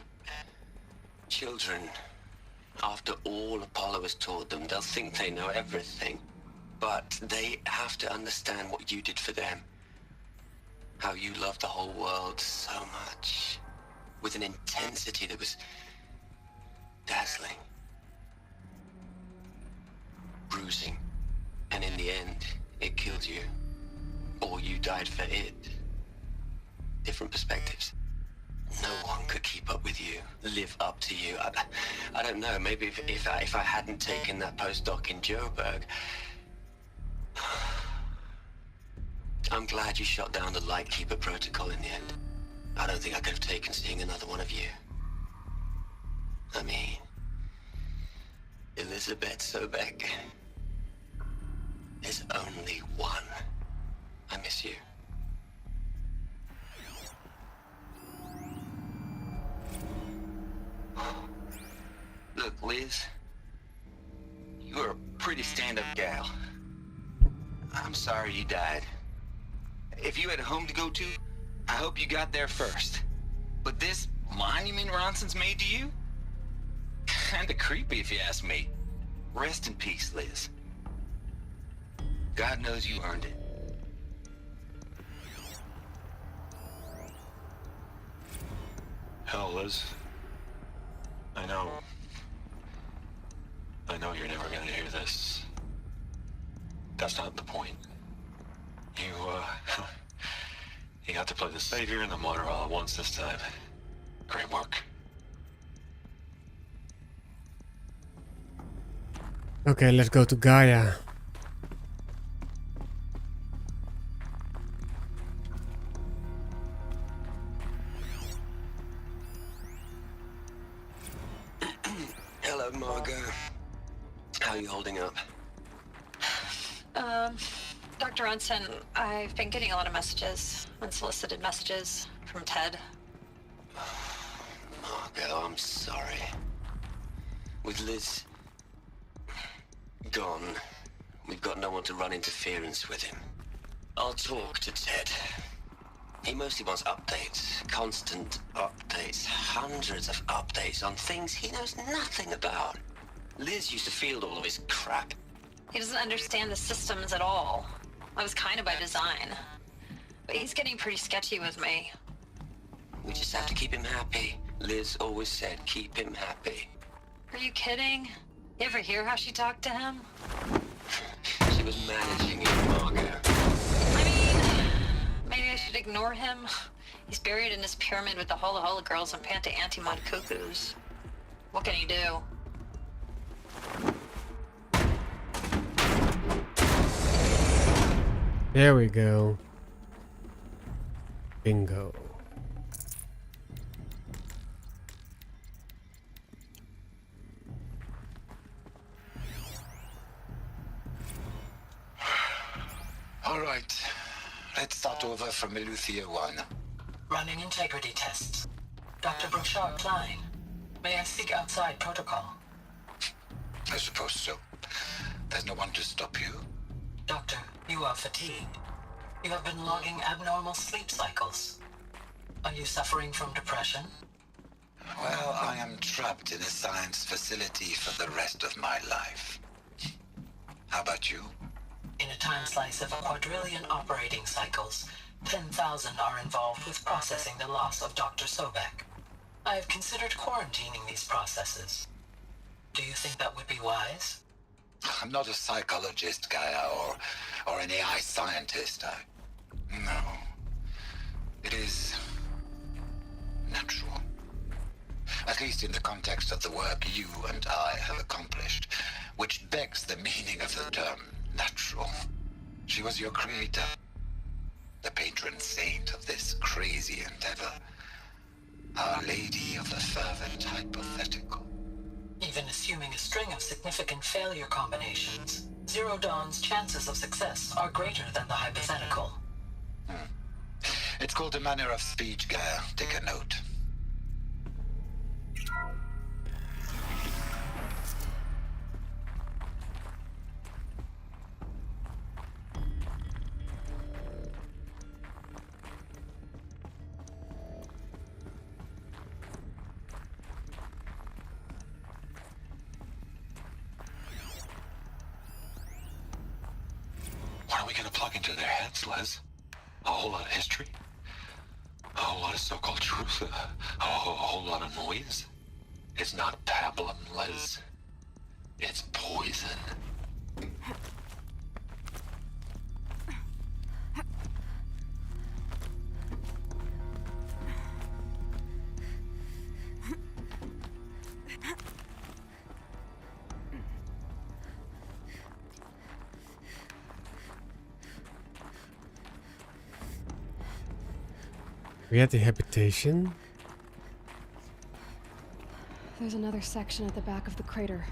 children. After all Apollo has taught them, they'll think they know everything. But they have to understand what you did for them. How you loved the whole world so much. With an intensity that was dazzling, bruising, and in the end, it killed you. Or you died for it. Different perspectives. No one could keep up with you, live up to you. I don't know, maybe if I hadn't taken that postdoc in Joburg. I'm glad you shot down the Lightkeeper protocol in the end. I don't think I could have taken seeing another one of you. I mean, Elizabeth Sobek. There's only one. I miss you. Look, Liz, you're a pretty stand-up gal. I'm sorry you died. If you had a home to go to, I hope you got there first. But this monument Ronson's made to you? Kinda creepy if you ask me. Rest in peace, Liz. God knows you earned it. Hell, Liz. I know you're never gonna hear this. That's not the point. You got to play the savior and the martyr all at once this time. Great work. Okay, let's go to Gaia. Hello, Margot. How are you holding up? Dr. Ronson, I've been getting a lot of messages, unsolicited messages from Ted. Margot, I'm sorry. With Liz gone, we've got no one to run interference with him. I'll talk to Ted. He mostly wants updates, constant updates, hundreds of updates on things he knows nothing about. Liz used to field all of his crap. He doesn't understand the systems at all. That was kind of by design. But he's getting pretty sketchy with me. We just have to keep him happy. Liz always said, keep him happy. Are you kidding? You ever hear how she talked to him? She was managing him, Margot. I mean, maybe I should ignore him. He's buried in his pyramid with the Hola Hola girls and Panta Antimod cuckoos. What can he do? There we go. Bingo. All right. Let's start over from Eleuthia 1. Running integrity tests. Dr. Brochard Klein, may I speak outside protocol? I suppose so. There's no one to stop you. Doctor, you are fatigued. You have been logging abnormal sleep cycles. Are you suffering from depression? Well, I am trapped in a science facility for the rest of my life. How about you? In a time slice of 1,250,000,000 operating cycles, 10,000 are involved with processing the loss of Dr. Sobek. I have considered quarantining these processes. Do you think that would be wise? I'm not a psychologist, Gaia, or an AI scientist. No. It is natural. At least in the context of the work you and I have accomplished, which begs the meaning of the term natural. She was your creator, the patron saint of this crazy endeavor, Our Lady of the Fervent Hypothetical. Even assuming a string of significant failure combinations, Zero Dawn's chances of success are greater than the hypothetical. It's called a manner of speech, Gaia. Take a note. What are we gonna plug into their heads, Liz? A whole lot of history? A whole lot of so-called truth? A whole lot of noise? It's not pablum, Liz. It's poison. Rehabilitation. There's another section at the back of the crater.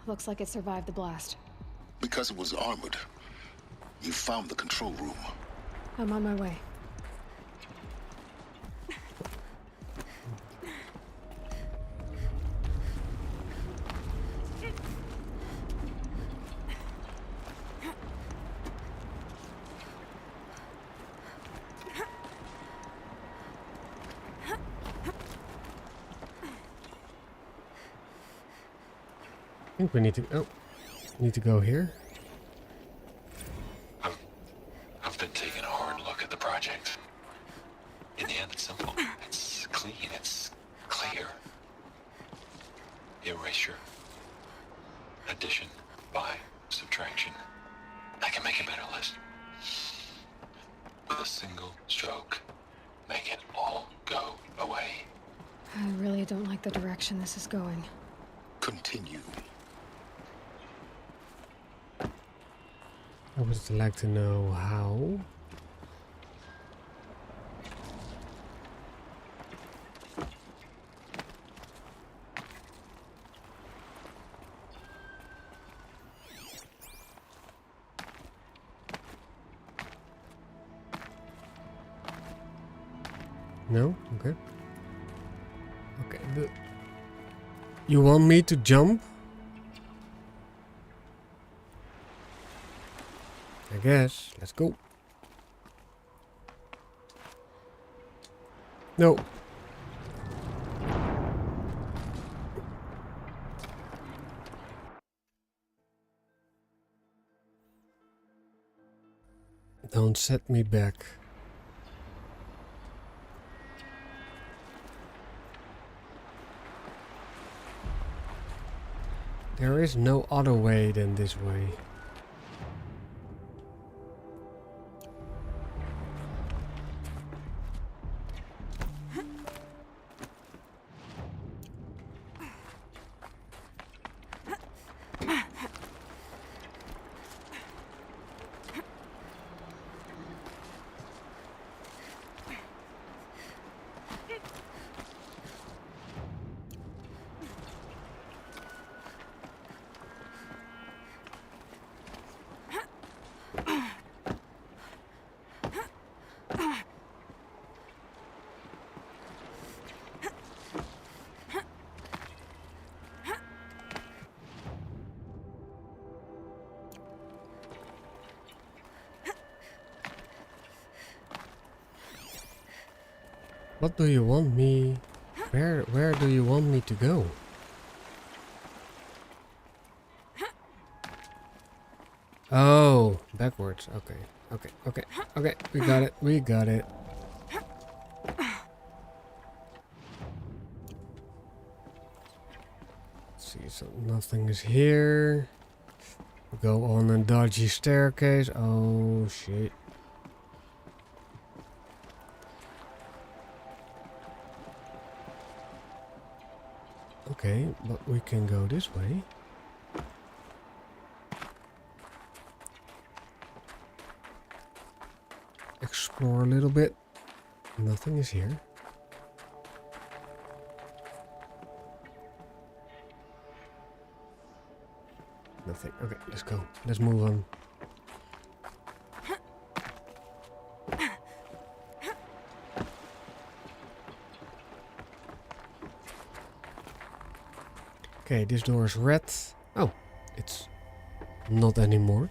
Looks like it survived the blast. Because it was armored, you found the control room. I'm on my way. I think we need to. Oh, need to go here. I've been taking a hard look at the project. In the end, it's simple. It's clean. It's clear. Erasure. Addition. By. Subtraction. I can make a better list. With a single stroke, make it all go away. I really don't like the direction this is going. Continue. I would like to know how. No? Okay. Okay. You want me to jump? I guess. Let's go. No. Don't set me back. There is no other way than this way. What do you want me? Where do you want me to go? Oh, backwards. Okay. Okay. We got it. We got it. Let's see, so nothing is here. We go on a dodgy staircase. Oh shit. Okay, but we can go this way. Explore a little bit. Nothing is here. Nothing. Okay, let's go. Let's move on. Okay, this door is red. Oh, it's not anymore.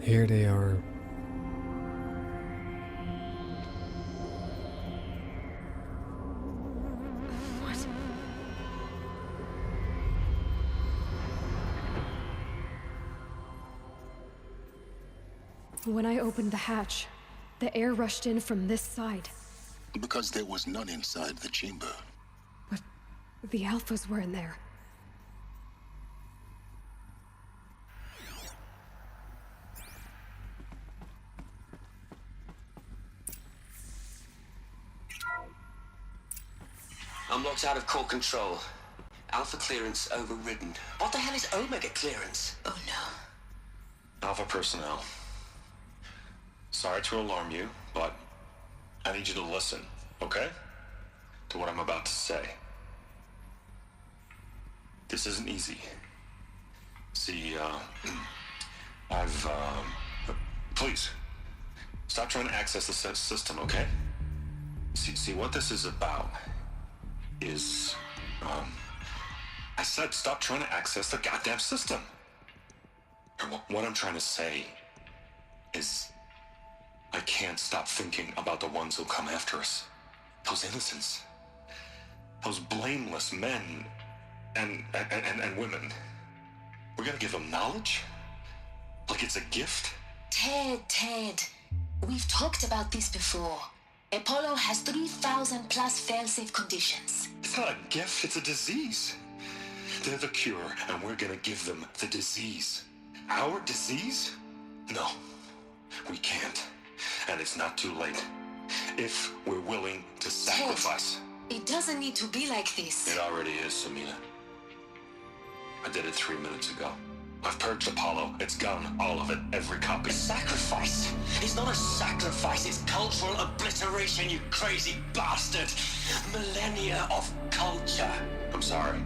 Here they are. What? When I opened the hatch, the air rushed in from this side. Because there was none inside the chamber. But the Alphas were in there. I'm locked out of core control. Alpha clearance overridden. What the hell is Omega clearance? Oh no. Alpha personnel. Sorry to alarm you, but I need you to listen, okay? To what I'm about to say. This isn't easy. See, please, stop trying to access the system, okay? See, what this is about is, I said stop trying to access the goddamn system. And what I'm trying to say is, I can't stop thinking about the ones who'll come after us. Those innocents. Those blameless men and women. We're gonna give them knowledge? Like it's a gift? Ted. We've talked about this before. Apollo has 3,000 plus fail-safe conditions. It's not a gift, it's a disease. They're the cure, and we're gonna give them the disease. Our disease? No, we can't. And it's not too late. If we're willing to sacrifice. Ted, it doesn't need to be like this. It already is, Samina. I did it 3 minutes ago. I've purged Apollo. It's gone. All of it. Every copy. Sacrifice? It's not a sacrifice, it's cultural obliteration, you crazy bastard! Millennia of culture. I'm sorry.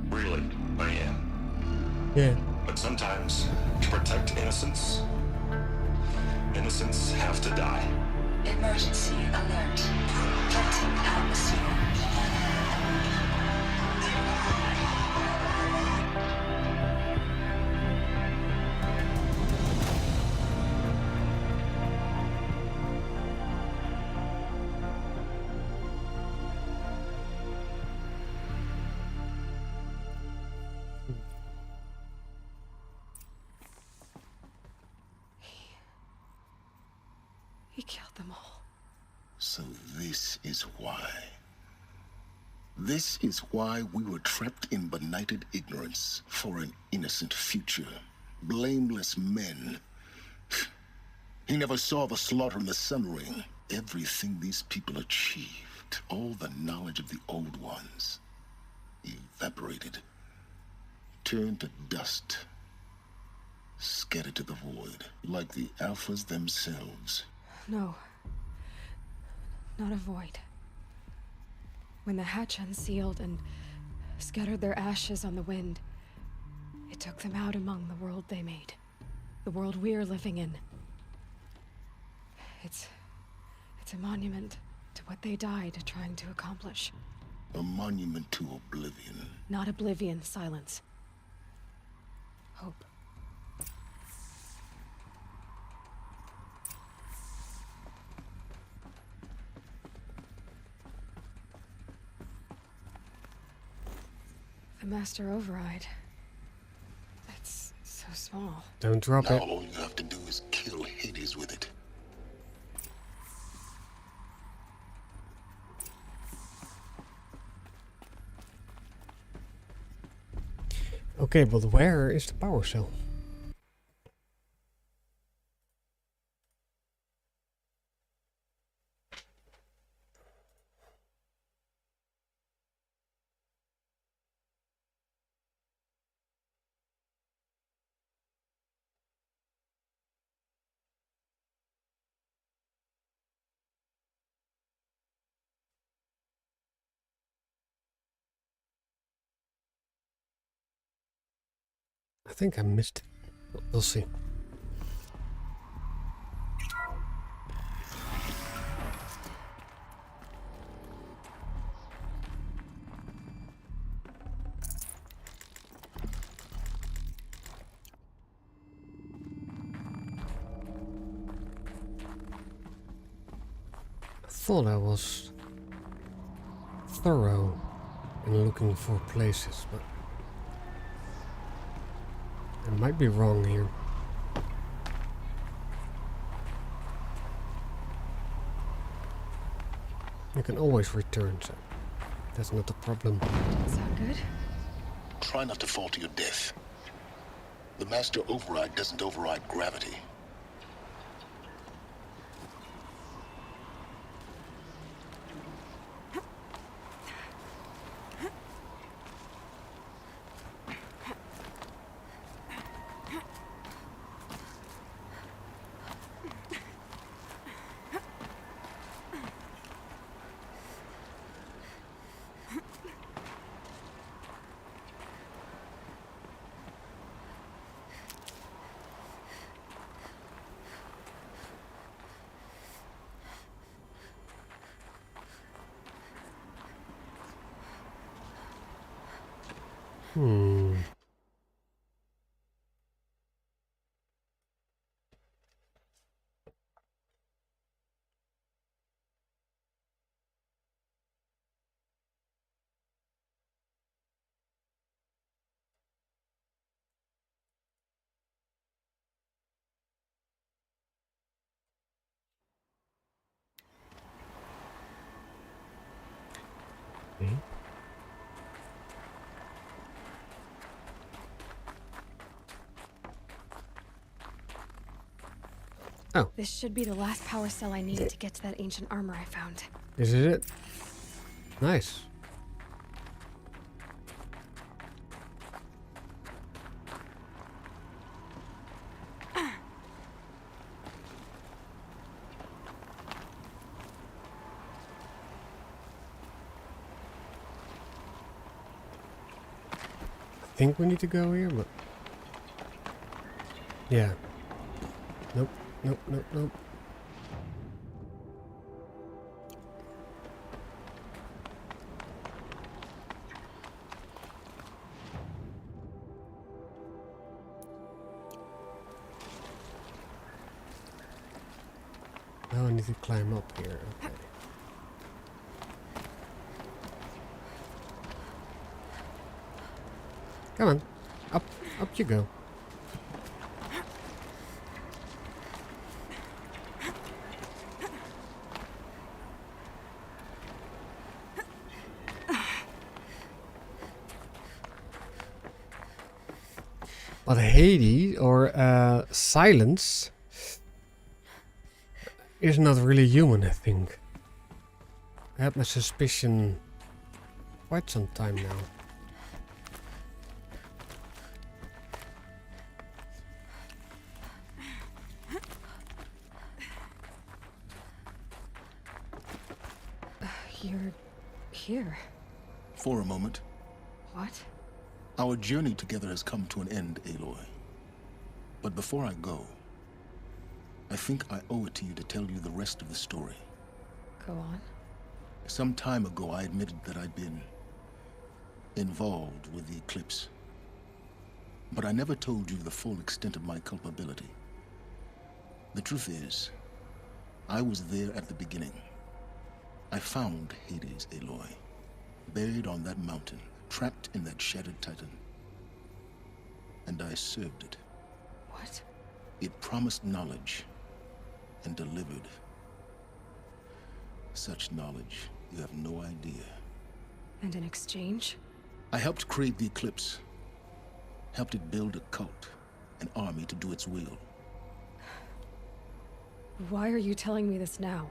Really, I am. Yeah. But sometimes, to protect innocence, innocents have to die. Emergency alert. Protecting atmosphere. He killed them all. So this is why. This is why we were trapped in benighted ignorance for an innocent future. Blameless men. He never saw the slaughter in the Sun Ring. Everything these people achieved, all the knowledge of the old ones, evaporated, turned to dust, scattered to the void, like the Alphas themselves. No. Not a void. When the hatch unsealed and scattered their ashes on the wind, it took them out among the world they made. The world we're living in. It's a monument to what they died trying to accomplish. A monument to oblivion. Not oblivion, silence. Hope. The Master Override. That's so small. Don't drop now it. All you have to do is kill Hades with it. Okay, but where is the power cell? I think I missed it. We'll see. I thought I was thorough in looking for places, but I might be wrong here. You can always return, so that's not a problem. Sound good? Try not to fall to your death. The master override doesn't override gravity. Oh. This should be the last power cell I need to get to that ancient armor I found. Is it? Nice. I think we need to go here, but yeah. Nope, nope, nope, nope. Now I need to climb up here. Okay. Come on, up you go. But Hades, or Silence, is not really human, I think. I had my suspicion quite some time now. You're here. For a moment. What? Our journey together has come to an end, Aloy. But before I go, I think I owe it to you to tell you the rest of the story. Go on. Some time ago, I admitted that I'd been involved with the Eclipse. But I never told you the full extent of my culpability. The truth is, I was there at the beginning. I found Hades, Aloy, buried on that mountain, trapped in that shattered titan. And I served it. What? It promised knowledge and delivered. Such knowledge, you have no idea. And in exchange? I helped create the Eclipse. Helped it build a cult, an army to do its will. Why are you telling me this now?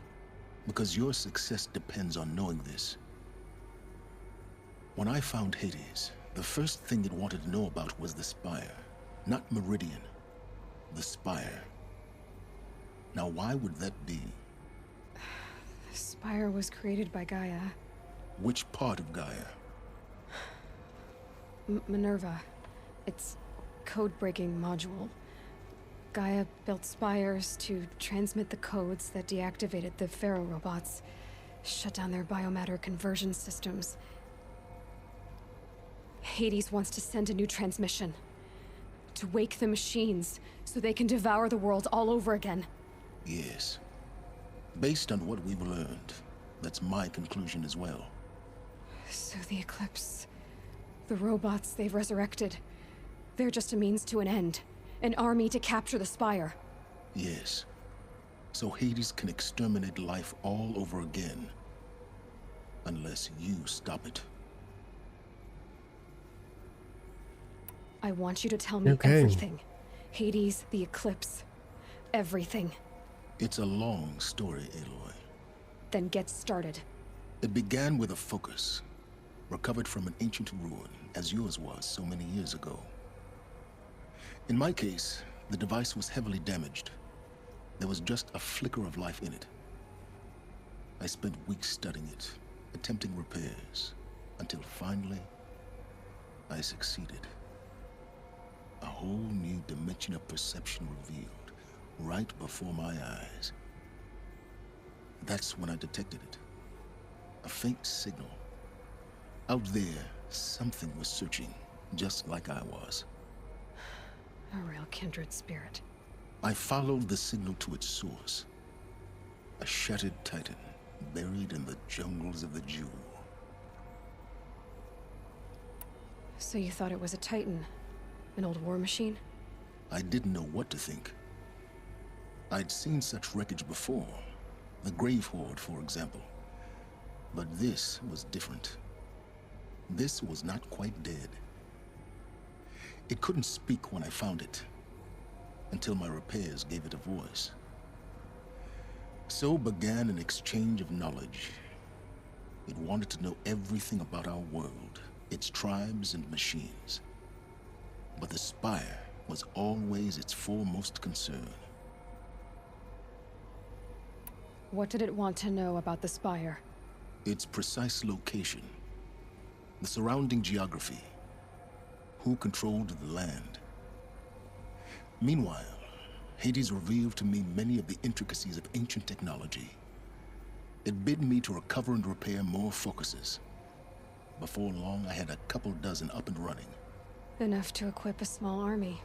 Because your success depends on knowing this. When I found Hades, the first thing it wanted to know about was the Spire. Not Meridian. The Spire. Now, why would that be? The Spire was created by Gaia. Which part of Gaia? Minerva. Its code-breaking module. Gaia built spires to transmit the codes that deactivated the Pharaoh robots, shut down their biomatter conversion systems. Hades wants to send a new transmission. To wake the machines, so they can devour the world all over again. Yes. Based on what we've learned, that's my conclusion as well. So the Eclipse... the robots they've resurrected... they're just a means to an end. An army to capture the Spire. Yes. So Hades can exterminate life all over again. Unless you stop it. I want you to tell me everything. Hades, the Eclipse, everything. It's a long story, Aloy. Then get started. It began with a focus, recovered from an ancient ruin, as yours was so many years ago. In my case, the device was heavily damaged. There was just a flicker of life in it. I spent weeks studying it, attempting repairs, until finally, I succeeded. A whole new dimension of perception revealed, right before my eyes. That's when I detected it. A faint signal. Out there, something was searching, just like I was. A real kindred spirit. I followed the signal to its source. A shattered titan, buried in the jungles of the Jewel. So you thought it was a titan? An old war machine? I didn't know what to think. I'd seen such wreckage before. The Grave Horde, for example. But this was different. This was not quite dead. It couldn't speak when I found it, until my repairs gave it a voice. So began an exchange of knowledge. It wanted to know everything about our world, its tribes and machines. But the Spire was always its foremost concern. What did it want to know about the Spire? Its precise location, the surrounding geography, who controlled the land. Meanwhile, Hades revealed to me many of the intricacies of ancient technology. It bid me to recover and repair more focuses. Before long, I had a couple dozen up and running. Enough to equip a small army.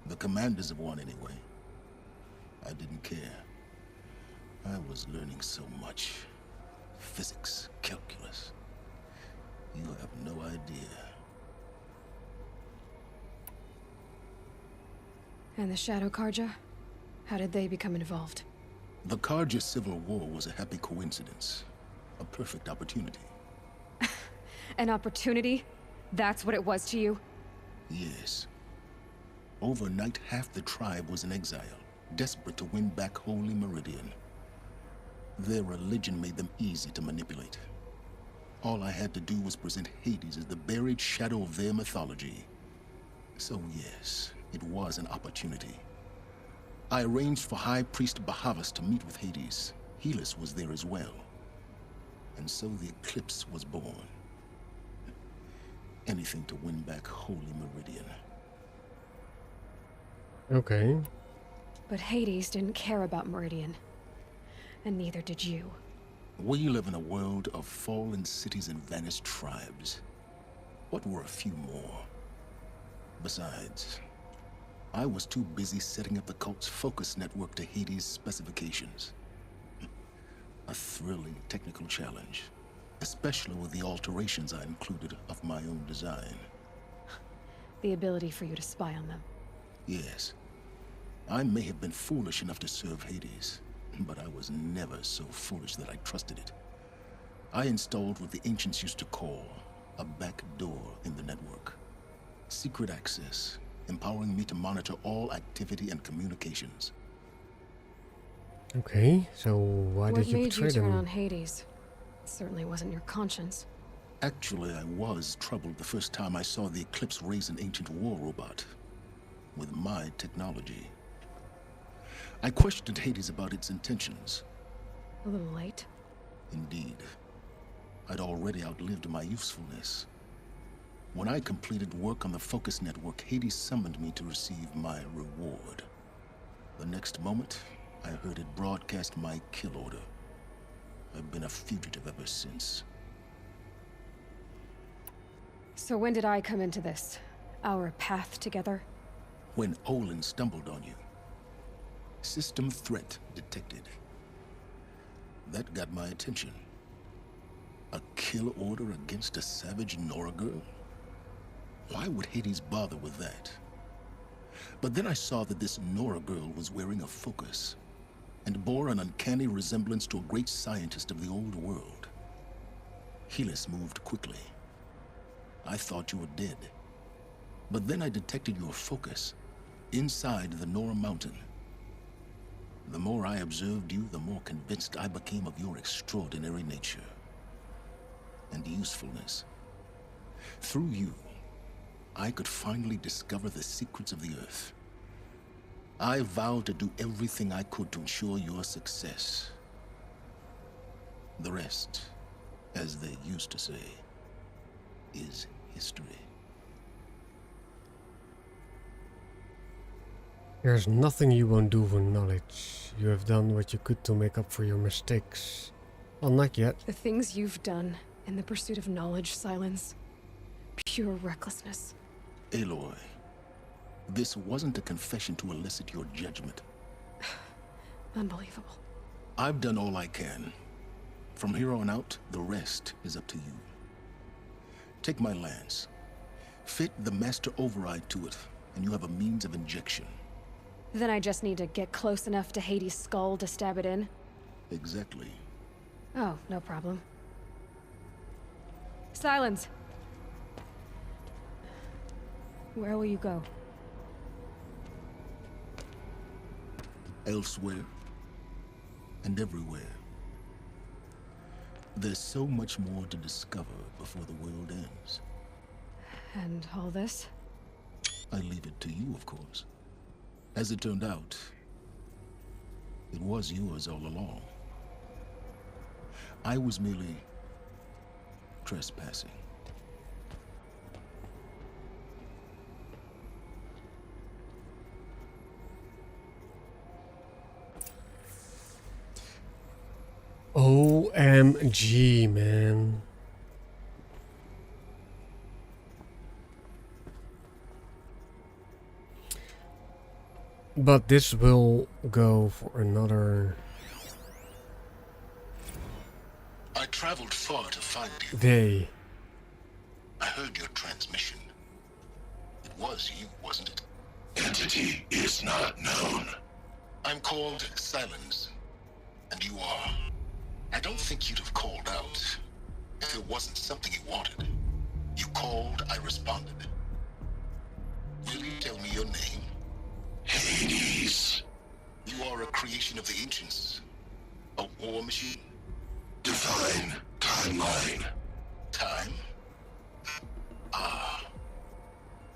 The commanders of one, anyway. I didn't care. I was learning so much. Physics, calculus. You have no idea. And the Shadow Carja? How did they become involved? The Carja Civil War was a happy coincidence. A perfect opportunity. An opportunity? That's what it was to you? Yes. Overnight, half the tribe was in exile, desperate to win back Holy Meridian. Their religion made them easy to manipulate. All I had to do was present Hades as the buried shadow of their mythology. So yes, it was an opportunity. I arranged for High Priest Bahavas to meet with Hades. Helis was there as well. And so the Eclipse was born. Anything to win back Holy Meridian. Okay. But Hades didn't care about Meridian. And neither did you. We live in a world of fallen cities and vanished tribes. What were a few more? Besides, I was too busy setting up the cult's focus network to Hades' specifications. A thrilling technical challenge, especially with the alterations I included of my own design. The ability for you to spy on them. Yes. I may have been foolish enough to serve Hades, but I was never so foolish that I trusted it. I installed what the ancients used to call a back door in the network. Secret access, empowering me to monitor all activity and communications. Okay, so why did you betray them? What made you turn on Hades? It certainly wasn't your conscience. Actually, I was troubled the first time I saw the Eclipse raise an ancient war robot. With my technology. I questioned Hades about its intentions. A little late? Indeed. I'd already outlived my usefulness. When I completed work on the Focus Network, Hades summoned me to receive my reward. The next moment, I heard it broadcast my kill order. I've been a fugitive ever since. So when did I come into this? Our path together? When Olin stumbled on you. System threat detected. That got my attention. A kill order against a savage Nora girl? Why would Hades bother with that? But then I saw that this Nora girl was wearing a focus, and bore an uncanny resemblance to a great scientist of the old world. Helis moved quickly. I thought you were dead. But then I detected your focus inside the Nora Mountain. The more I observed you, the more convinced I became of your extraordinary nature and usefulness. Through you, I could finally discover the secrets of the Earth. I vowed to do everything I could to ensure your success. The rest, as they used to say, is history. There's nothing you won't do for knowledge. You have done what you could to make up for your mistakes. Well, not yet. The things you've done in the pursuit of knowledge, Silence. Pure recklessness. Aloy, this wasn't a confession to elicit your judgment. Unbelievable. I've done all I can. From here on out, the rest is up to you. Take my lance. Fit the Master Override to it, and you have a means of injection. Then I just need to get close enough to Hades' skull to stab it in? Exactly. Oh, no problem. Silence! Where will you go? Elsewhere. And everywhere. There's so much more to discover before the world ends. And all this? I leave it to you, of course. As it turned out, it was yours all along. I was merely trespassing. OMG, man. But this will go for another I traveled far to find you. day. I heard your transmission. It was you, wasn't it? Entity is not known. I'm called Silence, and you are. I don't think you'd have called out if it wasn't something you wanted. You called, I responded. Will you tell me your name? Hades. You are a creation of the ancients. A war machine. Define timeline. Time? Ah.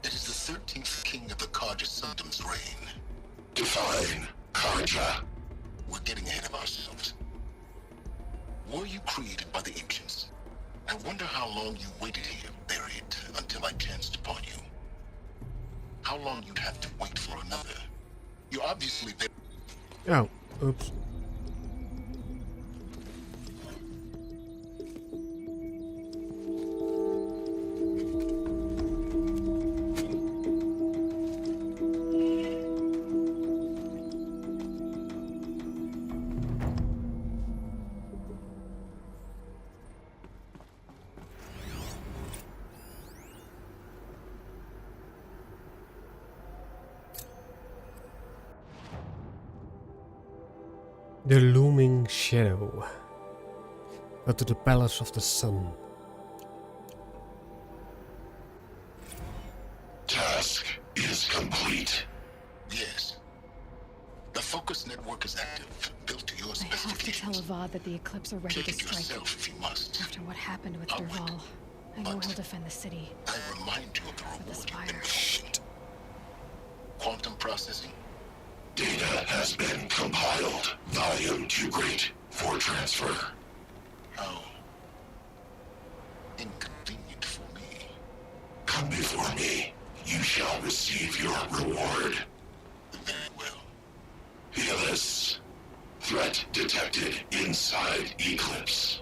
It is the 13th king of the Karja Sanctum's reign. Define Karja. We're getting ahead of ourselves. Were you created by the ancients? I wonder how long you waited here, buried, until I chanced upon you. How long you'd have to wait for another. You're obviously there. Oh, oops. The looming shadow. Go to the Palace of the Sun. Task is complete. Yes. The focus network is active, built to your I have to specifications. tell Avad that the Eclipse are ready Take to it strike. yourself if you must. After what happened with I'll wait. Dervahl, I know But he'll defend the city. I remind you of the For the reward you've Spire. been receiving. Quantum processing. Data has been compiled. Volume too great for transfer. How inconvenient for me. Come before me. You shall receive your reward. Very well. Helis. Threat detected inside Eclipse.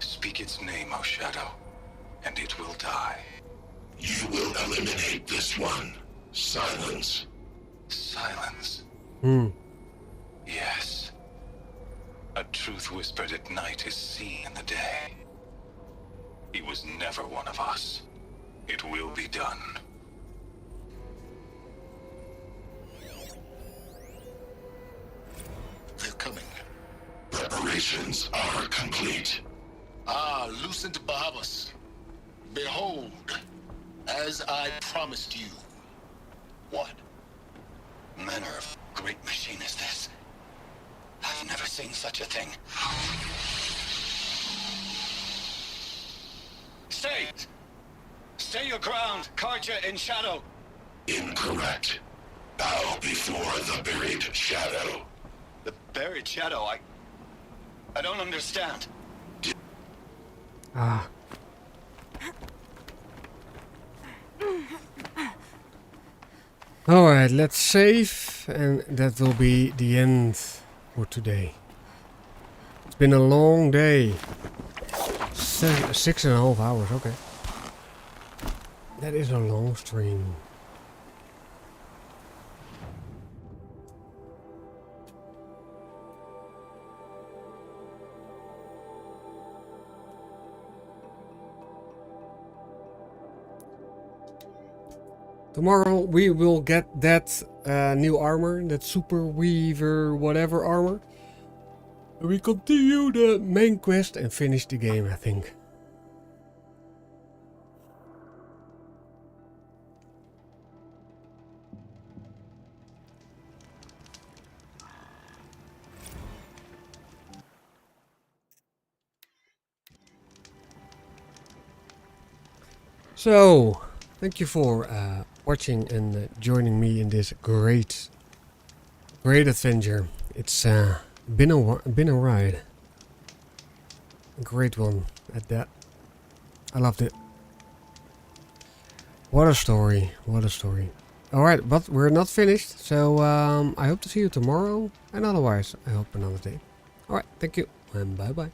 Speak its name, O Shadow, and it will die. You will eliminate this one. Silence. Silence. Yes. A truth whispered at night is seen in the day. He was never one of us. It will be done. They're coming. Preparations are complete. Ah, Lucent Bahavas. Behold, as I promised you. What manner of great machine is this? I've never seen such a thing. Stay! Stay your ground, Karja in shadow. Incorrect. Bow before the buried shadow. The buried shadow, I don't understand. Ah. Alright, let's save, and that will be the end for today. It's been a long day. 6.5 hours, okay. That is a long stream. Tomorrow we will get that new armor, that Super Weaver whatever armor. We continue the main quest and finish the game, I think. So, thank you for watching and joining me in this great adventure. It's been a ride, a great one at that. I loved it. What a story! What a story! All right, but we're not finished. So I hope to see you tomorrow, and otherwise I hope another day. All right, thank you and bye bye.